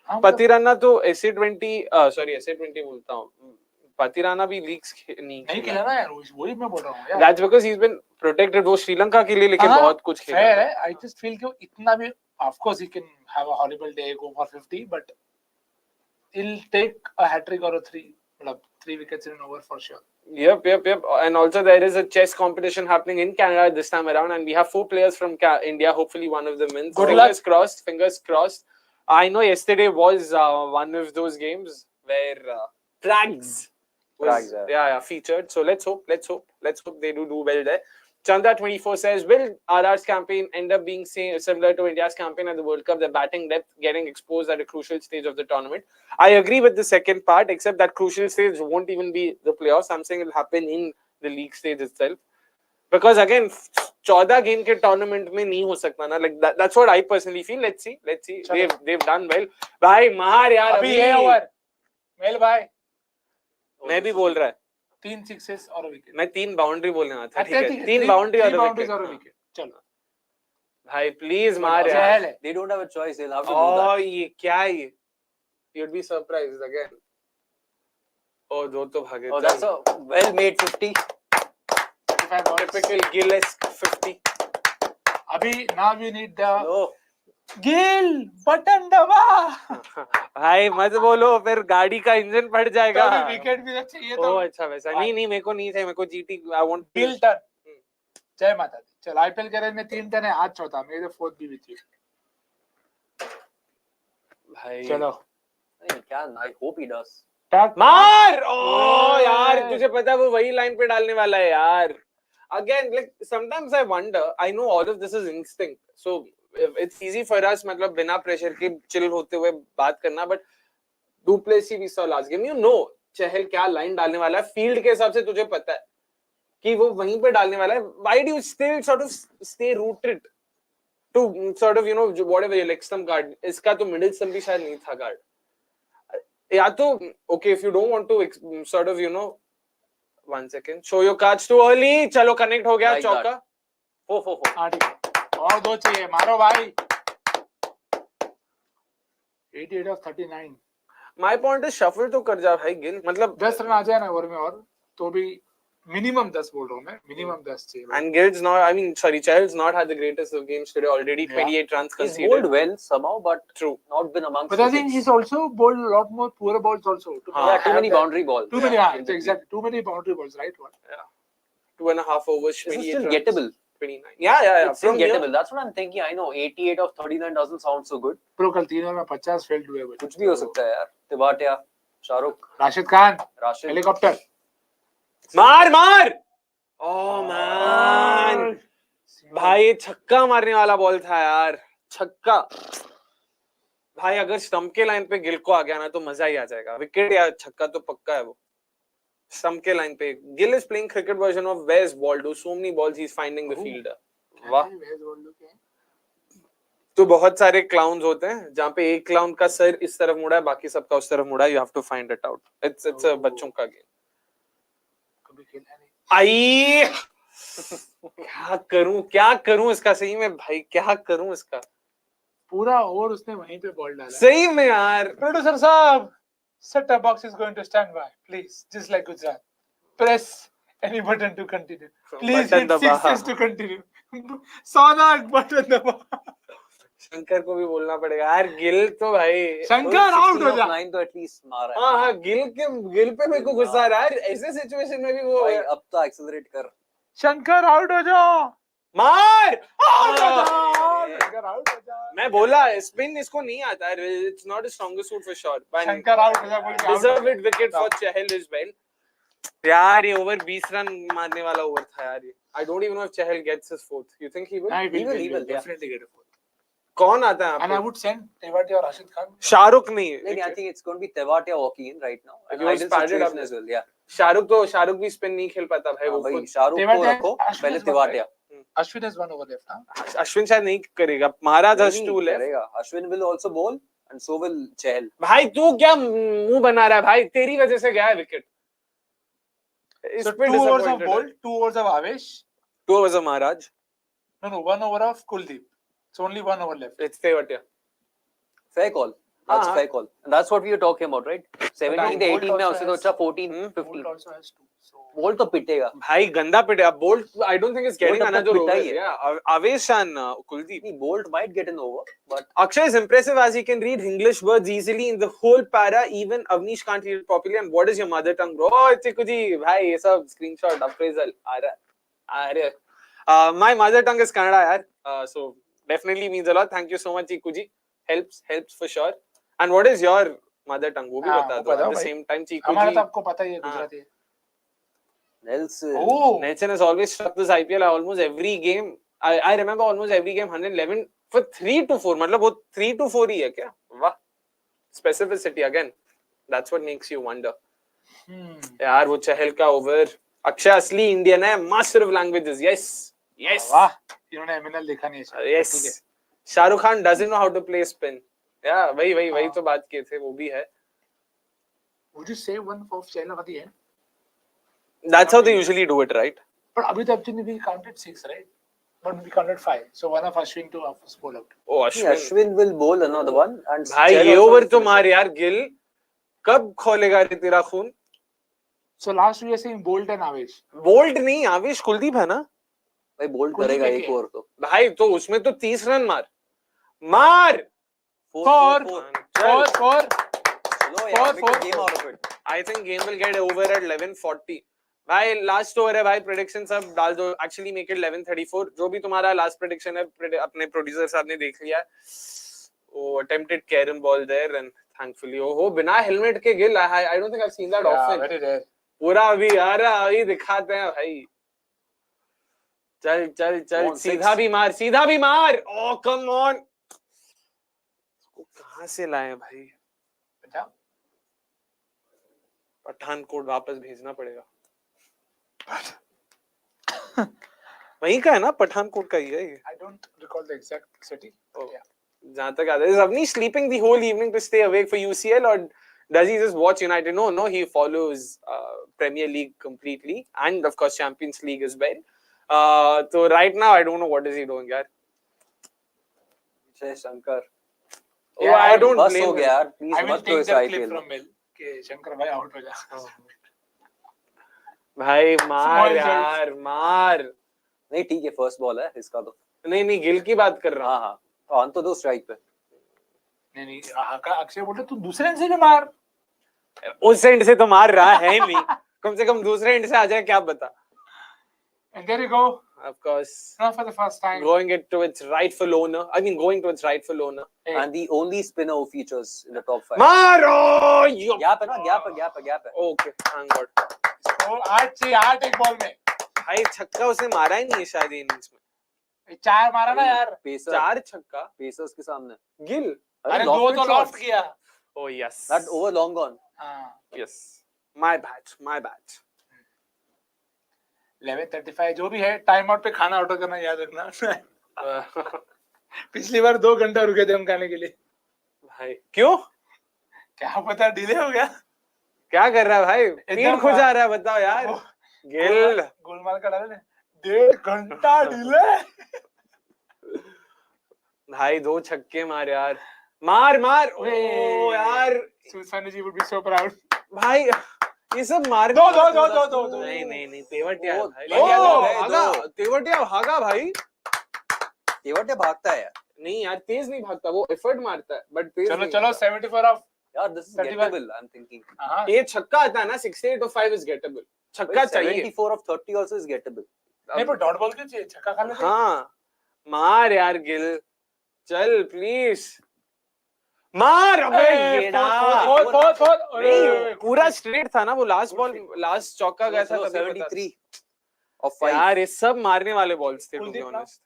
पातिराना तो SA20 बोलता हूँ. पातिराना भी लीग्स नहीं खेला ना यार, वही मैं बोल रहा हूँ यार. That's because he's been protected. वो श्रीलंका के लिए लेकिन बहुत कुछ खेला. Fair है. I just feel कि इतना भी, of course he can have a horrible day, go for 50, but he'll take a hat trick or a 3, मतलब 3 wickets in an over for sure. Yep. And also there is a chess competition happening in Canada this time around, and we have 4 players from India. Hopefully one of them wins. Fingers crossed. I know yesterday was one of those games where Prags was featured. So let's hope they do well there. Chanda 24 says, will RR's campaign end up being similar to India's campaign at the World Cup, the batting depth getting exposed at a crucial stage of the tournament? I agree with the second part, except that crucial stage won't even be the playoffs. I'm saying it'll happen in the league stage itself. Because again, 14 game के tournament में नहीं हो सकता ना. Like that's what I personally feel. Let's see. They've done well. भाई मार यार अभी ये ओवर. मेल भाई. मैं भी बोल रहा है. 3 6s और विकेट. मैं 3 बाउंड्री बोलने वाला था. ठीक है. 3 बाउंड्री और विकेट. चलो. भाई प्लीज मार यार. They don't have a choice. They'll have to do that. ये क्या है ये? You'd be surprised again. Oh, दो तो भागे. Oh, that's a well-made 50. Typical Gill-esque 50. अभी now we need the Gill button दबा. भाई मत बोलो, फिर गाड़ी का इंजन फट जाएगा. विकेट भी चाहिए तो. अच्छा वैसा नहीं मेरे को नहीं चाहिए. मेरे को GT I want Gill turn. जय माता दी. चल आईपीएल के रेस में 3 टर्न है, आज चौथा. मेरे 4th भी विथ यू. भाई चलो. क्या? I hope he does. मार. ओ यार तुझे पता है वो वही लाइन पे डालने वाला है यार. Again, like sometimes I wonder. I know all of this is instinct, so it's easy for us, मतलब बिना प्रेशर के चिल होते हुए बात करना. But Duplessis we saw last game. You know चहल क्या लाइन डालने वाला है. फील्ड के हिसाब से तुझे पता है कि वो वहीं पे डालने वाला है. Why do you still sort of stay rooted to sort of whatever your leg stump guard? इसका तो middle stump भी शायद नहीं था guard. या तो okay, if you don't want to sort of 1 second, show your cards too early. चलो connect हो गया. Like चौका. 4. हाँ ठीक है. और 2 चाहिए. मारो भाई. 88 of 39. My point is shuffle तो कर जा भाई गिल. मतलब 10 रन आ जाए ना ओवर में और तो भी मिनिमम 10 बोल रहा हूँ मैं. मिनिमम 10 चाहिए. And Gill's not. Chahal's not had the greatest of games today. Already 28 runs He's conceded. bowled well somehow, but True. not been amongst. But I think he's also bowled a lot more poor balls also. too many boundary balls. Too many, exactly. Too many boundary balls, right? Yeah. 2.5 overs. This is 28 still runs. gettable. 29. Yeah. It's still gettable. That's what I'm thinking. I know 88 of 39 doesn't sound so good. Bro, कल 3 over में 50 failed हुए. कुछ भी हो सकता है यार. Tewatia, Shah Rukh, Rashid Khan, helicopter. मार. Oh man. भाई छक्का मारने वाला बॉल था यार. छक्का. भाई अगर स्टंप के लाइन पे गिल को आ गया ना तो मजा ही आ जाएगा. विकेट या छक्का तो पक्का है वो. स्टंप के लाइन पे Gill is playing cricket version of where's ball do. So many balls he is finding the fielder. वाह. तो बहुत सारे क्लाउन्स होते हैं जहाँ पे एक क्लाउन का सर इस तरफ मुड़ा है, बाकी सबका उस तरफ मुड़ा है. You have to find it out. It's a बच्चों का गेम. कभी खेला नहीं. आई क्या करूं इसका. सही में भाई क्या करूं इसका. पूरा ओवर उसने वहीं पे बॉल डाला. सही में यार. प्रोड्यूसर साहब, set top box is going to stand by. Please, just like Gujarat, press any button to continue. Please hit 6 to continue. सोना बटन दबा. शंकर को भी बोलना पड़ेगा यार. गिल तो भाई शंकर आउट हो जा. 9 तो एटलीस्ट मारा है. हाँ गिल पे मेरे को गुस्सा आ रहा है. ऐसे सिचुएशन में भी वो भाई अब तो एक्सेलरेट कर. शंकर आउट हो जा. मार. शंकर आउट हो जा. मैं बोला स्पिन इसको नहीं आता है. It's not the strongest suit for sure. Shankar out हो जा बोल के deserved wicket for Chahal as well. यार ये ओवर 20 रन मारने वाला ओवर था यार ये. I don't even know if Chahal gets his fourth. You think he will? He will yeah. definitely get a fourth. कौन आता है And I would send Tewatia or Rashid Khan. Shahrukh नहीं. I think it's going to be Tewatia walking in right now. And He was ideal padded up situation as well. Yeah. Shahrukh भी spin नहीं खेल पाता भाई. वो भाई खुद शाहरुख को रखो पहले Tewatia. Ashwin has one over left now. Ashwin शायद नहीं करेगा. Maharaj has two left. करेगा. Ashwin will also bowl and so will Chahal. भाई तू क्या मुंह बना रहा है भाई? तेरी वजह से गया है wicket. So 2 overs of Bolt, 2 overs of Avesh. 2 overs of Maharaj. No, 1 over of Kuldeep. It's only 1 over left. It's Tewatia. Fair call. That's fair call. And that's what we were talking about, right? 17 to 18 में उससे तो अच्छा 14, 15. Bolt also has 2. So Bolt तो पिटेगा. भाई गंदा पिटेगा. Bolt I don't think is getting Bolt another over. पिटा ही है. Yeah, Avesh and Kuldeep. Bolt might get an over, but Akshay is impressive as he can read English words easily in the whole para. Even Avnish can't read it properly. And what is your mother tongue, bro? Oh, Chikuji, bhai, ये सब screenshot appraisal आ रहा. My mother tongue is Kannada, yaar. So definitely means a lot. Thank you so much, Chikuji. Helps for sure. And what is your mother tongue? वो भी बता दो. At the same time, Chikuji. हमारा तो आपको पता ही है Gujarati. Nelson. Oh. Nelson has always struck this IPL almost every game. I remember almost every game 111 for 3 to 4. मतलब वो 3 to 4 ही है क्या? वाह. Specificity again. That's what makes you wonder. यार वो चहल का ओवर. अक्षय असली इंडियन है. Master of languages. Yes. वाह. इन्होंने MNL देखा नहीं है. Yes. Shah Rukh Khan doesn't know how to play spin. Yeah, वही तो बात किए थे. वो भी है. Would you say 1 for Chahal at the end? That's how they usually do it, right? But abhi to actually we counted 6, right? But we counted 5. So 1 of Ashwin, 2 of Bolt out. Oh, Ashwin will bowl another one. And भाई ये over तो मार यार गिल. कब खोलेगा रे तेरा खून? So last we were saying Bolt and Avesh. Bolt नहीं, आवेश कुलदीप है ना? भाई बोल्ट करेगा एक ओवर तो. भाई तो उसमें तो 30 रन मार. 4. Game out of it. I think game will get over at 11:40. भाई लास्ट ओवर है भाई. प्रेडिक्शन सब डाल दो. Actually make it 11:34. जो भी तुम्हारा लास्ट प्रेडिक्शन है अपने प्रोड्यूसर साहब ने देख लिया. वो attempted carrom ball there and thankfully वो बिना हेलमेट के Gill. I don't think I have seen that often. Very rare. पूरा अभी आ रहा अभी दिखाते हैं भाई. चल सीधा भी मार. ओ कम ऑन. कहां से लाए भाई? पठानकोट वापस भेजना पड़ेगा. वहीं का है ना? पठानकोट का ही है ये. I don't recall the exact city. Oh. जहाँ तक याद है. Is Avnish sleeping the whole evening to stay awake for UCL or does he just watch United? No, he follows Premier League completely and of course Champions League as well. So right now I don't know what is he doing, yaar. Jai Shankar. Oh, I don't बस blame हो him. गया यार. Please I will मत take लो इस that clip IPL. from Mill. कि शंकर भाई out हो जा. भाई मार यार मार. नहीं ठीक है फर्स्ट बॉल है इसका तो. नहीं गिल की बात कर रहा हूँ. हाँ तो आन तो दो स्ट्राइक पे. नहीं अक्षय बोलते तू दूसरे एंड से भी मार. उस एंड से तो मार रहा है नहीं. कम से कम दूसरे एंड से आ जाए क्या बता. And there you go. Of course. Not for the first time. Going to its rightful owner. Hey. And the only spinner who features in the top 5. Maro! Gap है ना? Gap है. Okay, thank God. So 8 एक ball में. भाई छक्का उसने मारा ही नहीं है शायद इनिंग्स में. 4 मारा ना यार. 4 छक्का. पेसर्स के सामने. गिल. अरे 2 तो लॉफ्ट किया. Oh yes. That over long gone. Yes. My bad. 11:35 जो भी है टाइम आउट पे खाना ऑर्डर करना याद रखना. पिछली बार 2 घंटा रुके थे हम खाने के लिए. भाई क्यों? क्या पता डिले हो गया. क्या कर रहा है भाई? पेट खो जा रहा है बताओ यार. गिल गोलमाल का डाले 1.5 घंटा डिले. भाई 2 छक्के मार यार. मार. ओ यार सुसानी जी would be so proud. भाई ये सब मार दो. नहीं तेवटिया भाई. तेवटिया भागा भाई. तेवटिया भागता है यार. नहीं यार तेज नहीं भागता. वो एफर्ट मारता है बट तेज. चलो 74 ऑफ. यार this is gettable. I am thinking. ये छक्का आता है ना 68 of 5 इज गेटेबल. छक्का चाहिए. 74 of 30 also is gettable. नहीं पर डॉट बॉल क्यों चाहिए? छक्का खा लेते. हाँ मार यार गिल. चल प्लीज मार अबे ए, येड़ा। four, नहीं पूरा स्ट्रेट था ना वो, लास्ट बॉल लास्ट चौका गया था तभी पता 73 of 5. यार ये सब मारने वाले बॉल्स थे टू बी कुलदीप ना? Honest.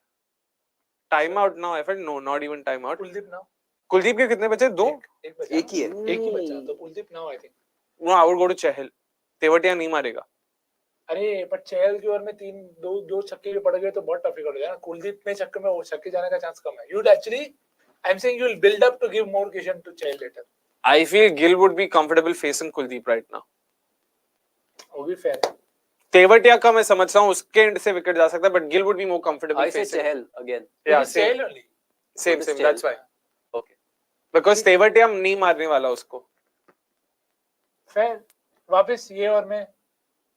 Time out now I felt, no not even time out. Kuldeep ना? कुलदीप के कितने बचे? 2 एक बचा। एक ही है। एक ही बचा, तो कुलदीप ना आई थिंक। वो आउट गो टू चहल। तेवटिया नहीं मारेगा। अरे पर चहल की ओवर में दो छक्के भी पड़ गए तो बहुत डिफिकल्ट हो जाएगा। कुलदीप में छक्के में वो छक्के जाने का चांस कम है। You'd actually, I'm saying you'll build up to give more cushion to Chahal later. I feel Gill would be comfortable facing Kuldeep right now. वो भी fair है। तेवटिया का मैं समझ रहा हूँ उसके एंड से विकेट जा सकता है, but Gill would be more comfortable I say facing. Chahal again. Yeah, It is same, Chahal only. same, It is same. Chahal. That's why. Okay. Because Tewatia नहीं मारने वाला उसको। Fair. वापस ये ओवर में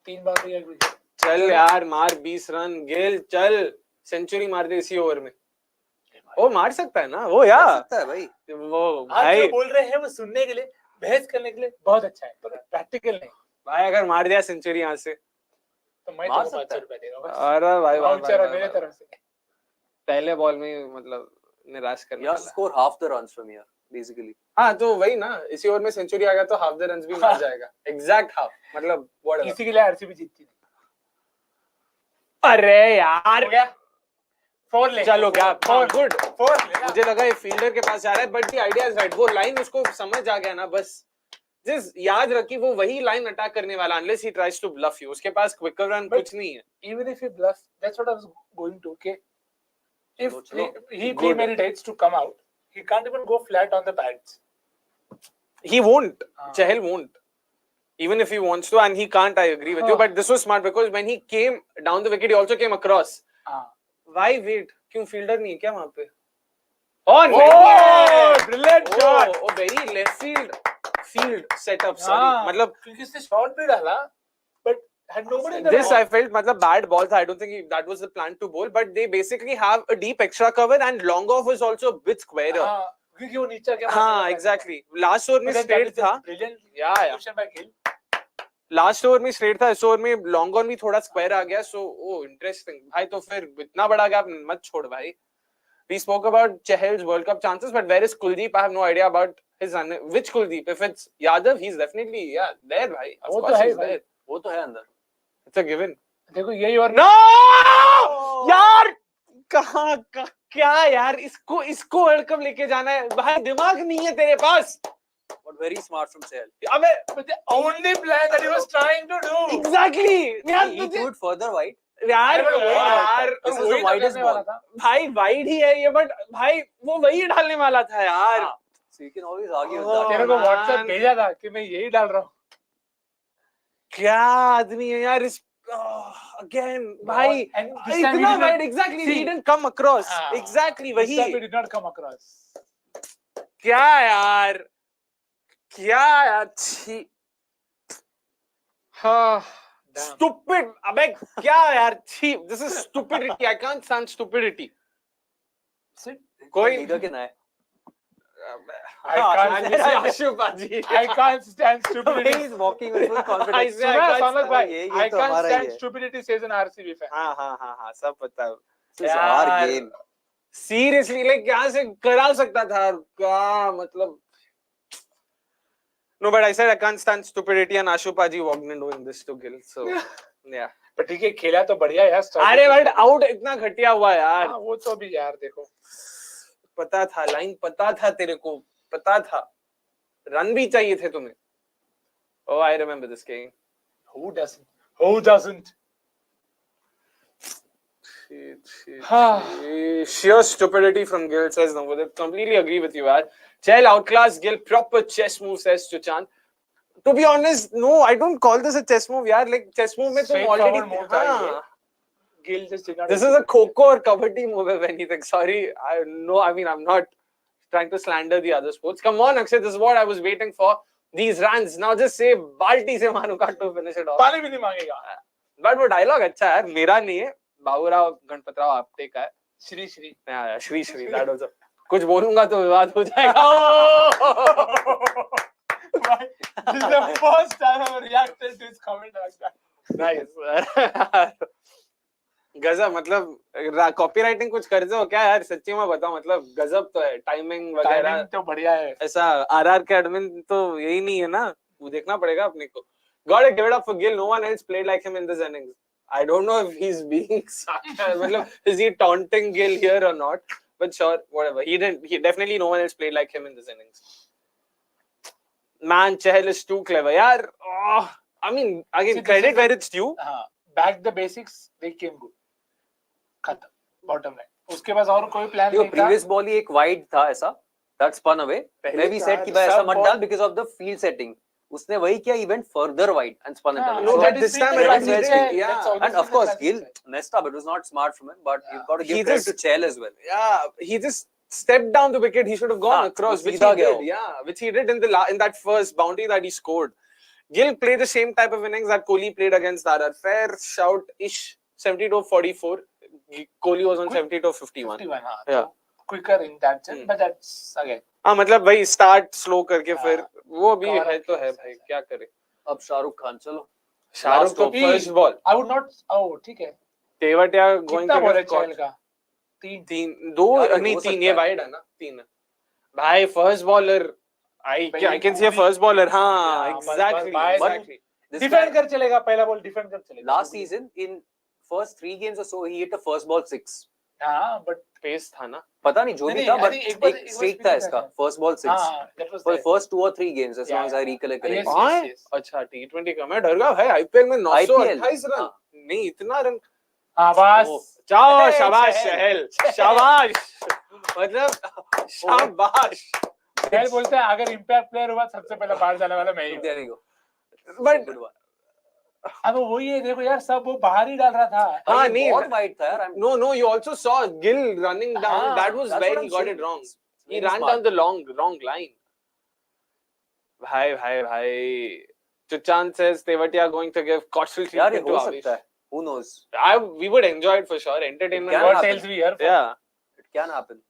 3 बाउंड्री एक विकेट। चल यार मार 20 रन गिल, चल सेंचुरी मार दे इसी ओवर में। वो मार सकता है ना वो यार। सकता है भाई। वो आज भाई जो बोल रहे हैं वो सुनने के लिए, बहस करने के लिए बहुत अच्छा है, पर प्रैक्टिकल नहीं। भाई अगर मार दिया सेंचुरी यहाँ से तो मैं मार तो सकता है। 500 रुपए देगा बस। अरे भाई वाउचर है मेरे तरफ से। पहले बॉल में मतलब निराश करने Yeah, वाला। score half the runs from here basically. हाँ तो वही ना, इसी ओवर में सेंचुरी आ गया तो हाफ द रन्स भी मिल जाएगा। एग्जैक्ट हाफ, मतलब whatever। इसी के लिए आरसीबी जीतती थी। अरे यार हो गया 4 ले। चलो क्या गुड। 4 ले। मुझे लगा ये फील्डर के पास जा रहा है, but the idea is right. वो लाइन उसको समझ आ गया ना, बस जिस याद रखी वो वही लाइन अटैक करने वाला, unless he tries to bluff you. उसके पास क्विकर रन कुछ नहीं है। Even if he bluffs, that's what I was going to. Okay, if Chalo. he Good. premeditates to come out, he can't even go flat on the pads. He won't. Chahal won't. Even if he wants to, and he can't, I agree with you. But this was smart because when he came down the wicket, he also came across. Why wait? क्यों fielder नहीं है क्या वहाँ पे? Oh, brilliant shot! Oh, very left field setup. Sorry, मतलब क्योंकि इसने shot भी डाला, but had nobody in the this I felt मतलब bad balls. I don't think that was the plan to bowl, but they basically have a deep extra cover and long off was also a bit squarer. हाँ, क्योंकि वो नीचे क्या? हाँ, exactly. Last over में straight था. Brilliant. Yeah. Execution by Gill. Last over में straight था, इस ओवर में लॉन्ग ऑन भी थोड़ा स्क्वायर आ गया। सो ओ इंटरेस्टिंग भाई। तो फिर इतना बड़ा गैप मत छोड़ भाई। We spoke about Chahal's world cup chances, but where is Kuldeep? I have no idea about his which Kuldeep. If it's Yadav he is definitely yeah there भाई। वो तो है भाई, वो तो है अंदर। It's a given. देखो यही और नो यार कहां क्या यार, इसको वर्ल्ड कप लेके जाना है भाई, दिमाग नहीं है तेरे पास। But very smart from Chahal. अबे but the only plan that he was trying to do. Exactly यार He threw it further wide. यार This is the widest ball. भाई वाइड ही है ये, बट भाई वो वही डालने वाला था यार। So you can always argue with that. तेरे को WhatsApp भेजा था कि मैं यही डाल रहा हूँ। क्या आदमी है यार इस अगेन भाई, इतना wide. Exactly he didn't come across. Exactly वही। This time he did not come across. क्या यार छी। हाँ stupid अबे क्या यार छी। This is stupidity. I can't stand stupidity. कोई लीडर के ना है। I can't stand stupidity. He is walking with full confidence. Sonak bhai, ये I तो can't हमारा ही stand है। stupidity, says an RCB fan. हाँ सब पता है। This is our game. Seriously like क्या से करा सकता था क्या, मतलब no, but I said I can't stand stupidity and Ashupaji walked in doing this to Gill, so yeah. But ठीक है, खेला तो बढ़िया यार। अरे बट आउट इतना घटिया हुआ यार। वो तो भी यार देखो, पता था लाइन, पता था तेरे को, पता था रन भी चाहिए थे तुम्हें। Oh, I remember this game. who doesn't? Sheer stupidity from Gill, says no. I completely agree with you, yaar. Chahal outclassed Gill. Proper chess move, says Chuchan. To be honest, no, I don't call this a chess move, yaar. Like chess move में तुम already Gill just did not. This is a Kho-Kho or Kabaddi move, if anything. Sorry, I mean, I'm not trying to slander the other sports. Come on, Akshay, this is what I was waiting for. These runs. Now just say balti se मारू का to finish it off. पानी भी नहीं मांगेगा। But वो dialogue अच्छा है, मेरा नहीं है, बाबूराव गणपतराव आपटे का है। श्री श्री that was कुछ बोलूंगा तो विवाद हो जाएगा। This is the first time I've reacted to his comment like that. Nice. गजब, मतलब कॉपीराइटिंग कुछ कर दो क्या यार, सच्ची में बताओ, मतलब गजब तो है, टाइमिंग वगैरह टाइमिंग तो बढ़िया है। ऐसा। आरआर के एडमिन तो यही नहीं है ना, वो देखना पड़ेगा अपने को। Gotta give it up for Gill. No one else played like him in this innings. I don't know if he's being sarcastic. मतलब, is he taunting Gill here or not? But sure, whatever. He didn't. He definitely no one else played like him in this innings. Man, Chahal is too clever. यार, I mean, again, See, credit where it's due. हाँ, back the basics, they came good. खत्म, bottom line. उसके पास और कोई plan नहीं था। Previous ball ही एक wide था ऐसा, दैट स्पन अवे। मैं भी सेट की भाई ऐसा मत डाल because of the field setting. उसने वही किया, event further wide and spun it away. No, but this time it was well. Yeah, and of course Gill messed up. It was not smart from him, but you've got to give credit to Chahal as well. Yeah, he just stepped down the wicket. He should have gone across, which he did. Yeah, which he did in that first boundary that he scored. Gill played the same type of innings that Kohli played against RR. Fair shout-ish, 72-44. Kohli was on 72-51. 51, हाँ, Yeah. तो quicker in that sense, but that's again. हाँ, मतलब वही start slow करके फिर वो भी है तो है भाई, क्या करे। अब शाहरुख खान, चलो शाहरुख को first ball. I would not. Oh, ठीक है। तेवटिया going कितना to बॉल है get caught. चहल का? तीन। दो यार, नहीं हो तीन, सकता ये है। वाइड है ना, तीन है भाई। First bowler, I can see a first bowler. हाँ, exactly. डिफेंड कर चलेगा, पहला बॉल डिफेंड कर चलेगा। Last season in first 3 games or so he hit a first ball 6. हाँ, but पेस था ना, पता नहीं जो भी था, but एक स्ट्रीक था इसका, first ball 6 हाँ, that was for there. the first 2 or 3 games as long as I recollect Yes, correctly. yes. अच्छा T20 का मैं डर गया भाई, आईपीएल में 928 रन, नहीं इतना रन। हाँ बस, जाओ, शाबाश चहल, शाबाश, मतलब शाबाश। चहल बोलते हैं अगर इम्पैक्ट प्लेयर हुआ सबसे पहले बाहर जाने वाला मैं ही There you go. But Good one. अब वही है, देखो यार, सब वो बाहर ही डाल रहा था। हाँ नहीं, बहुत वाइड था यार। no, you also saw Gill running down. That was that's where what he I'm got saying. it wrong. He Very ran smart. down the wrong line. भाई Chuchan says Tewatia going to give cautious यार ये treatment to हो Avish. सकता है, who knows? We would enjoy it for sure. Entertainment. It can What happen. else we hear? Yeah. It can happen.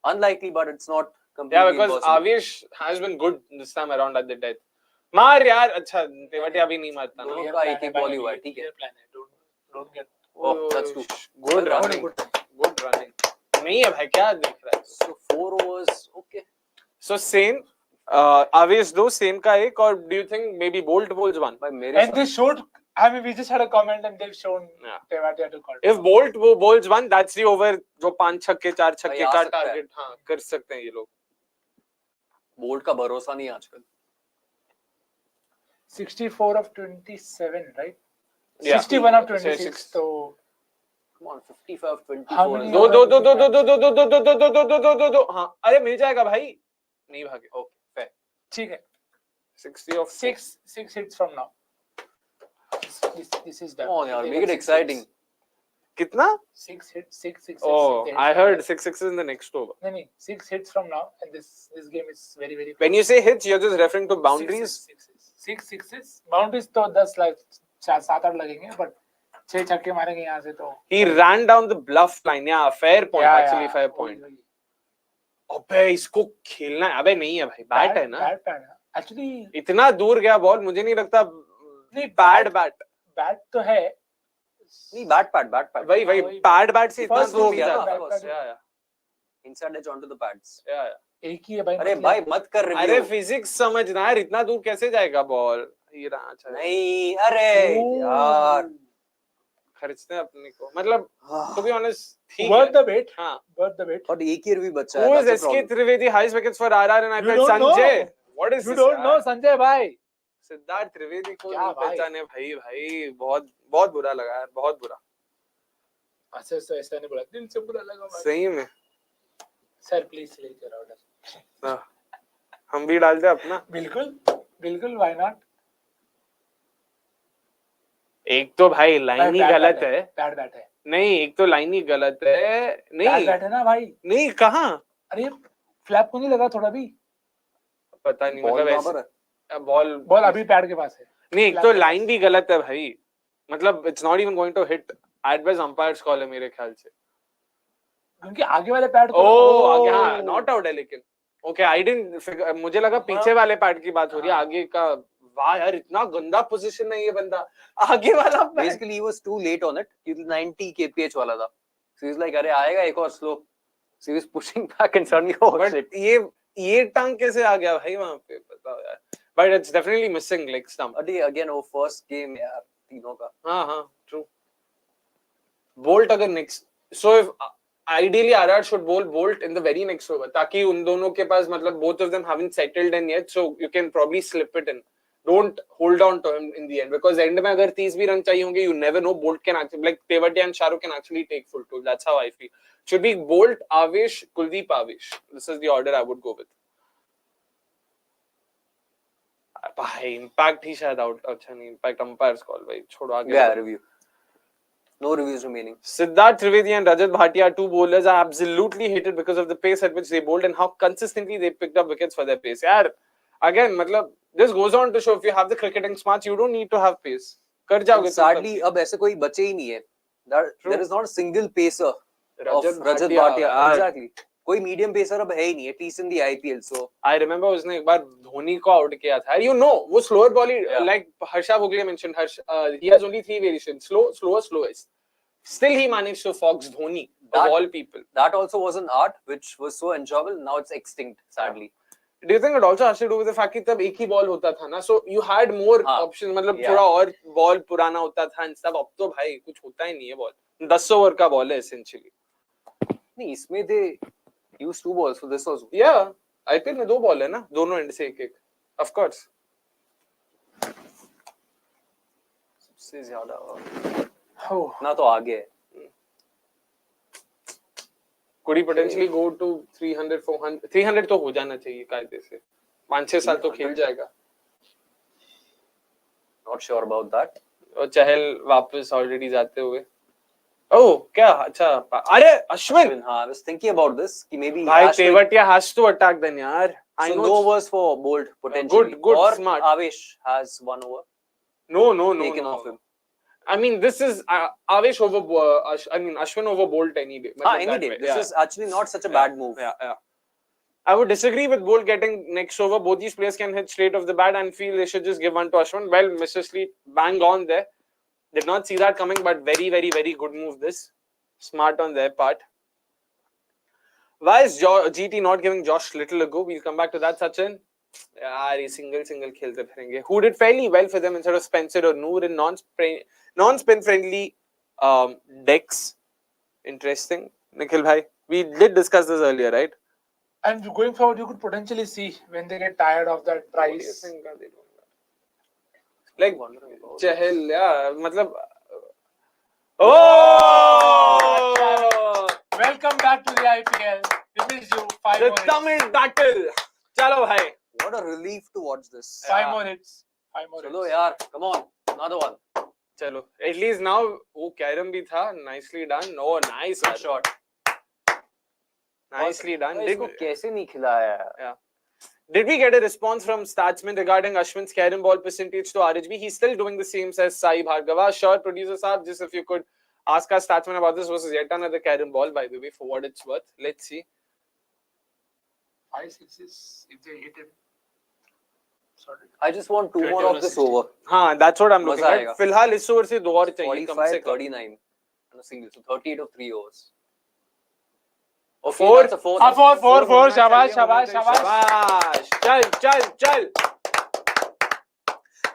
Unlikely, but it's not Yeah, completely because impossible. Avish has been good this time around at the death. मार यार, अच्छा तेवटिया भी नहीं मारता ना। दोनों का एक एक बॉल ही हुआ है, ठीक है। Don't get. Oh, that's two. Good Well, running. Good running. नहीं है भाई, क्या देख रहा है? So 4 overs, okay. So same. Avish do same का एक, और do you think maybe Bolt bowls one? भाई मेरे And they showed. I mean, we just had a comment and they've shown Tewatia to call. If Bolt वो bowls one, that's the over जो 5 छक्के 4 छक्के आ का सकता है। टारगेट हाँ कर सकते हैं ये लोग। बोल्ट का भरोसा नहीं आजकल। 64 of 27, right? Yeah. 61 of 26. So Come on, 55 of 24. How many दो दो दो दो दो दो दो दो दो दो दो दो दो दो दो दो हाँ, अरे मिल जाएगा भाई, नहीं भागे। Okay, fair. ठीक है। 60 of 6 hits from now. This is done. Come on यार, make it exciting. कितना? 6 hits, 6 Oh, I heard 6 sixes in the next over. No, 6 hits from now, and this game is very very. When you say hits, you're just referring to boundaries. 6 sixes. Boundaries तो 10 like 7-8 लगेंगे, but 6 छक्के मारेंगे यहाँ से तो. He ran down the bluff line. Yeah, fair point. Actually, fair point. अबे इसको खेलना है, अबे नहीं है भाई, बैट है ना. बैट है. Actually इतना दूर गया बॉल, मुझे नहीं लगता. नहीं, बैट तो है. नहीं, बैट वही बैट से इतना दूर हो गया था. Inside edge onto the pads. एक ही है भाई. अरे भाई मत कर रिव्यू. अरे फिजिक्स समझना यार, इतना दूर कैसे जाएगा बॉल. नहीं, अरे यार खर्चते हैं अपने को, मतलब to be honest ठीक worth है. the wait. हाँ. Worth the wait. और एक ही भी बच्चा है. Who is SK Trivedi highest wickets for RR and IPL? Sanjay. What is you this? don't know Sanjay भाई. सिद्धार्थ त्रिवेदी को क्या भाई? पहचाने भाई बहुत बुरा लगा यार, बहुत बुरा. ऐसा नहीं बोला, दिल से बुरा लगा भाई. सही में. सर प्लीज लेके ऑर्डर. हम भी डाल दे अपना. बिल्कुल व्हाई नॉट. एक तो भाई लाइन ही गलत है. बैट है. नहीं, एक तो लाइन ही गलत है. नहीं बैट है ना भाई. नहीं कहाँ. अरे फ्लैप को नहीं लगा थोड़ा भी. पता नहीं, मतलब ऐसे बॉल अभी पैड के पास है. नहीं, एक तो लाइन भी गलत है भाई, मतलब it's not even going to hit. At best umpire's call है मेरे ख्याल से, क्योंकि आगे वाले पैड को आगे हाँ नॉट आउट है. लेकिन ओके, आई डिडंट, मुझे लगा पीछे वाले पैड की बात हो रही है, आगे का वाह यार इतना गंदा पोजीशन है ये बंदा आगे वाला Basically he was too late on it. He was 90 kph वाला था. So he's like अरे आएगा एक और slow. So he was pushing back and suddenly oh but shit. ये टांग कैसे आ गया भाई वहां पे बताओ यार. But it's definitely missing leg stump. Again वो first game यार तीनों का. हाँ true. Bolt अगर next, so if ideally RR should bolt in the very next over ताकि उन दोनों के पास मतलब both of them haven't settled in yet, so you can probably slip it in. Don't hold on to him in the end because end में अगर 30 भी run चाहिए होंगे, you never know. Bolt can actually, like Tewatia and Shah Rukh can actually take full toll. That's how I feel. Should be Bolt, Avesh, Kuldeep, Avesh. This is the order I would go with. भाई impact ही शायद out अच्छा नहीं, impact umpires call भाई छोड़ो आगे. Yeah, review. No reviews remaining. Siddharth Trivedi and Rajat Bhatia are two bowlers. I absolutely hated because of the pace at which they bowled and how consistently they picked up wickets for their pace. यार, again, मतलब this goes on to show if you have the cricketing smarts, you don't need to have pace. कर जाओगे. Sadly, अब ऐसे कोई बचे ही नहीं है. There is not a single pacer of Rajat Bhatia. Exactly. कोई medium pacer अब है ही नहीं, at least in the IPL. So I remember उसने एक बार धोनी को आउट किया था. You know, वो slower ball like Harsha Bhogle mentioned. He has only 3 variations: slow, slower, slowest. Still, he managed to fox Dhoni of all people. That also was an art which was so enjoyable. Now it's extinct, sadly. Do you think it also has to do with the fact कि तब एक ही ball होता था ना, so you had more options, मतलब थोड़ा और ball पुराना होता था and stuff. अब तो भाई कुछ होता ही नहीं है बॉल. 10 ओवर का बॉल है essentially. नहीं इसमें they use 2 balls, so this was. Yeah, IPL में 2 बॉल है ना, दोनों एंड से एक. Of course. सबसे ज्यादा ना तो आगे है. Could he potentially go to 300, 400? 300 तो हो जाना चाहिए कायदे से. 5-6 साल तो खेल जाएगा. Not sure about that. और चहल वापस ऑलरेडी जाते हुए. Oh, क्या अच्छा. अरे अश्विन. हाँ, I was thinking about this कि maybe. भाई Tewatia has to attack then यार. So no overs for Bolt potentially. Good, or smart. Avesh has 1 over. No. Taken off him. I mean, this is Avesh over. Ashwin over Bolt any day. Any day. This is actually not such a bad move. Yeah. I would disagree with Bolt getting next over. Both these players can hit straight off the bat and feel they should just give one to Ashwin. Well, Mr. Sleet bang on there. Did not see that coming, but very, very, very good move. This smart on their part. Why is GT not giving Josh Little a go? We'll come back to that, Sachin. Yeah, single खेलते फिरेंगे. Who did fairly well for them instead of Spencer or Noor in non-spin friendly decks. Interesting. Nikhil bhai, we did discuss this earlier, right? And going forward, you could potentially see when they get tired of that price. Like Chahal, yeah, matlab. Oh! Welcome back to the IPL. We miss you. 5 more The Tamil battle. Chalo bhai. What a relief to watch this. 5 more hits. 5 more Chalo hits. yaar, come on, another one. Chalo. At least now, वो carrom भी था. Nicely done. Oh, nice shot. Nicely done. इसको कैसे नहीं खिलाया? Yeah. Did we get a response from Statsman regarding Ashwin's carry ball percentage to RHB? He's still doing the same as Sai Bhargava. Sure, producer Saab, just if you could ask our Statsman about this versus yet another carry ball, by the way, for what it's worth. Let's see. 5 6s if they hit him. Sorry. I just want 2 more of this over. हाँ, that's what I'm looking at. फिलहाल इस over से 2 और चाहिए कम से 45, कम. 39 on a single. So 38 of 3 overs. Okay, 4. That's a 4. 4. Shabash. Chal.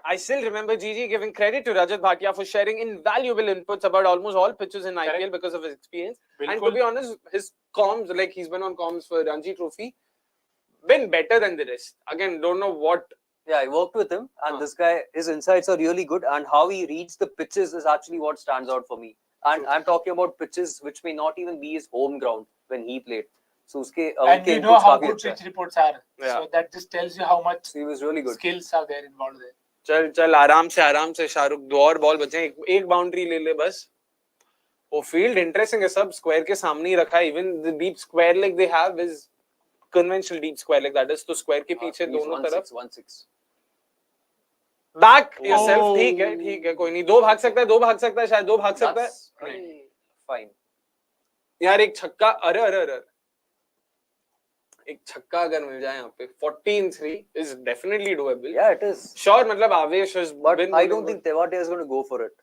I still remember Gigi giving credit to Rajat Bhatia for sharing invaluable inputs about almost all pitches in IPL because of his experience. And to be honest, his comms, like he's been on comms for Ranji Trophy, been better than the rest. Again, don't know what. Yeah, I worked with him, and this guy, his insights are really good, and how he reads the pitches is actually what stands out for me. And I'm talking about pitches which may not even be his home ground when he played. So and you know how good pitch reports are. Yeah. So that just tells you how much he was really good. Skills are there involved there. चल आराम से शाहरुख 2 और ball बचे हैं. एक boundary ले ले बस. वो फील्ड इंटरेस्टिंग है, सब स्क्वायर के सामने ही रखा है. Even the deep square like they have is conventional deep square like that is, तो स्क्वायर के पीछे दोनों तरफ 1-6 बैक योरसेल्फ. ठीक है कोई नहीं. 2 भाग सकता है शायद 2 भाग सकता है. फाइन यार एक छक्का. अरे एक छक्का अगर मिल जाए यहाँ पे 14-3 is definitely doable. Yeah, it is. Sure, मतलब आवेश has But been I don't think Tewatia is going to go for it.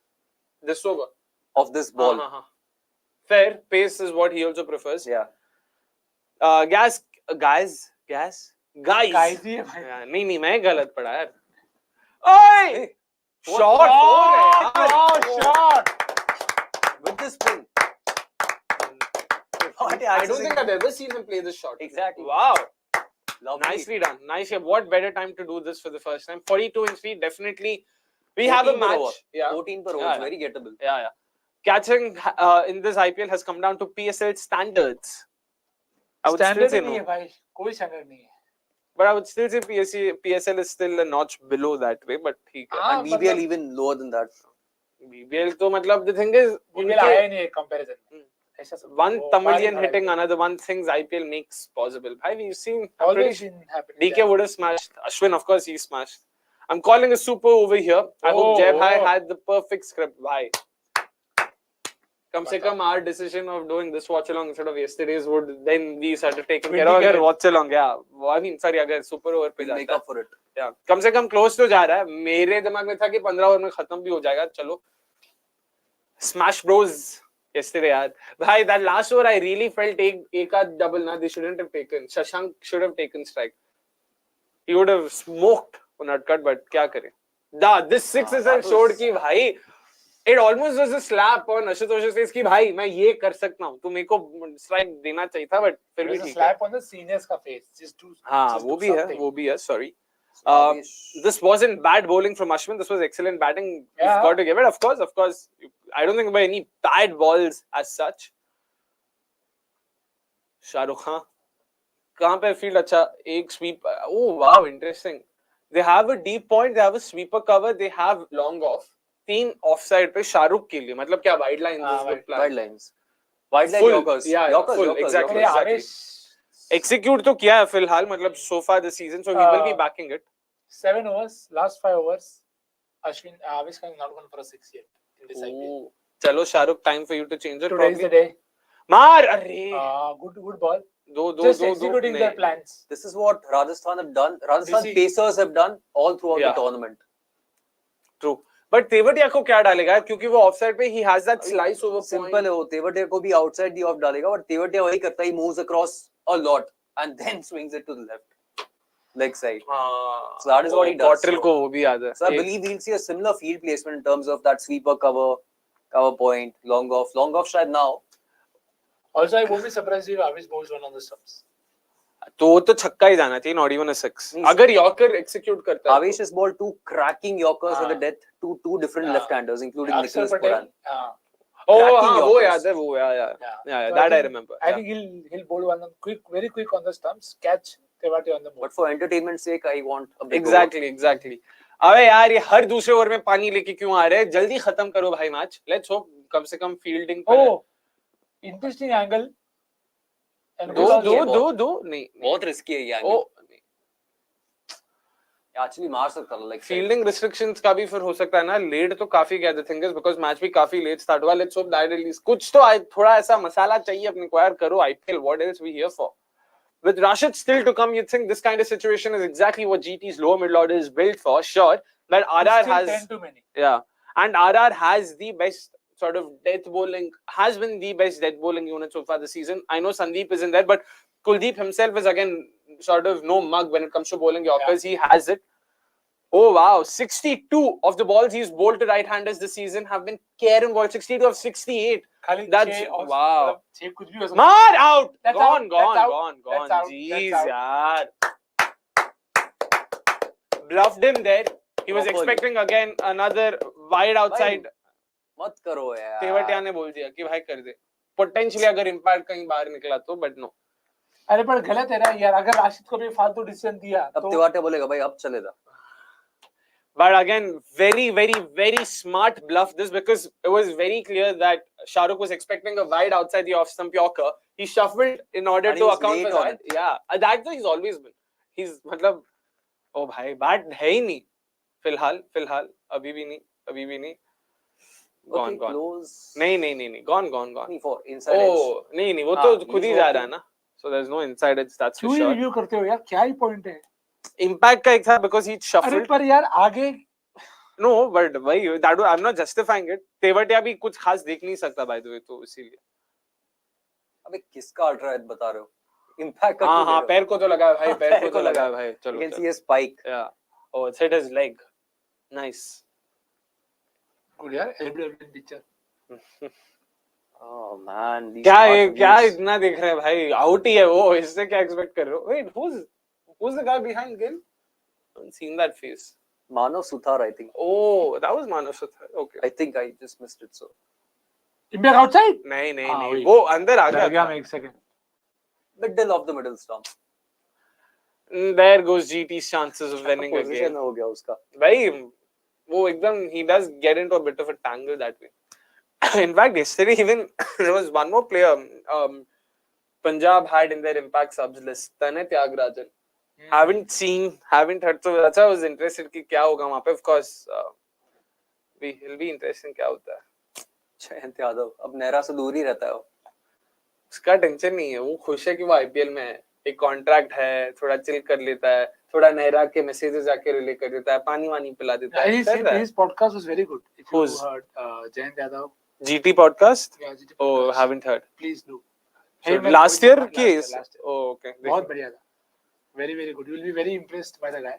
this over Of this ball. Fair pace is what he also prefers. Yeah. Guys. Guys ही है भाई. नहीं मैं गलत पढ़ा यार. ओए shot Wow, shot. With the spin. I don't think I've ever seen him play this shot. Exactly. Wow. Lovely. Nicely done. Nice. What better time to do this for the first time? 42 in speed. Definitely. We have a match. Over. Yeah. 14 per over. Yeah. Very gettable. Yeah. Catching in this IPL has come down to PSL standards. I would Standard still say नहीं है no. भाई. कोई standard नहीं है. But I would still say PSL is still a notch below that way. But ठीक है. And BBL even lower than that. BBL तो मतलब the thing is BBL आया ही नहीं है comparison में. one Tamilian hitting another one things IPL makes possible. We've seen always been happening. DK would have smashed. Ashwin, of course, he smashed. I'm calling a super over here. I hope Jai Bhai had the perfect script. Bhai. Come se come our decision of doing this watch along instead of yesterday's would then be sort of taken care of. Agar watch along, yeah. I mean, sorry, agar super over पे make up for it. Yeah. कम से कम close तो जा रहा है. मेरे दिमाग में था कि 15 ओवर में खत्म भी हो जाएगा. चलो. Smash Bros. Yesterday, yaar. Bhai, that last over I really felt एक double na they shouldn't have taken. Shashank should have taken strike. He would have smoked on that cut, but क्या करे? This 6 run showed कि भाई it almost was a slap on Ashutosh's face कि भाई मैं ये कर सकता हूँ. तो मेरे को strike देना चाहिए था, but फिर भी ठीक है. Slap on the seniors का face. Just do. हाँ, वो भी है. Sorry. This wasn't bad bowling from Ashwin. This was excellent batting. Yeah. You've got to give it. Of course. I don't think by any bad balls as such. Shah Rukh Khan. कहाँ पे field अच्छा? एक sweep. Oh wow, interesting. They have a deep point. They have a sweeper cover. They have long off. 3 offside पे शाहरुख के लिए. मतलब क्या wide lines? Wide lines. Wide line Full. Yorkers. Yeah, Yorkers, full. Yorkers, Exactly. Yorkers. Execute तो किया है फिलहाल. मतलब so far this season, so he will be backing it. 7 overs, last 5 overs. Avish Khan is not gone for a 6 yet in this IPL. चलो Shahrukh, time for you to change it. Today's the day. मार अरे. Good ball. Just executing their plans. This is what Rajasthan have done. Rajasthan Pacers have done all throughout the tournament. True. But Tewatia को क्या डालेगा? क्योंकि वो offside पे he has that slice over point. Simple है वो. Tewatia को भी outside the off डालेगा, but Tewatia वही करता है. He moves across a lot and then swings it to the left. Leg side. So that is what he does. Cottrell को वो भी याद है. So I believe we'll see a similar field placement in terms of that sweeper cover point, long off शायद now. Also, I won't be surprised if Avish bowls one on the stumps. तो वो तो छक्का ही जाना चाहिए, not even a 6. अगर Yorker execute करता है. Avish has bowled 2 cracking Yorkers at the death to 2 different left-handers, including Nikhil. वो याद है वो yeah, that I remember. I think he'll bowl one very quick on the stumps, catch Tewatia on the move. But for entertainment sake, I want a big Exactly. अबे यार ये हर दूसरे over में पानी लेके क्यों आ रहे हैं? जल्दी खत्म करो भाई मैच. Let's hope कम से कम फील्डिंग पे. Interesting angle. दो नहीं बहुत रिस्की है ये एंगल. एक्चुअली मार सकता है लाइक फील्डिंग रिस्ट्रिक्शंस का भी फिर हो सकता है ना. लेट तो काफी गया the thing is because match भी काफी लेट स्टार्ट हुआ. लेट्स होप दैट एटलीस्ट कुछ तो थोड़ा ऐसा मसाला चाहिए अपने को यार. करो IPL, what else we here for. With Rashid still to come, you'd think this kind of situation is exactly what GT's lower middle order is built for. Sure, but RR has 10 too many. Yeah, and RR has the best sort of death bowling, has been the best death bowling unit so far this season. I know Sandeep isn't there, but Kuldeep himself is again sort of no mug when it comes to bowling Yorkers. He has it. Oh wow, 62 of the balls he's bowled to right-handers this season have been Karen ball. 62 of 68. That's wow. Mar out. Gone. Jeez, yaar. Bluffed him there. He was expecting again another wide outside. मत करो यार. तेवटिया ने बोल दिया कि भाई कर दे. Potentially अगर impact कहीं बाहर निकला तो, but no. अरे पर गलत है ना यार. अगर राशिद को भी फालतू डिसीजन दिया अब तेवाटिया बोलेगा भाई अब चलेगा. But again, very smart bluff this, because it was very clear that Shah Rukh was expecting a wide outside the off stump Yorker. He shuffled in order to account for that. Yeah, that's what he's always been. He's मतलब oh भाई bat है ही नहीं. फिलहाल अभी भी नहीं. Gone. Close. नहीं. Gone. For inside edge. नहीं वो तो खुद ही जा रहा है ना. So there's no inside edge, that's for क्यों sure. रिव्यू करते हो यार, क्या ही पॉइंट है? Impact का एक था because he अरे shuffled. पर यार आगे No, but भाई I'm not justifying it. Tewatia भी कुछ खास देख नहीं सकता by the way, तो इसीलिए. अबे किसका अल्ट्रा बता रहे हो? Impact का हाँ क्यों हाँ, दे रहे पैर को तो लगा है भाई, हो? पैर को तो लगा लगा है। है भाई. You चलो can see चलो. a spike. Yeah. Oh, it's hit his leg. Nice. Good यार, LBW picture. Oh man, these क्या smart है, क्या reviews. इतना देख रहे हैं भाई? आउट ही है वो, इससे क्या एक्सपेक्ट कर रहे हो? Wait, who's the guy behind Gill? I haven't seen that face. Manav Suthar, I think. Oh, that was Manav Suthar. Okay. I think I just missed it. So impact outside. नहीं नहीं हाँ, नहीं, वही. वो अंदर आ डर गया गया मैं एक second. middle of the middle stump. There goes GT's chances of winning Position again. में हो गया उसका. भाई वो एकदम, he does get into a bit of a tangle that way. In fact, yesterday even there was one more player Punjab had in their impact subs list, Tanay Tyagarajan. Haven't heard, so that's why I was interested कि क्या होगा वहाँ पे. Of course, he'll be interesting क्या होता है. जयंत यादव अब नेहरा से दूर ही रहता है वो. उसका टेंशन नहीं है, वो खुश है कि वो आईपीएल में है, एक कॉन्ट्रैक्ट है, थोड़ा चिल कर लेता है, थोड़ा नेहरा के मैसेजेस जाके रिले कर देता है, पानी वानी पिला देता है. His podcast was very good. If you Who's? heard Jayant Yadav. GT podcast? Yeah, GT Oh, podcast. haven't heard. Please do. So मैं last कोई year last की? year, last year. Oh, okay. बहुत बढ़िया था. Very very good. You will be very impressed by the guy.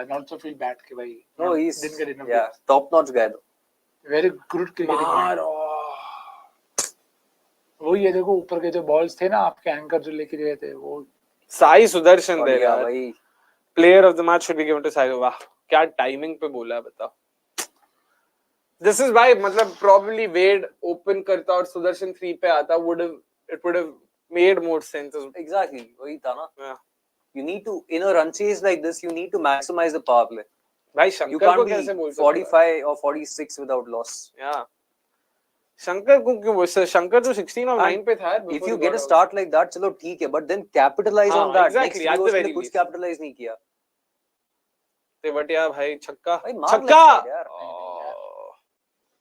Not so feel bad कि भाई. No, he's didn't get enough. yeah, top notch guy though. Very good cricketing mind. वो ये देखो ऊपर के जो बॉल्स थे ना आपके एंकर जो लेके गए थे वो. साई सुदर्शन दे बढ़िया यार. भाई. Player of the match should be given to Sai. वाह क्या टाइमिंग पे बोला है, बताओ. दिस इज व्हाई, मतलब probably वेड ओपन करता और सुदर्शन 3 पे आता, it would have made more sense. Exactly, वही था ना. Yeah. You need to, in a run chase like this, you need to maximize the power play. भाई You शंकर को can't कैसे बोल be सकते हो? 45 or 46 without loss. Yeah. Shankar को क्यों बोल सकते? शंकर तो 16 और 9 पे था यार. If you get a start like that, चलो ठीक है, but then capitalize हाँ, on that. exactly, Next at the overs very में कुछ least. capitalize नहीं किया. तेवटिया भाई छक्का. भाई मार छक्का. लगता है यार. Oh.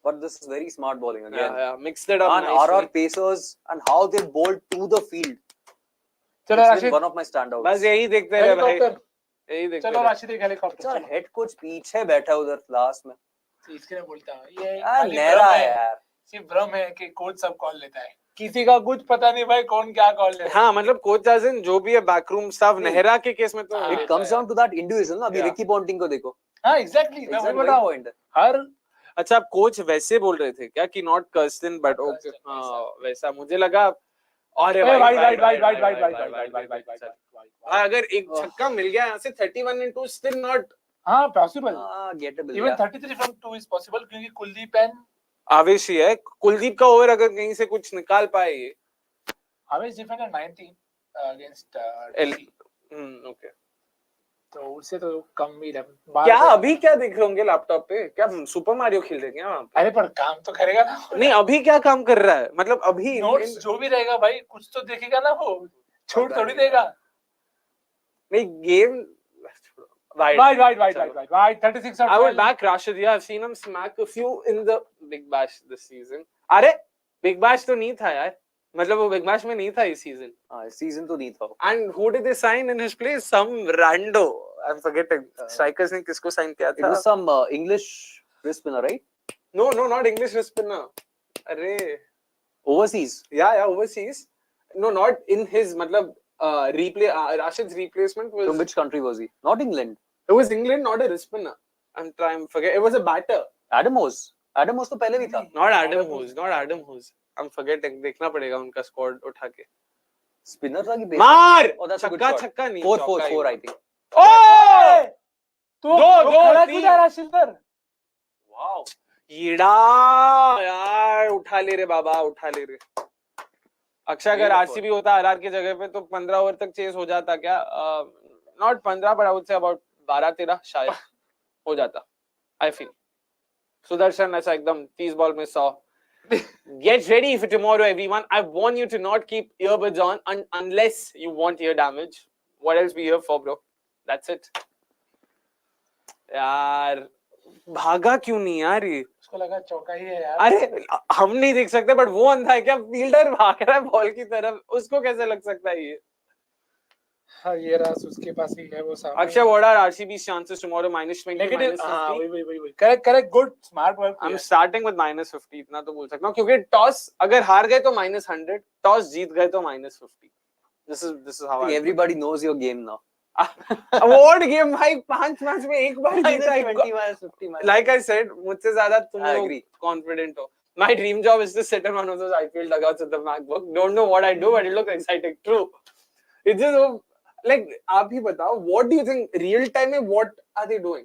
But this is very smart bowling again. Yeah, mixed it up And nicely. RR pacers and how they bowled to the field. चलो It's been Rashid. one of my standouts. बस यही देखते रहे भाई. हेलीकॉप्टर. यही देखते चलो रहे. राशिद एक हेलीकॉप्टर. यार हेड कोच पीछे बैठा है उधर लास्ट में. इसके लिए बोलता हूँ ये यार नेहरा है यार. सिर्फ भ्रम है कि कोच सब कॉल लेता है, किसी का कुछ पता नहीं भाई कौन क्या कॉल लेता है. हाँ मतलब कोच एज जो भी है बैकरूम स्टाफ, नेहरा के केस में तो हाँ, It comes down to that individual ना. अभी Yeah. रिकी पॉन्टिंग को देखो. हाँ एग्जैक्टली, मैं Exactly वही बता point है. हर अच्छा आप कोच वैसे बोल रहे थे क्या कि not Kirsten but okay. Kirsten, हाँ वैसा मुझे लगा. अरे वाइड भाई wide wide wide wide wide wide भाई अगर एक छक्का मिल गया यहाँ से 31 and 2 स्टिल नॉट. हाँ possible. Gettable. Even Yeah. 33 from 2 is possible क्योंकि कुलदीप एंड आवेश ही है. कुलदीप का ओवर अगर कहीं से कुछ निकाल पाए ये. आवेश डिफेंडर 19 अगेंस्ट ओके. तो उससे तो कम ही क्या अभी क्या देख रहे होंगे लैपटॉप पे? क्या सुपर मारियो खेल रहे हैं क्या वहाँ पे? अरे पर काम तो करेगा ना. नहीं अभी क्या काम कर रहा है, मतलब अभी नोट्स जो भी रहेगा भाई कुछ तो देखेगा ना, वो छोड़ थोड़ी देगा. नहीं game Wide, wide, wide, wide, wide. 36 or I would 12. back Rashid. Yeah, I've seen him smack a few in the Big Bash this season. अरे Big Bash तो नहीं था यार, मतलब वो Big Bash में नहीं था इस season. हाँ season तो नहीं था. And who did they sign in his place? Some rando. I'm forgetting. Strikers ने किसको sign किया It था? was some English wrist spinner, right? No, not English wrist spinner. अरे Overseas. Yeah, overseas. No, not in his, मतलब Rashid's replacement was. From which country was he? Not England. It was England, not a wrist spinner. I'm trying to forget. It was a batter. Adam Hose. Adam Hose तो पहले भी था. Not Adam Hose. I'm forgetting. देखना पड़ेगा उनका squad उठा के. Spinner था कि मार. Oh, that's a good छक्का shot. छक्का नहीं. 4 I think. Oh! तो दो, तीन. राशिद पर. Wow. ईड़ा यार उठा ले रे बाबा, उठा ले रे. अक्षय अगर आरसीबी होता आरआर की जगह पे तो 15 ओवर तक चेस हो जाता क्या? Not 15 but I would say about 12-13 शायद हो जाता. आई फील सुदर्शन ऐसा एकदम 30 बॉल में 100. Get ready for tomorrow everyone. I warn you to not keep earbuds on unless you want ear damage. What else we here for, bro? That's it. यार भागा क्यों नहीं यार ये? उसको लगा चौका ही है यार. अरे हम नहीं देख सकते बट वो अंधा है क्या? फील्डर भाग रहा है बॉल की तरफ, उसको कैसे लग सकता है ये? हाँ ये रहा, उसके पास ही है वो सामने. Akshay, what are RCB's chances tomorrow? -20, negative. हाँ -50? वही. Correct good smart work. I'm starting with -50, इतना तो बोल सकता हूँ क्योंकि टॉस अगर हार गए तो -100, टॉस जीत गए तो -50. This is how I Everybody knows your game now. Award game भाई 5 मैच में एक बार जीता है. -20, -50. Like I said, मुझसे ज्यादा तुम I लोग agree. confident हो. My dream job is to sit in one of those IPL dugouts with the MacBook. Don't know what I do, but it looks exciting. True. It's just like आप ही बताओ, what do you think real time में what are they doing?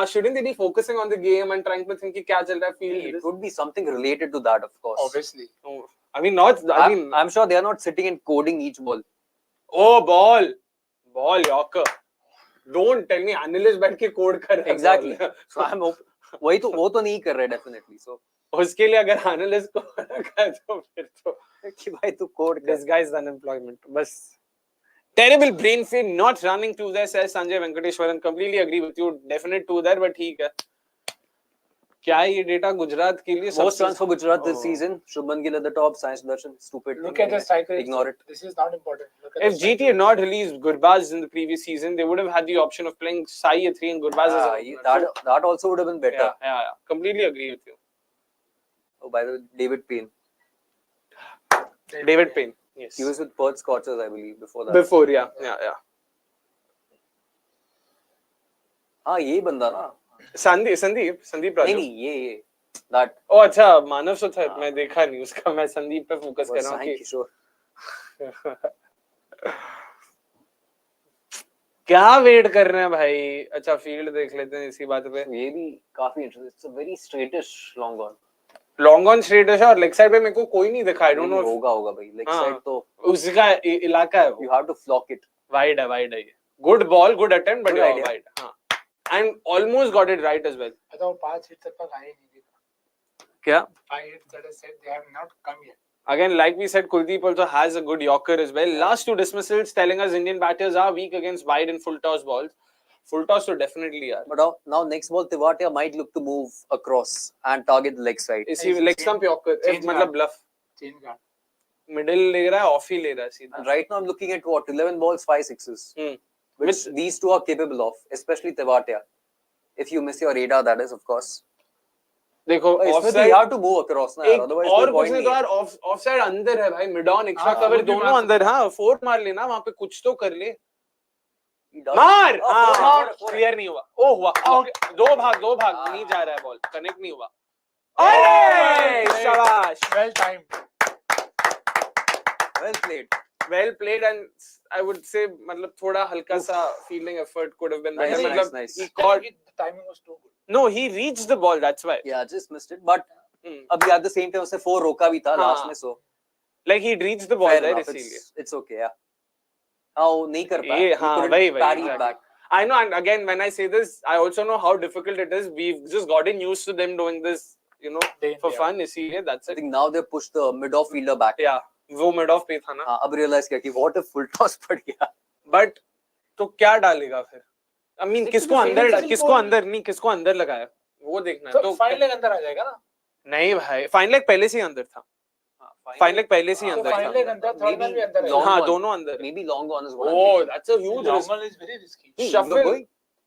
Shouldn't they be focusing on the game and trying to think कि क्या चल रहा है field? It would be something related to that, of course. Obviously. Oh, I mean not. I mean I'm sure they are not sitting and coding each ball. oh ball Yorker. Don't tell me analyst बैठ के code कर रहा है. Exactly. ball. So वो तो नहीं कर रहे definitely. So उसके लिए अगर analyst को रखा है तो फिर तो कि भाई तू code कर. this guy is unemployment. बस terrible brain fade, not running to there, says Sanjay Venkateshwaran. Completely agree with you. Definite to there, but ठीक है. क्या है ये डेटा गुजरात के लिए? Most runs for Gujarat this season. Shubman Gill at the top. Sai Sudarshan. Stupid. Look at the striker. Ignore it. This is not important. Look at If GT had not released Gurbaz in the previous season, they would have had the option of playing Sai at 3 and Gurbaz as a that also would have been better. Yeah. Completely agree with you. Oh, by the way, David Payne. David Payne. Yes. He was with Perth Scorchers, I believe, before that. Before, yeah. हाँ ये बंदा ना. संदीप राजू. नहीं ये that. ओ अच्छा, मानव सुथार. मैं देखा नहीं उसका, मैं संदीप पे फोकस कर रहा हूँ कि किशोर. क्या वेट कर रहे हैं भाई? अच्छा फील्ड देख लेते हैं इसी बात पे. ये भी काफी interesting. It's a very straightish long on straight है और लेग साइड पे मेरे को कोई नहीं दिखा. I don't know. होगा भाई. लेग साइड तो उसका इलाका है. You have to flog it. Wide है ये. Good ball, good attempt, but wide. हां, and almost got it right as well. I thought 5 hits तक आए नहीं. क्या 5 hits that I said they have not come yet. Again, like we said, Kuldeep also has a good Yorker as well. Last 2 dismissals telling us Indian batters are weak against wide and full toss balls. Full toss so definitely are. But now next ball Tewatia might look to move across and target the leg side. Is he leg stump Yorker? मतलब bluff. Change guard. Middle ले रहा है, off ही ले रहा है सीधा. And right now I'm looking at what 11 balls 5 sixes. Which these two are capable of, especially Tewatia. If you miss your radar, that is of course. देखो offside you have to move across ना, otherwise और कुछ नहीं तो यार offside अंदर है भाई. मिड ऑन एक्स्ट्रा कवर दोनों अंदर. हाँ 4 मार लेना वहां पे, कुछ तो कर ले. मार. हाँ क्लियर नहीं हुआ. ओ हुआ. दो भाग नहीं जा रहा है बॉल, कनेक्ट नहीं हुआ. अरे शाबाश. Well timed. Well played. And I would say मतलब थोड़ा हल्का सा fielding effort could have been better. Nice, मतलब nice. he caught. The timing was too good. No, he reached the ball. That's why. Yeah, just missed it. But अभी at the same time उसने 4 रोका भी था last में, so like he reached the ball there इसीलिए. It's okay, yeah. हाँ नहीं कर पाया. ये हाँ वही parry back. I know, and again when I say this, I also know how difficult it is. We've just gotten used to them doing this, you know, for fun. इसीलिए that's I it. think now they push the mid-off fielder back. Yeah, वो mid off पे था ना. हाँ अब realize किया कि what if full toss पड़ गया. But तो क्या डालेगा फिर? I mean किसको अंदर लगाया? वो देखना है. तो फाइन लेग अंदर आ जाएगा ना? नहीं भाई, फाइन लेग पहले से ही अंदर था. फाइन लेग पहले से ही अंदर फाइन लेग अंदर, थर्ड मैन भी अंदर है. हाँ दोनों अंदर. Maybe long on is one. Oh, that's a huge risk. Long on is very risky. Shuffle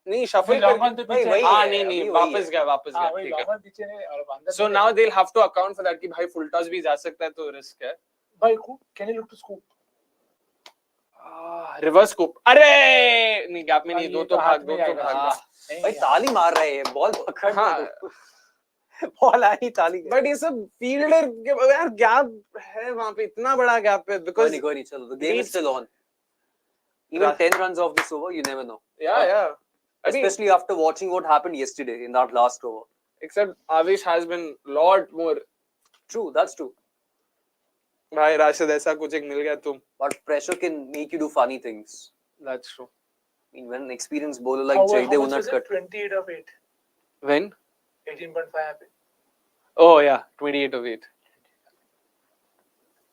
नहीं shuffle long on तो पीछे. हाँ नहीं वापस गया ठीक है. long on पीछे है और अंदर. So now they'll have to account for that कि भाई full toss भी जा सकता है तो risk है. भाई can you look to scoop? Reverse scoop. अरे नहीं गैप में नहीं. दो तो भाग. भाई ताली मार रहे हैं. बॉल पकड़. बॉल आई ताली. बट ये सब फील्डर यार गैप है वहां पे, इतना बड़ा गैप है. बिकॉज़ कोई नहीं चलो, the game is still on. Even 10 runs off this over, you never know. Yeah. Especially after watching what happened yesterday in that last over. Except Avish has been lot more. True, that's true. भाई राशिद ऐसा कुछ एक मिल गया तुम. But pressure can make you do funny things. That's true. I mean, when an experienced bowler like Jaydev Unadkat. 28 of 8. When? 18.5 happened. Oh yeah, 28 of 8.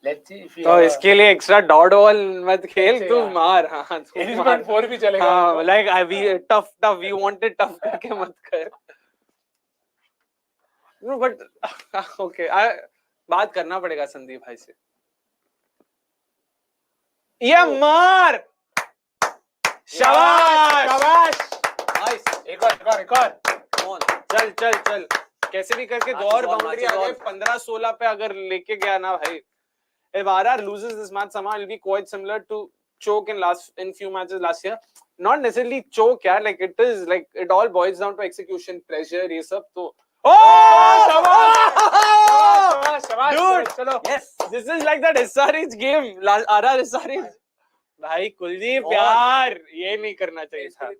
Let's see if you. तो इसके लिए extra dot ball मत खेल, तू मार. हाँ 18.4 भी चलेगा. हाँ like we tough we wanted tough करके मत कर. No, but okay, बात करना पड़ेगा संदीप भाई से. ये मार. शाबाश. शाबाश. Nice. एक और. Come on. चल. कैसे भी करके दो और बाउंड्री आ गए. 15-16 पे अगर लेके गया ना भाई. If RR loses this match somehow, it'll be quite similar to choke in few matches last year. Not necessarily choke, yeah. Like it is like it all boils down to execution, pressure, ये सब तो. शाबाश. Dude, चलो. Yes. This is like that SRH game. RR SRH. भाई कुलदीप यार ये नहीं करना चाहिए था.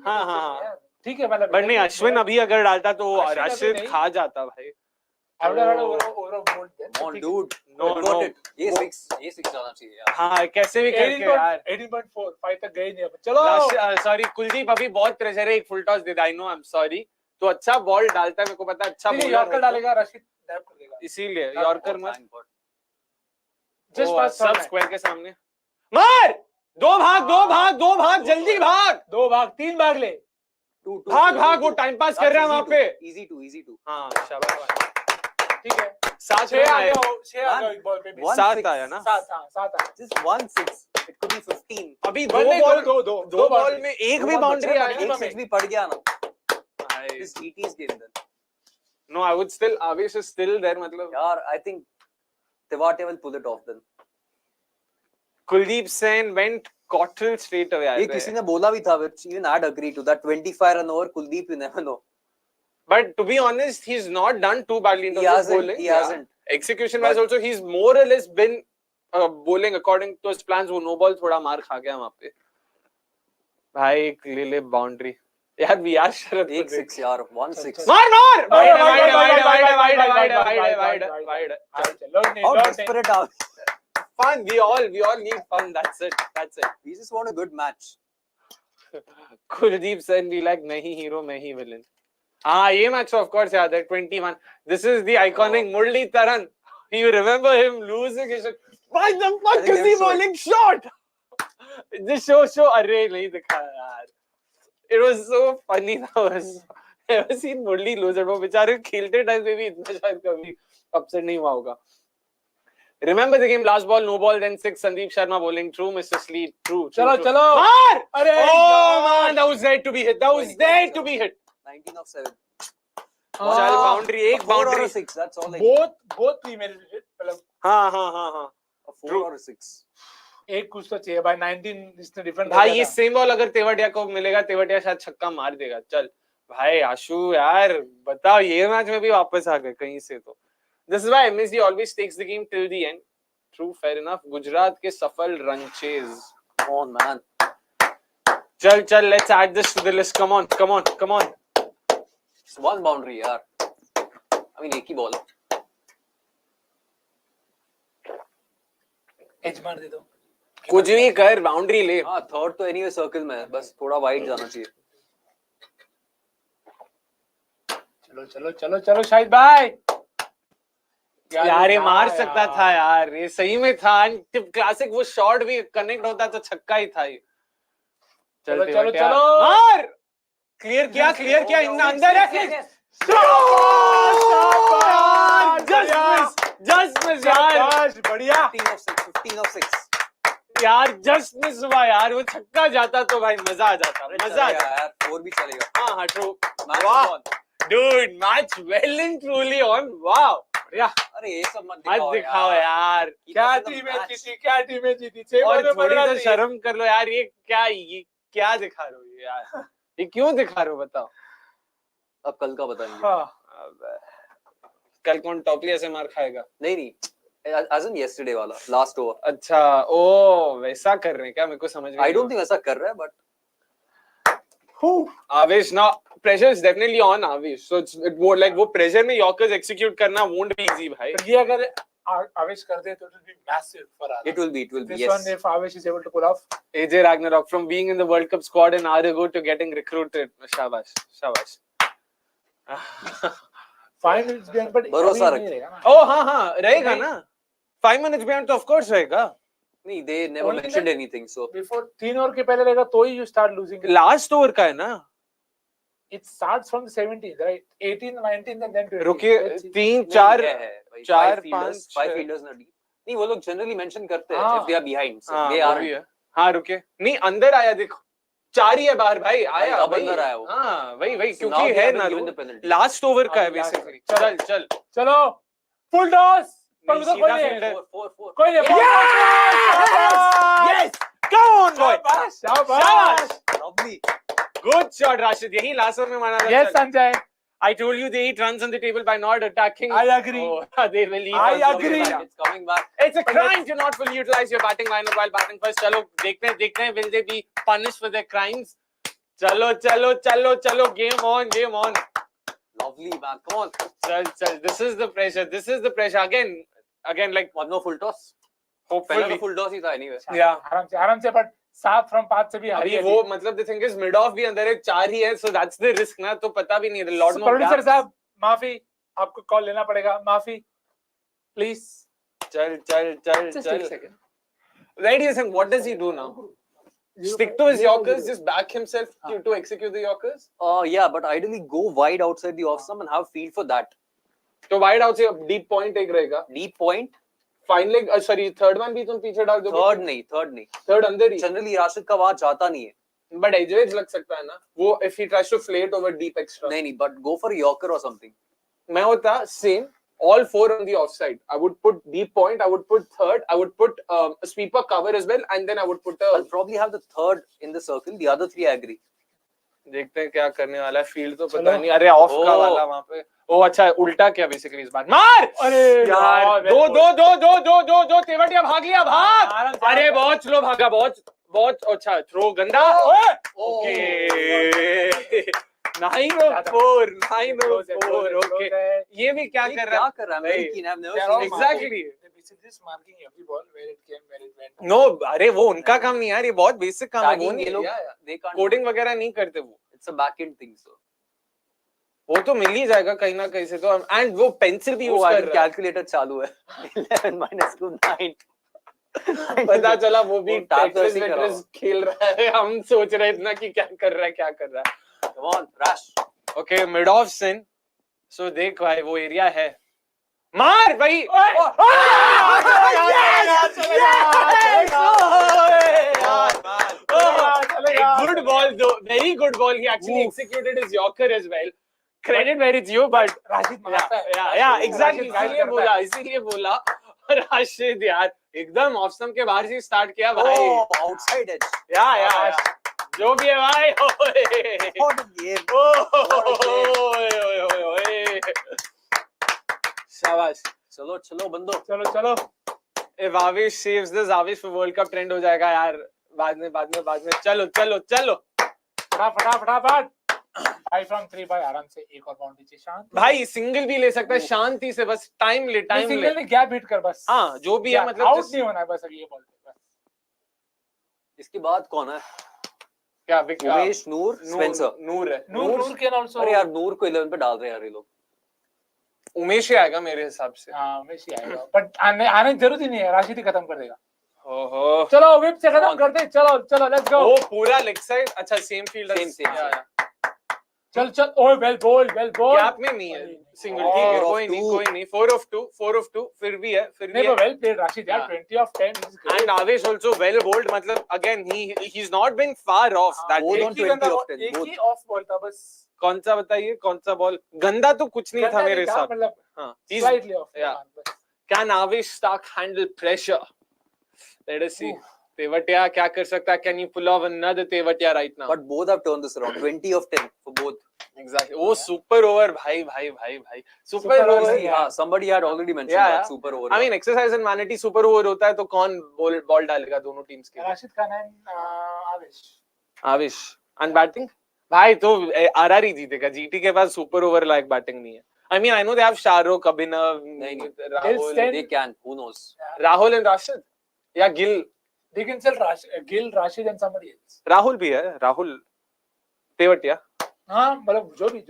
हाँ. ठीक है मतलब. बट नहीं अश्विन अभी अगर डालता तो अश्विन अभी राशिद नहीं. खा जाता भाई. Come on, dude. No. ये six जाना चाहिए यार. हाँ कैसे भी करके यार. 18.4 5 तक गए नहीं. चलो. सॉरी कुलदीप अभी बहुत प्रेशर है. एक full toss they. I know I am sorry. तो अच्छा बॉल डालता है मेरे को पता है. अच्छा बॉलर यॉर्कर डालेगा राशिद डैप कर देगा. इसीलिए यॉर्कर मत. जस्ट पास सब स्क्वायर के सामने मार. दो भाग जल्दी भाग. 2 भाग 3 भाग ले. भाग वो टाइम पास कर रहा है वहां पे. Easy two. हाँ शाबाश. ठीक है. 7 6 आ गया एक बॉल पे. 7 आया ना. 7 आया. Just 1-6. It could be 15. अभी दो बॉल में एक भी बाउंड्री आया. एक सिक्स भी पड़ गया ना. Nice. This GT's game then. No, I would still. Avish is still there. मतलब. यार, I think Tewatia will pull it off then. Kuldeep Sen went Cottrell straight away. ये किसी ने बोला भी था, which even I'd agree to that 25 run over Kuldeep, you never know. But to be honest, he's not done too badly in terms of bowling. He hasn't. Execution wise also, he's more or less been bowling according to his plans. वो no ball थोड़ा मार खा गया वहाँ पे. भाई एक ले ले boundary. यार we are शरद. 1-6 यार, 1-6. मार. Wide. How desperate are we? Fun. We all need fun. That's it. We just want a good match. Kuldeep Sen be like नहीं hero मैं ही villain. हाँ ये मैच of course याद है. 21. This is the iconic Murli Taran. You remember him losing his shot. Why the fuck is he bowling short? Just show अरे नहीं दिखा यार. It was so funny. That was never seen Murli lose it. वो बेचारे खेलते time पे भी इतना शायद कभी upset नहीं हुआ होगा. Remember the game, last ball, no ball, then 6, Sandeep Sharma bowling, true, Mr. Sleet, true. चलो. मार! अरे oh man, that was there to be hit. 19 of 7. चल boundary, एक 4 or boundary. a 6, that's all I need. both female मतलब. हाँ. A 4 or a 6. एक कुछ तो चाहिए भाई. 19 इसने डिफरेंट. भाई ये सेम बॉल अगर तेवटिया को मिलेगा, तेवटिया शायद छक्का मार देगा. चल भाई आशु यार बताओ ये मैच में भी वापस आ गए कहीं से तो. This is why MSD always takes the game till the end. True, fair enough. Gujarat के सफल run chase. Come on, man. चल, let's add this to the list. Come on. It's one boundary, यार. I mean, एक ही ball. As मार दे दो. कुछ भी कर, boundary ले. हाँ, third तो anyway circle में है. बस थोड़ा wide जाना चाहिए. चलो शाहिद भाई. यार ये मार सकता था यार. ये सही में था. क्लासिक वो शॉट भी कनेक्ट होता तो छक्का ही था ये. चलो. मार. क्लियर किया इन अंदर है. जस्ट मिस यार. बढ़िया. 15 of 6. यार जस्ट मिस हुआ यार. वो छक्का जाता तो भाई मजा आ जाता यार. 4 भी चलेगा. हाँ ट्रू. वाह dude, match well and truly on. Wow. अरे ये सब मत दिखाओ यार. क्या टीमें जीती. और थोड़ी तो शर्म कर लो यार. ये क्या दिखा रहे हो यार. ये क्यों दिखा रहे हो बताओ. अब कल का बताएंगे. कल कौन टॉपली ऐसे मार खाएगा. नहीं as in yesterday वाला last over. अच्छा ओ वैसा कर रहे हैं क्या. मेरे को समझ में. I don't think वैसा कर रहा है but Avish now pressure is definitely on Avish. So it's more like वो pressure में Yorkers execute करना won't be easy भाई. ये अगर Avish कर दे तो it will be massive for us. It will be. This yes. one if Avish is able to pull off. AJ Ragnarok from being in the World Cup squad an hour ago to getting recruited. Shabash. 5 minutes behind but भरोसा रख. Oh हाँ रहेगा ना. 5 minutes behind तो of course रहेगा. नहीं they never mentioned anything so before 3 over के पहले रहेगा तो ही you start losing. Last over का है ना. it starts from the 17th, right? 18th, 19th, and then 20th. रुकिए Let's see. 3 नहीं, 4 क्या है भाई, चार, five fielders, पांच, five छह। fielders ना deep. नहीं वो लोग जनरली मेंशन करते हैं हाँ। if they are behind, so हाँ they वो aren't. भी है। हाँ रुके नहीं अंदर आया देखो 4 ही है बाहर भाई आया अब भाई। अंदर आया वो। हाँ वही So now क्योंकि they है haven't ना given the penalty. Last over का है अभी last बेसिकली। over. चल चलो फुल टॉस। नहीं, कोई सीधा नहीं fielder। 4-4. कोई नहीं। Yes! Come on boy! शाबाश शाबाश! Lovely. Good shot राशिद यही लास्ट ओवर में मारा था। Yes, चल। Sanjay. I told you they eat runs on the table by not attacking. I agree. Oh, they will eat. I runs on the agree. table. It's coming back. It's a crime to not fully utilize your batting lineup while batting first. चलो देखते हैं will they be punished for their crimes? चलो game on. Lovely man. Come on. चल this is the pressure again like One more full toss. hopefully पहला तो full toss ही था anyway. yeah आराम से but 7 from 5 से भी अभी हारी वो मतलब the thing is mid off भी अंदर है 4 ही है so that's the risk ना तो पता भी नहीं है lot more प्रोड्यूसर gaps. साहब माफी आपको कॉल लेना पड़ेगा माफी प्लीज चल just take a second. ladies and what does he do now? Stick to his Yorkers, just back himself to execute the Yorkers. Yeah, but ideally go wide outside the off stump and have field for that. तो wide out से deep point एक रहेगा. Deep point. Final leg, sorry, third one भी तुम पीछे डाल दोगे. Third नहीं. Third अंदर ही. Generally राशिद का वहाँ जाता नहीं है. But edge लग सकता है ना. वो if he tries to play it over deep extra. नहीं, but go for a Yorker or something. मैं होता same. All 4 on the offside. I would put deep point. I would put third. I would put a sweeper cover as well, and then I would put a. I'll probably have the third in the circle. The other 3 I agree. देखते हैं क्या करने वाला है field तो पता नहीं अरे ऑफ का वाला वहां पे ओ अच्छा उल्टा क्या बेसिकली इस बार मार अरे यार दो तेवटिया भाग लिया भाग अरे बहुत स्लो भागा बहुत अच्छा थ्रो गंदा ओके 904 ओके ये भी क्या कर रहा है exactly just marking every ball where it came where it went. No अरे वो उनका काम नहीं यार ये बहुत बेसिक काम है वो नहीं लोग लोग कोडिंग वगैरह नहीं करते वो it's a back and thing so वो तो मिल ही जाएगा कहीं ना कहीं से तो एंड वो पेंसिल भी यूज कर रहा है कैलकुलेटर चालू है 11 - 2 9 पता चला वो भी टेट्रिस टेट्रिस खेल रहा है हम सोच रहे इतना कि क्या कर रहा है come on rush okay mid off सिन सो देख भाई वो एरिया है मार भाई गुड बॉल दो very good ball he actually executed his yorker as well credit where is you but Rashid मारता है या एग्जैक्टली इसीलिए बोला राशिद यार एकदम ऑफ स्टंप के बाहर से स्टार्ट किया भाई आउटसाइड एज या जो भी है भाई व्हाट अ गेम शाबाश चलो बंदो चलो if Avish saves this Avish for World Cup trend हो जाएगा यार बाद में चलो फटाफट 5 from 3 भाई आराम से एक और बाउंड्री चाहिए शांत भाई सिंगल भी ले सकता है शांति से बस टाइम ले सिंगल में गैप हिट कर बस हाँ जो भी है मतलब आउट नहीं होना है बस अभी ये बॉल पे बस इसके बाद कौन है क्या उमेश नूर स्पेंसर नूर है नूर कैन आल्सो अरे यार नूर को 11 पे डाल रहे हैं यार ये लोग उमेश ही आएगा मेरे हिसाब से हाँ उमेश ही आएगा बट आने जरूरत ही नहीं है राशिद ही खत्म कर देगा ओहो चलो विप से खत्म करते चलो लेट्स गो ओ पूरा लेग साइड अच्छा सेम फील्ड Same. चल ओए वेल बॉल गैप में नहीं है सिंगल ठीक है कोई नहीं 4 of 2 फिर भी है नहीं वेल प्लेड राशिद यार 20 of 10 is great and Avesh also well bowled मतलब again he is not been far off that एक ही ऑफ बॉल था बस कौन सा बताइए कौन सा बॉल गंदा तो कुछ नहीं था मेरे हिसाब मतलब हां slightly off can Avesh Starc handle pressure let us see Tewatia क्या कर सकता है can you pull off another Tewatia right now but both have turn this around 20 of 10 for both exactly वो सुपर ओवर भाई सुपर ओवर हां somebody had already mentioned that super over I mean exercise in vanity super over होता है तो कौन ball डालेगा दोनों teams के राशिद खान एंड आवेश एंड बैटिंग भाई तो आरआर ही जीतेगा जीटी के पास सुपर ओवर लाइक बैटिंग नहीं है I mean I know they have Shahrukh Abhinav Rahul they can who knows Rahul and Rashid या Gill they can sell Gill, Rashid and somebody else. Rahul भी है राहुल तेवटिया हाँ मतलब जो भी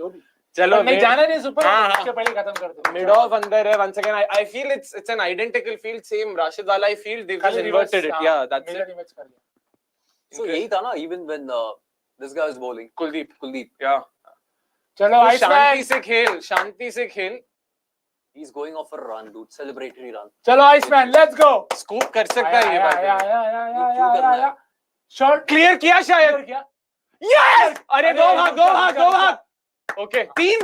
चलो नहीं जाना नहीं सुपर हाँ, के पहले खत्म कर दो मिड ऑफ अंदर है once again I feel it's an identical field same Rashid wala I feel they've just inverted it yeah that's it image कर दिया so यही था ना even when this guy was bowling Kuldeep yeah yeah चलो तो Iceman. शांति से खेल, शांति से खेल. He's going off a run, dude. Celebratory run. चलो Iceman, let's go. स्कूप कर सकता है ये बात. या शॉट क्लियर किया शायद. क्लियर किया. यस. अरे दो भाग. ओके. तीन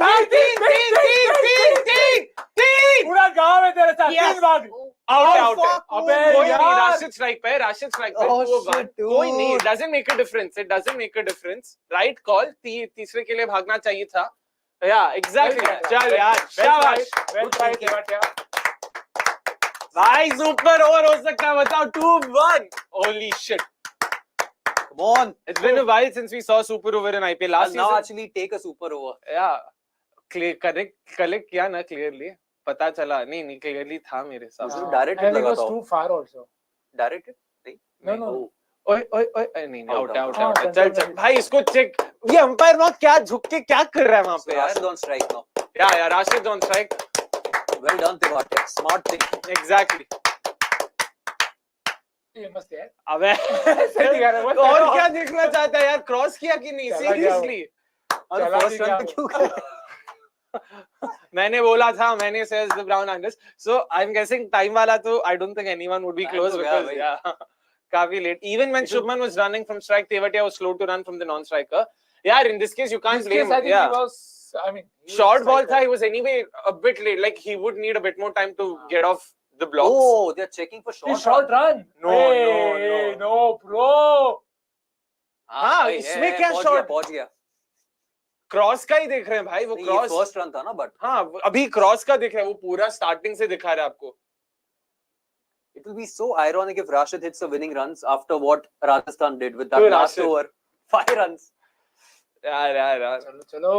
पूरा गांव है तेरे साथ. Yes. 3 भाग. आउट. अबे कोई नहीं. यार. राशिद स्ट्राइक पे. Oh, वो shit, बात. dude. कोई नहीं. It doesn't make a difference. Right call. तीसरे के लिए भागना चाहिए था. Yeah, exactly. चल यार. शाबाश. Well tried, Tewatia. भाई सुपर ओवर हो सकता है. बताओ. 2-1. Holy shit. Come on. It's been a while since we saw super over in IPL. Last I'll now season. actually take a super over. Yeah. Collect किया ना clearly. पता चला. नहीं clearly था मेरे साथ. मुझे I directed think it लगा was था. too far also. Directed? नहीं. No. Oh. ओए नहीं Out. आउट. चल भाई इसको चेक. ये अंपायर वहां क्या झुक के क्या कर रहा है वहां So पे यार. Rashid on strike now. Yeah, Rashid on strike. Well done, Tewatia. Smart thing. Exactly. ये मस्त है. अबे सही कह रहा है. और क्या देखना चाहता है यार. क्रॉस किया कि नहीं. चला गया वो. सीरियसली. और चला first भी run गया पे क्यों कर? मैंने बोला था. मैंने says the brown anglers. So I'm guessing time वाला तो I don't think anyone would be Time close तो गया because भाई. yeah. काफी late. Even when Shubman was running from strike, Tewatia was slow to run from the non-striker. Yeah, in this case you can't This blame. case, I think Yeah. he was. I mean, he was Short ball like tha. He was anyway a bit late. Like he would need a bit more time to get off the blocks. Oh, they're checking for short. short run. No, Hey, no. no, bro. हाँ, भाई, इसमें क्या पहुंच short? पहुंच गया. Cross का ही देख रहे हैं भाई. वो नहीं, ये क्रॉस. first run था ना, but हाँ अभी क्रॉस का दिख रहा है. वो पूरा स्टार्टिंग से दिखा रहा है आपको. it will be so ironic if Rashid hits the winning runs after what Rajasthan did with that Dude, last Rashid. over. 5 runs. यार. चलो.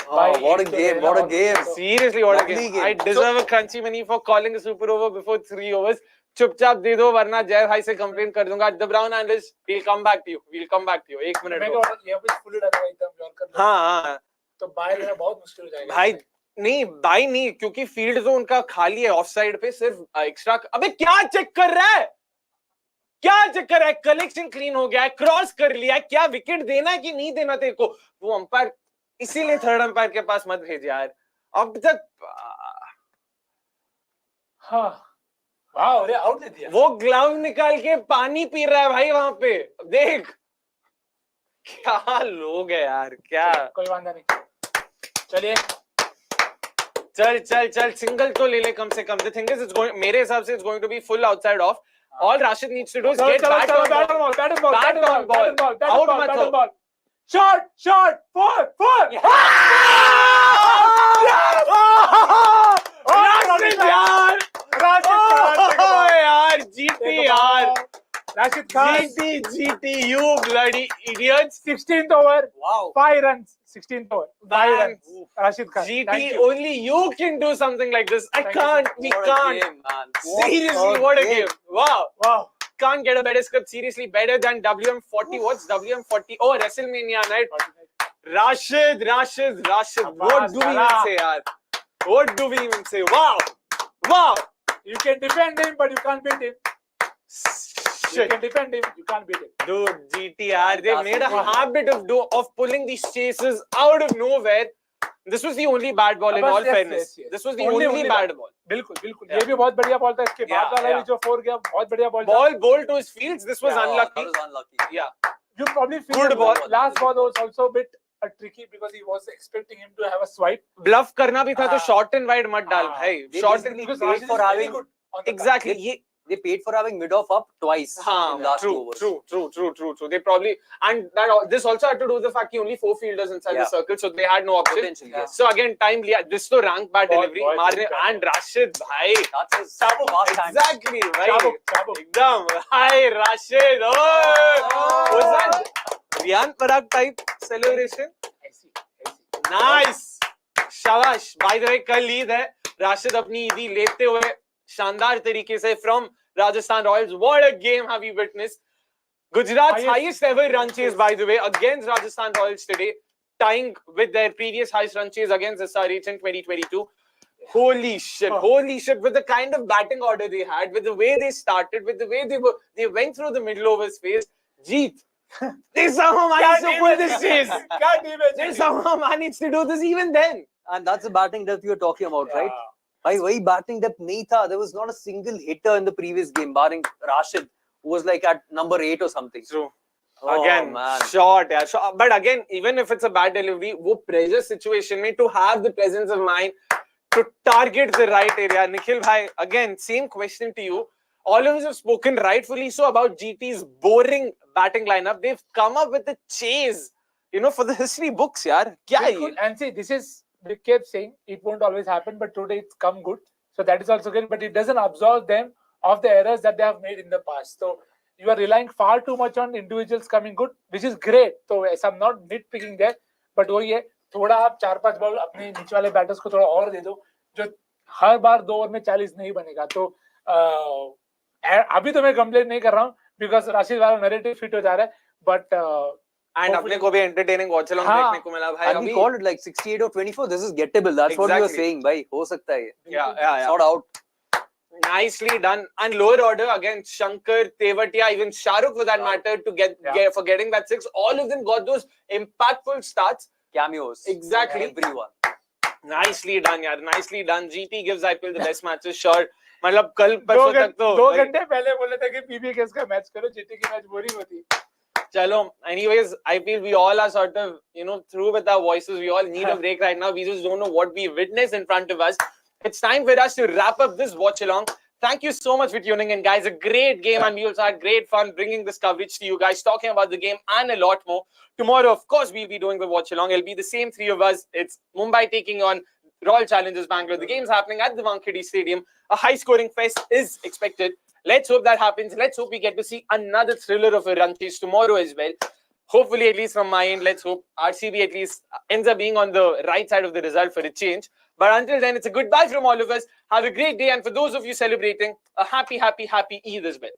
Oh, Bhai, what a एक तो game! लेना What a और game! तो- Seriously, what a Lovely game. game. I deserve a crunchy money for calling a super over before 3 overs. चुपचाप दे दो वरना जय भाई से कंप्लेन कर दूंगा. The brown analyst, we'll come back to you. 1 minute मैं को. क्या ये कुछ फुल डालूंगा एकदम यॉर्कर. हाँ तो बाय लेना बहुत मुश्किल हो जाएगा. भाई. नहीं बाई नहीं क्योंकि फील्ड जो उनका खाली है ऑफ साइड पे. सिर्फ एक्स्ट्रा. अबे क्या चेक कर रहा है. कलेक्शन क्लीन हो गया है. क्रॉस कर लिया है. क्या विकेट देना है कि नहीं देना तेरे को. वो अंपायर इसीलिए थर्ड अंपायर के पास मत भेज यार. अब तक हाँ. वाह, अरे आउट दे दिया. वो ग्लव निकाल के पानी पी रहा है भाई वहां पे. देख क्या लोग है यार. क्या कोई वांदा नहीं. चलिए. चल सिंगल तो ले ले कम से कम. The thing is, it's going, मेरे हिसाब से it's going to be full outside off. All Rashid needs to do is get back on ball. Out मत हो. Shot, 4. Rashid Khan. GT, you bloody idiots. 16th over. Wow. 5 runs. 16th over. 5 Man. runs. Rashid Khan. Thank GT, you. only you can do something like this. I Thank you, can't. sir. We What a can't. game, man. Seriously, what a game. Wow. Wow. Can't get a better script. Seriously, better than WM40. What's WM40? Oh, WrestleMania night. Rashid. What do we even say, yaar? What do we even say? Wow. You can defend him, but you can't beat him. You Shit. can defend him, you can't beat him. Dude, GTR, they made a Fantastic. habit of pulling these chases out of nowhere. This was the only bad ball in But all yes, fairness. yes. This was the Only only bad ball. बिल्कुल. Yeah. ये भी बहुत बढ़िया ball था. इसके बाद वाला Yeah. भी जो 4 गया बहुत बढ़िया बॉल था. Ball bowled to his fields. This was Yeah, unlucky. That was unlucky. Yeah. You probably feel Good that ball. last ball was also a bit tricky because he was expecting him to have a swipe. Bluff करना भी था तो हाँ. short and wide मत डाल हाँ. भाई. They Short and basically Because paid Rashid for is very having good on the exactly. ये they paid for having mid-off up twice हाँ, in last 2 overs. true. They probably and this also had to do with the fact कि only 4 fielders inside the Yeah. circle, so they had no option. Potentially, yes. So again, time लिया. This तो rank bad Ball, delivery ball, मारने ball. and Rashid भाई. That's his Sabuk. fast hand. Exactly भाई. Chabuk. एकदम. Hi Rashid. Oh, was that Riyan Parag type celebration? ऐसी. Nice. शाबाश. By the way, कल ईद है. राशिद अपनी ईदी लेते हुए शानदार तरीके से from Rajasthan Royals. What a game have you witnessed? Gujarat's highest ever run chase, by the way, against Rajasthan Royals today, tying with their previous highest run chase against SRH in 2022. Holy shit! With the kind of batting order they had, with the way they started, with the way they went through the middle overs phase. Jeet, They somehow managed to pull this chase. Can't imagine. They somehow managed to do this even then. And that's the batting depth you were talking about, right? Bhai, wahi batting depth nahi tha. There was not a single hitter in the previous game, barring Rashid, who was like at number 8 or something. True. Oh, Again, man. short, yeah. Short. But again, even if it's a bad delivery, wo pressure situation mein to have the presence of mind to target the right area. Nikhil bhai, again, same question to you. All of us have spoken rightfully so about GT's boring batting lineup. They've come up with a chase, for the history books, yaar. Kya hai ye? And see, this is, we kept saying it won't always happen, but today it's come good. So that is also good, but it doesn't absolve them of the errors that they have made in the past. So you are relying far too much on individuals coming good, which is great. So I'm not nitpicking there, but वही है, थोड़ा आप 4-5 ball अपने नीचे वाले batters को थोड़ा और दे दो, जो हर बार 2 ओवर में 40 नहीं बनेगा. तो अभी तो मैं कंप्लेन नहीं कर रहा हूँ, because राशिद वाला नैरेटिव फिट हो जा रहा है, but and अपने को भी entertaining watchalong देखने को मिला भाई. And we called it like 68 or 24. This is gettable. That's what we were saying, bhai. हो सकता है. Yeah. Sort out. Nicely done. And lower order again, Shankar, Tewatia, even Shah Rukh for that matter, for getting that 6. All of them got those impactful starts. Cameos. Exactly. Everyone. Nicely done, yaar. Nicely done. GT gives IPL the best matches. Sure. मतलब कल परसों तक तो 2 घंटे पहले बोले थे कि पीबी केस का मैच करो, जीटी की मैच बोरिंग होती. Chalo. Anyways, I feel we all are sort of, through with our voices. We all need a break right now. We just don't know what we witnessed in front of us. It's time for us to wrap up this watch along. Thank you so much for tuning in, guys. A great game, and we also had great fun bringing this coverage to you guys, talking about the game and a lot more. Tomorrow, of course, we'll be doing the watch along. It'll be the same 3 of us. It's Mumbai taking on Royal Challengers Bangalore. The game's happening at the Wankhede Stadium. A high-scoring fest is expected. Let's hope that happens. Let's hope we get to see another thriller of a run chase tomorrow as well. Hopefully, at least from my end, let's hope RCB at least ends up being on the right side of the result for a change. But until then, it's a goodbye from all of us. Have a great day. And for those of you celebrating, a happy Eid as well.